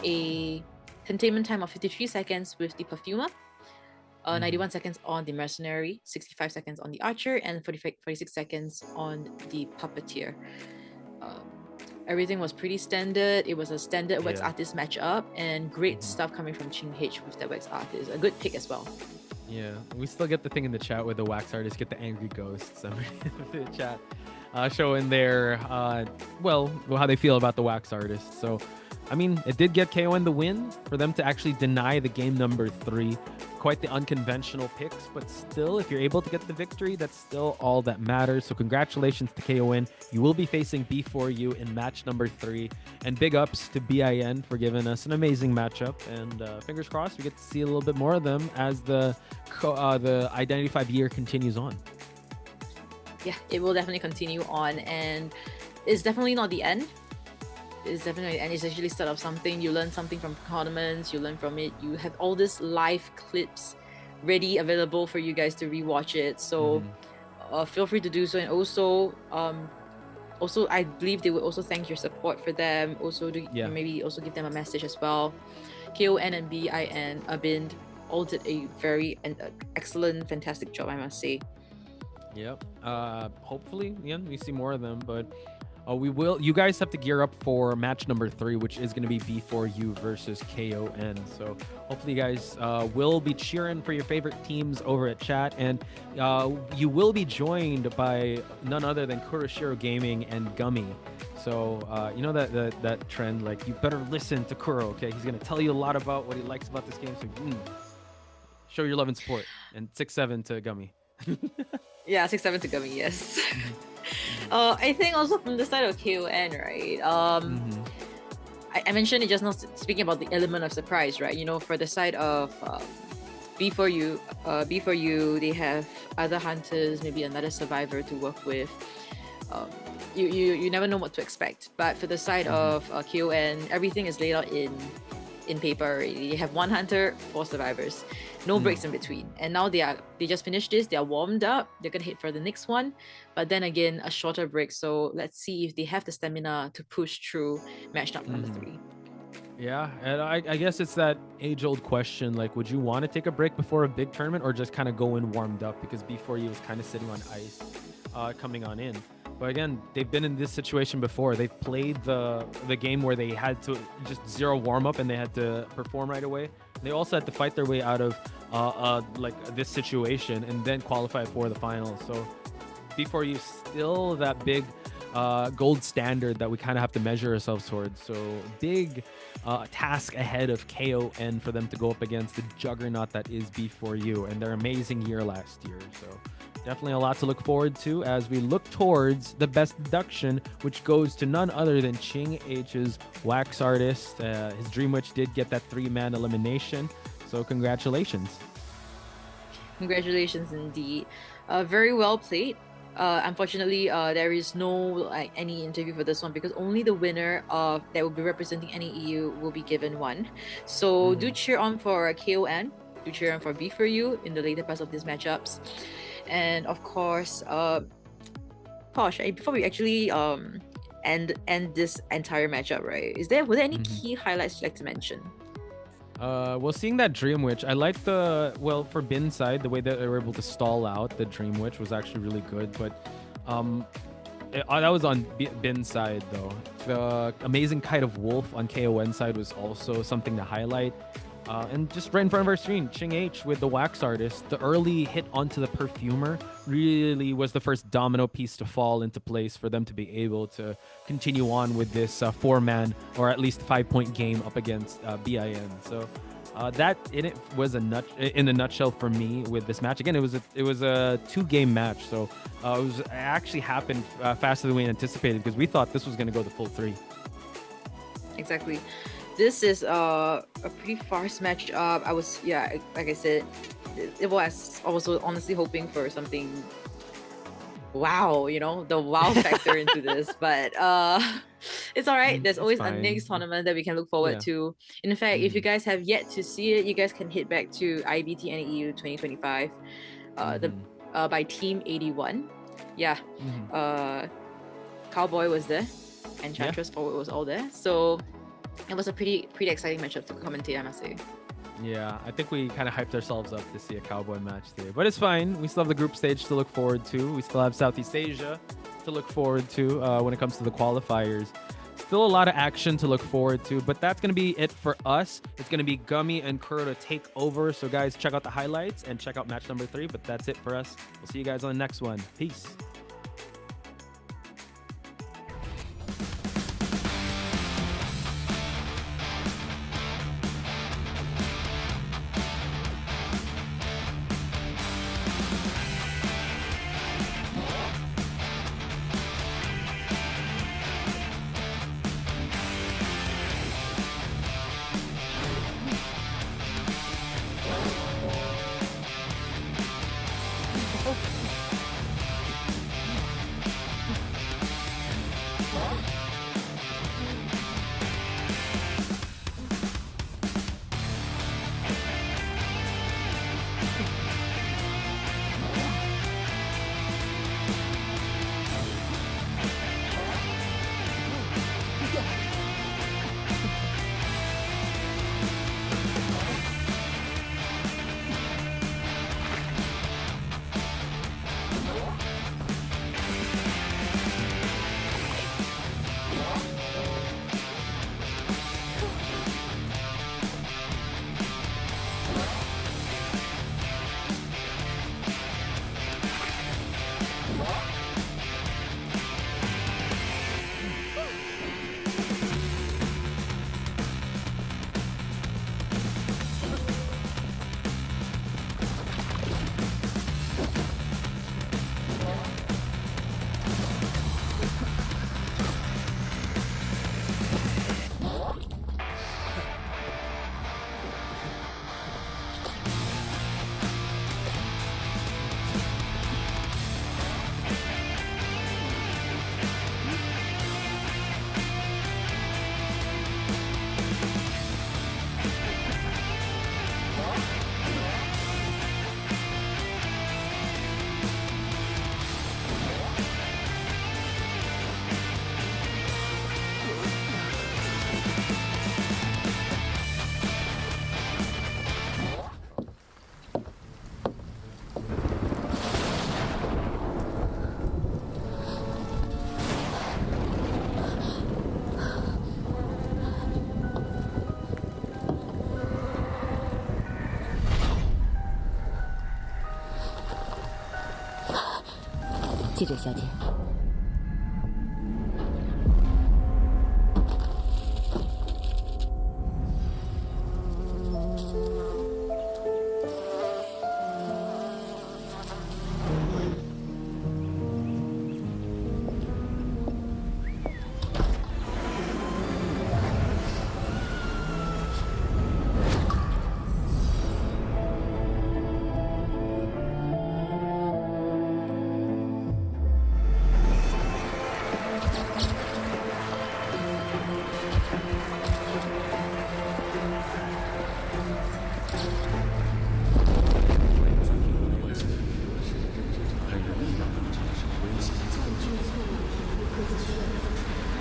a containment time of 53 seconds with the Perfumer, 91 seconds on the Mercenary, 65 seconds on the Archer, and 46 seconds on the Puppeteer. Everything was pretty standard. It was a standard Wax Artist matchup, and great stuff coming from Ching H with the Wax Artist. A good pick as well. Yeah, we still get the thing in the chat where the Wax Artists get the angry ghosts. The chat showing their, well, how they feel about the Wax Artists. So, I mean, it did get KON the win for them to actually deny the game number 3. Quite the unconventional picks, but still, if you're able to get the victory, that's still all that matters. So congratulations to KON. You will be facing B4U in match number 3. And big ups to BIN for giving us an amazing matchup. And fingers crossed, we get to see a little bit more of them as the Identity 5 year continues on. Yeah, it will definitely continue on. And it's definitely not the end. It's definitely, and it's actually start of something. You learn something from tournaments, you learn from it. You have all these live clips ready, available for you guys to rewatch it. So feel free to do so. And also, I believe they will also thank your support for them. Also, maybe also give them a message as well. KON and BIN, Abind, all did a very excellent, fantastic job, I must say. Yep. Hopefully, we see more of them, but. We will. You guys have to gear up for match number 3, which is going to be B4U versus KON. So hopefully, you guys will be cheering for your favorite teams over at chat, and you will be joined by none other than Kuroshiro Gaming and Gummy. So you know that trend, like you better listen to Kuro. Okay, he's going to tell you a lot about what he likes about this game. So show your love and support. And 6-7 to Gummy. Yeah, 6-7 to Gummy. Yes. I think also from the side of KON, right? I mentioned it just now, speaking about the element of surprise, right? You know, for the side of B4U, they have other hunters, maybe another survivor to work with. You never know what to expect. But for the side of KON, everything is laid out in paper already. They have 1 hunter, 4 survivors, no breaks in between. And now they just finished this, they are warmed up, they're gonna hit for the next one, but then again a shorter break. So let's see if they have the stamina to push through match number 3. Yeah, and I guess it's that age-old question, like, would you want to take a break before a big tournament or just kind of go in warmed up, because B4U was kind of sitting on ice coming on in. But again, they've been in this situation before. They've played the game where they had to just 0 warm-up and they had to perform right away. They also had to fight their way out of like this situation and then qualify for the finals. So B4U still that big gold standard that we kind of have to measure ourselves towards. So big task ahead of KON for them to go up against the juggernaut that is B4U and their amazing year last year. So definitely a lot to look forward to as we look towards the best deduction, which goes to none other than Ching H's Wax Artist. His Dream Witch did get that 3-man elimination, so congratulations. Congratulations indeed. Very well played. Unfortunately, there is no any interview for this one because only the winner of that will be representing NAEU will be given one. So do cheer on for KON. Do cheer on for B4U in the later parts of these matchups. And of course, Posh, before we actually end this entire matchup, right? Were there any key highlights you'd like to mention? Well, seeing that Dream Witch, I like for Bin's side, the way that they were able to stall out the Dream Witch was actually really good. But that was on Bin's side, though. The amazing Kite of Wolf on KON side was also something to highlight. And just right in front of our screen, Ching H with the Wax Artist. The early hit onto the Perfumer really was the first domino piece to fall into place for them to be able to continue on with this 4-man or at least 5-point game up against BIN. So that in it was in a nutshell for me with this match. Again, it was a 2-game match, so it actually happened faster than we anticipated because we thought this was going to go the full 3. Exactly. This is a pretty fast matchup. I was, like I said, I was also honestly hoping for something wow, the wow factor into this. But It's all right. There's always a fine. next tournament that we can look forward to. In fact, if you guys have yet to see it, you guys can hit back to IBT NAEU 2025 by Team 81. Yeah. Cowboy was there. Enchantress Forward was all there. So it was a pretty exciting matchup to commentate, I must say. Yeah, I think we kind of hyped ourselves up to see a Cowboy match there. But it's fine. We still have the group stage to look forward to. We still have Southeast Asia to look forward to when it comes to the qualifiers. Still a lot of action to look forward to, but that's going to be it for us. It's going to be Gummy and Kuro to take over. So guys, check out the highlights and check out match number 3, but that's it for us. We'll see you guys on the next one. Peace.记者小姐，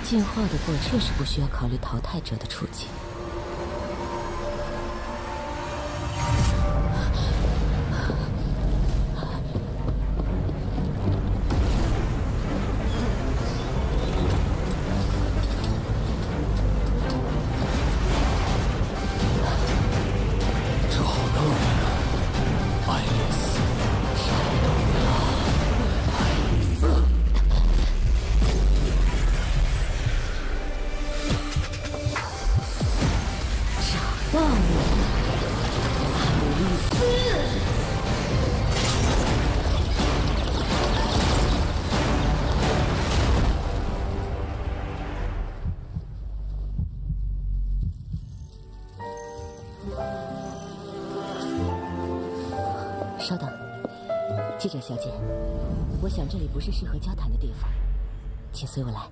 进化的过确实不需要考虑淘汰者的处境。稍等，记者小姐，我想这里不是适合交谈的地方，请随我来。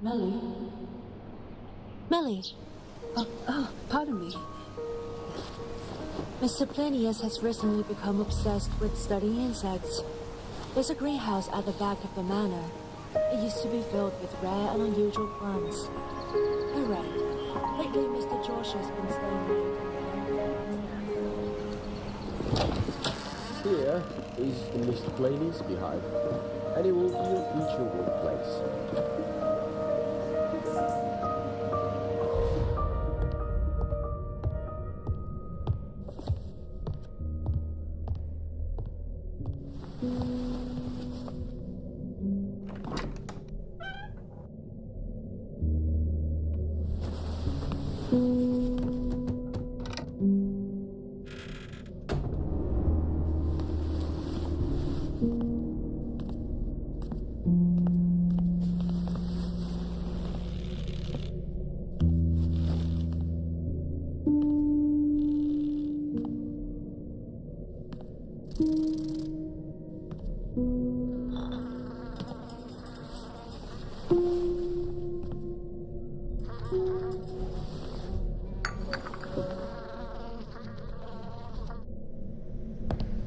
Melly? Melly! Oh, pardon me. Mr. Plinius has recently become obsessed with studying insects. There's a greenhouse at the back of the manor. It used to be filled with rare and unusual plants. Hooray! Lately, Mr. George has been staying Here is the Mr. Plinius beehive, and it will be your future workplace.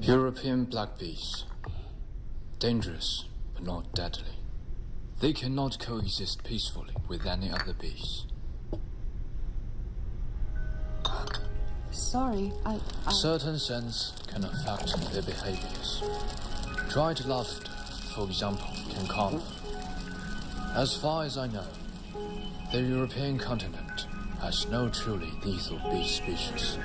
European black bees. Dangerous, but not deadly. They cannot coexist peacefully with any other bees. Sorry, I... Certain scents can affect their behaviors. Dried lavender, for example, can calm them. As far as I know, the European continent has no truly lethal bee species.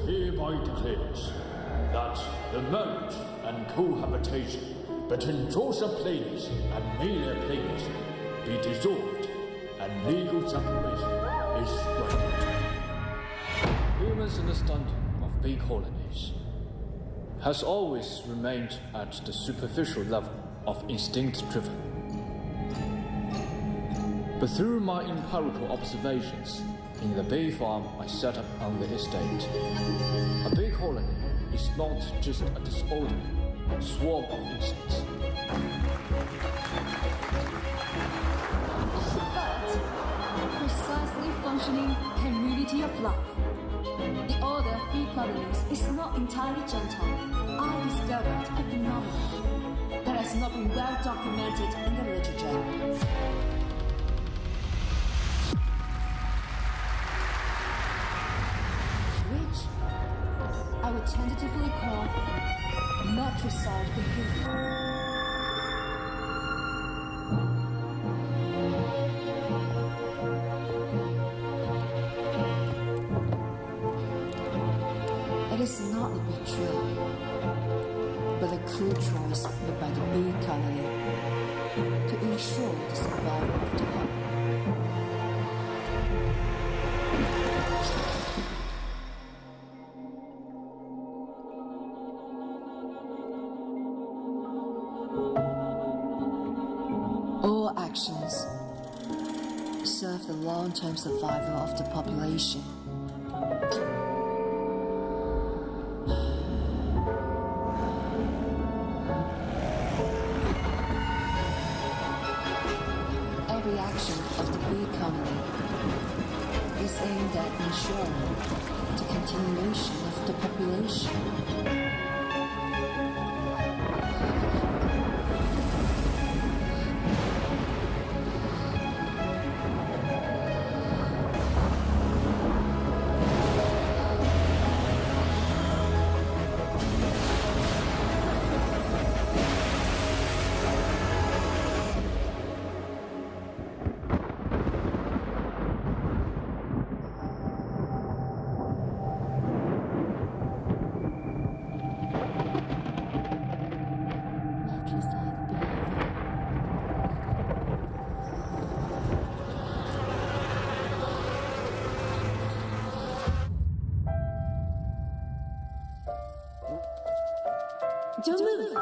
Hereby declares that the merge and cohabitation between Dorsa Planis and Amelia Planis be dissolved and legal separation is granted. Humans' understanding of bee colonies has always remained at the superficial level of instinct-driven. But through my empirical observations in the bee farm I set up on the estate, a bee colony is not just a disorderly swarm of insects. But precisely functioning community of life. The order of bee colonies is not entirely gentle. I discovered a phenomenon that has not been well documented in the literature. I would tentatively call matricide behavior. It is not the betrayal, but a cruel choice made by the bee colony to ensure the survival of the hive. All actions serve the long-term survival of the population. Every action of the bee colony is is aimed at ensuring the continuation of the population. Don't move!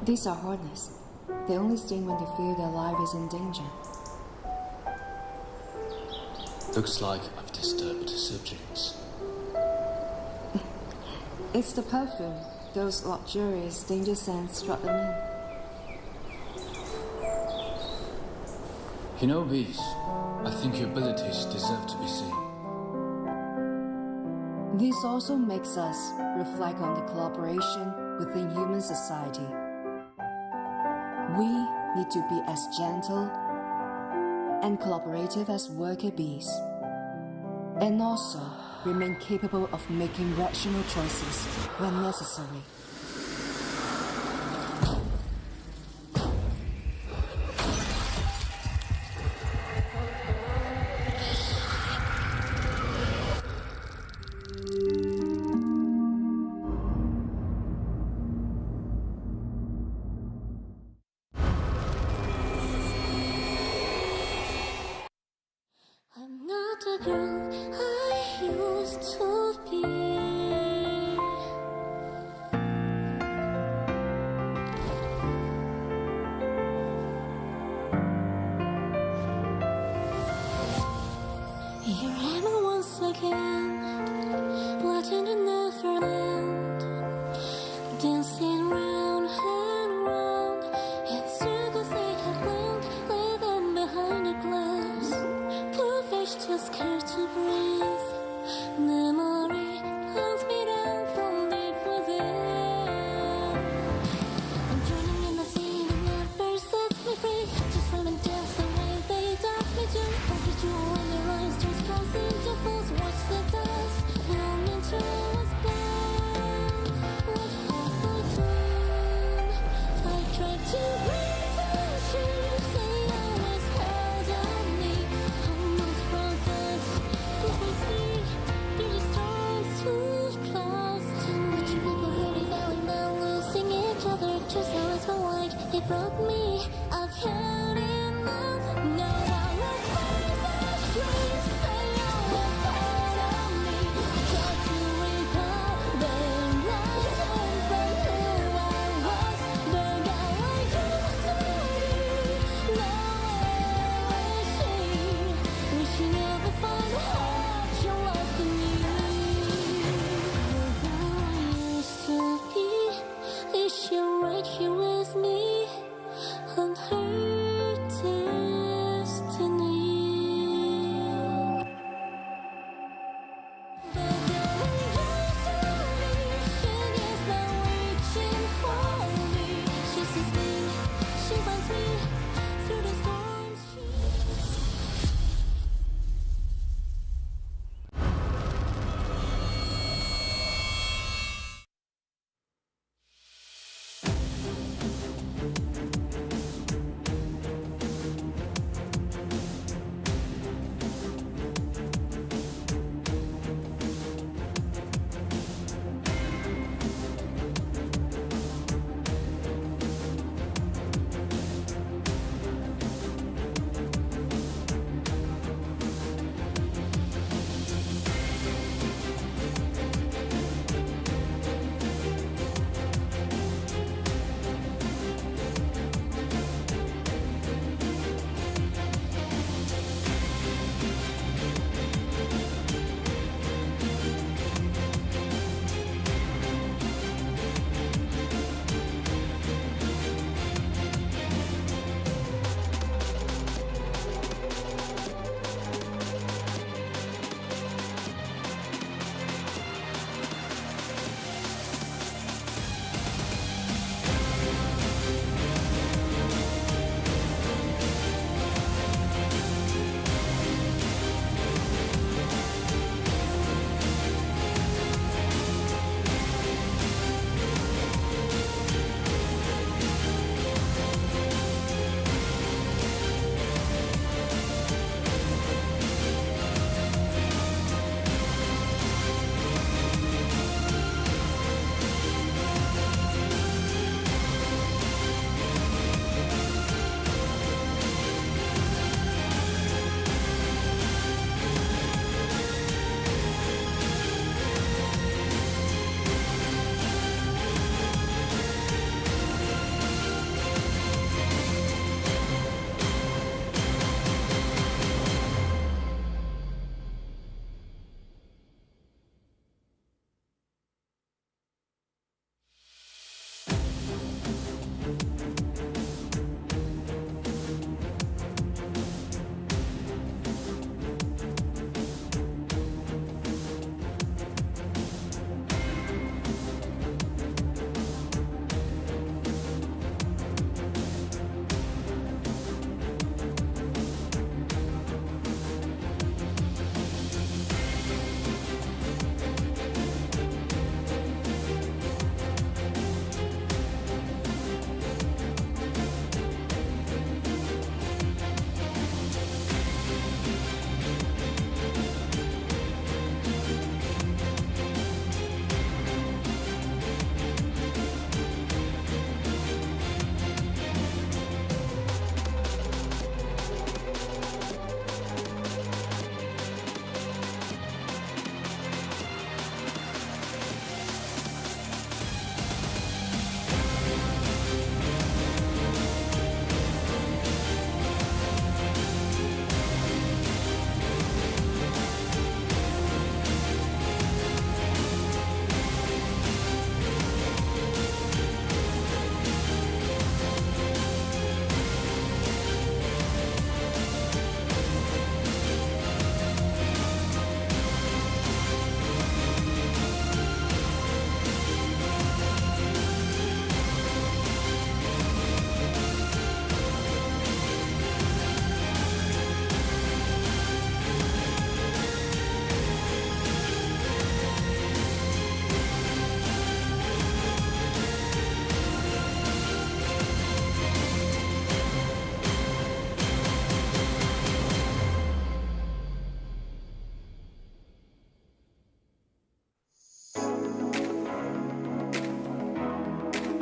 These are harmless. They only sting when they feel their life is in danger. Looks like I've disturbed subjects. It's the perfume. Those luxurious danger scents struck them in. You know, Beast, I think your abilities deserve to be seen. This also makes us reflect on the collaboration within human society. We need to be as gentle and collaborative as worker bees, and also remain capable of making rational choices when necessary. I'm not the girl I used to be.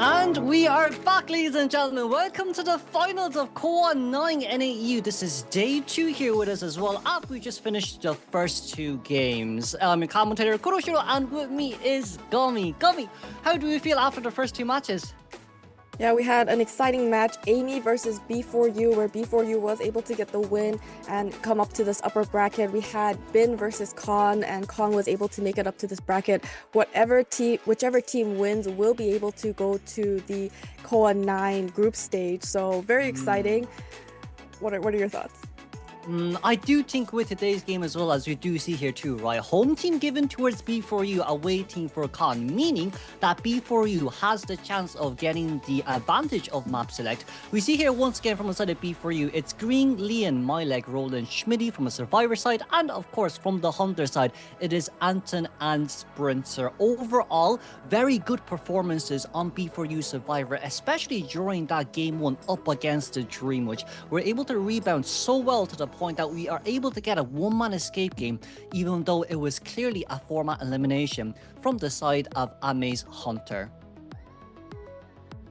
And we are back, ladies and gentlemen. Welcome to the finals of COA IX NAEU. This is day 2 here with us as well. After we just finished the first 2 games. Commentator Kuroshiro, and with me is Gummy. Gummy, how do you feel after the first 2 matches? Yeah, we had an exciting match, AMEY versus B4U, where B4U was able to get the win and come up to this upper bracket. We had Bin versus Con, and Con was able to make it up to this bracket. Whichever team wins will be able to go to the COA IX group stage. So very exciting. What are your thoughts? I do think with today's game as well, as we do see here too, right? Home team given towards B4U, away team for Con, meaning that B4U has the chance of getting the advantage of map select. We see here once again from the side of B4U, it's Green, Leon, Mylek, Roland, Schmitty from the Survivor side, and of course from the Hunter side, it is Anton and Sprinter. Overall, very good performances on B4U Survivor, especially during that game 1 up against the Dream Witch. We're able to rebound so well to the point that we are able to get a 1-man escape game, even though it was clearly a 4-man elimination from the side of AMEY's Hunter.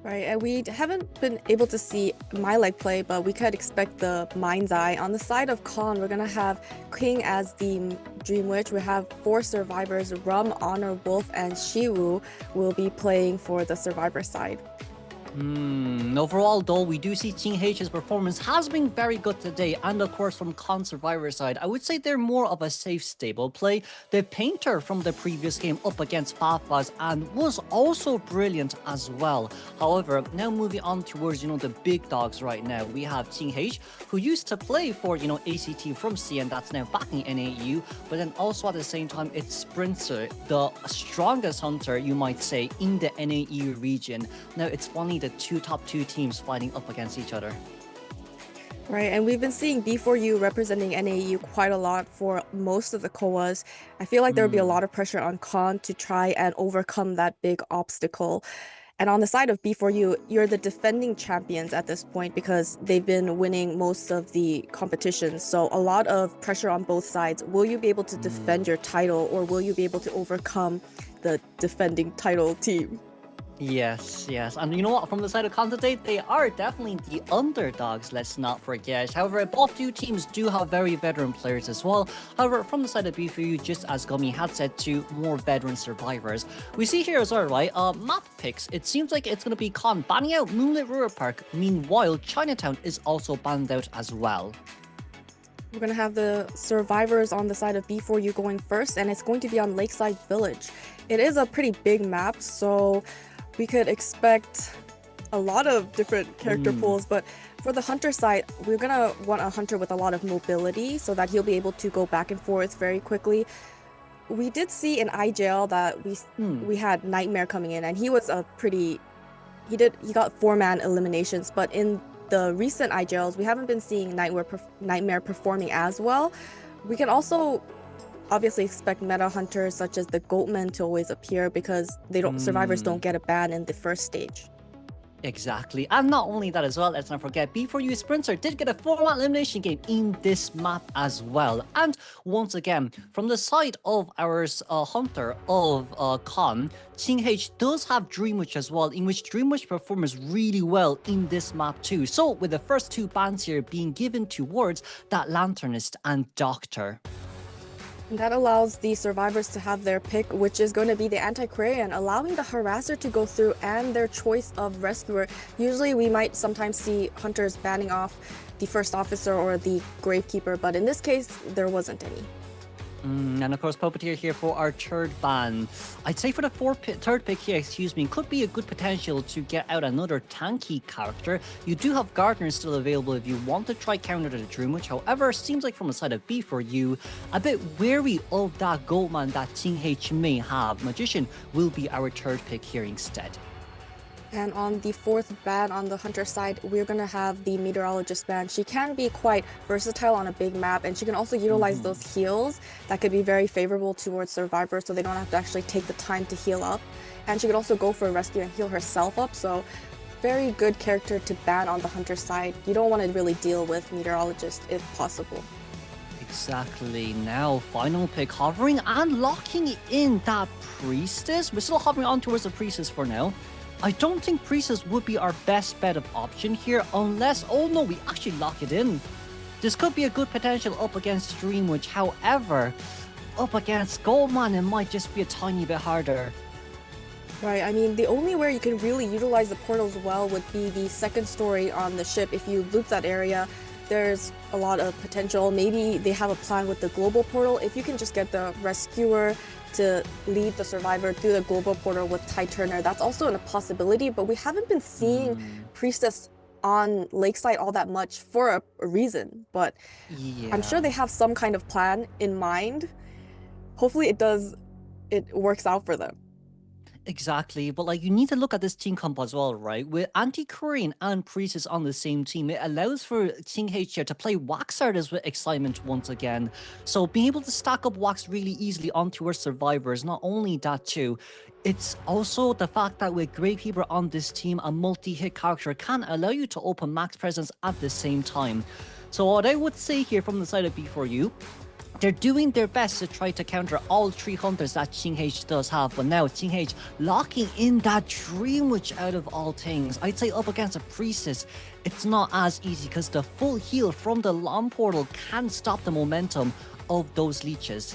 Right, and we haven't been able to see Mylek play, but we could expect the mind's eye. On the side of Con, we're going to have King as the Dream Witch. We have 4 survivors, Rum, Honor, Wolf, and Shiwu will be playing for the survivor side. Overall though, we do see Ching H's performance has been very good today, and of course from Con Survivor side, I would say they're more of a safe, stable play. The Painter from the previous game up against Fafaz and was also brilliant as well. However, now moving on towards, the big dogs right now, we have Ching H, who used to play for, ACT from CN, that's now back in NAEU, but then also at the same time, it's Sprinter, the strongest hunter, you might say, in the NAEU region. Now, it's funny the top two teams fighting up against each other. Right, and we've been seeing B4U representing NAEU quite a lot for most of the COAs. I feel like there would be a lot of pressure on Con to try and overcome that big obstacle. And on the side of B4U, you're the defending champions at this point because they've been winning most of the competitions. So a lot of pressure on both sides. Will you be able to defend your title, or will you be able to overcome the defending title team? Yes. And you know what? From the side of Con today, they are definitely the underdogs, let's not forget. However, both 2 teams do have very veteran players as well. However, from the side of B4U, just as Gummy had said, 2 more veteran survivors. We see here as well, right? Map picks. It seems like it's going to be Con banning out Moonlit Rural Park. Meanwhile, Chinatown is also banned out as well. We're going to have the survivors on the side of B4U going first, and it's going to be on Lakeside Village. It is a pretty big map, so we could expect a lot of different character pools, but for the Hunter side, we're gonna want a Hunter with a lot of mobility so that he'll be able to go back and forth very quickly. We did see in iJail that we had Nightmare coming in, and he was he got 4-man eliminations, but in the recent iJails, we haven't been seeing Nightmare performing as well. We can also obviously expect meta hunters such as the Goatman to always appear because survivors don't get a ban in the first stage. Exactly, and not only that as well, let's not forget, B4U Sprinter did get a 4-man elimination game in this map as well. And once again, from the side of our Hunter of Con, Ching H does have Dream Witch as well, in which Dream Witch performs really well in this map too. So with the first 2 bans here being given towards that Lanternist and Doctor. That allows the survivors to have their pick, which is going to be the Antiquarian, allowing the Harasser to go through and their choice of Rescuer. Usually we might sometimes see hunters banning off the First Officer or the Gravekeeper, but in this case, there wasn't any. And of course, Puppeteer here for our 3rd ban. I'd say for the 3rd pick here, could be a good potential to get out another tanky character. You do have Gardener still available if you want to try counter the Dream Witch. However, seems like from the side of B4U, a bit wary of that Goatman that Ching H may have. Magician will be our 3rd pick here instead. And on the 4th ban on the Hunter side, we're going to have the Meteorologist ban. She can be quite versatile on a big map, and she can also utilize those heals that could be very favorable towards survivors, so they don't have to actually take the time to heal up. And she could also go for a rescue and heal herself up, so very good character to ban on the Hunter side. You don't want to really deal with Meteorologist if possible. Exactly. Now, final pick, hovering and locking in that Priestess. We're still hovering on towards the Priestess for now. I don't think Priestess would be our best bet of option here unless, oh no, we actually lock it in. This could be a good potential up against Dreamwitch, however, up against Goldman it might just be a tiny bit harder. Right, I mean, the only way you can really utilize the portals well would be the second story on the ship. If you loop that area, there's a lot of potential. Maybe they have a plan with the global portal. If you can just get the rescuer to lead the survivor through the global portal with Ty Turner, that's also a possibility, but we haven't been seeing Priestess on Lakeside all that much for a reason, but I'm sure they have some kind of plan in mind. Hopefully it works out for them. Exactly, but like you need to look at this team comp as well, right? With Anti-Korean and Priestess on the same team, it allows for King H here to play Wax Artist with Excitement once again. So being able to stack up Wax really easily onto our survivors, not only that too, it's also the fact that with Gravekeeper on this team, a multi-hit character can allow you to open max presence at the same time. So what I would say here from the side of B4U, they're doing their best to try to counter all three hunters that Ching H does have, but now Ching H locking in that Dreamwitch out of all things. I'd say up against a Priestess, it's not as easy because the full heal from the Lawn Portal can stop the momentum of those leeches.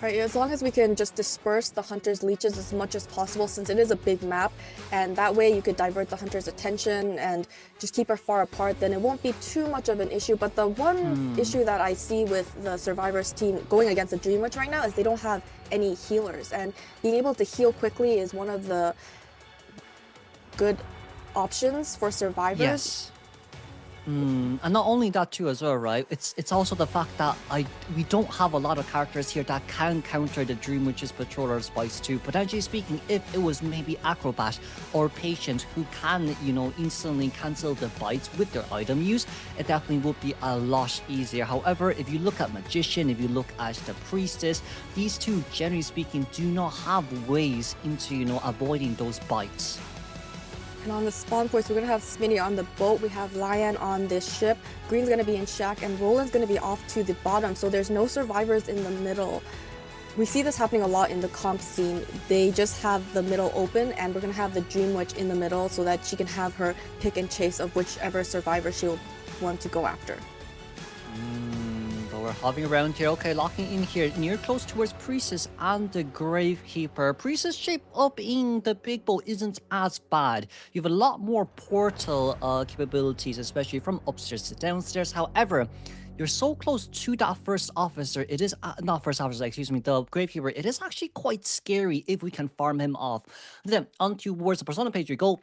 Right, as long as we can just disperse the hunter's leeches as much as possible, since it is a big map, and that way you could divert the hunter's attention and just keep her far apart, then it won't be too much of an issue. But the one issue that I see with the Survivors team going against the Dreamwitch right now is they don't have any healers, and being able to heal quickly is one of the good options for Survivors. Yes. And not only that too as well, right? It's also the fact that we don't have a lot of characters here that can counter the Dreamwitch's Patroller Spice too. Potentially speaking, if it was maybe Acrobat or Patient who can, you know, instantly cancel the bites with their item use, it definitely would be a lot easier. However, if you look at Magician, if you look at the Priestess, these two, generally speaking, do not have ways into, you know, avoiding those bites. And on the spawn points, we're going to have Smitty on the boat. We have Lion on this ship. Green's going to be in Shack, and Roland's going to be off to the bottom. So there's no survivors in the middle. We see this happening a lot in the comp scene. They just have the middle open, and we're going to have the Dreamwitch in the middle so that she can have her pick and chase of whichever survivor she'll want to go after. But we're hopping around here. Okay, locking in here near close towards Priestess and the Gravekeeper. Priestess shape up in the big boat isn't as bad. You have a lot more portal capabilities, especially from upstairs to downstairs. However, you're so close to that first officer. It is not first officer, excuse me, the Gravekeeper. It is actually quite scary if we can farm him off. Then on towards the persona page we go.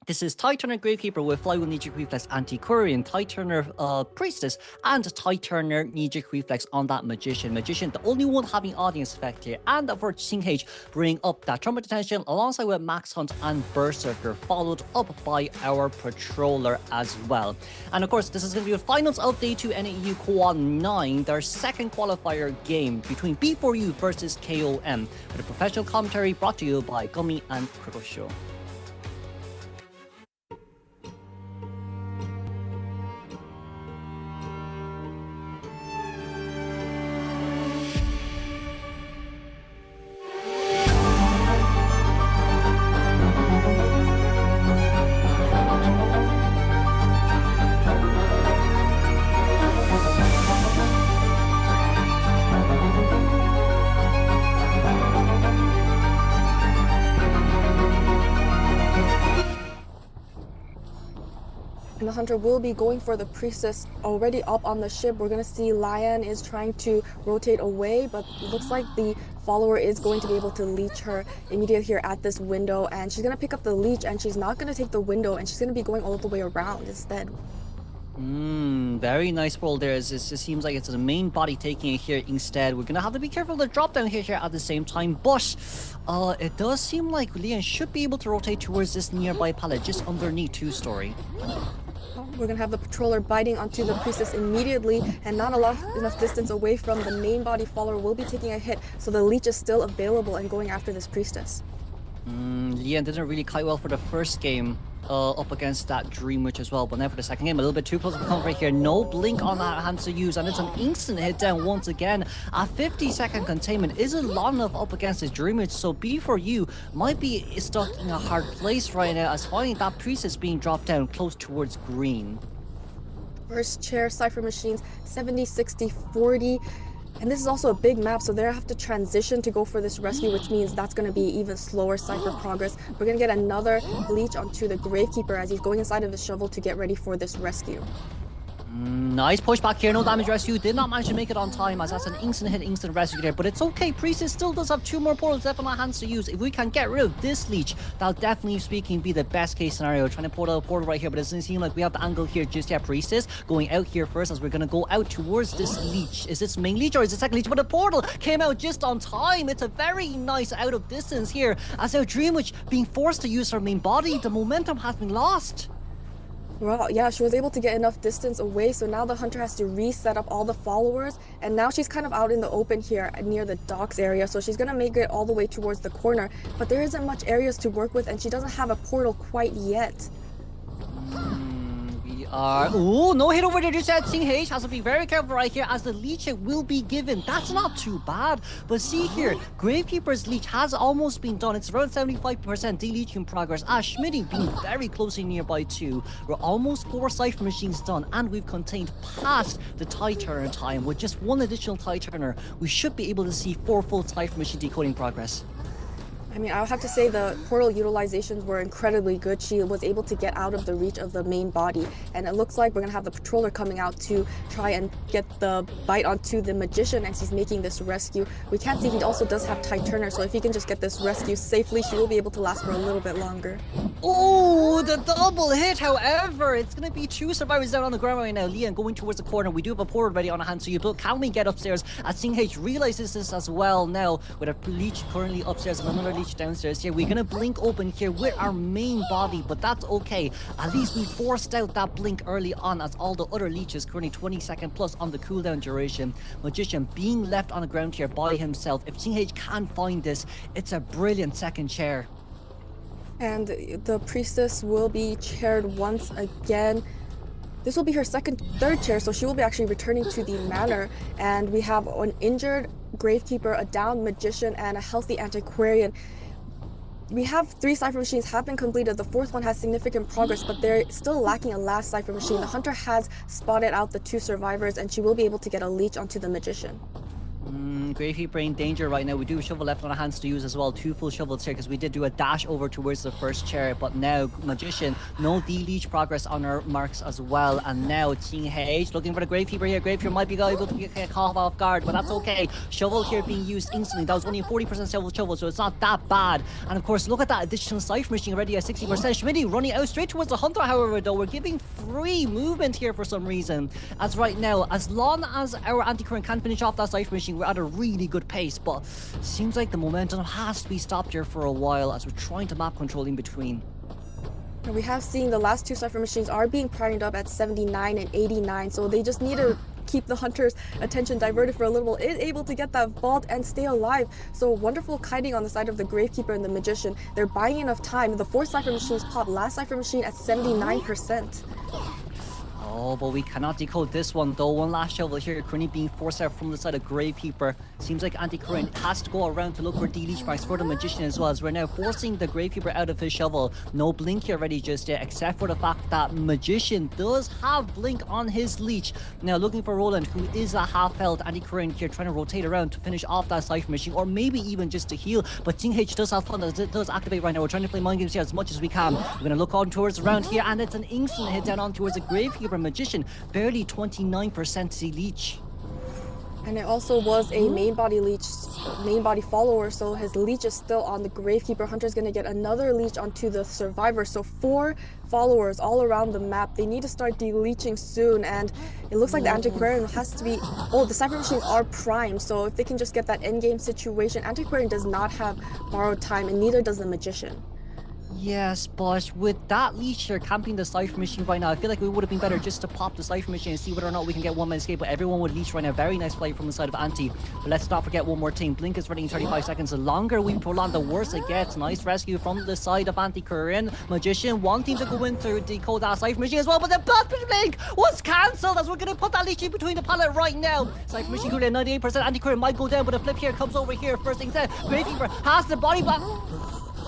This is Ty Turner Gravekeeper with Flywheel Knee-Jerk Reflex Anti-Korean, Ty Turner Priestess, and Ty Turner Knee-Jerk Reflex on that Magician. Magician, the only one having audience effect here, and for Ching H, bring up that Trumpet Detention alongside with Max Hunt and Berserker, followed up by our Patroller as well. And of course, this is going to be the finals of Day 2 NAEU COA 9, their second qualifier game between B4U versus KOM, with a professional commentary brought to you by Gummy and Kurosho. And the hunter will be going for the Priestess already up on the ship. We're going to see Lion is trying to rotate away, but it looks like the follower is going to be able to leech her immediately here at this window. And she's going to pick up the leech, and she's not going to take the window, and she's going to be going all the way around instead. Very nice roll there. It seems like it's the main body taking it here instead. We're gonna have to be careful of the drop down here at the same time, but it does seem like Leon should be able to rotate towards this nearby pallet just underneath 2-story. We're gonna have the Patroller biting onto the Priestess immediately, and not enough distance away from the main body follower will be taking a hit, so the leech is still available and going after this Priestess. Leon didn't really kite well for the first game. up against that Dream Witch as well. But now for the second game, a little bit too close to come right here. No blink on that hand to use, and it's an instant hit down once again. A 50-second containment isn't long enough up against this Dream Witch, so B4U might be stuck in a hard place right now as finding that Priestess being dropped down close towards green. First chair Cypher Machines, 70, 60, 40. And this is also a big map, so they have to transition to go for this rescue, which means that's going to be even slower Cypher progress. We're going to get another leech onto the Gravekeeper as he's going inside of his shovel to get ready for this rescue. Nice pushback here, no damage rescue. Did not manage to make it on time as that's an instant hit, instant rescue there. But it's okay, Priestess still does have 2 more portals left on our hands to use. If we can get rid of this leech, that'll definitely speaking be the best case scenario. Trying to portal a portal right here, but it doesn't seem like we have the angle here just yet. Priestess going out here first as we're going to go out towards this leech. Is this main leech or is it second leech? But the portal came out just on time. It's a very nice out of distance here as our Dream Witch being forced to use her main body. The momentum has been lost. Well, yeah, she was able to get enough distance away, so now the Hunter has to reset up all the followers, and now she's kind of out in the open here near the docks area, so she's gonna make it all the way towards the corner, but there isn't much areas to work with, and she doesn't have a portal quite yet. Oh, no hit over there just yet. COA:H has to be very careful right here as the leech will be given. That's not too bad. But see here, Gravekeeper's leech has almost been done. It's around 75% deleeching progress. Schmitty being very closely nearby too. We're almost 4 Cypher Machines done and we've contained past the tide turner time. With just 1 additional tide turner, we should be able to see 4 full Cypher Machine decoding progress. I mean, I'll have to say the portal utilizations were incredibly good. She was able to get out of the reach of the main body. And it looks like we're going to have the patroller coming out to try and get the bite onto the Magician as he's making this rescue. We can't see he also does have Tide Turner, so if he can just get this rescue safely, she will be able to last for a little bit longer. Oh, the double hit, however. It's going to be 2 survivors down on the ground right now. Lian going towards the corner. We do have a portal ready on our hands, so you build. Can we get upstairs? As COA:H realizes this as well now with a leech currently upstairs and another leech downstairs here. We're gonna blink open here with our main body, but that's okay. At least we forced out that blink early on as all the other leeches currently 20-second plus on the cooldown duration. Magician being left on the ground here by himself. If COA:H can find this, it's a brilliant second chair. And the Priestess will be chaired once again. This will be her third chair, so she will be actually returning to the manor. And we have an injured Gravekeeper, a downed Magician, and a healthy Antiquarian. We have 3 Cypher Machines have been completed. The 4th one has significant progress, but they're still lacking a last Cypher Machine. The Hunter has spotted out the 2 survivors, and she will be able to get a leech onto the Magician. Gravekeeper in danger right now. We do have a shovel left on our hands to use as well. 2 full shovels here because we did do a dash over towards the first chair. But now Magician, no deleech progress on our marks as well. And now COA:H looking for the Gravekeeper here. Gravekeeper might be able to get caught off guard, but that's okay. Shovel here being used instantly. That was only a 40% shovel, so it's not that bad. And of course, look at that additional Cypher Machine already at 60%. Schmitty running out straight towards the Hunter, however, though. We're giving free movement here for some reason. As right now, as long as our Anti-Current can finish off that Cypher Machine, we're at a really good pace, but seems like the momentum has to be stopped here for a while as we're trying to map control in between. And we have seen the last 2 Cypher Machines are being primed up at 79 and 89, so they just need to keep the Hunter's attention diverted for a little bit, is able to get that vault and stay alive. So wonderful kiting on the side of the Gravekeeper and the Magician. They're buying enough time. The 4 Cypher Machines pop. Last Cypher Machine at 79%. Oh, but we cannot decode this one though. One last shovel here, currently being forced out from the side of Gravekeeper. Seems like Anti-Current has to go around to look for deleech marks for the Magician as well, as we're now forcing the Gravekeeper out of his shovel. No blink here ready just yet, except for the fact that Magician does have blink on his leech. Now looking for Roland, who is a half health. Anti-Current here trying to rotate around to finish off that Cypher Machine, or maybe even just to heal. But COA:H does have fun as it does activate right now. We're trying to play mind games here as much as we can. We're going to look on towards around here, and it's an instant hit down on towards the Gravekeeper. Magician barely 29% to leech. And it also was a main body leech, main body follower, so his leech is still on the Gravekeeper. Hunter's going to get another leech onto the survivor. So 4 followers all around the map. They need to start deleeching soon, and it looks like the Antiquarian has to be... Oh, the Cypher Machines are primed, so if they can just get that endgame situation. Antiquarian does not have borrowed time, and neither does the Magician. Yes, but with that leash here camping the Cypher machine right now, I feel like it would have been better just to pop the Cypher machine and see whether or not we can get one man escape. But everyone would leash right now. Very nice play from the side of Anti. But let's not forget one more thing. Blink is running in 35 seconds. The longer we prolong, the worse it gets. Nice rescue from the side of Anti-Korean. Magician wanting to go in to decode that Cypher machine as well. But the blink was cancelled as we're going to put that leash in between the pallet right now. Cypher machine currently at 98%. Anti-Korean might go down, but a flip here comes over here. First thing said, Gravekeeper has the body block.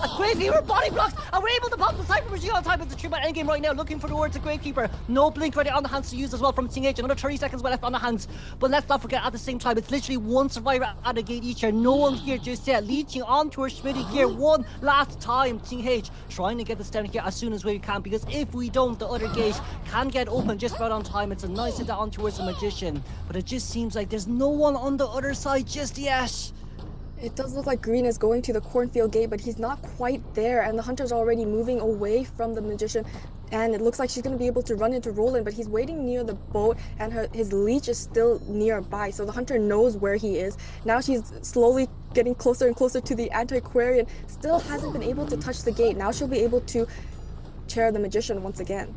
A Gravekeeper body blocks, and we're able to pop the Cypher machine on time. It's a true man endgame right now, looking for the words of Gravekeeper. No blink ready on the hands to use as well from Ting H. Another 30 seconds left on the hands. But let's not forget, at the same time, it's literally one survivor at the gate each here. No one here just yet. Leeching onto our Schmitty here one last time. Ting H trying to get this down here as soon as we can, because if we don't, the other gate can get open just about on time. It's a nice hit on towards the Magician, but it just seems like there's no one on the other side just yet. It does look like Green is going to the cornfield gate, but he's not quite there, and the Hunter's already moving away from the Magician, and it looks like she's going to be able to run into Roland, but he's waiting near the boat, and his leech is still nearby, so the Hunter knows where he is. Now she's slowly getting closer and closer to the Antiquarian, still hasn't been able to touch the gate. Now she'll be able to chair the Magician once again.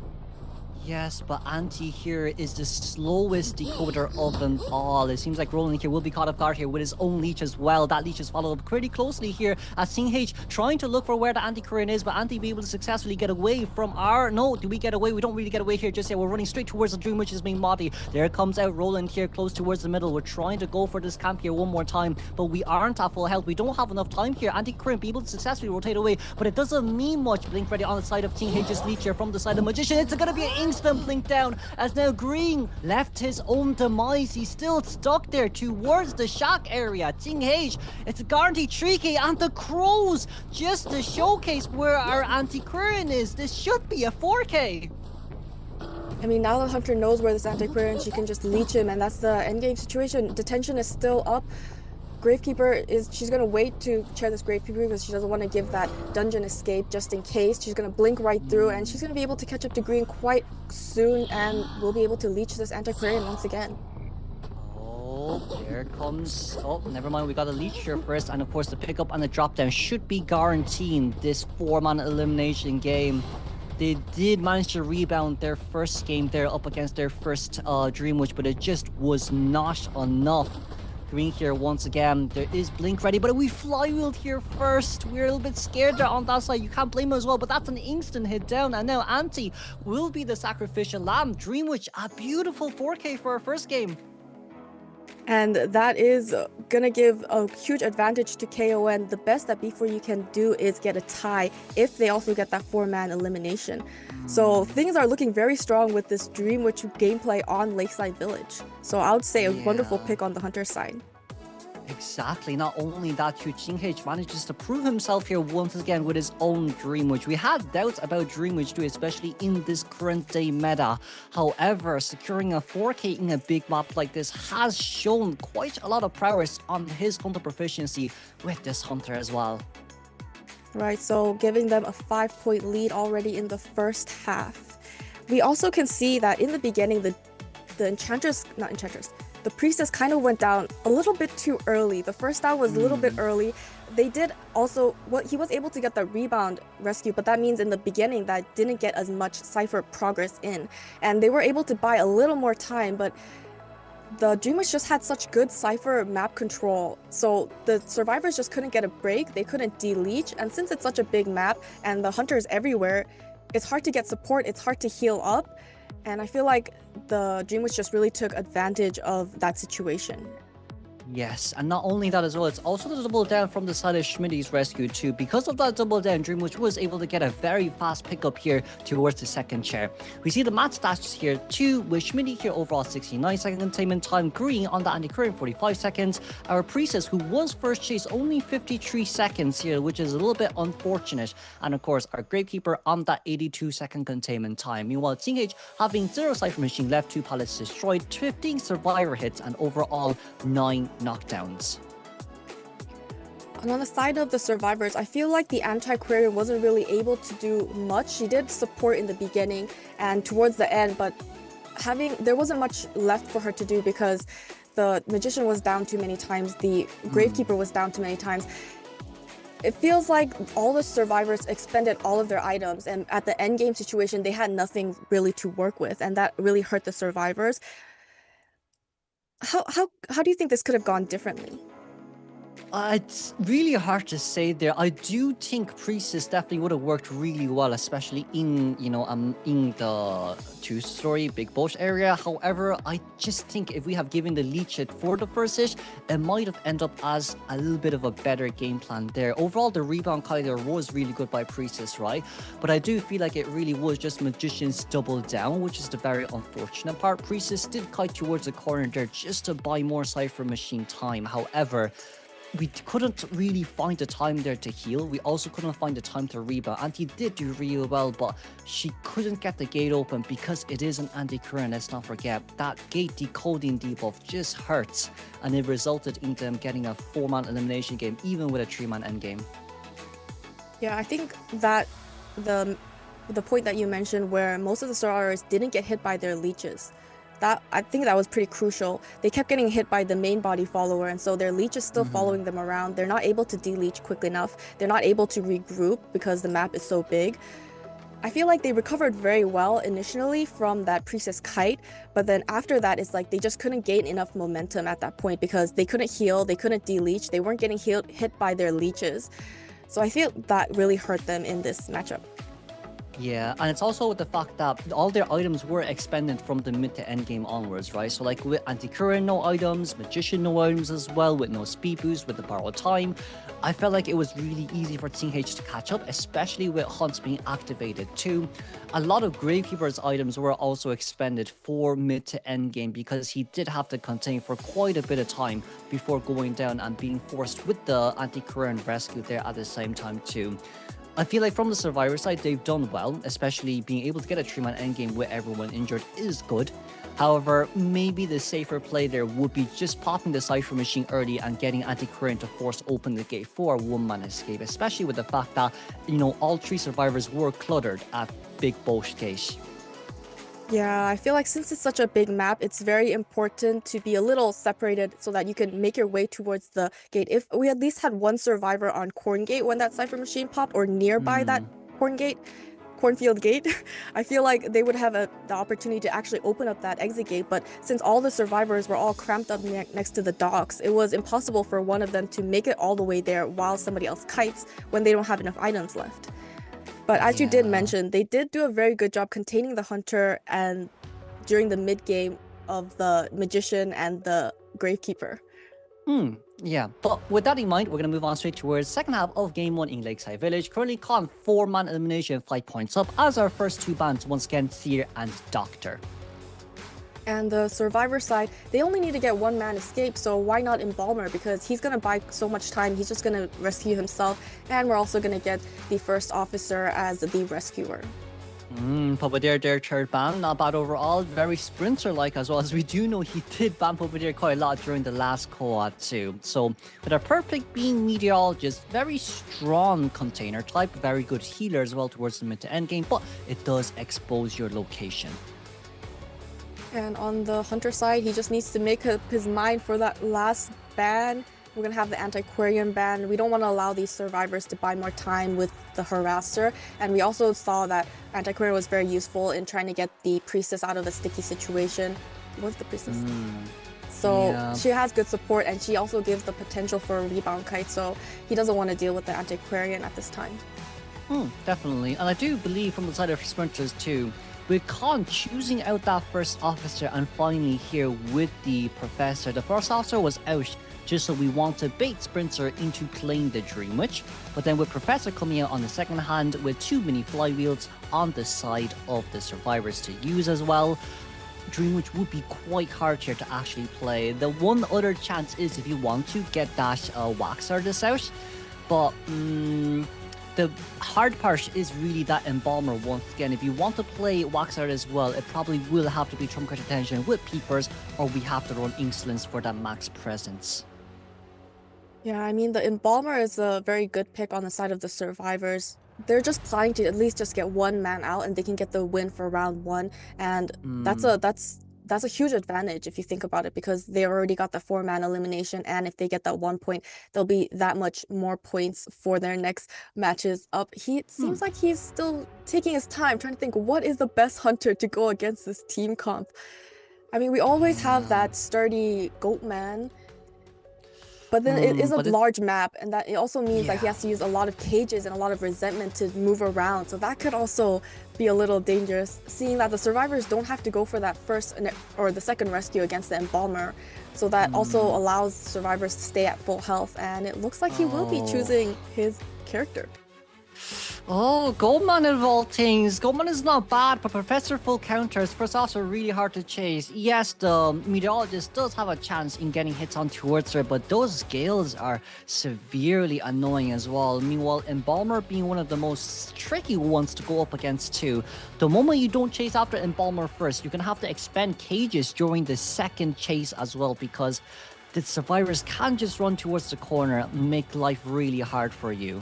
Yes, but Anti here is the slowest decoder of them all. It seems like Roland here will be caught off guard here with his own leech as well. That leech is followed up pretty closely here as Ting H trying to look for where the Anti-Korean is, but Anti be able to successfully get away from our... No, do we get away? We don't really get away here just yet. We're running straight towards the Dream, which is being Mati. There comes out Roland here close towards the middle. We're trying to go for this camp here one more time, but we aren't at full health. We don't have enough time here. Anti-Korean be able to successfully rotate away, but it doesn't mean much. Blink ready on the side of Ting H's leech here from the side of Magician. It's going to be an instant blink down as now Green left his own demise. He's still stuck there towards the shack area. Ting H, it's a guaranteed 3k, and the Crows just to showcase where our Antiquarian is. This should be a 4k. I mean, now the Hunter knows where this Antiquarian, she can just leech him, and that's the endgame situation. Detention is still up. Gravekeeper she's gonna wait to chair this Gravekeeper because she doesn't want to give that dungeon escape just in case. She's gonna blink right through, and she's gonna be able to catch up to Green quite soon, and we'll be able to leech this Antiquarian once again. Oh, there comes... Oh, never mind. We got a leech here first, and of course the pickup and the drop down should be guaranteeing this 4-man elimination game. They did manage to rebound their first game there up against their first Dream Witch, but it just was not enough. Green here once again. There is blink ready, but we flywheeled here first. We're a little bit scared there on that side. You can't blame him as well, but that's an instant hit down, and now Anti will be the sacrificial lamb. Dream Witch, a beautiful 4k for our first game. And that is gonna give a huge advantage to KON. The best that B4U can do is get a tie if they also get that 4-man elimination. So things are looking very strong with this Dream Witch gameplay on Lakeside Village. So I would say a wonderful pick on the Hunter side. Exactly. Not only that, Ting H manages to prove himself here once again with his own Dream Witch. We had doubts about Dream Witch too, especially in this current day meta. However, securing a 4k in a big map like this has shown quite a lot of prowess on his Hunter proficiency with this Hunter as well. Right, so giving them a 5-point lead already in the first half. We also can see that in the beginning, the Priestess kind of went down a little bit too early. The first down was a little bit early. They did also, he was able to get the rebound rescue, but that means in the beginning that didn't get as much Cypher progress in. And they were able to buy a little more time, but the Dream Witch just had such good Cypher map control, so the survivors just couldn't get a break. They couldn't de-leech, and since it's such a big map and the Hunter's everywhere, it's hard to get support, it's hard to heal up, and I feel like the Dream Witch just really took advantage of that situation. Yes, and not only that as well, it's also the double down from the side of Schmitty's rescue too. Because of that double down, Dream Witch was able to get a very fast pickup here towards the second chair. We see the match stats here too, with Schmitty here overall 69-second containment time, Green on the Anti-Korean 45 seconds. Our Priestess, who was first chase, only 53 seconds here, which is a little bit unfortunate. And of course, our Gravekeeper on that 82-second containment time. Meanwhile, Ting H having 0 Cypher machine left, 2 pallets destroyed, 15 survivor hits, and overall 9 knockdowns. And on the side of the survivors, I feel like the Antiquarian wasn't really able to do much. She did support in the beginning and towards the end, but there wasn't much left for her to do because the Magician was down too many times, the Gravekeeper was down too many times. it feels like all the survivors expended all of their items, and at the end game situation, they had nothing really to work with, and that really hurt the survivors. How do you think this could have gone differently? It's really hard to say there. I do think Priestess definitely would have worked really well, especially in in the two-story Big Bush area. However, I just think if we have given the leech it for the first ish, it might have ended up as a little bit of a better game plan there. Overall, the rebound collider was really good by Priestess, right? But I do feel like it really was just Magician's double down, which is the very unfortunate part. Priestess did kite towards the corner there just to buy more Cypher Machine time. However, we couldn't really find the time there to heal. We also couldn't find the time to rebound. Auntie did do really well, but she couldn't get the gate open because it is an anti-current. Let's not forget that gate decoding debuff just hurts, and it resulted in them getting a 4-man elimination game, even with a 3-man endgame. Yeah, I think that the point that you mentioned, where most of the survivors didn't get hit by their leeches, I think that was pretty crucial. They kept getting hit by the main body follower, and so their leech is still following them around. They're not able to de-leech quick enough. They're not able to regroup because the map is so big. I feel like they recovered very well initially from that Priestess kite, but then after that, it's like they just couldn't gain enough momentum at that point because they couldn't heal, they couldn't de-leech, they weren't getting hit by their leeches. So I feel that really hurt them in this matchup. Yeah, and it's also the fact that all their items were expended from the mid to end game onwards, right? So like with Anti-Current, no items, Magician, no items as well, with no speed boost, with the borrowed time. I felt like it was really easy for Team H to catch up, especially with Hunts being activated too. A lot of Gravekeeper's items were also expended for mid to end game because he did have to contain for quite a bit of time before going down and being forced with the Anti-Current rescue there at the same time too. I feel like from the survivor side, they've done well, especially being able to get a 3-man endgame with everyone injured is good. However, maybe the safer play there would be just popping the Cypher Machine early and getting Anti-Current to force open the gate for a 1-man escape, especially with the fact that, all 3 survivors were cluttered at Big Bosch Gate. Yeah, I feel like since it's such a big map, it's very important to be a little separated so that you can make your way towards the gate. If we at least had one survivor on Corn Gate when that Cypher Machine popped, or nearby that Cornfield Gate, I feel like they would have the opportunity to actually open up that exit gate. But since all the survivors were all cramped up next to the docks, it was impossible for one of them to make it all the way there while somebody else kites when they don't have enough items left. But as you did mention, they did do a very good job containing the Hunter and during the mid-game of the Magician and the Gravekeeper. Yeah, but with that in mind, we're going to move on straight towards second half of Game 1 in Lakeside Village. Currently con 4-man elimination, 5 points up, as our first 2 bans, once again, Seer and Doctor. And the survivor side, they only need to get 1-man escape, so why not Embalmer? Because he's going to buy so much time, he's just going to rescue himself, and we're also going to get the first officer as the rescuer. Over there, their third ban, not bad overall, very sprinter-like as well, as we do know he did bump over there quite a lot during the last COA too. So, with a perfect being meteorologist, very strong container type, very good healer as well towards the mid to end game, but it does expose your location. And on the Hunter side, he just needs to make up his mind for that last ban. We're going to have the Antiquarian ban. We don't want to allow these survivors to buy more time with the Harasser. And we also saw that Antiquarian was very useful in trying to get the Priestess out of a sticky situation. What's the Priestess? So she has good support, and she also gives the potential for a rebound kite. So he doesn't want to deal with the Antiquarian at this time. Definitely. And I do believe from the side of sprinters too, with Khan choosing out that first officer and finally here with the Professor. The first officer was out just so we want to bait Sprinter into playing the Dream Witch. But then with Professor coming out on the second hand with 2 mini flywheels on the side of the survivors to use as well, Dream Witch would be quite hard here to actually play. The one other chance is if you want to get that Wax Artist out, but the hard part is really that Embalmer once again. If you want to play Wax Artist as well, it probably will have to be Trump Card Attention with Peepers, or we have to run Insolence for that max presence. Yeah, I mean, the Embalmer is a very good pick on the side of the survivors. They're just planning to at least just get 1 man out, and they can get the win for round 1. And that's that's a huge advantage if you think about it, because they already got the 4-man elimination, and if they get that 1 point, there'll be that much more points for their next matches up. It seems like he's still taking his time, trying to think what is the best hunter to go against this team comp. I mean, we always have that sturdy goat man, but then it is a large map, and that it also means that he has to use a lot of cages and a lot of resentment to move around. So that could also be a little dangerous, seeing that the survivors don't have to go for that first or the second rescue against the embalmer. So that also allows survivors to stay at full health, and it looks like he will be choosing his character. Oh, Goldman of all things. Goldman is not bad, but Professor Full counters first off are really hard to chase. Yes, the meteorologist does have a chance in getting hits on towards her, but those scales are severely annoying as well. Meanwhile, Embalmer being one of the most tricky ones to go up against too. The moment you don't chase after Embalmer first, you're gonna have to expend cages during the second chase as well, because the survivors can't just run towards the corner and make life really hard for you.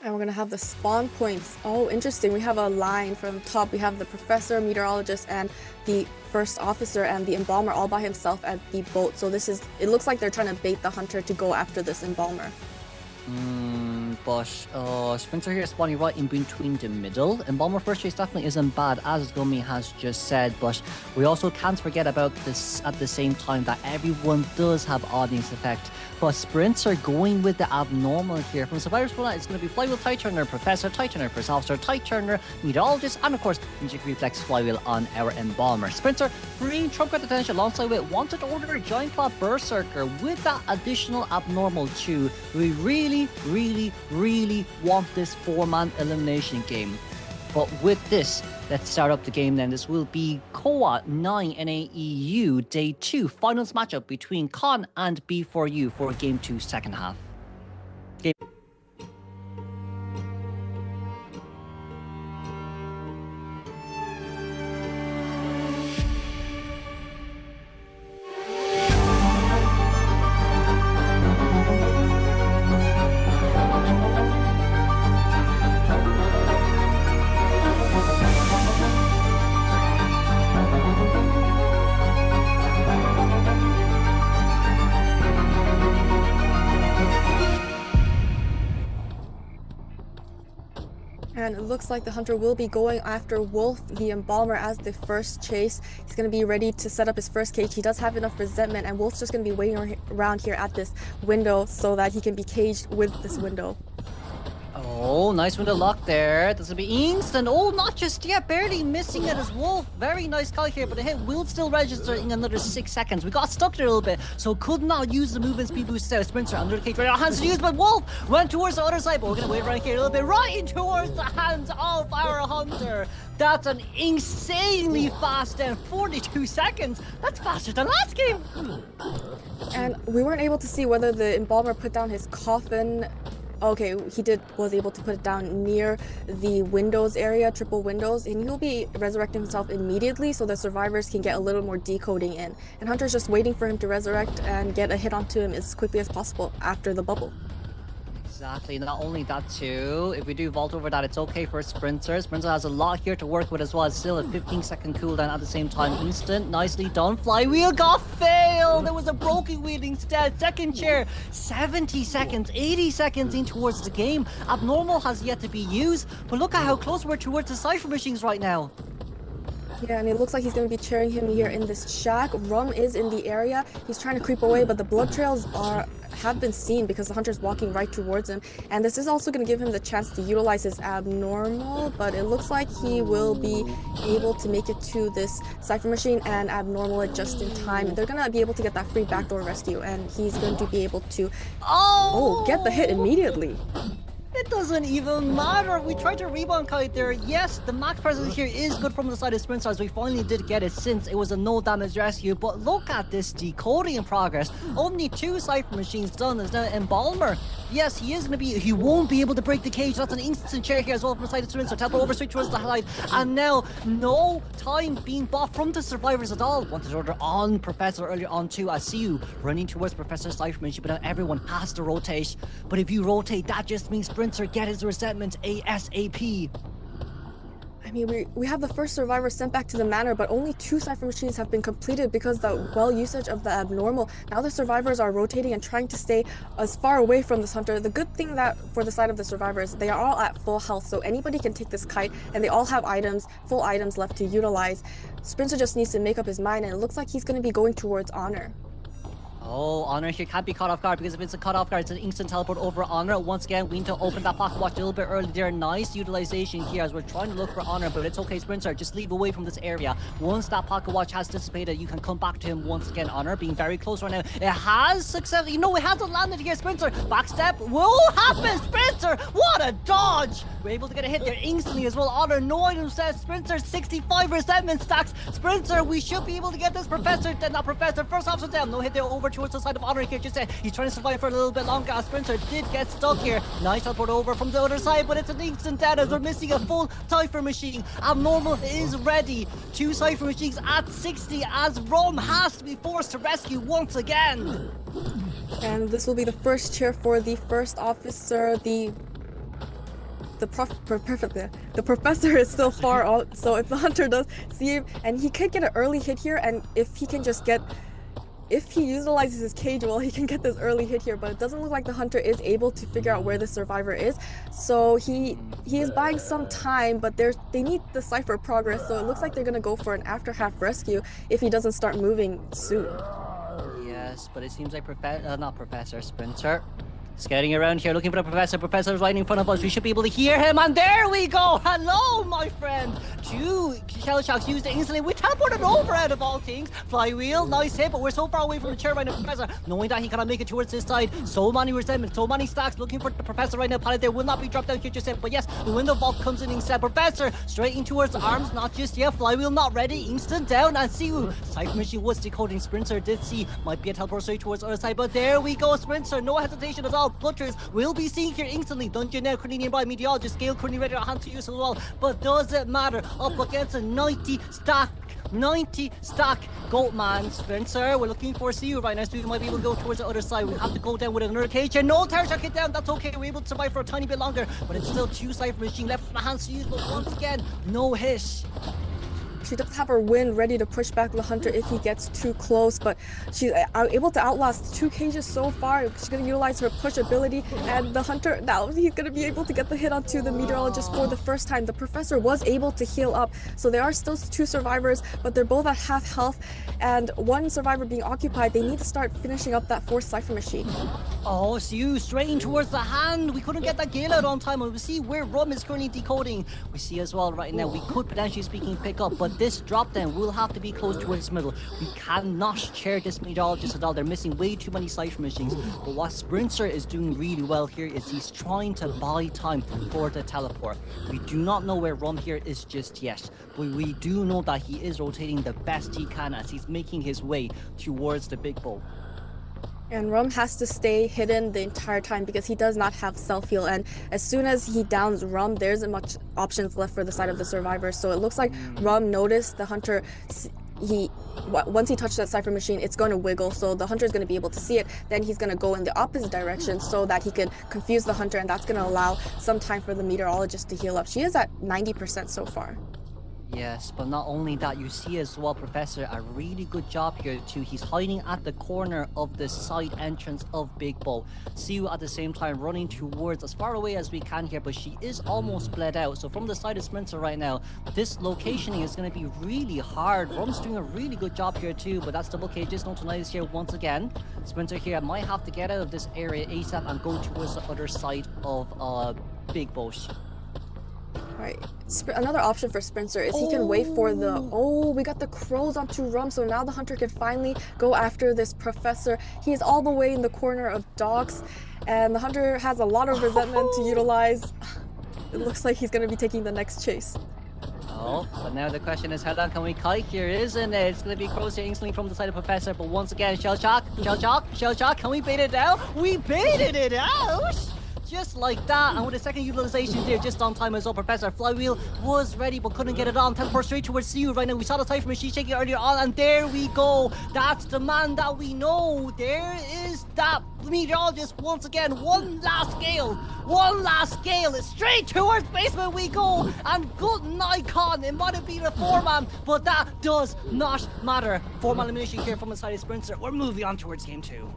And we're gonna have the spawn points. Oh, interesting. We have a line from top. We have the professor, meteorologist, and the first officer, and the embalmer all by himself at the boat. So it looks like they're trying to bait the hunter to go after this embalmer. But Spencer here is spawning right in between the middle. Embalmer first chase definitely isn't bad, as Gummy has just said, but we also can't forget about this at the same time that everyone does have audience effect. But sprints are going with the abnormal here. From Survivor's Point, it's going to be Flywheel, Tide Turner, Professor, Tide Turner, First Officer, Tide Turner, Meteorologist, and of course, Ninja Reflex Flywheel on our Embalmer. Sprinter, green, Trump got attention alongside with Wanted Order, Giant Claw, Berserker. With that additional abnormal too, we really want this 4-man elimination game. But with this, let's start up the game then. This will be COA IX NA-EU Day 2 finals matchup between Con and B4U for Game 2 second half. And it looks like the hunter will be going after Wolf, the embalmer, as the first chase. He's going to be ready to set up his first cage. He does have enough resentment, and Wolf's just going to be waiting around here at this window so that he can be caged with this window. Oh, nice window lock there. This will be instant. Oh, not just yet. Barely missing it as Wolf. Very nice call here, but the hit will still register in another 6 seconds. We got stuck there a little bit, so could not use the movement speed boost out. Sprinter under the cage right now. Hands to use, but Wolf went towards the other side, but we're going to wait right here a little bit. Right in towards the hands of our hunter. That's an insanely fast down. 42 seconds. That's faster than last game. And we weren't able to see whether the embalmer put down his coffin. Okay, he was able to put it down near the windows area, triple windows, and he'll be resurrecting himself immediately so the survivors can get a little more decoding in. And Hunter's just waiting for him to resurrect and get a hit onto him as quickly as possible after the bubble. Exactly, not only that too, if we do vault over that, it's okay for Sprinter. Sprinter has a lot here to work with as well. It's still a 15-second cooldown at the same time. Instant, nicely done. Flywheel got failed! There was a broken wheel instead. Second chair, 70 seconds, 80 seconds in towards the game. Abnormal has yet to be used, but look at how close we're towards the Cypher machines right now. Yeah, and it looks like he's going to be cheering him here in this shack. Rum is in the area. He's trying to creep away, but the blood trails have been seen because the hunter's walking right towards him. And this is also going to give him the chance to utilize his abnormal, but it looks like he will be able to make it to this Cypher machine and abnormal it just in time. They're going to be able to get that free backdoor rescue, and he's going to be able to get the hit immediately. It doesn't even matter. We tried to rebound kite there. Yes, the max presence here is good from the side of Sprint Stars. We finally did get it since it was a no damage rescue. But look at this decoding in progress. Only 2 Cypher machines done. There's now Embalmer. Yes, he won't be able to break the cage. That's an instant chair here as well from the side of Sprint. So Temple over straight towards the side. And now no time being bought from the survivors at all. Wanted order on Professor earlier on too. I see you running towards Professor Cypher machine, but now everyone has to rotate. But if you rotate, that just means Sprinter get his resentment ASAP. I mean, we have the first survivor sent back to the manor, but only 2 cipher machines have been completed because the well usage of the abnormal. Now the survivors are rotating and trying to stay as far away from this hunter. The good thing that for the side of the survivors, they are all at full health, so anybody can take this kite, and they all have items, full items left to utilize. Sprinter just needs to make up his mind, and it looks like he's going to be going towards Honor. Oh, Honor here can't be caught off guard, because if it's a caught off guard, it's an instant teleport over Honor. Once again, we need to open that pocket watch a little bit early there. Nice utilization here as we're trying to look for Honor, but it's okay, Sprinter. Just leave away from this area. Once that pocket watch has dissipated, you can come back to him once again. Honor being very close right now. It has success. You know, it hasn't landed here, Sprinter. Backstep will happen, Sprinter. What a dodge. We're able to get a hit there instantly as well. Honor, no item says Sprinter, 65 resentment stacks. Sprinter, we should be able to get this Professor, not Professor. First officer down. No hit there over towards the side of Honor here. Just he's trying to survive for a little bit longer. Sprinter did get stuck here. Nice teleport over from the other side, but it's an instant down as we're missing a full cipher machine. Abnormal is ready. 2 cipher machines at 60 as Rom has to be forced to rescue once again. And this will be the first cheer for the first officer. The professor is still far out, so if the hunter does see him, and he could get an early hit here, and if he utilizes his cage well, he can get this early hit here, but it doesn't look like the hunter is able to figure out where the survivor is. So he is buying some time, but they need the cipher progress, so it looks like they're going to go for an after half rescue if he doesn't start moving soon. Yes, but it seems like Sprinter. Skating around here looking for the Professor. Professor's right in front of us. We should be able to hear him, and there we go. Hello, my friend. 2 shell shocks used instantly. We teleported over out of all things. Flywheel, nice hit, but we're so far away from the chair right now, Professor. Knowing that he cannot make it towards this side. So many resentments, so many stacks. Looking for the Professor right now. Pallet there will not be dropped down here just yet. But yes, the window vault comes in instead. Professor straight in towards arms, not just yet. Flywheel not ready. Instant down, and see who Cypher Machine was decoding. Sprinter did see might be a teleport straight towards the other side, but there we go. Sprinter, no hesitation at all. Butchers will be seen here instantly. Dungeon now currently nearby. Meteorologist Gale currently ready to hand to use as well. But does it matter? Up against a 90 stack Goatman. Spencer, we're looking for CU right now, so we might be able to go towards the other side. We have to go down with another cage here. No Terror Shock hit down. That's okay. We're able to survive for a tiny bit longer, but it's still 2 Cypher Machine left for the hands to use. But once again, no hit. She does have her wind ready to push back the hunter if he gets too close, but she's able to outlast 2 cages so far. She's going to utilize her push ability, and the hunter, now he's going to be able to get the hit onto the meteorologist for the first time. The professor was able to heal up, so there are still 2 survivors, but they're both at half health, and 1 survivor being occupied. They need to start finishing up that 4th cipher machine. Oh, Siu straight in towards the hand. We couldn't get that Gale out on time, and we see where Rum is currently decoding. We see as well right now, we could potentially speaking pick up, but this drop down will have to be close towards the middle. We cannot share this meteorologist at all. They're missing way too many cipher machines. But what Sprinter is doing really well here is he's trying to buy time for the teleport. We do not know where Rum here is just yet, but we do know that he is rotating the best he can as he's making his way towards the big bowl. And Rum has to stay hidden the entire time because he does not have self-heal, and as soon as he downs Rum, there isn't much options left for the side of the survivors. So it looks like Rum noticed the hunter. Once he touched that cipher machine, it's going to wiggle, so the hunter is going to be able to see it. Then he's going to go in the opposite direction so that he can confuse the hunter, and that's going to allow some time for the meteorologist to heal up. She is at 90% so far. Yes, but not only that, you see as well, Professor, a really good job here too. He's hiding at the corner of the side entrance of Big Bow. Siu at the same time running towards as far away as we can here, but she is almost bled out. So from the side of Sprinter right now, this locationing is going to be really hard. Rum's doing a really good job here too, but that's double cages. No tonight is here once again. Sprinter here might have to get out of this area ASAP and go towards the other side of Big Bow. Right. Another option for Spencer is he can wait for the... Oh, we got the crows onto Rum, so now the hunter can finally go after this professor. He's all the way in the corner of docks, and the hunter has a lot of resentment to utilize. It looks like he's going to be taking the next chase. Oh, but now the question is how long can we kite here, isn't it? It's going to be crows here instantly from the side of Professor, but once again, Shell Shock, can we bait it out? We baited it out! just like that. And with a second utilization there, just on time as well, Professor Flywheel was ready but couldn't get it on. Teleport straight towards you right now. We saw the Cypher machine shaking earlier on, and there we go. That's the man that we know. There is that meteorologist once again. One last scale. Straight towards basement we go. And good Nikon. It might have been a 4-man, but that does not matter. 4-man elimination here from the side of Sprinter. We're moving on towards game 2.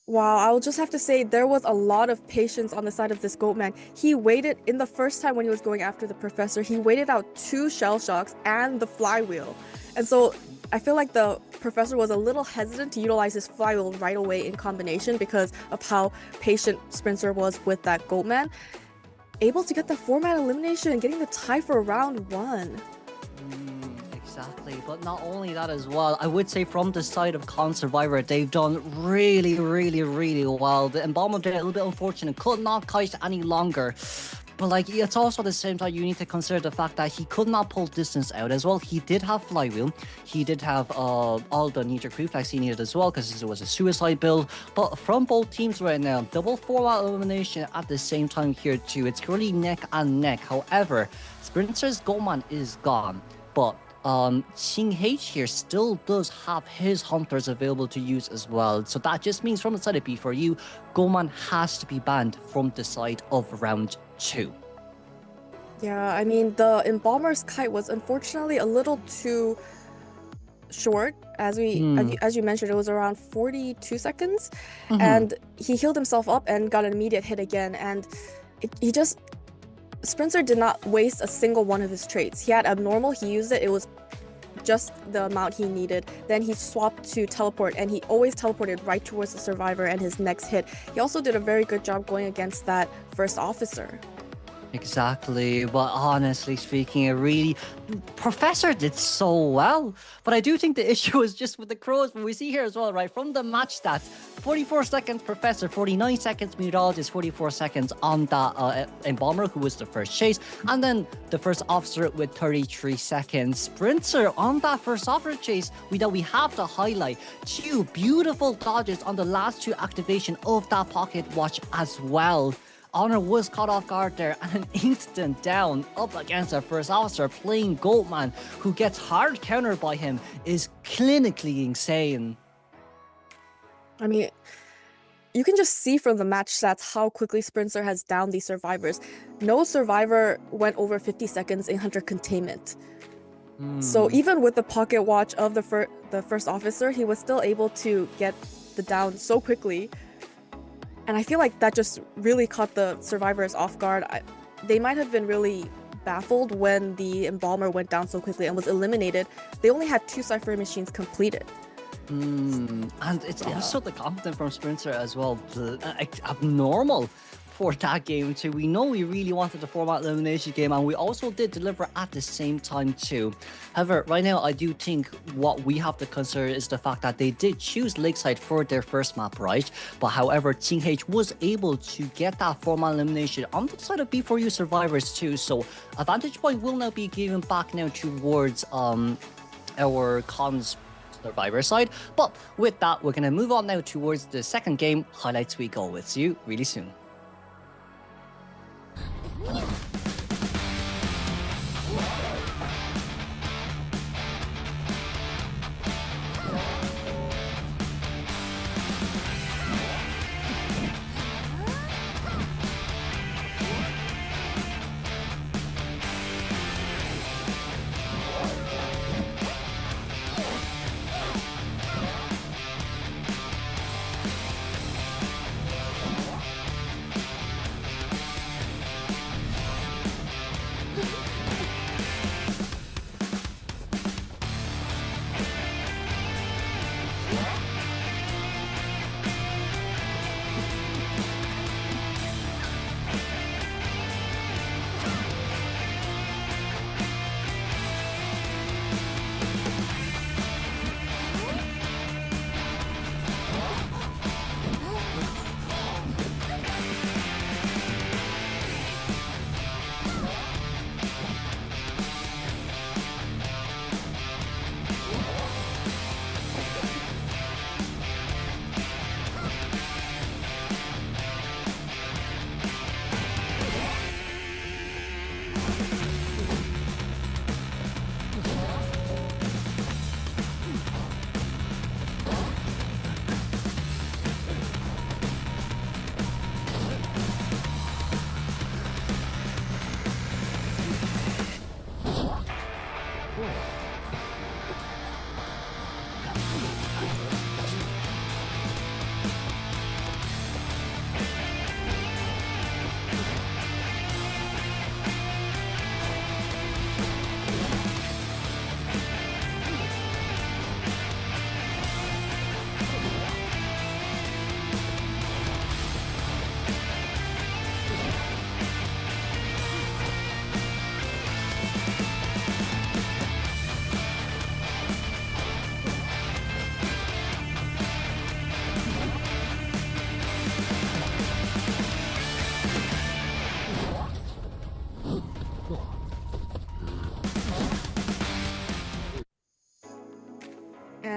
Wow, I'll just have to say there was a lot of patience on the side of this Goatman. He waited in the first time when he was going after the Professor. He waited out 2 shell shocks and the flywheel. And so I feel like the Professor was a little hesitant to utilize his flywheel right away in combination because of how patient Sprinter was with that Goatman. Able to get the 4-man elimination, getting the tie for round 1. Exactly, but not only that as well, I would say from the side of Con Survivor, they've done really well. The Embalmer did a little bit unfortunate, could not kite any longer. But like, it's also at the same time you need to consider the fact that he could not pull distance out as well. He did have flywheel, he did have all the knee-jerk reflex he needed as well because it was a suicide build. But from both teams right now, double 4-man elimination at the same time here too. It's currently neck and neck. However, Sprinter's Goldman is gone, but Ching H here still does have his hunters available to use as well. So that just means from the side of B4U, Goman has to be banned from the side of round 2. Yeah, I mean, the Embalmer's kite was unfortunately a little too short. As you mentioned, it was around 42 seconds. And he healed himself up and got an immediate hit again. And Sprinter did not waste a single one of his traits. He had abnormal, he used it, it was just the amount he needed. Then he swapped to teleport, and he always teleported right towards the Survivor and his next hit. He also did a very good job going against that first officer. Exactly, but honestly speaking, Professor did so well. But I do think the issue is just with the crows. But we see here as well, right, from the match stats, 44 seconds Professor, 49 seconds Meteorologist, 44 seconds on that Embalmer, who was the first chase, and then the first officer with 33 seconds. Sprinter on that first officer chase, we have to highlight 2 beautiful dodges on the last 2 activation of that pocket watch as well. Honor was caught off guard there, and an instant down up against our first officer playing Goatman, who gets hard countered by him, is clinically insane. I mean, you can just see from the match stats how quickly Sprinter has downed these survivors. No survivor went over 50 seconds in hunter containment. So even with the pocket watch of the first officer, he was still able to get the down so quickly. And I feel like that just really caught the survivors off guard. They might have been really baffled when the Embalmer went down so quickly and was eliminated. They only had 2 Cypher machines completed. And it's also the confidence from Sprinter as well. Abnormal for that game too. We know we really wanted the 4-man elimination game, and we also did deliver at the same time too. However, right now I do think what we have to consider is the fact that they did choose Lakeside for their first map, right? But however, Ching H was able to get that 4-man elimination on the side of B4U survivors too. So a vantage point will now be given back now towards our Cons survivor side. But with that, we're gonna move on now towards the second game. Highlights we go with you really soon.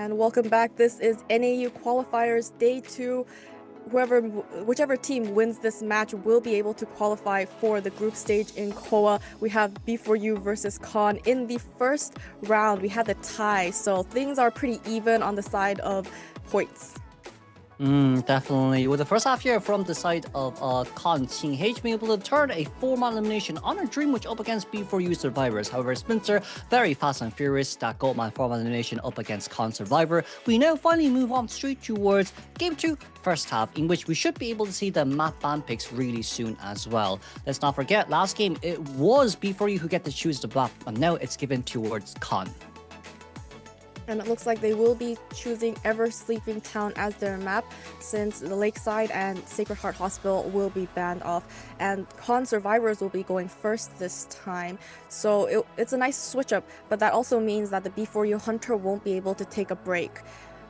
And welcome back. This is NAEU Qualifiers Day 2. Whichever team wins this match will be able to qualify for the group stage in COA. We have B4U versus Con. In the first round, we had the tie, so things are pretty even on the side of points. Definitely. With the first half here from the side of Con, COAIH being able to turn a 4-man elimination on a dream match up against B4U survivors. However, Spencer, very fast and furious, that Goldman 4-man elimination up against Con survivor. We now finally move on straight towards Game 2, first half, in which we should be able to see the map ban picks really soon as well. Let's not forget, last game, it was B4U who get to choose the map, and now it's given towards Con. And it looks like they will be choosing Ever Sleeping Town as their map, since the Lakeside and Sacred Heart Hospital will be banned off, and Con survivors will be going first this time. So it's a nice switch up, but that also means that the B4U Hunter won't be able to take a break.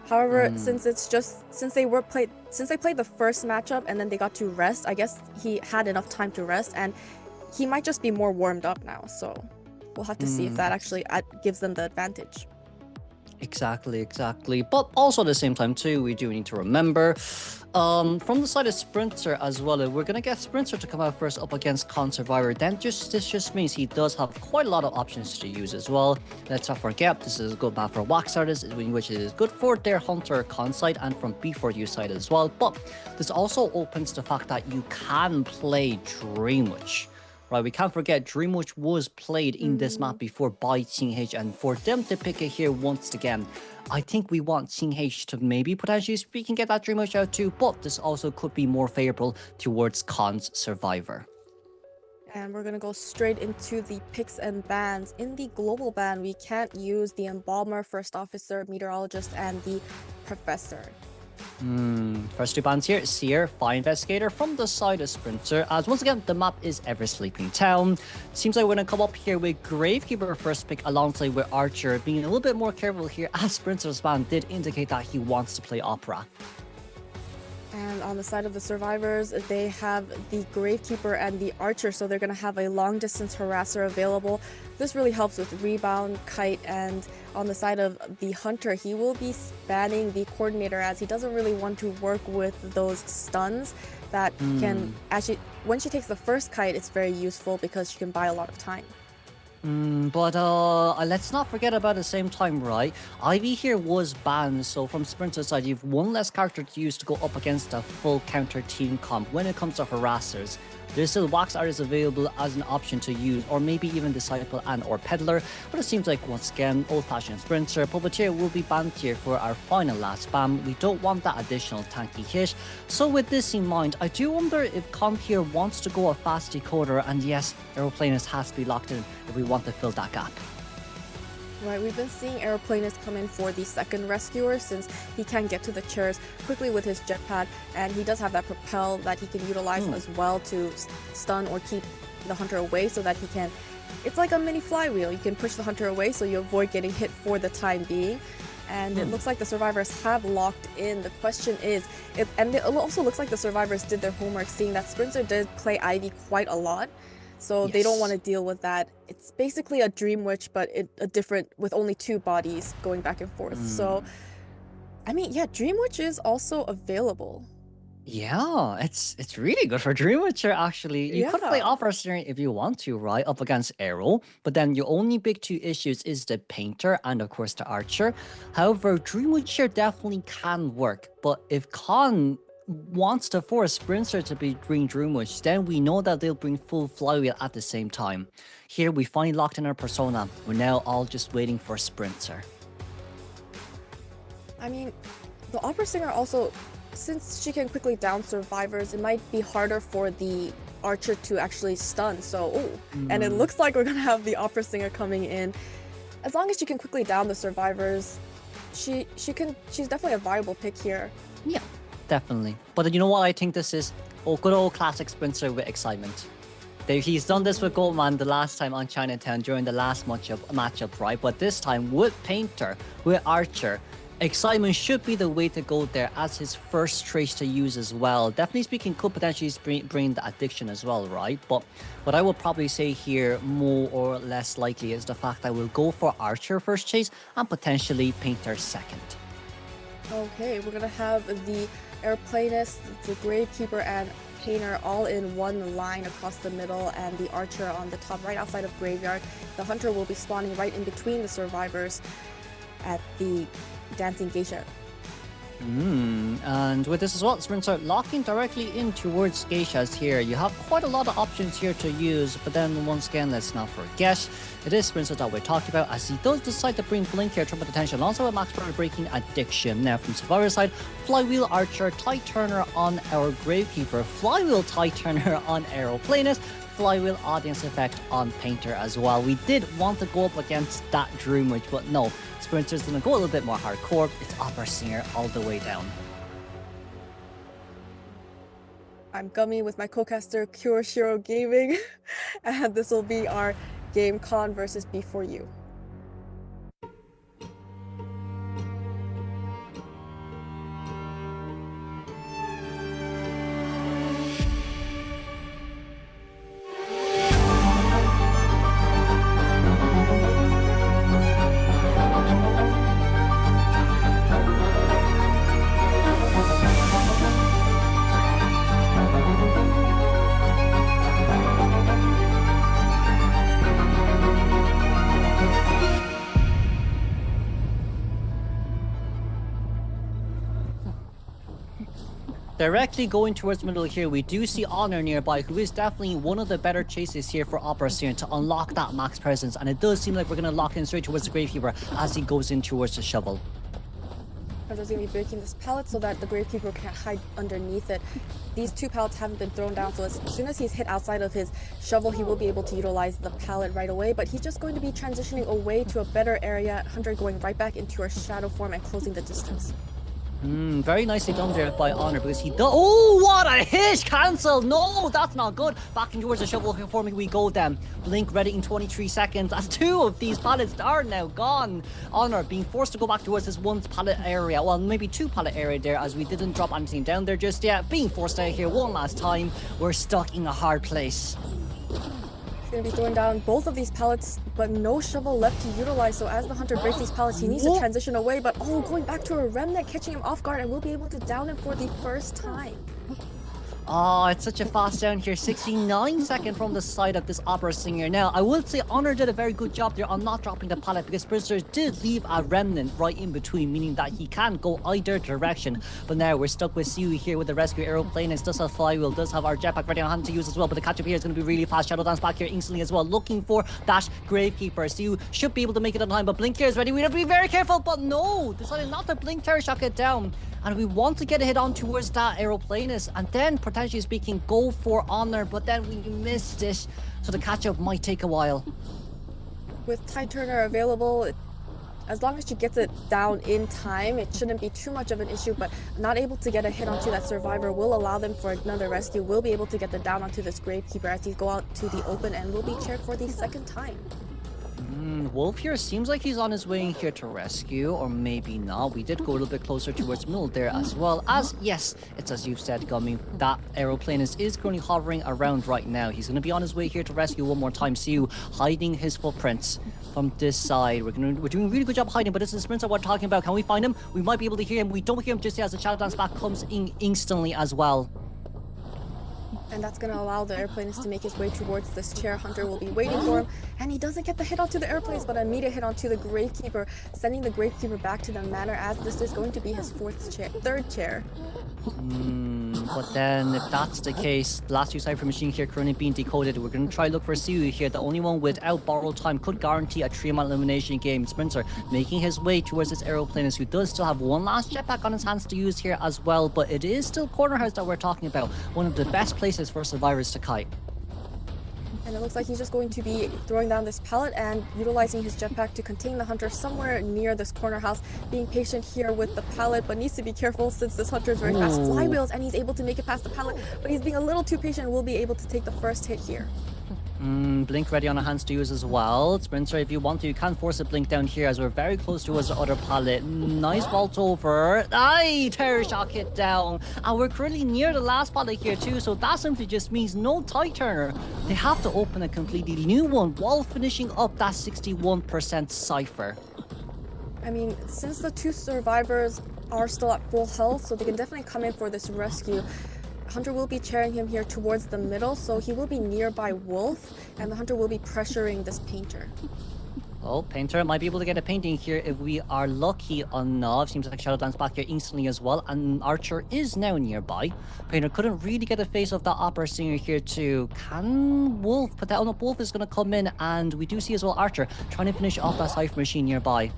However, since they played the first matchup and then they got to rest, I guess he had enough time to rest, and he might just be more warmed up now. So we'll have to see if that actually gives them the advantage. Exactly. But also at the same time too, we do need to remember, from the side of Sprinter as well, we're gonna get Sprinter to come out first up against Con Survivor. This just means he does have quite a lot of options to use as well. Let's not forget, this is a good map for Wax Artists, which is good for their Hunter Con side and from B4U side as well. But this also opens the fact that you can play Dreamwitch. Right, we can't forget Dreamwitch was played in this map before by COAIH, and for them to pick it here once again, I think we want COAIH to maybe potentially speaking get that Dreamwitch out too, but this also could be more favorable towards Con's survivor. And we're gonna go straight into the picks and bans. In the global ban, we can't use the Embalmer, First Officer, Meteorologist, and the Professor. First two bans here, Seer, Fire Investigator from the side of Sprinter, as once again the map is Ever Sleeping Town. Seems like we're gonna come up here with Gravekeeper first pick alongside with Archer, being a little bit more careful here as Sprinter's ban did indicate that he wants to play Opera. And on the side of the survivors, they have the Gravekeeper and the Archer, so they're going to have a long-distance harasser available. This really helps with Rebound, Kite, and on the side of the Hunter, he will be spanning the Coordinator as he doesn't really want to work with those stuns that can actually, when she takes the first Kite, it's very useful because she can buy a lot of time. But let's not forget about the same time, right? Ivy here was banned, so from Sprinter's side, you've one less character to use to go up against a full counter team comp when it comes to harassers. There's still Wax Artists available as an option to use, or maybe even Disciple and or Peddler, but it seems like once again, old-fashioned Sprinter, Puppeteer will be banned here for our final last spam. We don't want that additional tanky hit. So with this in mind, I do wonder if Comp here wants to go a fast decoder, and yes, Aeroplanist has to be locked in if we want to fill that gap. Right, we've been seeing Aeroplanist come in for the second Rescuer since he can get to the chairs quickly with his jetpack, and he does have that propel that he can utilize as well to stun or keep the Hunter away so that he can... It's like a mini flywheel. You can push the Hunter away so you avoid getting hit for the time being. And it looks like the survivors have locked in. The question is, and it also looks like the survivors did their homework, seeing that Sprinter did play Ivy quite a lot. So they don't want to deal with that. It's basically a Dream Witch, but a different, with only two bodies going back and forth. So, I mean, yeah, Dream Witch is also available. Yeah, it's really good for Dream Witcher, actually. You could play Officer if you want to, right, up against Arrow, but then your only big two issues is the Painter and, of course, the Archer. However, Dream Witcher definitely can work, but if Con wants to force Sprinter to be Dream Witch, then we know that they'll bring full flywheel at the same time. Here we finally locked in our persona. We're now all just waiting for Sprinter. I mean, the Opera Singer also, since she can quickly down survivors, it might be harder for the Archer to actually stun. So, and it looks like we're gonna have the Opera Singer coming in. As long as she can quickly down the survivors, she's definitely a viable pick here. Yeah. Definitely. But you know what I think this is? Oh, good old classic Sprinter with excitement. He's done this with Goldman the last time on Chinatown during the last matchup, right? But this time with Painter, with Archer, excitement should be the way to go there as his first trace to use as well. Definitely speaking, could potentially bring the addiction as well, right? But what I would probably say here, more or less likely, is the fact that we'll go for Archer first chase and potentially Painter second. Okay, we're gonna have the airplanist, the gravekeeper, and painter all in one line across the middle, and the archer on the top right outside of graveyard. The hunter will be spawning right in between the survivors at the dancing geisha. And with this as well, Spencer, locking directly in towards geishas here. You have quite a lot of options here to use, but then once again, let's not forget, it is Spencer that we're talking about, as he does decide to bring Blink here to attention, also with Max Power breaking Addiction. Now from Survivor side, Flywheel Archer, Tide Turner on our Gravekeeper, Flywheel Tide Turner on Aeroplanist, Flywheel Audience Effect on Painter as well. We did want to go up against that Dream Witch, but no, Sprinter's gonna go a little bit more hardcore. It's Opera Singer all the way down. I'm Gummy with my co-caster Cure Shiro Gaming, and this will be our game Con versus B4U. Directly going towards the middle here, we do see Honor nearby, who is definitely one of the better chases here for Opera Singer to unlock that max presence, and it does seem like we're going to lock in straight towards the Gravekeeper as he goes in towards the shovel. Hunter's going to be breaking this pallet so that the Gravekeeper can't hide underneath it. These two pallets haven't been thrown down, so as soon as he's hit outside of his shovel, he will be able to utilize the pallet right away, but he's just going to be transitioning away to a better area. Hunter going right back into her shadow form and closing the distance. Very nicely done there by Honor, because he does. Oh, what a hit! Cancel! No, that's not good. Back in towards the shovel forming we go then. Blink ready in 23 seconds as two of these pallets are now gone. Honor being forced to go back towards this one pallet area. Well, maybe two pallet area there, as we didn't drop anything down there just yet. Being forced out here one last time. We're stuck in a hard place. He's going to be throwing down both of these pallets, but no shovel left to utilize. So as the hunter breaks these pallets, he needs to transition away. But oh, going back to a remnant, catching him off guard, and we'll be able to down him for the first time. Oh, it's such a fast down here. 69 seconds from the side of this Opera Singer. Now, I would say Honor did a very good job there on not dropping the pallet, because Spencer did leave a remnant right in between, meaning that he can go either direction. But now we're stuck with Siu here with the rescue aeroplane. It does have Flywheel, does have our jetpack ready on hand to use as well, but the catch up here is going to be really fast. Shadow Dance back here instantly as well, looking for that Gravekeeper. Siu should be able to make it on time, but Blink here is ready. We have to be very careful, but no, decided not to Blink Terror Shock it down. And we want to get a hit on towards that aeroplanist, and then potentially speaking go for Honor, but then we missed it, so the catch up might take a while. With Tide Turner available, as long as she gets it down in time, it shouldn't be too much of an issue, but not able to get a hit onto that survivor will allow them for another rescue. We'll be able to get the down onto this Gravekeeper as he go out to the open, and will be chaired for the second time. Wolf here seems like he's on his way in here to rescue, or maybe not. We did go a little bit closer towards middle there as well, as yes, it's as you've said, Gummy, that aeroplanist is currently hovering around right now. He's going to be on his way here to rescue one more time. See you hiding his footprints from this side. We're doing a really good job hiding, but this is the Sprinter we're talking about. Can we find him? We might be able to hear him. We don't hear him just yet, as the Shadow Dance back comes in instantly as well. And that's going to allow the airplanist to make his way towards this chair. Hunter will be waiting for him, and he doesn't get the hit onto the airplanes, but an immediate hit onto the Gravekeeper, sending the Gravekeeper back to the manor, as this is going to be his third chair. But then, if that's the case, the last two Cypher Machine here currently being decoded. We're going to try look for Siu here. The only one without borrowed time could guarantee a 3-man elimination game. Sprinter making his way towards this aeroplanist, who does still have one last jetpack on his hands to use here as well. But it is still Corner House that we're talking about. One of the best places for survivors to kite. And it looks like he's just going to be throwing down this pallet and utilizing his jetpack to contain the hunter somewhere near this corner house. Being patient here with the pallet, but needs to be careful since this hunter is very fast. Flywheels, and he's able to make it past the pallet, but he's being a little too patient and will be able to take the first hit here. Blink ready on our hands to use as well. Sprinter, if you want to, you can force a blink down here, as we're very close towards the other pallet. Nice vault over. Aye, Terror Shock hit down. And we're currently near the last pallet here too, so that simply just means no Tide Turner. They have to open a completely new one while finishing up that 61% Cypher. I mean, since the two survivors are still at full health, so they can definitely come in for this rescue. Hunter will be carrying him here towards the middle, so he will be nearby Wolf, and the Hunter will be pressuring this Painter. Oh, Painter might be able to get a painting here if we are lucky enough. Seems like Shadow Dance back here instantly as well, and Archer is now nearby. Painter couldn't really get a face of that Opera Singer here too. Can Wolf put that on? Wolf is going to come in, and we do see as well Archer trying to finish off that Cypher Machine nearby.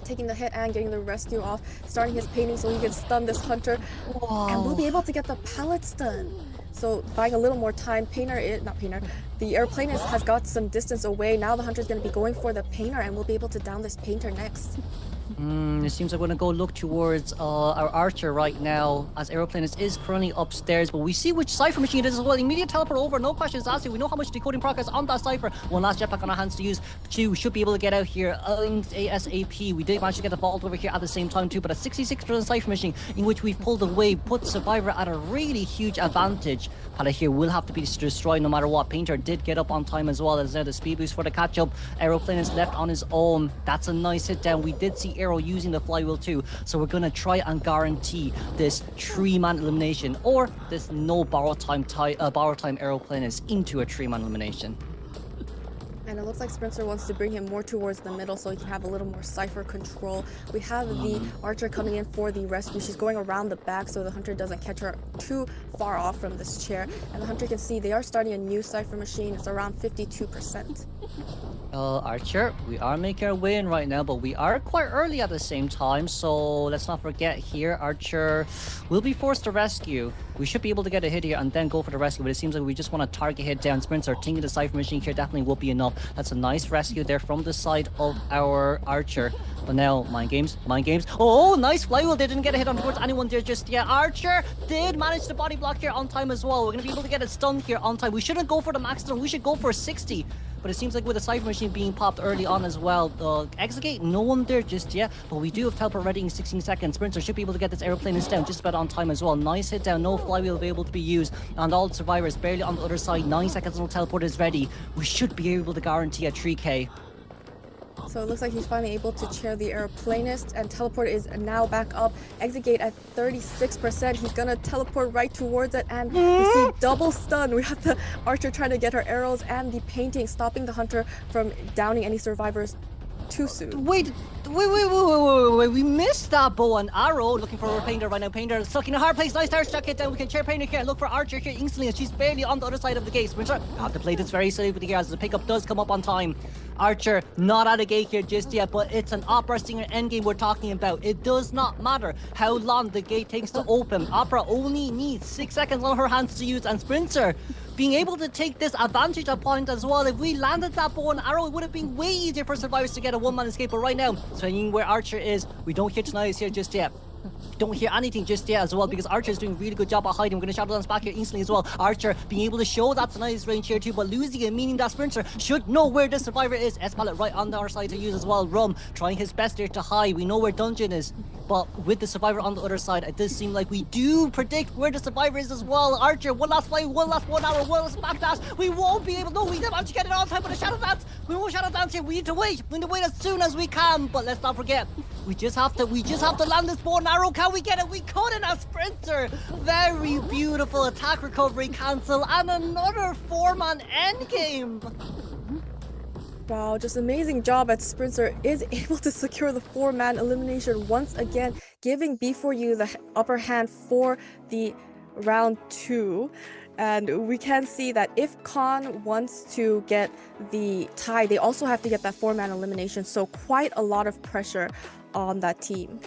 Taking the hit and getting the rescue off, starting his painting so he can stun this Hunter. Whoa. And we'll be able to get the pallet stun. So buying a little more time, the airplanist has got some distance away. Now the Hunter's going to be going for the Painter, and we'll be able to down this Painter next. It seems like we're going to go look towards our Archer right now, as Aeroplanist is currently upstairs, but we see which Cypher Machine it is as well. Immediate teleport over, no questions asked. We know how much decoding progress on that Cypher. One last jetpack on our hands to use. Two should be able to get out here ASAP. We did manage to get the vault over here at the same time too, but a 66% Cypher Machine in which we've pulled away puts Survivor at a really huge advantage. Pallet here will have to be destroyed no matter what. Painter did get up on time as well. There's now the speed boost for the catch-up. Aeroplanist left on his own. That's a nice hit down. We did see Aero using the flywheel too, so we're gonna try and guarantee this 3-man elimination, or this no borrow time Aeroplanist into a 3-man elimination. And it looks like Spencer wants to bring him more towards the middle so he can have a little more Cypher control. We have the Archer coming in for the rescue. She's going around the back so the Hunter doesn't catch her too far off from this chair. And the Hunter can see they are starting a new Cypher Machine. It's around 52%. Archer, we are making our way in right now, but we are quite early at the same time, so let's not forget here, Archer will be forced to rescue. We should be able to get a hit here and then go for the rescue, but it seems like we just want to target hit down. Spencer thinking the Cypher Machine here definitely will be enough. That's a nice rescue there from the side of our Archer. But now, mind games. Oh, nice flywheel. They didn't get a hit on towards anyone there just yet. Archer did manage to body block here on time as well. We're going to be able to get it stunned here on time. We shouldn't go for the max stun. We should go for 60. But it seems like with the Cypher Machine being popped early on as well, Exit Gate, no one there just yet, but we do have teleport ready in 16 seconds. Sprinter should be able to get this Aeroplanist down just about on time as well. Nice hit down, no flywheel will be able to be used, and all the survivors barely on the other side. 9 seconds until teleport is ready. We should be able to guarantee a 3k. So it looks like he's finally able to chair the Aeroplanist, and teleport is now back up. Exit gate at 36%. He's gonna teleport right towards it, and we see double stun. We have the Archer trying to get her arrows and the painting, stopping the Hunter from downing any survivors too soon. Wait, we missed that bow and arrow. Looking for our Painter right now. Painter stuck in a hard place. Nice start, stuck it down. We can chair Painter here. Look for Archer here instantly, and she's barely on the other side of the gate. Sprinter have to play this very safe with the gears as the pickup does come up on time. Archer not at a gate here just yet, but it's an Opera Singer endgame we're talking about. It does not matter how long the gate takes to open. Opera only needs 6 seconds on her hands to use, and Sprinter being able to take this advantage at point as well. If we landed that bow and arrow, it would have been way easier for survivors to get a one-man escape. But right now, swinging where Archer is, we don't hear Tenayas here just yet. Don't hear anything just yet as well, because Archer is doing a really good job at hiding. We're going to Shadow Dance back here instantly as well. Archer being able to show that Tenayas range here too, but losing it, meaning that Sprinter should know where the survivor is. S-Pallet right on our side to use as well. Rum trying his best here to hide. We know where Dungeon is, but with the survivor on the other side, it does seem like we do predict where the survivor is as well. Archer, one last fly, one last 1 hour, one last backdash. We won't be able, no, we didn't to get it on time with a Shadow Dance. We won't Shadow Dance here. We need to wait. We need to wait as soon as we can, but let's not forget, we just have to land this bow and arrow. Can we get it? We couldn't. A Sprinter. Very beautiful attack recovery cancel and another 4-man endgame. Wow, just amazing job as Sprinter is able to secure the 4-man elimination once again, giving B4U the upper hand for the round 2. And we can see that if Khan wants to get the tie, they also have to get that 4-man elimination. So quite a lot of pressure on that team.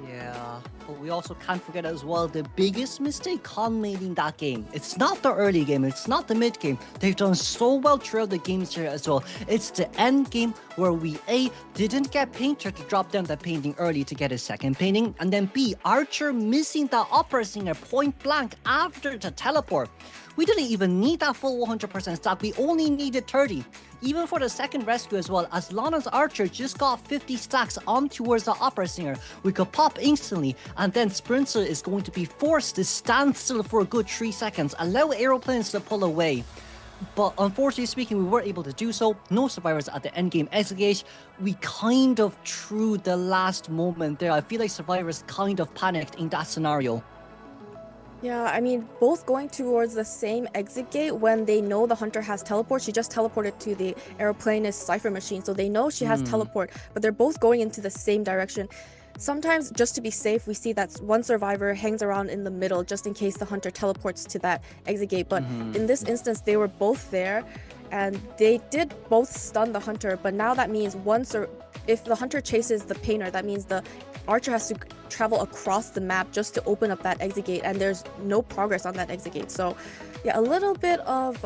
Yeah, but we also can't forget as well the biggest mistake Khan made in that game. It's not the early game, it's not the mid game. They've done so well throughout the games here as well. It's the end game where we A, didn't get Painter to drop down that painting early to get his second painting, and then B, Archer missing that Opera Singer point blank after the teleport. We didn't even need that full 100% stack, we only needed 30. Even for the second rescue as well, as long as Archer just got 50 stacks on towards the Opera Singer, we could pop instantly, and then Sprinter is going to be forced to stand still for a good 3 seconds, allow aeroplanes to pull away. but unfortunately speaking, we were able to do so. No survivors at the endgame exit gate. We kind of threw the last moment there. I feel like survivors kind of panicked in that scenario. Yeah, I mean, both going towards the same exit gate when they know the hunter has teleport. She just teleported to the aeroplanist cipher machine, so they know she has teleport, but they're both going into the same direction. Sometimes, just to be safe, we see that one survivor hangs around in the middle just in case the hunter teleports to that exit gate. But in this instance, they were both there, and they did both stun the hunter. But now that means if the hunter chases the painter, that means the archer has to travel across the map just to open up that exit gate, and there's no progress on that exit gate. So yeah, a little bit of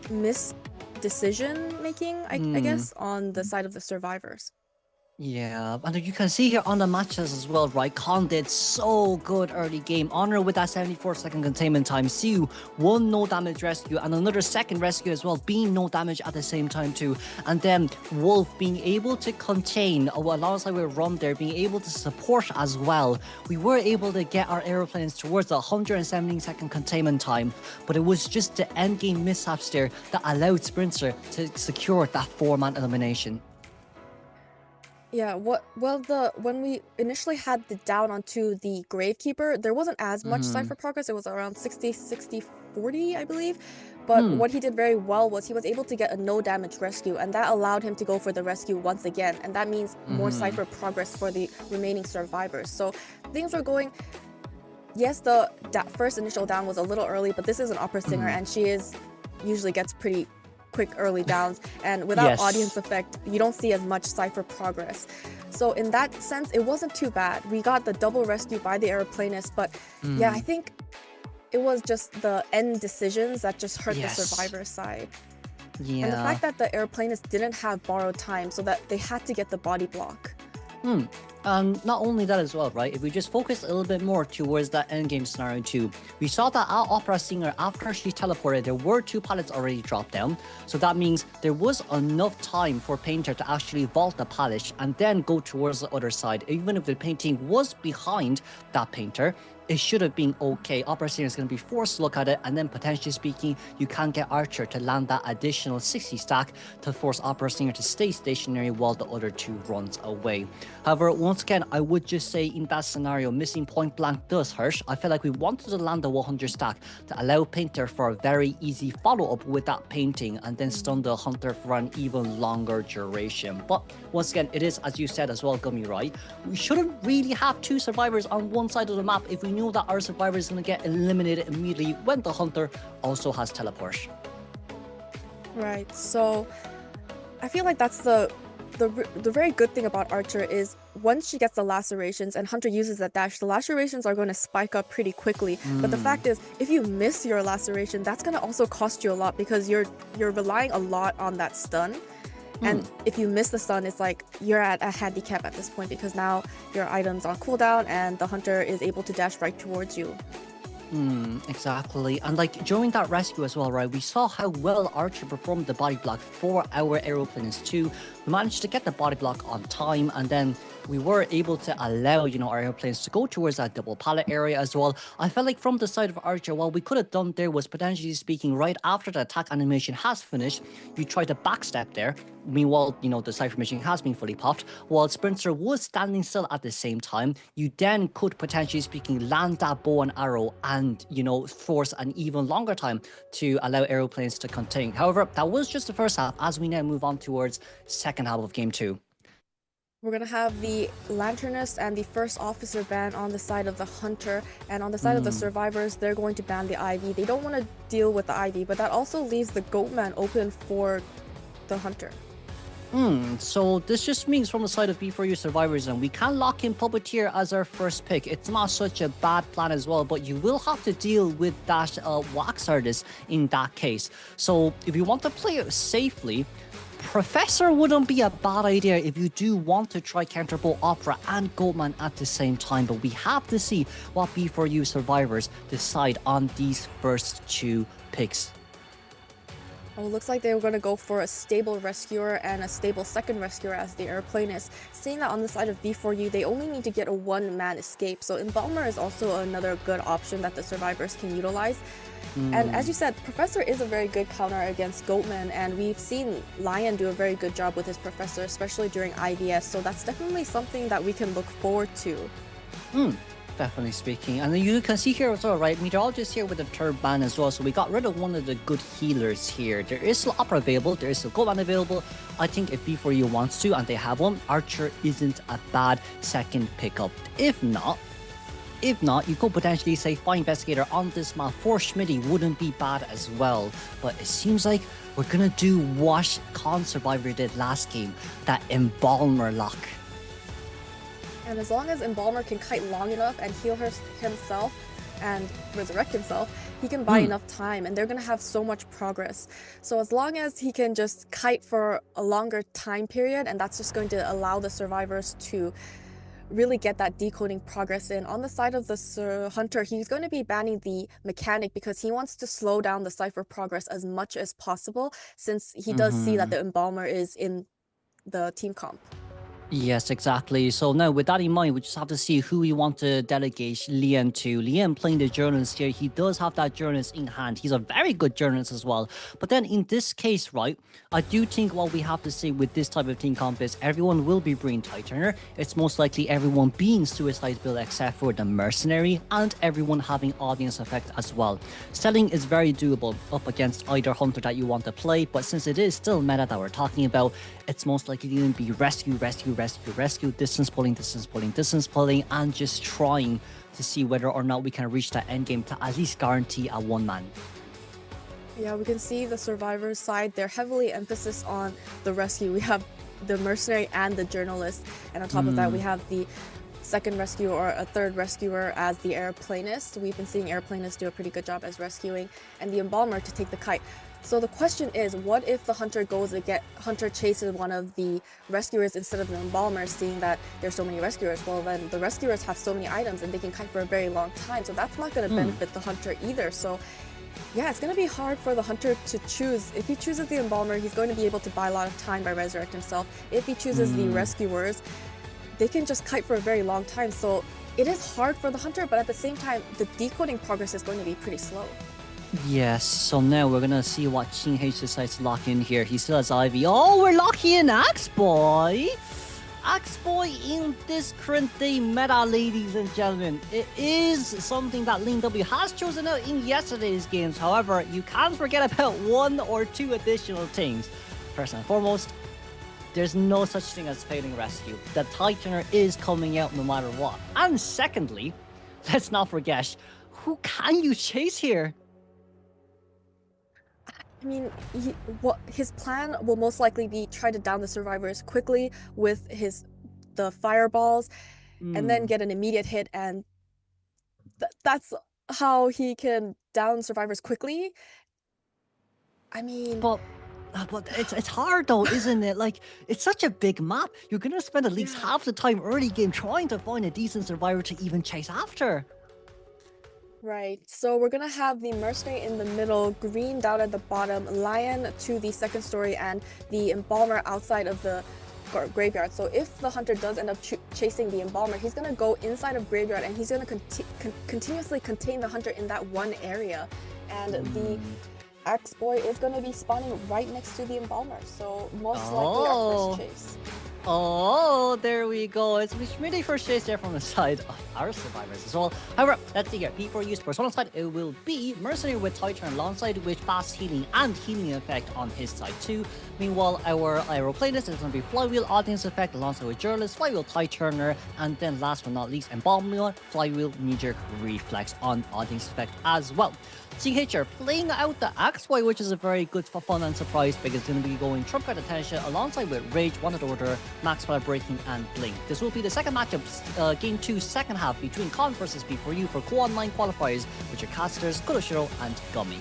missed decision making, I guess, on the side of the survivors. Yeah, and you can see here on the matches as well, right? Khan did so good early game. Honor with that 74-second containment time. Siu, one no damage rescue and another second rescue as well, being no damage at the same time too. And then Wolf being able to contain, alongside with Ron there, being able to support as well. We were able to get our aeroplanes towards the 117-second containment time, but it was just the endgame mishaps there that allowed Sprinter to secure that 4-man elimination. Yeah, when we initially had the down onto the Gravekeeper, there wasn't as much cipher progress. It was around 60-40, I believe. But what he did very well was he was able to get a no damage rescue, and that allowed him to go for the rescue once again. And that means more cipher progress for the remaining survivors. So things were going. Yes, the first initial down was a little early, but this is an opera singer, and she usually gets pretty quick early downs, and without audience effect, you don't see as much cipher progress. So in that sense, it wasn't too bad. We got the double rescue by the aeroplanist, but yeah, I think it was just the end decisions that just hurt the survivor side. Yeah. And the fact that the aeroplanist didn't have borrowed time, so that they had to get the body block. And not only that as well, right? If we just focus a little bit more towards that endgame scenario too, we saw that our opera singer, after she teleported, there were 2 pallets already dropped down. So that means there was enough time for Painter to actually vault the pallet and then go towards the other side. Even if the painting was behind that Painter, it should have been okay. Opera Singer is going to be forced to look at it, and then potentially speaking, you can get Archer to land that additional 60 stack to force Opera Singer to stay stationary while the other 2 runs away. However, once again, I would just say in that scenario, missing point blank does hurt. I feel like we wanted to land the 100 stack to allow Painter for a very easy follow-up with that painting and then stun the Hunter for an even longer duration. But once again, it is, as you said as well, Gummy, right? We shouldn't really have 2 survivors on one side of the map if we knew that our survivor is going to get eliminated immediately when the Hunter also has teleport. Right, so I feel like that's the very good thing about Archer is once she gets the lacerations and Hunter uses that dash, the lacerations are going to spike up pretty quickly. But the fact is, if you miss your laceration, that's going to also cost you a lot because you're relying a lot on that stun. And if you miss the stun, it's like you're at a handicap at this point because now your item's on cooldown and the Hunter is able to dash right towards you. Exactly. And like during that rescue as well, right, we saw how well Archer performed the body block for our aeroplanes too. We managed to get the body block on time, and then we were able to allow, our airplanes to go towards that double pallet area as well. I felt like from the side of Archer, what we could have done there was potentially speaking, right after the attack animation has finished, you try to backstep there. Meanwhile, the cipher machine has been fully popped. While Sprinter was standing still at the same time, you then could potentially speaking land that bow and arrow and, force an even longer time to allow aeroplanes to contain. However, that was just the first half as we now move on towards second half of game 2. We're going to have the Lanternist and the First Officer ban on the side of the Hunter, and on the side of the survivors, they're going to ban the IV. They don't want to deal with the IV, but that also leaves the Goatman open for the Hunter. So this just means from the side of B4U survivors, and we can lock in Puppeteer as our first pick. It's not such a bad plan as well, but you will have to deal with that Wax Artist in that case. So if you want to play it safely, Professor wouldn't be a bad idea if you do want to try counterbolt Opera and Goatman at the same time, but we have to see what B4U survivors decide on these first 2 picks. Oh, looks like they were going to go for a stable rescuer and a stable second rescuer as the airplanist. Seeing that on the side of B4U, they only need to get a one-man escape. So Embalmer is also another good option that the survivors can utilize. And as you said, Professor is a very good counter against Goatman, and we've seen Lion do a very good job with his Professor, especially during IVS. So that's definitely something that we can look forward to. Definitely speaking. And you can see here as well, right? Meteorologist here with the third ban as well. So we got rid of one of the good healers here. There is still Opera available. There is still Goban available. I think if B4U wants to, and they have one, Archer isn't a bad second pickup. If not, you could potentially say Fire Investigator on this map for Schmitty wouldn't be bad as well. But it seems like we're gonna do what Con Survivor did last game, that Embalmer lock. And as long as Embalmer can kite long enough and heal himself and resurrect himself, he can buy enough time, and they're going to have so much progress. So as long as he can just kite for a longer time period, and that's just going to allow the survivors to really get that decoding progress in. On the side of the Hunter, he's going to be banning the mechanic because he wants to slow down the cipher progress as much as possible, since he does see that the Embalmer is in the team comp. Yes, exactly. So now with that in mind, we just have to see who we want to delegate Liam to. Liam playing the journalist here, he does have that journalist in hand. He's a very good journalist as well. But then in this case, right, I do think what we have to say with this type of team comp is everyone will be bringing Tightoner. It's most likely everyone being Suicide Build except for the Mercenary, and everyone having Audience Effect as well. Selling is very doable up against either Hunter that you want to play, but since it is still meta that we're talking about, it's most likely going to be rescue, distance pulling, and just trying to see whether or not we can reach that end game to at least guarantee a one-man. Yeah, we can see the survivors side, they're heavily emphasis on the rescue. We have the mercenary and the journalist, and on top of that we have the second rescue or a third rescuer as the airplanist. We've been seeing airplanists do a pretty good job as rescuing, and the Embalmer to take the kite. So the question is, what if the Hunter Hunter chases one of the rescuers instead of the Embalmer, seeing that there's so many rescuers? Well, then the rescuers have so many items and they can kite for a very long time, so that's not going to benefit the Hunter either. So yeah, it's going to be hard for the Hunter to choose. If he chooses the Embalmer, he's going to be able to buy a lot of time by resurrect himself. If he chooses the rescuers, they can just kite for a very long time. So it is hard for the Hunter, but at the same time, the decoding progress is going to be pretty slow. Yes, so now we're gonna see what Ching H decides to lock in here. He still has Ivy. Oh, we're locking in Axeboy! Axeboy in this current day meta, ladies and gentlemen. It is something that Link W has chosen out in yesterday's games. However, you can't forget about one or two additional things. First and foremost, there's no such thing as failing rescue. The Tightener is coming out no matter what. And secondly, let's not forget, who can you chase here? I mean, his plan will most likely be try to down the survivors quickly with the fireballs, and then get an immediate hit, and that's how he can down survivors quickly. I mean, but it's hard though, isn't it? Like, it's such a big map. You're gonna spend at least half the time early game trying to find a decent survivor to even chase after. Right, so we're gonna have the mercenary in the middle, green down at the bottom, lion to the second story, and the embalmer outside of the graveyard. So if the hunter does end up chasing the embalmer, he's gonna go inside of graveyard and he's gonna continuously contain the hunter in that one area. And the Axeboy is gonna be spawning right next to the embalmer, so most likely our first chase. Oh, there we go. It's really first chase there from the side of our survivors as well. However, let's see here. B4U's persona side, it will be Mercenary with Titan alongside with fast healing and healing effect on his side too. Meanwhile, our aeroplanist is going to be Flywheel Audience Effect alongside with Journalist, Flywheel Tighturner, and then last but not least, Embalmer, Flywheel Knee-Jerk Reflex on Audience Effect as well. CHR playing out the Axeboy, which is a very good fun and surprise pick. It's going to be going Trump Card Attention alongside with Rage, Wanted Order, Max Breaking, and Blink. This will be the second matchup, Game 2, second half between Con versus B4U for COA IX Qualifiers, with your casters Kuroshiro and Gummy.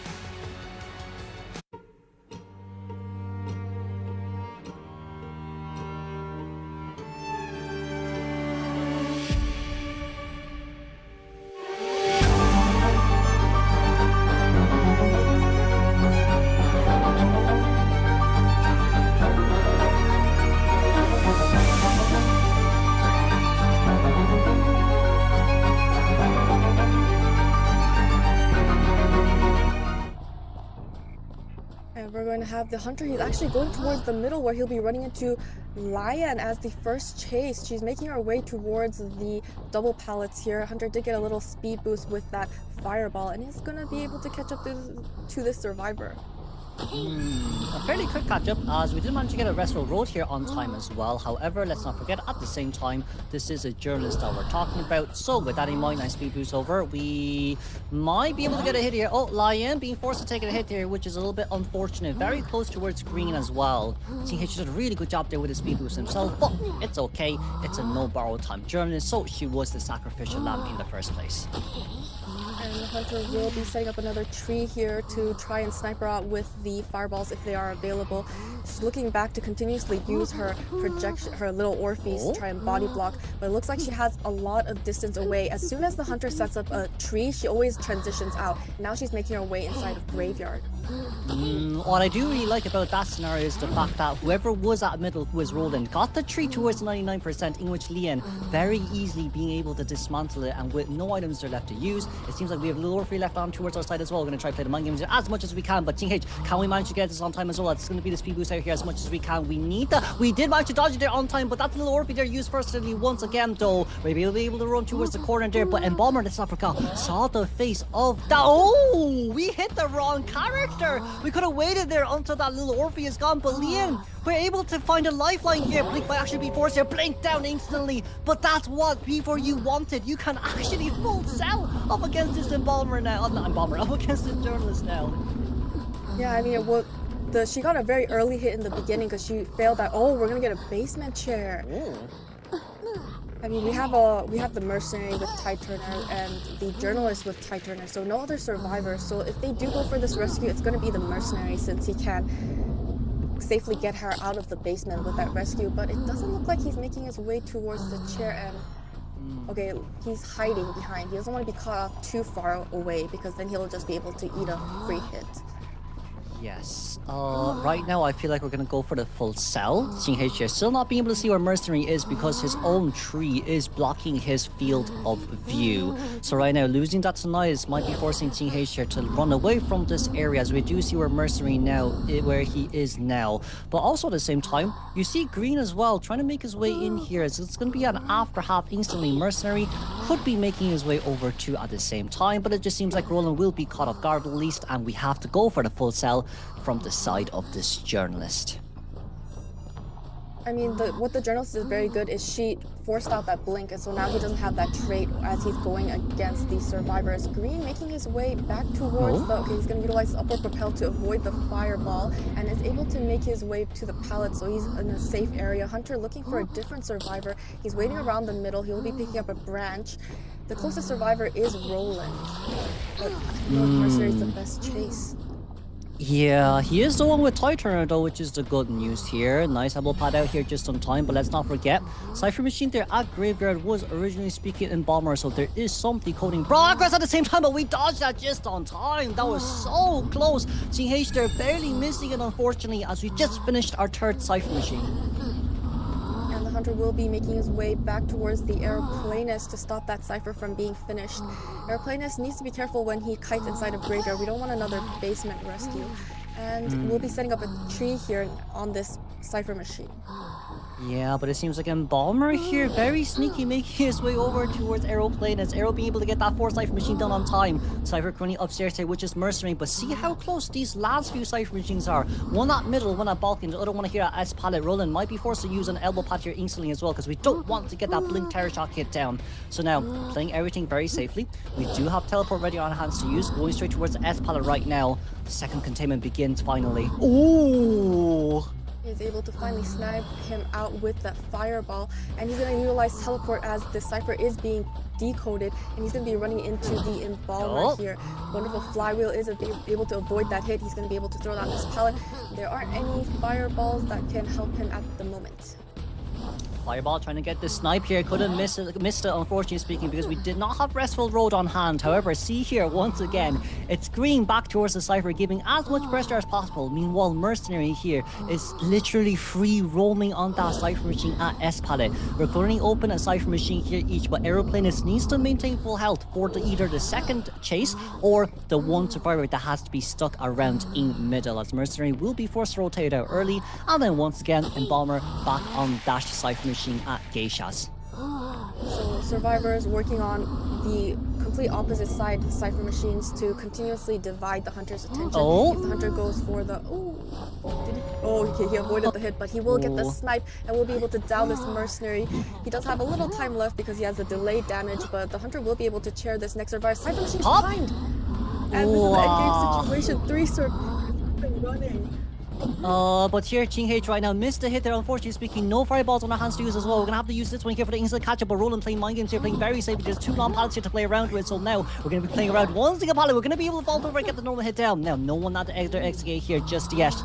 And we're going to have the Hunter. He's actually going towards the middle where he'll be running into Lion as the first chase. She's making her way towards the double pallets here. Hunter did get a little speed boost with that fireball, and he's going to be able to catch up to this survivor. A fairly quick catch up as we did manage to get a Retro Road here on time as well. However, let's not forget at the same time, this is a journalist that we're talking about. So with that in mind, nice speed boost over. We might be able to get a hit here. Oh, Lion being forced to take a hit here, which is a little bit unfortunate. Very close towards green as well. TH did a really good job there with his speed boost himself, but it's okay. It's a no borrowed time journalist, so she was the sacrificial lamb in the first place. And the Hunter will be setting up another tree here to try and sniper out with the fireballs if they are available. She's looking back to continuously use her projection, her little Orpheus to try and body block, but it looks like she has a lot of distance away. As soon as the Hunter sets up a tree, she always transitions out. Now she's making her way inside of Graveyard. What I do really like about that scenario is the fact that whoever was at middle who was rolling got the tree towards 99%, in which Lian very easily being able to dismantle it, and with no items they're left to use, it seems like we have a little Orpheus left on towards our side as well. We're going to try to play the mind games as much as we can, but TH, can we manage to get this on time as well? It's going to be the speed boost out here as much as we can. We need that. We did manage to dodge it there on time, but that little Orpheus there used personally once again though. Maybe we'll be able to run towards the corner there, but Embalmer, let's not forget, saw the face of that. Oh, we hit the wrong character. We could have waited there until that little Orpheus gone, but Lian, we're able to find a lifeline here. Blink might actually be forced to blink down instantly, but that's what B4U wanted. You can actually full sell up against this Embalmer now. Not Embalmer, up against the journalist now. Yeah, I mean, she got a very early hit in the beginning because she failed that. Oh, we're gonna get a basement chair. I mean, we have the mercenary with Tide Turner and the journalist with Tide Turner, so no other survivors. So if they do go for this rescue, it's going to be the mercenary since he can safely get her out of the basement with that rescue. But it doesn't look like he's making his way towards the chair, and okay, he's hiding behind. He doesn't want to be caught off too far away because then he'll just be able to eat a free hit. Yes. Right now I feel like we're gonna go for the full sell. Xinghe here still not being able to see where Mercenary is because his own tree is blocking his field of view. So right now losing that tonight might be forcing Xinghe here to run away from this area, as we do see where Mercenary now, where he is now. But also at the same time, you see Green as well trying to make his way in here. So it's gonna be an after half instantly. Mercenary could be making his way over to at the same time, but it just seems like Roland will be caught off guard at least, and we have to go for the full sell from the side of this journalist. I mean, what the journalist is very good is she forced out that blink, and so now he doesn't have that trait as he's going against the survivors. Green making his way back towards okay, he's going to utilize his upward propel to avoid the fireball, and is able to make his way to the pallet, so he's in a safe area. Hunter looking for a different survivor. He's waiting around the middle. He'll be picking up a branch. The closest survivor is Roland, but I know Mercenary's the best chase. Yeah, he is the one with Tide Turner though, which is the good news here. Nice apple pad out here just on time, but let's not forget, Cypher Machine there at Graveyard was originally speaking Embalmer, so there is some decoding progress at the same time, but we dodged that just on time. That was so close. CH there barely missing it, unfortunately, as we just finished our third Cypher Machine. And the Hunter will be making his way back towards the Aeroplanist to stop that Cypher from being finished. Aeroplanist needs to be careful when he kites inside of Graveyard. We don't want another basement rescue. And we'll be setting up a tree here on this Cypher Machine. Yeah, but it seems like Embalmer here, very sneaky, making his way over towards Aeroplane, as Aero being able to get that 4th Cypher Machine done on time. Cypher currently upstairs here, which is Mercenary, but see how close these last few Cypher Machines are. One at middle, one at Balkan, the other one here at S Pallet. Roland might be forced to use an elbow pad here instantly as well, because we don't want to get that Blink Terror Shock hit down. So now, playing everything very safely. We do have Teleport ready on hands to use, going straight towards the S Pallet right now. The second containment begins finally. Ooh! Is able to finally snipe him out with that fireball, and he's going to utilize teleport as the Cypher is being decoded, and he's going to be running into the Embalmer here. Wonderful Flywheel is able to avoid that hit. He's going to be able to throw down this pallet. There aren't any fireballs that can help him at the moment. Fireball trying to get the snipe here. Couldn't miss it, unfortunately speaking, because we did not have Restful Road on hand. However, see here, once again, it's Green back towards the Cypher, giving as much pressure as possible. Meanwhile, Mercenary here is literally free roaming on that Cypher machine at S pallet. We're currently open a Cypher machine here each, but Aeroplanist needs to maintain full health for either the second chase or the one survivor that has to be stuck around in middle, as Mercenary will be forced to rotate out early, and then once again, Embalmer back on Dash Cypher machine at Geishas. So survivors working on the complete opposite side Cypher machines to continuously divide the hunter's attention. If the hunter goes for the okay, he avoided the hit, but he will get the snipe and will be able to down this Mercenary. He does have a little time left because he has a delayed damage, but the hunter will be able to chair this next survivor. Cypher machine's behind, and this is an endgame situation. 3 survivors running. But here H right now missed the hit there, unfortunately speaking. No fireballs on our hands to use as well. We're gonna have to use this one here for the instant catch up, but Roland playing mind games here, playing very safe. There's 2 long pallets here to play around with, so now we're gonna be playing around one single pallet. We're gonna be able to vault over and get the normal hit down. Now, no one at the execute here just yet.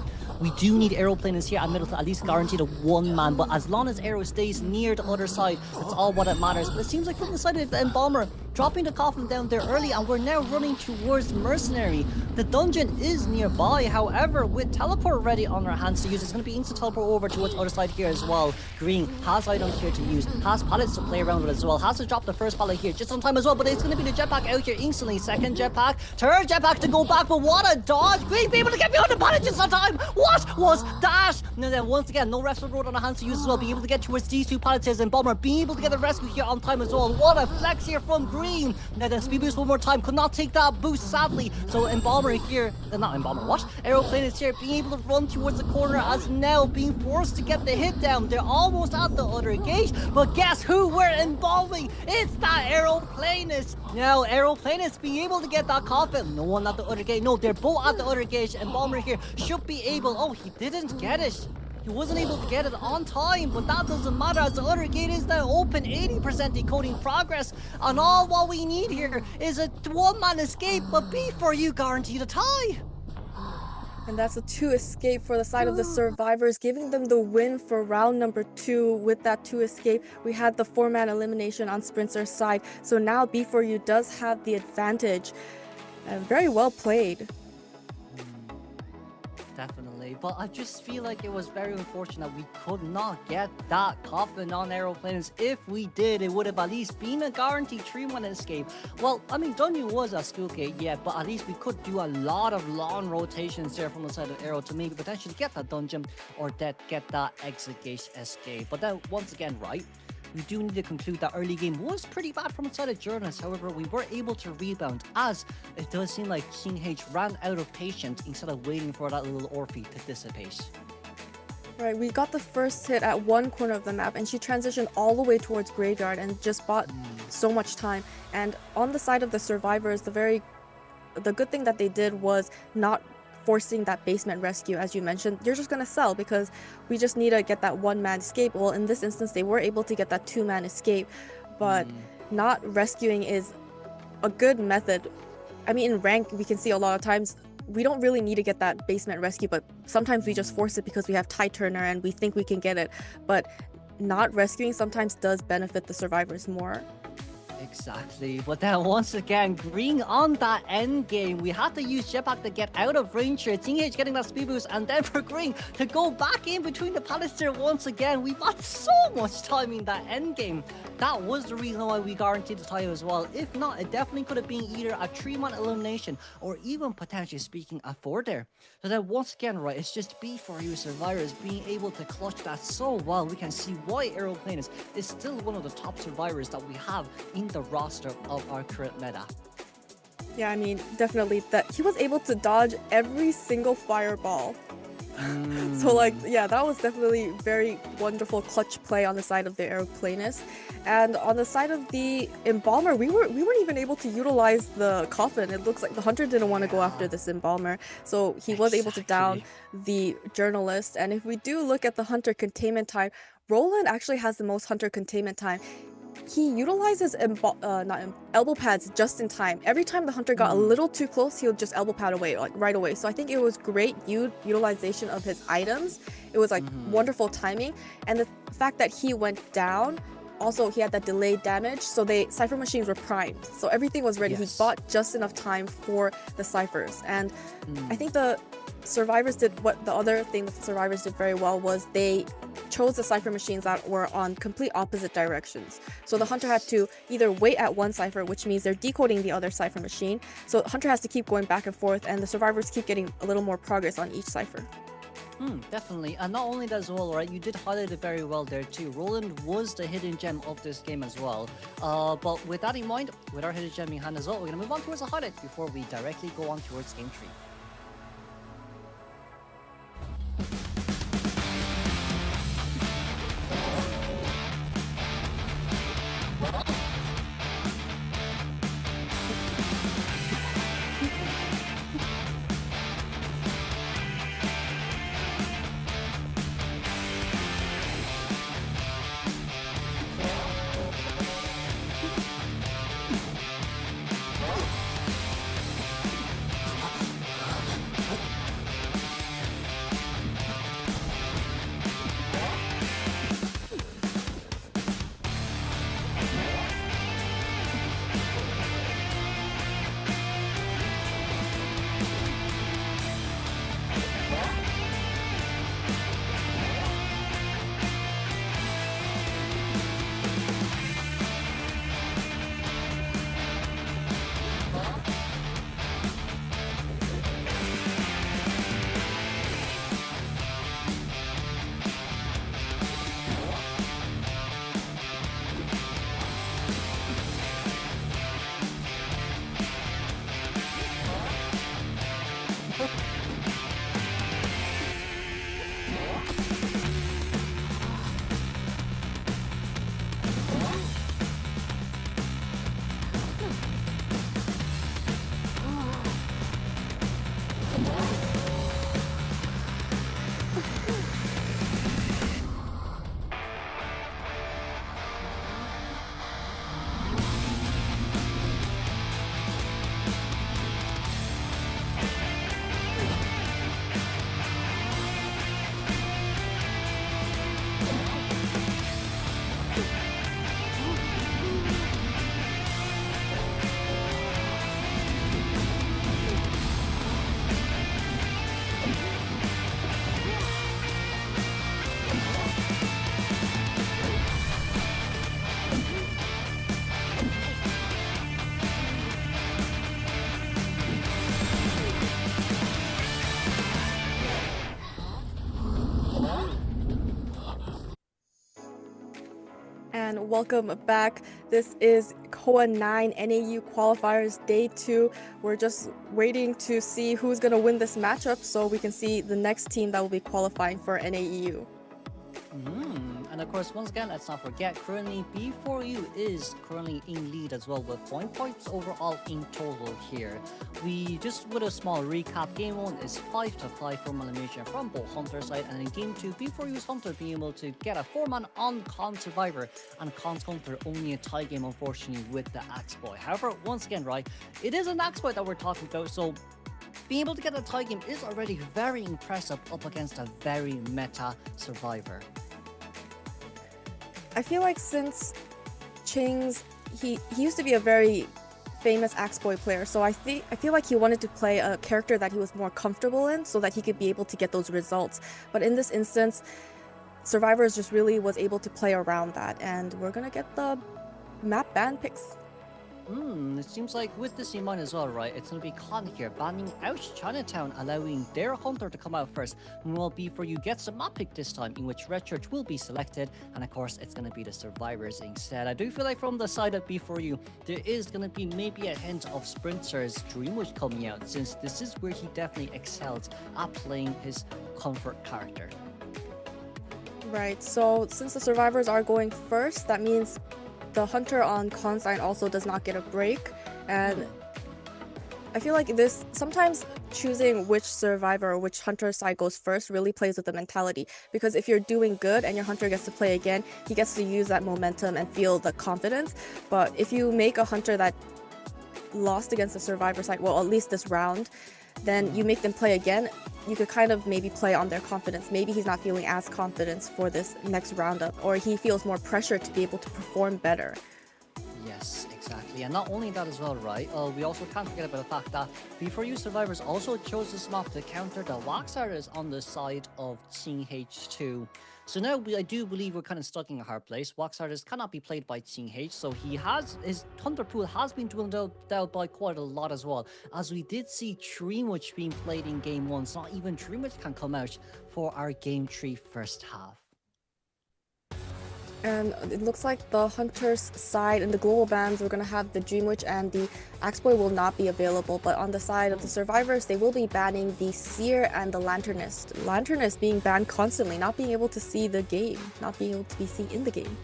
We do need Aeroplaners here at middle to at least guarantee the 1 man, but as long as Aero stays near the other side, that's all what it matters. But it seems like from the side of the Embalmer, dropping the coffin down there early, and we're now running towards Mercenary. The dungeon is nearby, however, with teleport ready on our hands to use, it's going to be instant teleport over towards the other side here as well. Green has items here to use, has pallets to play around with as well, has to drop the first pallet here just on time as well, but it's going to be the jetpack out here instantly. Second jetpack, third jetpack to go back, but what a dodge! Green be able to get behind the pallet just on time! What was that? Now then, once again, no Restful Road on our hands to use as well, be able to get towards these 2 pallets and Bomber being able to get the rescue here on time as well. What a flex here from Green! Now then, speed boost one more time, could not take that boost sadly, so Embalmer here, not Embalmer, what? Aeroplane is here, being able to run towards the corner as now being forced to get the hit down. They're almost at the other gate, but guess who we're embalming? It's that Aeroplanist! Now, Aeroplanist being able to get that coffin. No one at the other gate, no, they're both at the other gate. Embalmer here should be able, oh, he didn't get it. He wasn't able to get it on time, but that doesn't matter as the other gate is now open. 80% decoding progress, and all what we need here is a 1-man escape, but B4U guaranteed a tie. And that's a 2 escape for the side of the survivors, giving them the win for round number 2. With that 2 escape, we had the 4-man elimination on Sprinter's side, so now B4U does have the advantage. Very well played. Definitely, but I just feel like it was very unfortunate we could not get that coffin on Aeroplaners. If we did, it would have at least been a guaranteed 3-man escape. Well, I mean, Dungeon was a school gate, yeah, but at least we could do a lot of long rotations there from the side of Aero to maybe potentially get that dungeon or get that exit gate escape. But then, once again, right, we do need to conclude that early game was pretty bad from the side of Journalists. However, we were able to rebound, as it does seem like King H ran out of patience instead of waiting for that little Orphe to dissipate. Right, we got the first hit at one corner of the map, and she transitioned all the way towards Graveyard and just bought so much time. And on the side of the survivors, the good thing that they did was not forcing that basement rescue. As you mentioned, you're just going to sell because we just need to get that 1-man escape. Well, in this instance, they were able to get that 2-man escape, but not rescuing is a good method. I mean, in rank, we can see a lot of times we don't really need to get that basement rescue, but sometimes we just force it because we have Tide Turner and we think we can get it. But not rescuing sometimes does benefit the survivors more. Exactly, but then once again, Green on that end game. We had to use Jetpack to get out of range here. King H getting that speed boost, and then for Green to go back in between the pallets there once again. We got so much time in that end game. That was the reason why we guaranteed the tie as well. If not, it definitely could have been either a 3-man elimination or even potentially speaking a 4 there. So then once again, right, it's just B4U survivors being able to clutch that so well. We can see why Aeroplaners is still one of the top survivors that we have in the roster of our current meta. Yeah, I mean, definitely that he was able to dodge every single fireball. So like, yeah, that was definitely very wonderful clutch play on the side of the Aeroplanist. And on the side of the Embalmer, we weren't even able to utilize the coffin. It looks like the hunter didn't want to go after this Embalmer, so he was able to down the Journalist. And if we do look at the hunter containment time, Roland actually has the most hunter containment time. he utilizes elbow pads just in time. Every time the hunter got a little too close, he would just elbow pad away, like right away. So I think it was great utilization of his items. It was like wonderful timing, and the fact that he went down. Also, he had that delayed damage, so Cypher machines were primed. So everything was ready. Yes. He bought just enough time for the Cyphers. And I think the survivors did the other thing that the survivors did very well was they chose the Cypher machines that were on complete opposite directions. So the hunter had to either wait at one Cypher, which means they're decoding the other Cypher machine. So the hunter has to keep going back and forth, and the survivors keep getting a little more progress on each Cypher. Definitely, and not only that as well, right? You did highlight it very well there too. Roland was the hidden gem of this game as well. But with that in mind, with our hidden gem in hand as well, we're gonna move on towards the highlights before we directly go on towards game 3. And welcome back. This is COA IX NAEU Qualifiers Day 2. We're just waiting to see who's going to win this matchup so we can see the next team that will be qualifying for NAEU. And of course, once again, let's not forget, currently B4U is currently in lead as well with 9 points overall in total here. We just with a small recap, game 1 is 5-5 for elimination from both Hunter side, and in game 2, B4U's Hunter being able to get a 4-man on Con Survivor, and Con's Hunter only a tie game unfortunately with the Axe Boy. However, once again, right, it is an Axe Boy that we're talking about, so being able to get a tie game is already very impressive up against a very meta Survivor. I feel like since Ching's, he used to be a very famous Axe Boy player, so I feel like he wanted to play a character that he was more comfortable in so that he could be able to get those results. But in this instance, Survivors just really was able to play around that, and we're gonna get the map ban picks. It seems like with this in mind as well, right, it's going to be Con here banning out Chinatown, allowing their Hunter to come out first. Meanwhile, B4U gets a map pick this time, in which Red Church will be selected, and of course, it's going to be the Survivors instead. I do feel like from the side of B4U, there is going to be maybe a hint of Sprinter's Dreamwish coming out, since this is where he definitely excels at playing his comfort character. Right, so since the Survivors are going first, that means the Hunter on Con side also does not get a break, and I feel like this sometimes choosing which survivor or which hunter side goes first really plays with the mentality, because if you're doing good and your hunter gets to play again, he gets to use that momentum and feel the confidence. But if you make a hunter that lost against the survivor side, well, at least this round, then you make them play again, you could kind of maybe play on their confidence. Maybe he's not feeling as confident for this next roundup, or he feels more pressure to be able to perform better. Yes, exactly. And not only that as well, right? We also can't forget about the fact that B4U survivors also chose this map to counter the wax artists on the side of Team H2. So now I do believe we're kind of stuck in a hard place. Wax artist cannot be played by Team H, so his hunter pool has been dwindled down by quite a lot as well. As we did see Dreamwitch being played in Game 1, so not even Dreamwitch can come out for our Game 3 first half. And it looks like the Hunters side and the global bans, we're going to have the Dreamwitch and the Axeboy will not be available. But on the side of the Survivors, they will be banning the Seer and the Lanternist. Lanternist being banned constantly, not being able to see the game, not being able to be seen in the game.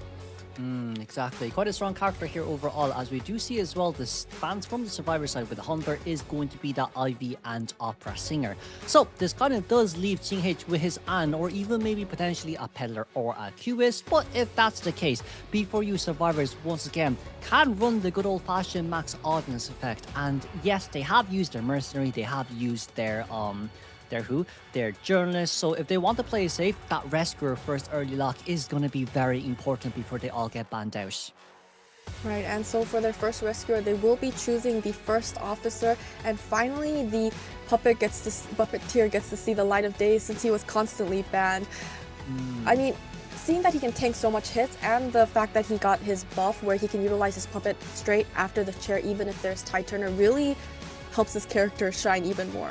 Exactly. Quite a strong character here overall, as we do see as well the bans from the survivor side with the hunter is going to be the Ivy and Opera Singer. So this kind of does leave Team H with his An, or even maybe potentially a Peddler or a QS. But if that's the case, B4U survivors once again can run the good old-fashioned max audience effect. And yes, they have used their mercenary, they have used their journalists. So if they want to play safe, that rescuer first early lock is going to be very important before they all get banned out. Right, and so for their first rescuer, they will be choosing the first officer, and finally the puppeteer gets to see the light of day since he was constantly banned. I mean, seeing that he can tank so much hits, and the fact that he got his buff where he can utilize his puppet straight after the chair even if there's Tide Turner, really helps his character shine even more.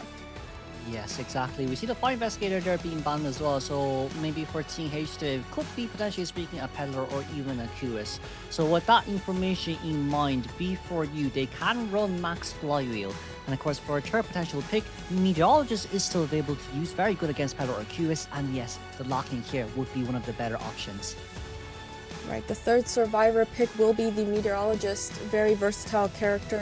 Yes, exactly. We see the Fire Investigator there being banned as well, so maybe for Team H, they could be potentially speaking a Peddler or even a QS. So with that information in mind, B4U, they can run Max Flywheel. And of course, for a third potential pick, Meteorologist is still available to use, very good against Peddler or QS, and yes, the locking here would be one of the better options. Right, the third survivor pick will be the Meteorologist, very versatile character.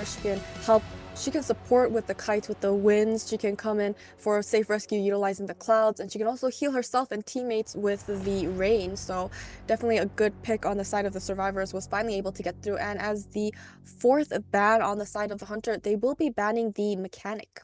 She can support with the kites, with the winds. She can come in for a safe rescue utilizing the clouds, and she can also heal herself and teammates with the rain. So definitely a good pick on the side of the survivors, was finally able to get through. And as the fourth ban on the side of the hunter, they will be banning the mechanic.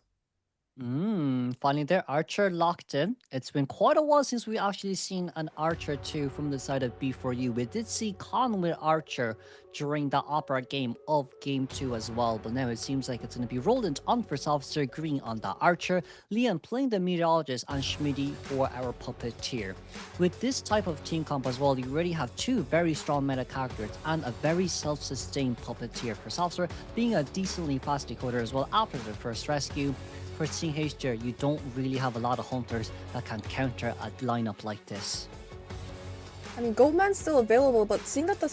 Finally their Archer locked in. It's been quite a while since we actually seen an Archer too from the side of B4U. We did see Khan with Archer during the Opera game of Game 2 as well, but now it seems like it's going to be Roland on First Officer, Green on the Archer, Leon playing the Meteorologist, and Schmitty for our Puppeteer. With this type of team comp as well, you already have two very strong meta characters and a very self-sustained Puppeteer. First Officer being a decently fast decoder as well after the first rescue. For Team H, you don't really have a lot of hunters that can counter a lineup like this. I mean, Goatman's still available, but seeing that the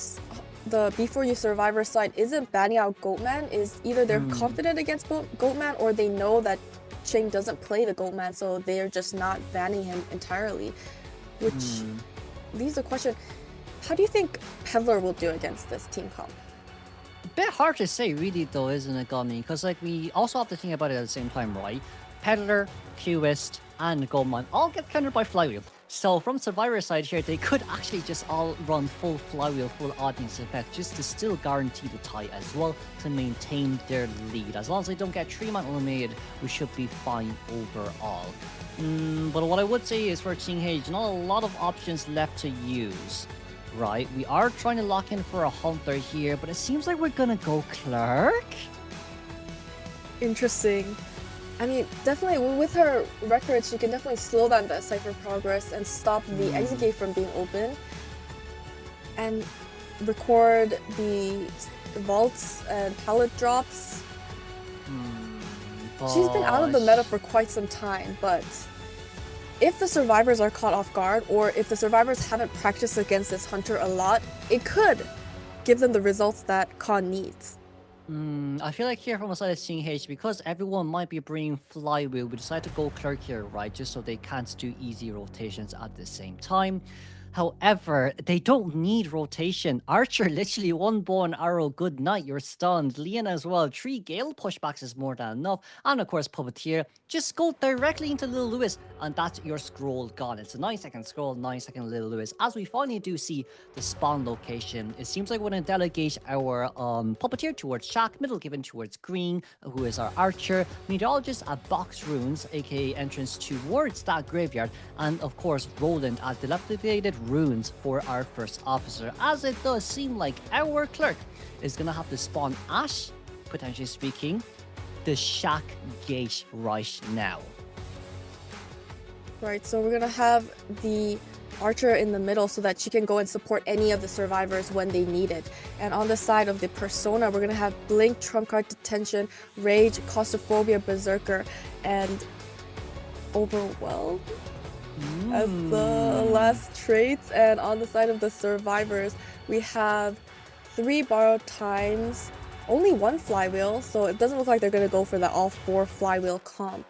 B4U survivor side isn't banning out Goatman, is either they're confident against Goatman, or they know that Ching doesn't play the Goatman, so they're just not banning him entirely. Which leaves the question, how do you think Peddler will do against this team comp? A bit hard to say really though, isn't it, Gummy? Because like we also have to think about it at the same time, right? Peddler, QWist, and Goldman all get countered by Flywheel. So from Survivor side here, they could actually just all run full Flywheel, full audience effect, just to still guarantee the tie as well, to maintain their lead. As long as they don't get 3-man eliminated, we should be fine overall. But what I would say is for Team H, not a lot of options left to use. Right, we are trying to lock in for a hunter here, but it seems like we're gonna go Clerk? Interesting. I mean, definitely with her record, she can definitely slow down the Cypher progress and stop the exit gate from being open. And record the vaults and pallet drops. She's been out of the meta for quite some time, but if the survivors are caught off guard, or if the survivors haven't practiced against this hunter a lot, it could give them the results that Khan needs. I feel like here from the side of Team H, because everyone might be bringing Flywheel, we decide to go Clerk here, right? Just so they can't do easy rotations at the same time. However, they don't need rotation. Archer, literally one bow and arrow, good night, you're stunned. Lian as well, 3 Gale pushbacks is more than enough. And of course, Puppeteer, just go directly into Little Lewis, and that's your scroll gone. It's a 9-second scroll, 9-second Little Lewis. As we finally do see the spawn location, it seems like we're going to delegate our Puppeteer towards Shaq, Middle given towards Green, who is our Archer, Meteorologist at Box Runes, aka entrance towards that graveyard, and of course, Roland at Dilapidated Runes for our first officer, as it does seem like our clerk is going to have to spawn Ash, potentially speaking, the Shaq gate right now. Right, so we're going to have the Archer in the middle so that she can go and support any of the survivors when they need it. And on the side of the Persona, we're going to have Blink, Trump Card Detention, Rage, Claustrophobia, Berserker, and Overwhelm as the last traits. And on the side of the survivors, we have 3 borrowed times, only 1 flywheel, so it doesn't look like they're going to go for the all 4 flywheel comp.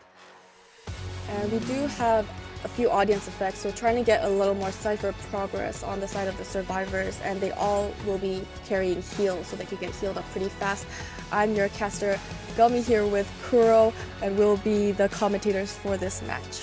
And we do have a few audience effects, so trying to get a little more Cypher progress on the side of the survivors, and they all will be carrying heals so they can get healed up pretty fast. I'm your caster, Gummy, here with Kuro, and we'll be the commentators for this match.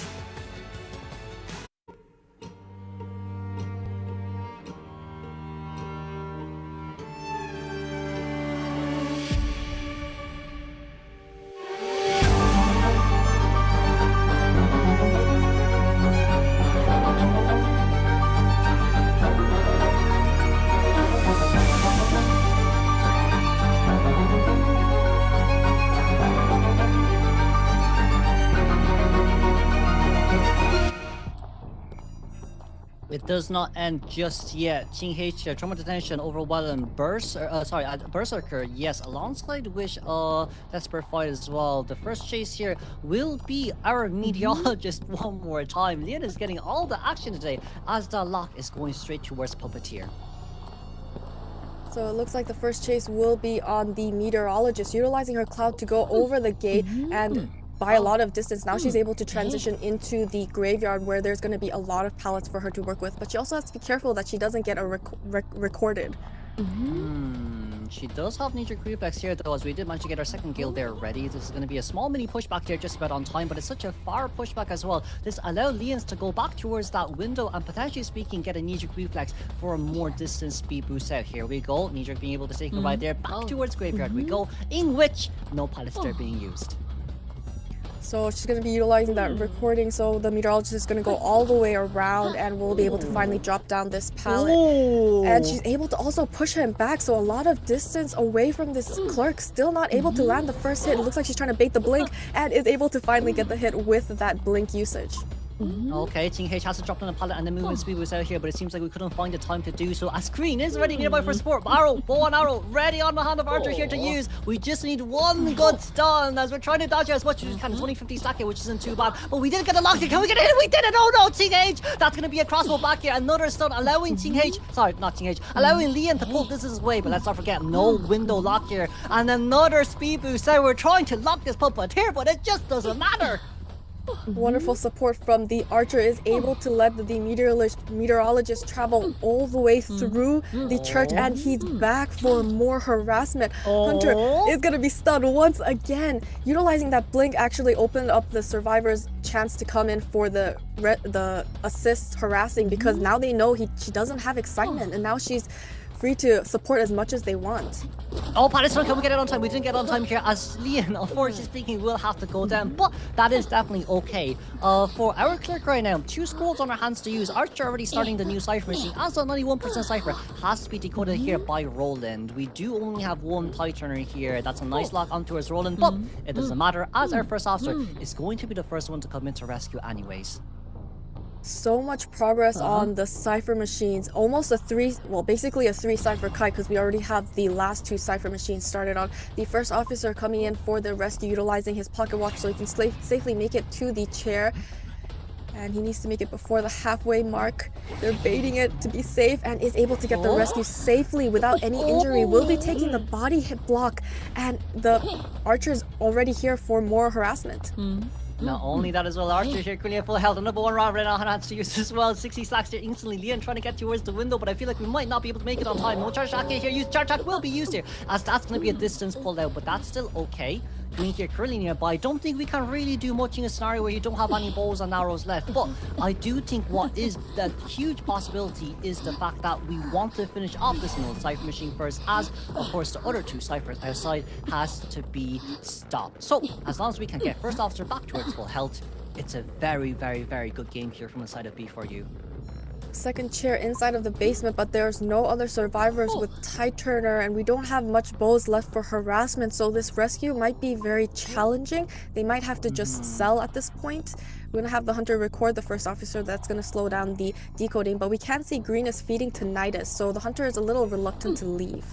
It does not end just yet. Ching H, Trauma Detention, Overwhelm, Berserker, yes, alongside which Desperate Fight as well. The first chase here will be our Meteorologist one more time. Lian is getting all the action today as the lock is going straight towards Puppeteer. So it looks like the first chase will be on the Meteorologist, utilizing her cloud to go over the gate and by a lot of distance. Now she's able to transition into the graveyard where there's going to be a lot of pallets for her to work with, but she also has to be careful that she doesn't get recorded. She does have knee-jerk reflex here though, as we did manage to get our second Gale there ready. This is going to be a small mini pushback here, just about on time, but it's such a far pushback as well. This allows Lians to go back towards that window and potentially speaking get a knee-jerk reflex for a more distance speed boost out. Here we go, knee-jerk being able to take it right there, back towards graveyard we go, in which no pallets are being used. So she's going to be utilizing that recording, so the Meteorologist is going to go all the way around and we'll be able to finally drop down this pallet. And she's able to also push him back, so a lot of distance away from this clerk, still not able to land the first hit. It looks like she's trying to bait the blink and is able to finally get the hit with that blink usage. Okay, Ting H has to drop down the pallet and the movement speed was out here, but it seems like we couldn't find the time to do so. As Green is ready nearby for support. Arrow, bow and arrow, ready on the hand of Archer here to use. We just need one good stun as we're trying to dodge as much as we can. It's only 50 stack here, which isn't too bad. But we did get a lock. Can we get it in? We did it! Oh no, Ting H! That's going to be a crossbow back here. Another stun allowing Ting H, sorry, not Ting H, allowing Lian to pull this away. But let's not forget, no window lock here. And another speed boost. So we're trying to lock this Puppeteer, but it just doesn't matter. Wonderful support from the Archer is able to let the Meteorologist travel all the way through the church, and he's back for more harassment. Hunter is going to be stunned once again. Utilizing that blink actually opened up the survivor's chance to come in for the assist harassing, because now they know she doesn't have excitement, and now she's free to support as much as they want. Oh, Palestine, can we get it on time? We didn't get it on time here, as Lian, unfortunately speaking, will have to go down, but that is definitely okay. For our clerk right now, 2 scrolls on our hands to use. Archer already starting the new Cypher machine, as a 91% Cypher has to be decoded here by Roland. We do only have 1 Tighturner here. That's a nice lock onto his Roland, but it doesn't matter, as our first officer is going to be the first one to come in to rescue anyways. So much progress on the Cypher machines. Almost basically a 3 Cypher kite, because we already have the last 2 Cypher machines started on. The first officer coming in for the rescue, utilizing his pocket watch so he can safely make it to the chair. And he needs to make it before the halfway mark. They're baiting it to be safe and is able to get the rescue safely without any injury. Will be taking the body hit block, and the Archer's already here for more harassment. Not only that as well, Archer here currently at full health. The number one round right now has to use as well. 60 stacks here instantly. Lian trying to get towards the window, but I feel like we might not be able to make it on time. No charge attack here. Charge attack will be used here, as that's going to be a distance pulled out, but that's still okay. Green here currently nearby. Don't think we can really do much in a scenario where you don't have any bows and arrows left. But I do think what is the huge possibility is the fact that we want to finish off this middle Cypher machine first, as of course the other two ciphers outside has to be stopped. So as long as we can get first officer back towards full health, it's a very, very, very good game here from the side of B4U. Second chair inside of the basement, but there's no other survivors with Tide Turner, and we don't have much bows left for harassment, so this rescue might be very challenging. They might have to just sell at this point. We're gonna have the hunter record the first officer. That's gonna slow down the decoding, but we can see Green is feeding tinnitus, so the hunter is a little reluctant to leave.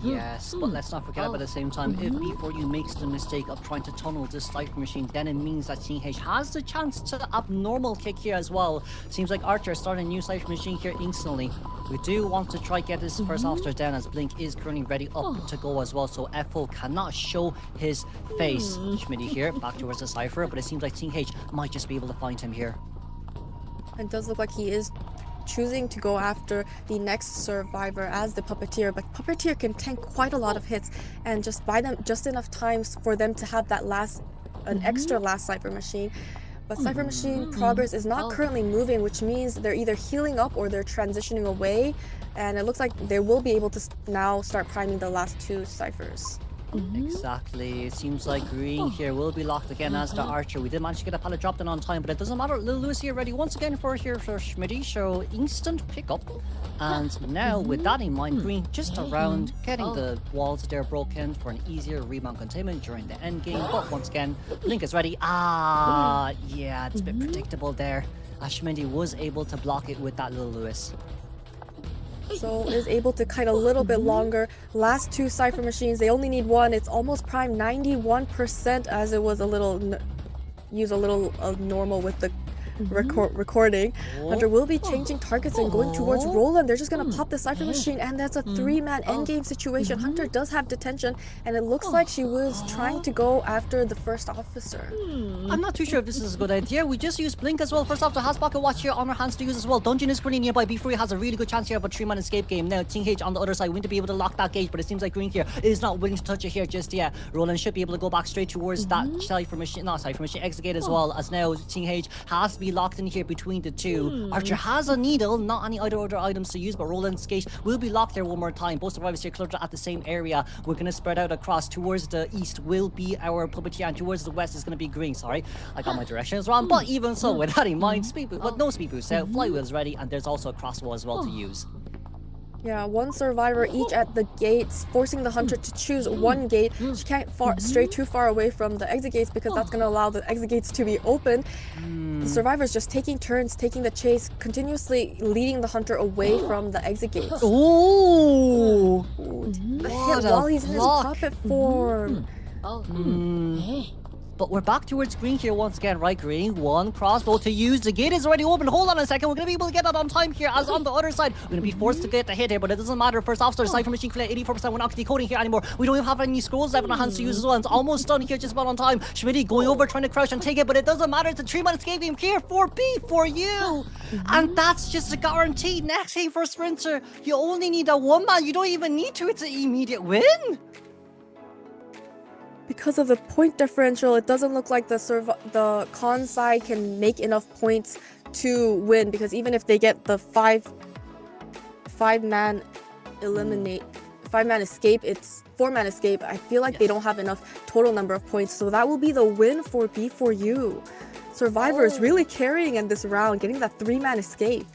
Yes, but let's not forget about at the same time, if B4U makes the mistake of trying to tunnel this Cypher machine, then it means that CH has the chance to abnormal kick here as well. Seems like Archer starting a new Cypher machine here instantly. We do want to try get this first officer down, as Blink is currently ready up to go as well, so FO cannot show his face. Schmitty here, back towards the Cypher, but it seems like CH might just be able to find him here. It does look like he is choosing to go after the next survivor as the puppeteer, but puppeteer can tank quite a lot of hits and just buy them just enough times for them to have that an extra last Cypher machine. But Cypher machine progress is not currently moving, which means they're either healing up or they're transitioning away, and it looks like they will be able to now start priming the last two ciphers. Exactly. It seems like Green here will be locked again as the Archer. We did manage to get a pallet dropped in on time, but it doesn't matter. Lil Lewis here ready once again for Schmitty, so instant pickup. And now with that in mind, Green just around getting the walls there broken for an easier rebound containment during the end game. But once again, Blink is ready. Yeah, it's a bit predictable there. Schmitty was able to block it with that Lil Lewis. So is able to kite a little bit longer. Last two Cypher machines, they only need one. It's almost prime 91%, as it was a little normal with the recording. Hunter will be changing targets and going towards Roland. They're just gonna pop the Cypher machine, and that's a three-man endgame situation. Hunter does have detention, and it looks like she was trying to go after the first officer. I'm not too sure if this is a good idea. We just use Blink as well. First off, the has pocket watch here on our hands to use as well. Dungeon is pretty nearby. B4 has a really good chance here of a three-man escape game. Now TH on the other side, we need to be able to lock that gate, but it seems like Green here is not willing to touch it here just yet. Roland should be able to go back straight towards that Cypher machine, exit gate as well, as now TH has to be locked in here between the two. Archer has a needle, not any other items to use, but Roland's gate will be locked there one more time. Both survivors here clustered at the same area. We're going to spread out across. Towards the east will be our puppeteer, and towards the west is going to be Green. Sorry, I got my directions wrong, but even so, with that in mind, no speed boost out, flywheel's ready, and there's also a crossbow as well to use. Yeah, one survivor each at the gates, forcing the hunter to choose one gate. She can't stray too far away from the exit gates because that's going to allow the exit gates to be open. The survivors just taking turns, taking the chase, continuously leading the hunter away from the exit gates. Oh! A hit while he's in his puppet form. But we're back towards Green here once again, right? Green, one crossbow to use. The gate is already open. Hold on a second. We're going to be able to get that on time here, as on the other side, we're going to be forced to get the hit here, but it doesn't matter. First officer, Cypher machine clear, 84%. We're not decoding here anymore. We don't even have any scrolls left in our hands to use as well. It's almost done here, just about on time. Schmitty going over, trying to crouch and take it, but it doesn't matter. It's a 3-man escape game here for B4U. And that's just a guarantee. Next game for Sprinter, you only need a 1-man. You don't even need to. It's an immediate win. Because of the point differential, it doesn't look like the con side can make enough points to win, because even if they get the five-man escape, it's 4-man escape. I feel like they don't have enough total number of points, so that will be the win for B4U. Survivors really carrying in this round, getting that 3-man escape.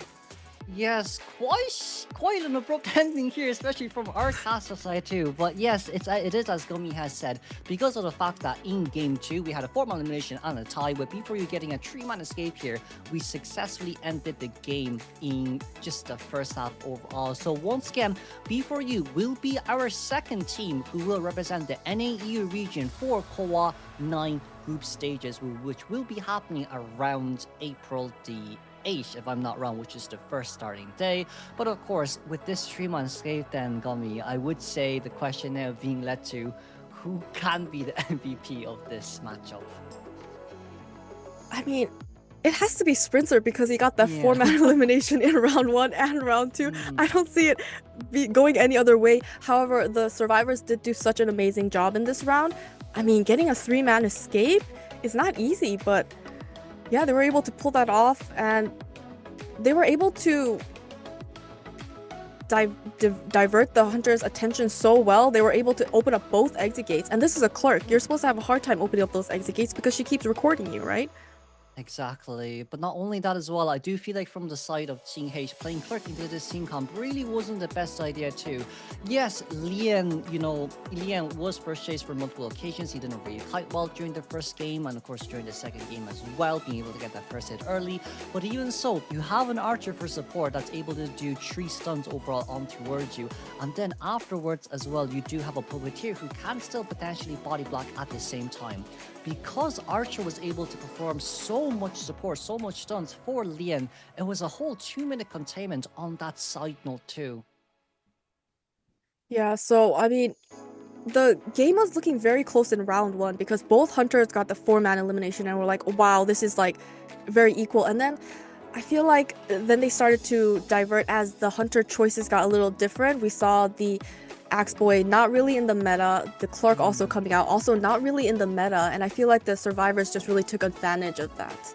Yes, quite an abrupt ending here, especially from our castle side too. But yes, it is as Gummy has said, because of the fact that in game 2 we had a 4-man elimination and a tie, with B4U getting a 3-man escape here, we successfully ended the game in just the first half overall. So once again, B4U will be our second team who will represent the NAEU region for COA 9 group stages, which will be happening around April the 8th, if I'm not wrong, which is the first starting day. But of course, with this 3-man escape then, Gummy, I would say the question now being led to who can be the MVP of this matchup. I mean, it has to be Sprinter because he got that 4-man elimination in round 1 and round 2. I don't see it going any other way. However, the survivors did do such an amazing job in this round. I mean, getting a 3-man escape is not easy, but yeah, they were able to pull that off, and they were able to divert the hunter's attention so well. They were able to open up both exit gates, and this is a clerk. You're supposed to have a hard time opening up those exit gates because she keeps recording you, right? Exactly, but not only that as well, I do feel like from the side of H playing clerk into this team comp really wasn't the best idea too. Yes, Lian was first chased for multiple occasions. He didn't really fight well during the first game, and of course during the second game as well, being able to get that first hit early. But even so, you have an archer for support that's able to do 3 stuns overall on towards you, and then afterwards as well, you do have a puppeteer who can still potentially body block at the same time. Because Archer was able to perform so much support, so much stuns for Lian, it was a whole 2-minute containment on that side note too. Yeah, so I mean, the game was looking very close in round 1 because both hunters got the 4-man elimination and we're like, wow, this is like very equal. And then I feel like then they started to divert as the hunter choices got a little different. We saw the Axe Boy not really in the meta, the clerk also coming out, also not really in the meta, and I feel like the survivors just really took advantage of that.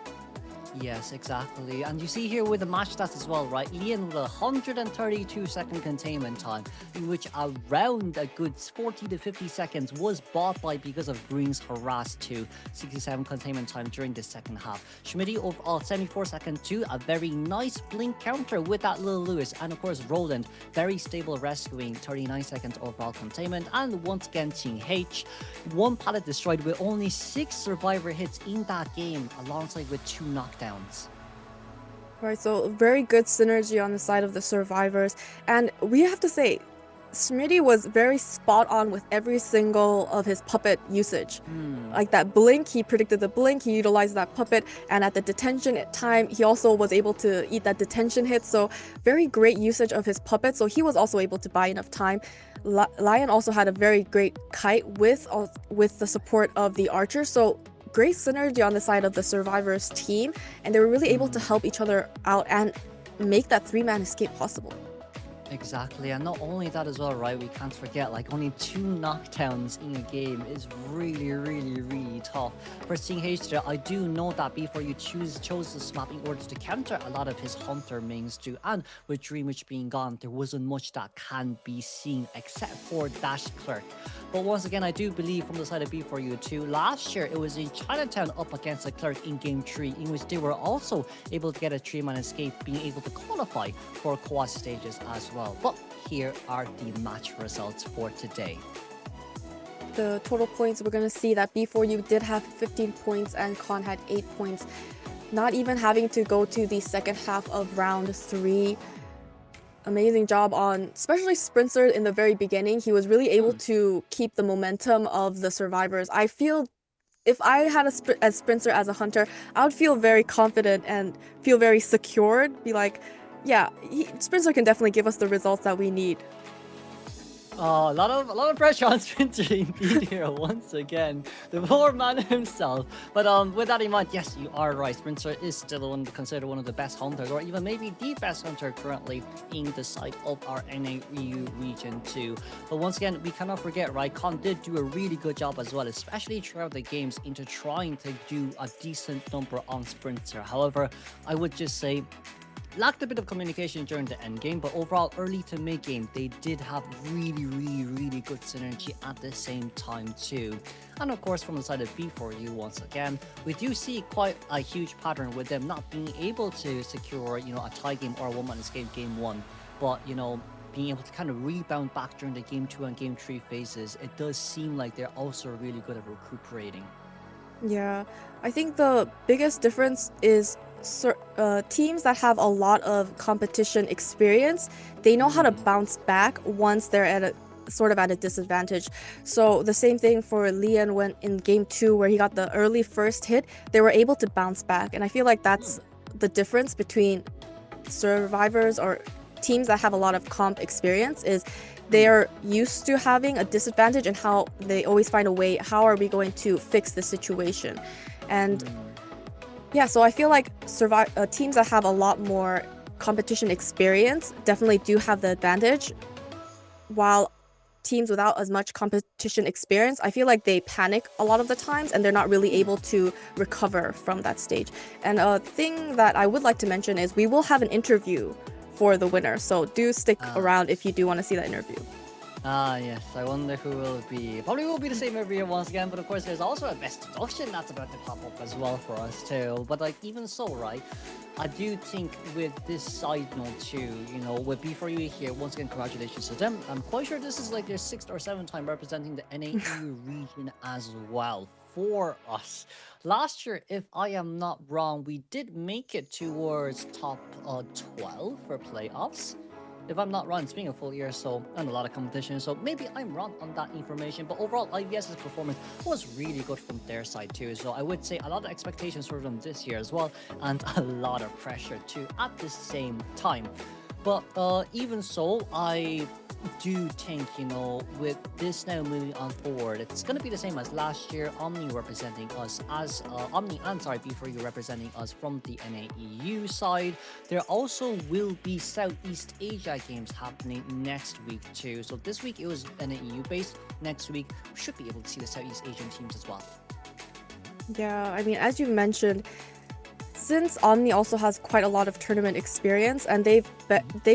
Yes, exactly. And you see here with the match stats as well, right? Lian with a 132-second containment time, in which around a good 40 to 50 seconds was bought by because of Green's harass to 67 containment time during the second half. Schmitty overall 74 seconds to a very nice blink counter with that little Lewis, and of course Roland very stable rescuing 39 seconds overall containment. And once again H, 1 pallet destroyed with only 6 survivor hits in that game, alongside with 2 knockdowns. Right, so very good synergy on the side of the survivors, and we have to say Smitty was very spot on with every single of his puppet usage. Like that blink, he predicted the blink, he utilized that puppet, and at the detention time he also was able to eat that detention hit, so very great usage of his puppet, so he was also able to buy enough time. Lion also had a very great kite with the support of the archer, so great synergy on the side of the survivors team, and they were really able to help each other out and make that 3-man escape possible. Exactly, and not only that as well, right? We can't forget, like, only 2 knockdowns in a game is really tough. For H there, I do know that before you chose the swap in order to counter a lot of his hunter mains too, and with Dreamwitch being gone, there wasn't much that can be seen except for Dash Clerk. But once again, I do believe from the side of B4U2, last year it was in Chinatown up against the Clerk in Game 3, in which they were also able to get a 3-man escape, being able to qualify for COA stages as well. But here are the match results for today. The total points, we're going to see that B4U did have 15 points and Con had 8 points, not even having to go to the second half of round 3. Amazing job on, especially Sprinter in the very beginning. He was really able to keep the momentum of the survivors. I feel if I had a Sprinter as a hunter, I would feel very confident and feel very secured, be like, yeah, Sprinter can definitely give us the results that we need. A lot of pressure on Sprinter indeed here once again. The poor man himself. But with that in mind, yes, you are right. Sprinter is still considered one of the best hunters, or even maybe the best hunter currently in the side of our NAEU region too. But once again, we cannot forget, right? Con did do a really good job as well, especially throughout the games, into trying to do a decent number on Sprinter. However, I would just say lacked a bit of communication during the end game, but overall early to mid game they did have really good synergy at the same time too. And of course from the side of B4U, once again we do see quite a huge pattern with them not being able to secure, you know, a tie game or a 1-man escape game 1, but you know, being able to kind of rebound back during the game 2 and game 3 phases. It does seem like they're also really good at recuperating. Yeah, I think the biggest difference is teams that have a lot of competition experience, they know how to bounce back once they're at a disadvantage. So the same thing for Lian when in game 2 where he got the early first hit, they were able to bounce back, and I feel like that's the difference between survivors or teams that have a lot of comp experience, is they are used to having a disadvantage and how they always find a way, how are we going to fix the situation. And Yeah, so I feel like teams that have a lot more competition experience definitely do have the advantage, while teams without as much competition experience, I feel like they panic a lot of the times and they're not really able to recover from that stage. And a thing that I would like to mention is we will have an interview for the winner, so do stick around if you do want to see that interview. Yes, I wonder who will it be. Probably will be the same every year once again, but of course there's also a best deduction that's about to pop up as well for us too. But like, even so, right, I do think with this side note too, you know, with B4U here, once again, congratulations to them. I'm quite sure this is like their 6th or 7th time representing the NAEU region as well for us. Last year, if I am not wrong, we did make it towards top 12 for playoffs. If I'm not wrong, it's been a full year, so, and a lot of competition, so maybe I'm wrong on that information, but overall, IBS's performance was really good from their side too, so I would say a lot of expectations for them this year as well, and a lot of pressure too at the same time. But even so, I do think, you know, with this now moving on forward, it's going to be the same as last year. Omni representing us as Omni and B4U representing us from the NAEU side. There also will be Southeast Asia games happening next week too. So this week it was NAEU based. Next week we should be able to see the Southeast Asian teams as well. Yeah, I mean, as you mentioned, since Omni also has quite a lot of tournament experience and they've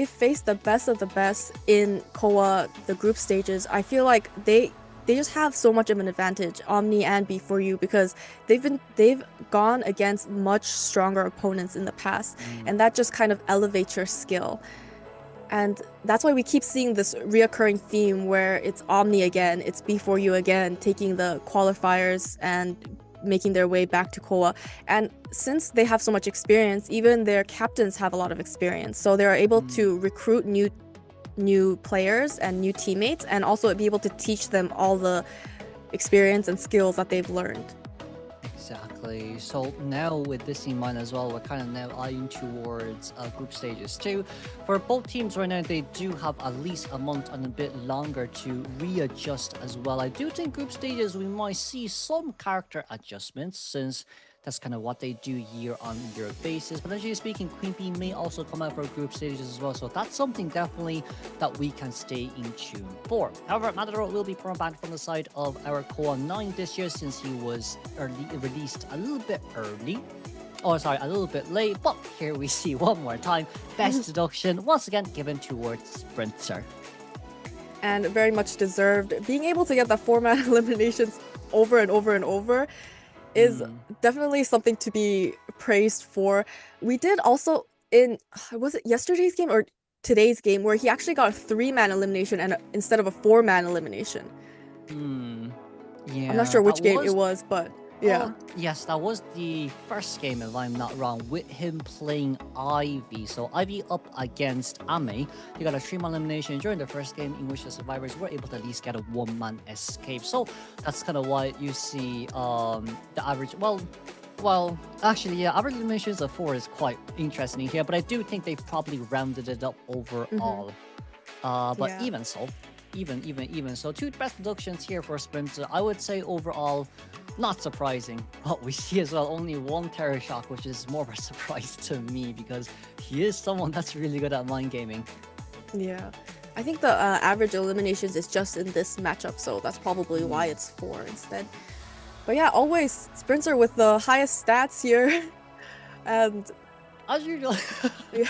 faced the best of the best in COA, the group stages, I feel like they just have so much of an advantage, Omni and B4U, because they've gone against much stronger opponents in the past, and that just kind of elevates your skill. And that's why we keep seeing this reoccurring theme where it's Omni again, it's B4U again, taking the qualifiers and making their way back to COA. And since they have so much experience, even their captains have a lot of experience, so they're able to recruit new players and new teammates, and also be able to teach them all the experience and skills that they've learned. Exactly. So now with this in mind as well, we're kind of now eyeing towards group stages too. For both teams right now, they do have at least a month and a bit longer to readjust as well. I do think group stages, we might see some character adjustments, since that's kind of what they do year-on-year basis. Potentially speaking, Queen Bee may also come out for group stages as well, so that's something definitely that we can stay in tune for. However, Matador will be banned from the side of our COA IX this year, since he was released a little bit early. Oh, sorry, a little bit late, but here we see one more time. Best deduction, once again, given towards Sprinter. And very much deserved. Being able to get the 4-man eliminations over and over and over is definitely something to be praised for. We did also in, was it yesterday's game or today's game, where he actually got a 3-man elimination and instead of a 4-man elimination. Yeah, I'm not sure which game it was, but yeah. Yes, that was the first game, if I'm not wrong, with him playing Ivy. So Ivy up against AMEY. He got a 3-man elimination during the first game, in which the survivors were able to at least get a 1-man escape. So that's kind of why you see the average, well, actually, yeah, average eliminations of 4 is quite interesting here, but I do think they've probably rounded it up overall. But yeah. even so, 2 best deductions here for Sprinter. I would say overall, not surprising, but we see as well only 1 Terror Shock, which is more of a surprise to me, because he is someone that's really good at mind gaming. Yeah, I think the average eliminations is just in this matchup, so that's probably why it's 4 instead. But yeah, always Sprinter with the highest stats here. And as usual, yeah.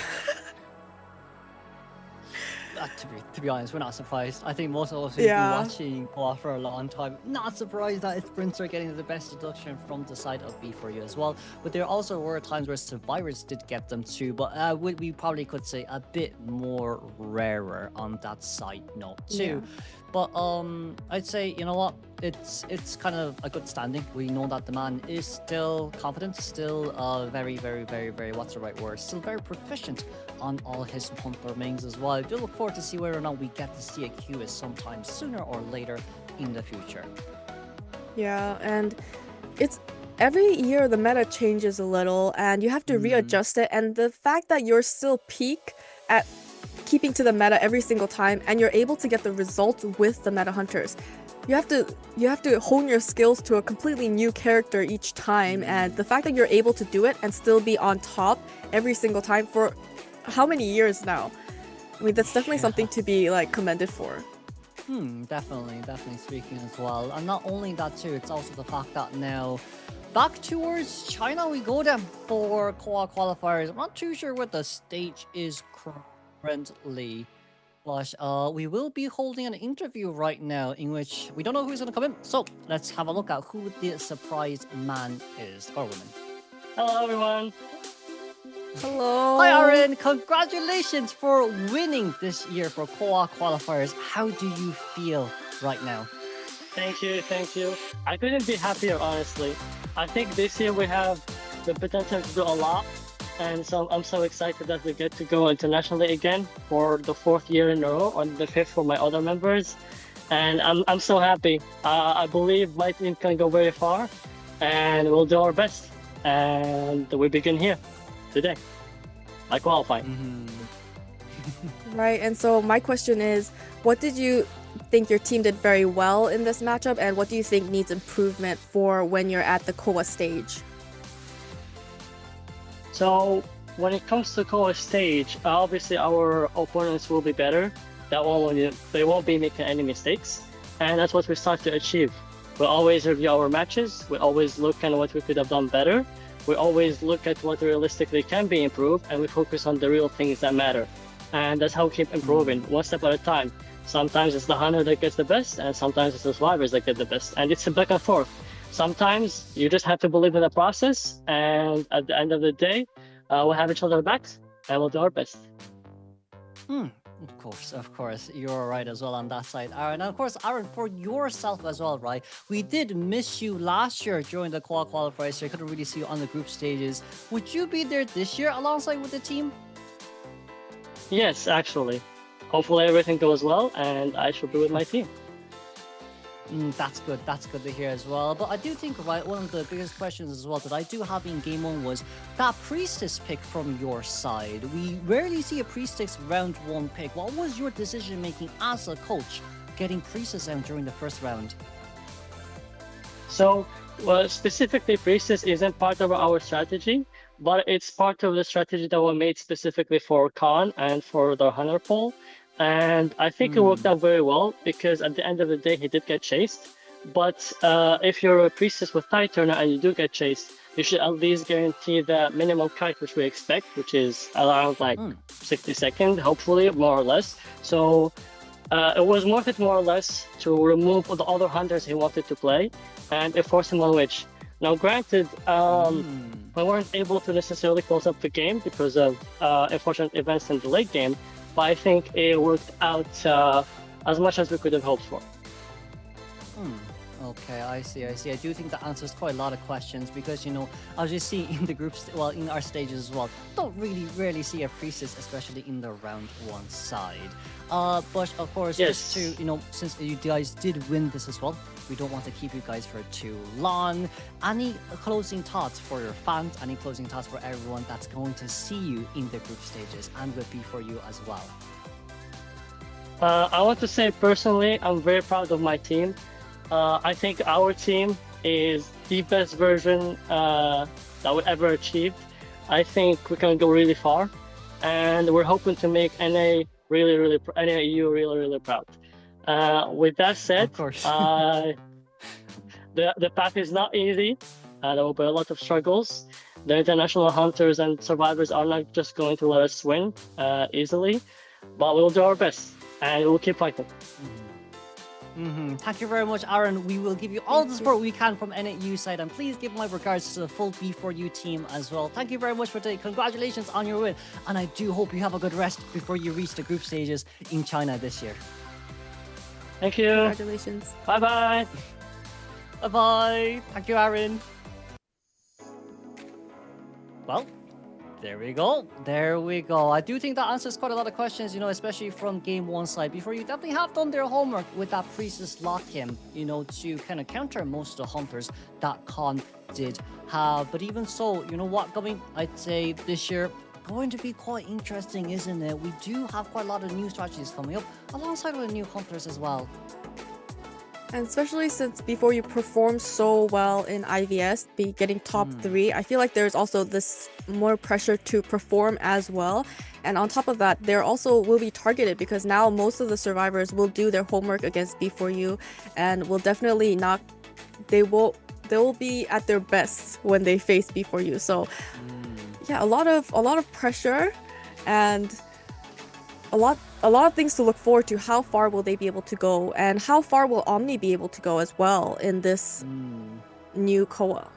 To be honest, we're not surprised. I think most of us have been watching COA for a long time. Not surprised that it's Sprinter getting the best deduction from the side of B4U as well. But there also were times where survivors did get them too. But we probably could say a bit more rarer on that side note too. Yeah. But I'd say, you know what, it's kind of a good standing. We know that the man is still confident, still very, what's the right word? Still very proficient on all his monthly remains as well. I do look forward to see whether or not we get to see a QS sometime sooner or later in the future. Yeah, and it's every year the meta changes a little and you have to readjust it, and the fact that you're still peak at keeping to the meta every single time and you're able to get the results with the meta hunters, you have to hone your skills to a completely new character each time, and the fact that you're able to do it and still be on top every single time for how many years now? I mean, that's definitely something to be like commended for. Definitely speaking as well. And not only that too, it's also the fact that now back towards China we go then for COA qualifiers. I'm not too sure what the stage is currently, but we will be holding an interview right now in which we don't know who's going to come in. So let's have a look at who the surprise man is, or woman. Hello everyone. Hello. Hi Aaron, congratulations for winning this year for COA qualifiers. How do you feel right now? Thank you. I couldn't be happier, honestly. I think this year we have the potential to do a lot, and so I'm so excited that we get to go internationally again for the 4th year in a row, or the 5th for my other members, and I'm so happy. I believe my team can go very far, and we'll do our best. And we begin here today by qualifying. Right, and so my question is, what did you think your team did very well in this matchup, and what do you think needs improvement for when you're at the COA stage? So when it comes to COA stage, obviously our opponents will be better. They won't be making any mistakes, and that's what we start to achieve. We always review our matches. We always look at what we could have done better. We always look at what realistically can be improved, and we focus on the real things that matter. And that's how we keep improving, one step at a time. Sometimes it's the hunter that gets the best, and sometimes it's the survivors that get the best. And it's a back and forth. Sometimes you just have to believe in the process, and at the end of the day, we'll have each other's backs, and we'll do our best. Of course, you're right as well on that side, Aaron. And of course, Aaron, for yourself as well, right? We did miss you last year during the COA qualifiers, so I couldn't really see you on the group stages. Would you be there this year alongside with the team? Yes, actually. Hopefully everything goes well, and I should be with my team. That's good to hear as well. But I do think, right, one of the biggest questions as well that I do have in Game 1 was that Priestess pick from your side. We rarely see a Priestess round 1 pick. What was your decision making as a coach getting Priestess out during the first round? So, specifically Priestess isn't part of our strategy, but it's part of the strategy that we made specifically for Khan and for the Hunter poll. And I think it worked out very well, because at the end of the day, he did get chased. But if you're a Priestess with Tide Turner and you do get chased, you should at least guarantee the minimum kite which we expect, which is around like 60 seconds, hopefully, more or less. So it was worth it, more or less, to remove the other hunters he wanted to play, and it forced him on Witch. Now, granted, we weren't able to necessarily close up the game because of unfortunate events in the late game, but I think it worked out as much as we could have hoped for. Okay, I see. I do think that answers quite a lot of questions, because, you know, as you see in the groups, well, in our stages as well, don't rarely see a Priestess, especially in the round 1 side. But of course, just to, you know, since you guys did win this as well, we don't want to keep you guys for too long. Any closing thoughts for your fans? Any closing thoughts for everyone that's going to see you in the group stages and will be for you as well? I want to say personally, I'm very proud of my team. I think our team is the best version that we ever achieved. I think we can go really far, and we're hoping to make NAEU really proud. With that said, the path is not easy. There will be a lot of struggles. The international hunters and survivors are not just going to let us win easily, but we'll do our best, and we'll keep fighting. Thank you very much, Aaron. We will give you all the support we can from NAEU side, and please give my regards to the full B4U team as well. Thank you very much for today. Congratulations on your win, and I do hope you have a good rest before you reach the group stages in China this year. Thank you. Congratulations. Bye-bye. Bye-bye. Thank you, Aaron. Well, there we go. I do think that answers quite a lot of questions, you know, especially from Game 1 side. Before, you definitely have done their homework with that Priestess lock-in, you know, to kind of counter most of the hunters that Khan did have. But even so, you know what, I'd say this year, going to be quite interesting, isn't it? We do have quite a lot of new strategies coming up alongside with the new hunters as well. And especially since before you perform so well in IVS, be getting top 3, I feel like there's also this more pressure to perform as well. And on top of that, there also will be targeted because now most of the survivors will do their homework against B4U and will definitely not, they will be at their best when they face B4U. So yeah, a lot of pressure and a lot of things to look forward to. How far will they be able to go, and how far will Omni be able to go as well in this new COA?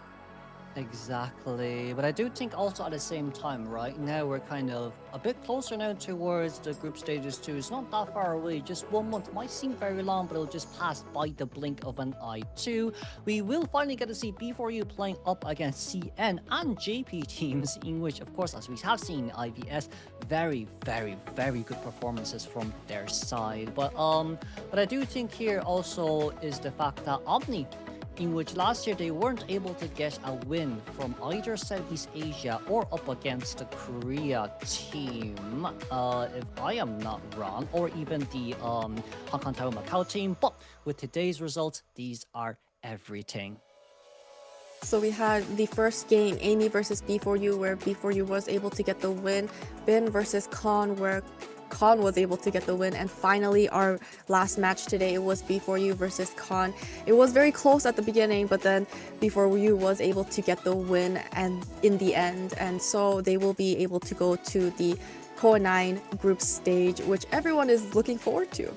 Exactly, but I do think also at the same time, right now we're kind of a bit closer now towards the group stages too. It's not that far away, just 1 month. Might seem very long, but it'll just pass by the blink of an eye too. We will finally get to see B4U playing up against CN and JP teams, in which of course, as we have seen in IVS, very good performances from their side. But I do think here also is the fact that Omni, in which last year they weren't able to get a win from either Southeast Asia or up against the Korea team, if I am not wrong, or even the Hong Kong, Taiwan, Macau team. But with today's results, these are everything. So we had the first game, AMEY versus B4U, where B4U was able to get the win. Bin versus Con, where Con was able to get the win, and finally our last match today, it was B4U versus Con. It was very close at the beginning, but then B4U was able to get the win and in the end, and so they will be able to go to the COA IX group stage, which everyone is looking forward to.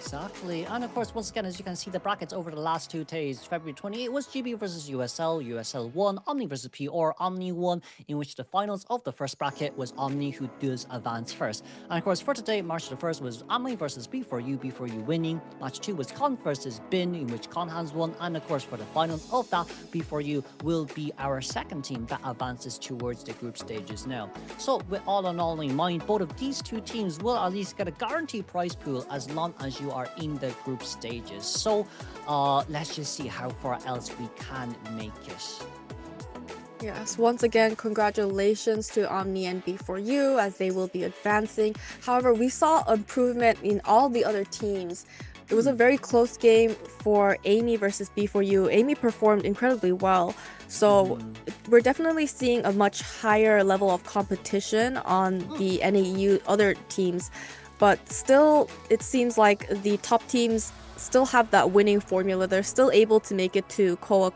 Exactly, and of course, once again, as you can see, the brackets over the last 2 days, February 28 was GB versus USL, USL won, Omni versus PR, Omni won, in which the finals of the first bracket was Omni who does advance first. And of course, for today, March the 1st was AMEY versus B4U, B4U winning. Match 2 was Con versus Bin, in which Con has won, and of course, for the finals of that, B4U will be our second team that advances towards the group stages now. So, with all in all in mind, both of these 2 teams will at least get a guaranteed prize pool as long as you are in the group stages. So let's just see how far else we can make it. Yes, once again, congratulations to Omni and B4U as they will be advancing. However, we saw improvement in all the other teams. It was a very close game for AMEY versus B4U. AMEY performed incredibly well. So we're definitely seeing a much higher level of competition on the NAEU other teams. But still, it seems like the top teams still have that winning formula. They're still able to make it to COA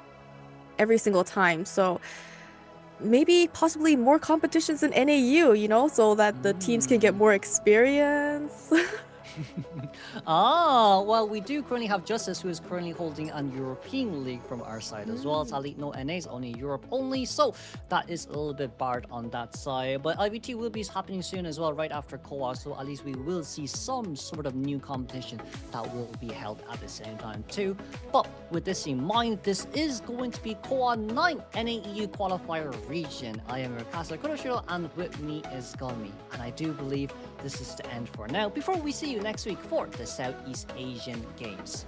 every single time. So maybe possibly more competitions in NAU, you know, so that the teams can get more experience. Well, we do currently have Justice, who is currently holding an European league from our side as well. Sadly, no NAs, only Europe only, so that is a little bit barred on that side. But IVT will be happening soon as well, right after COA, so at least we will see some sort of new competition that will be held at the same time too. But with this in mind, this is going to be COA IX NAEU Qualifier region. I am your caster Kuroshiro, and with me is Gomi, and I do believe this is the end for now, before we see you next week for the Southeast Asian Games.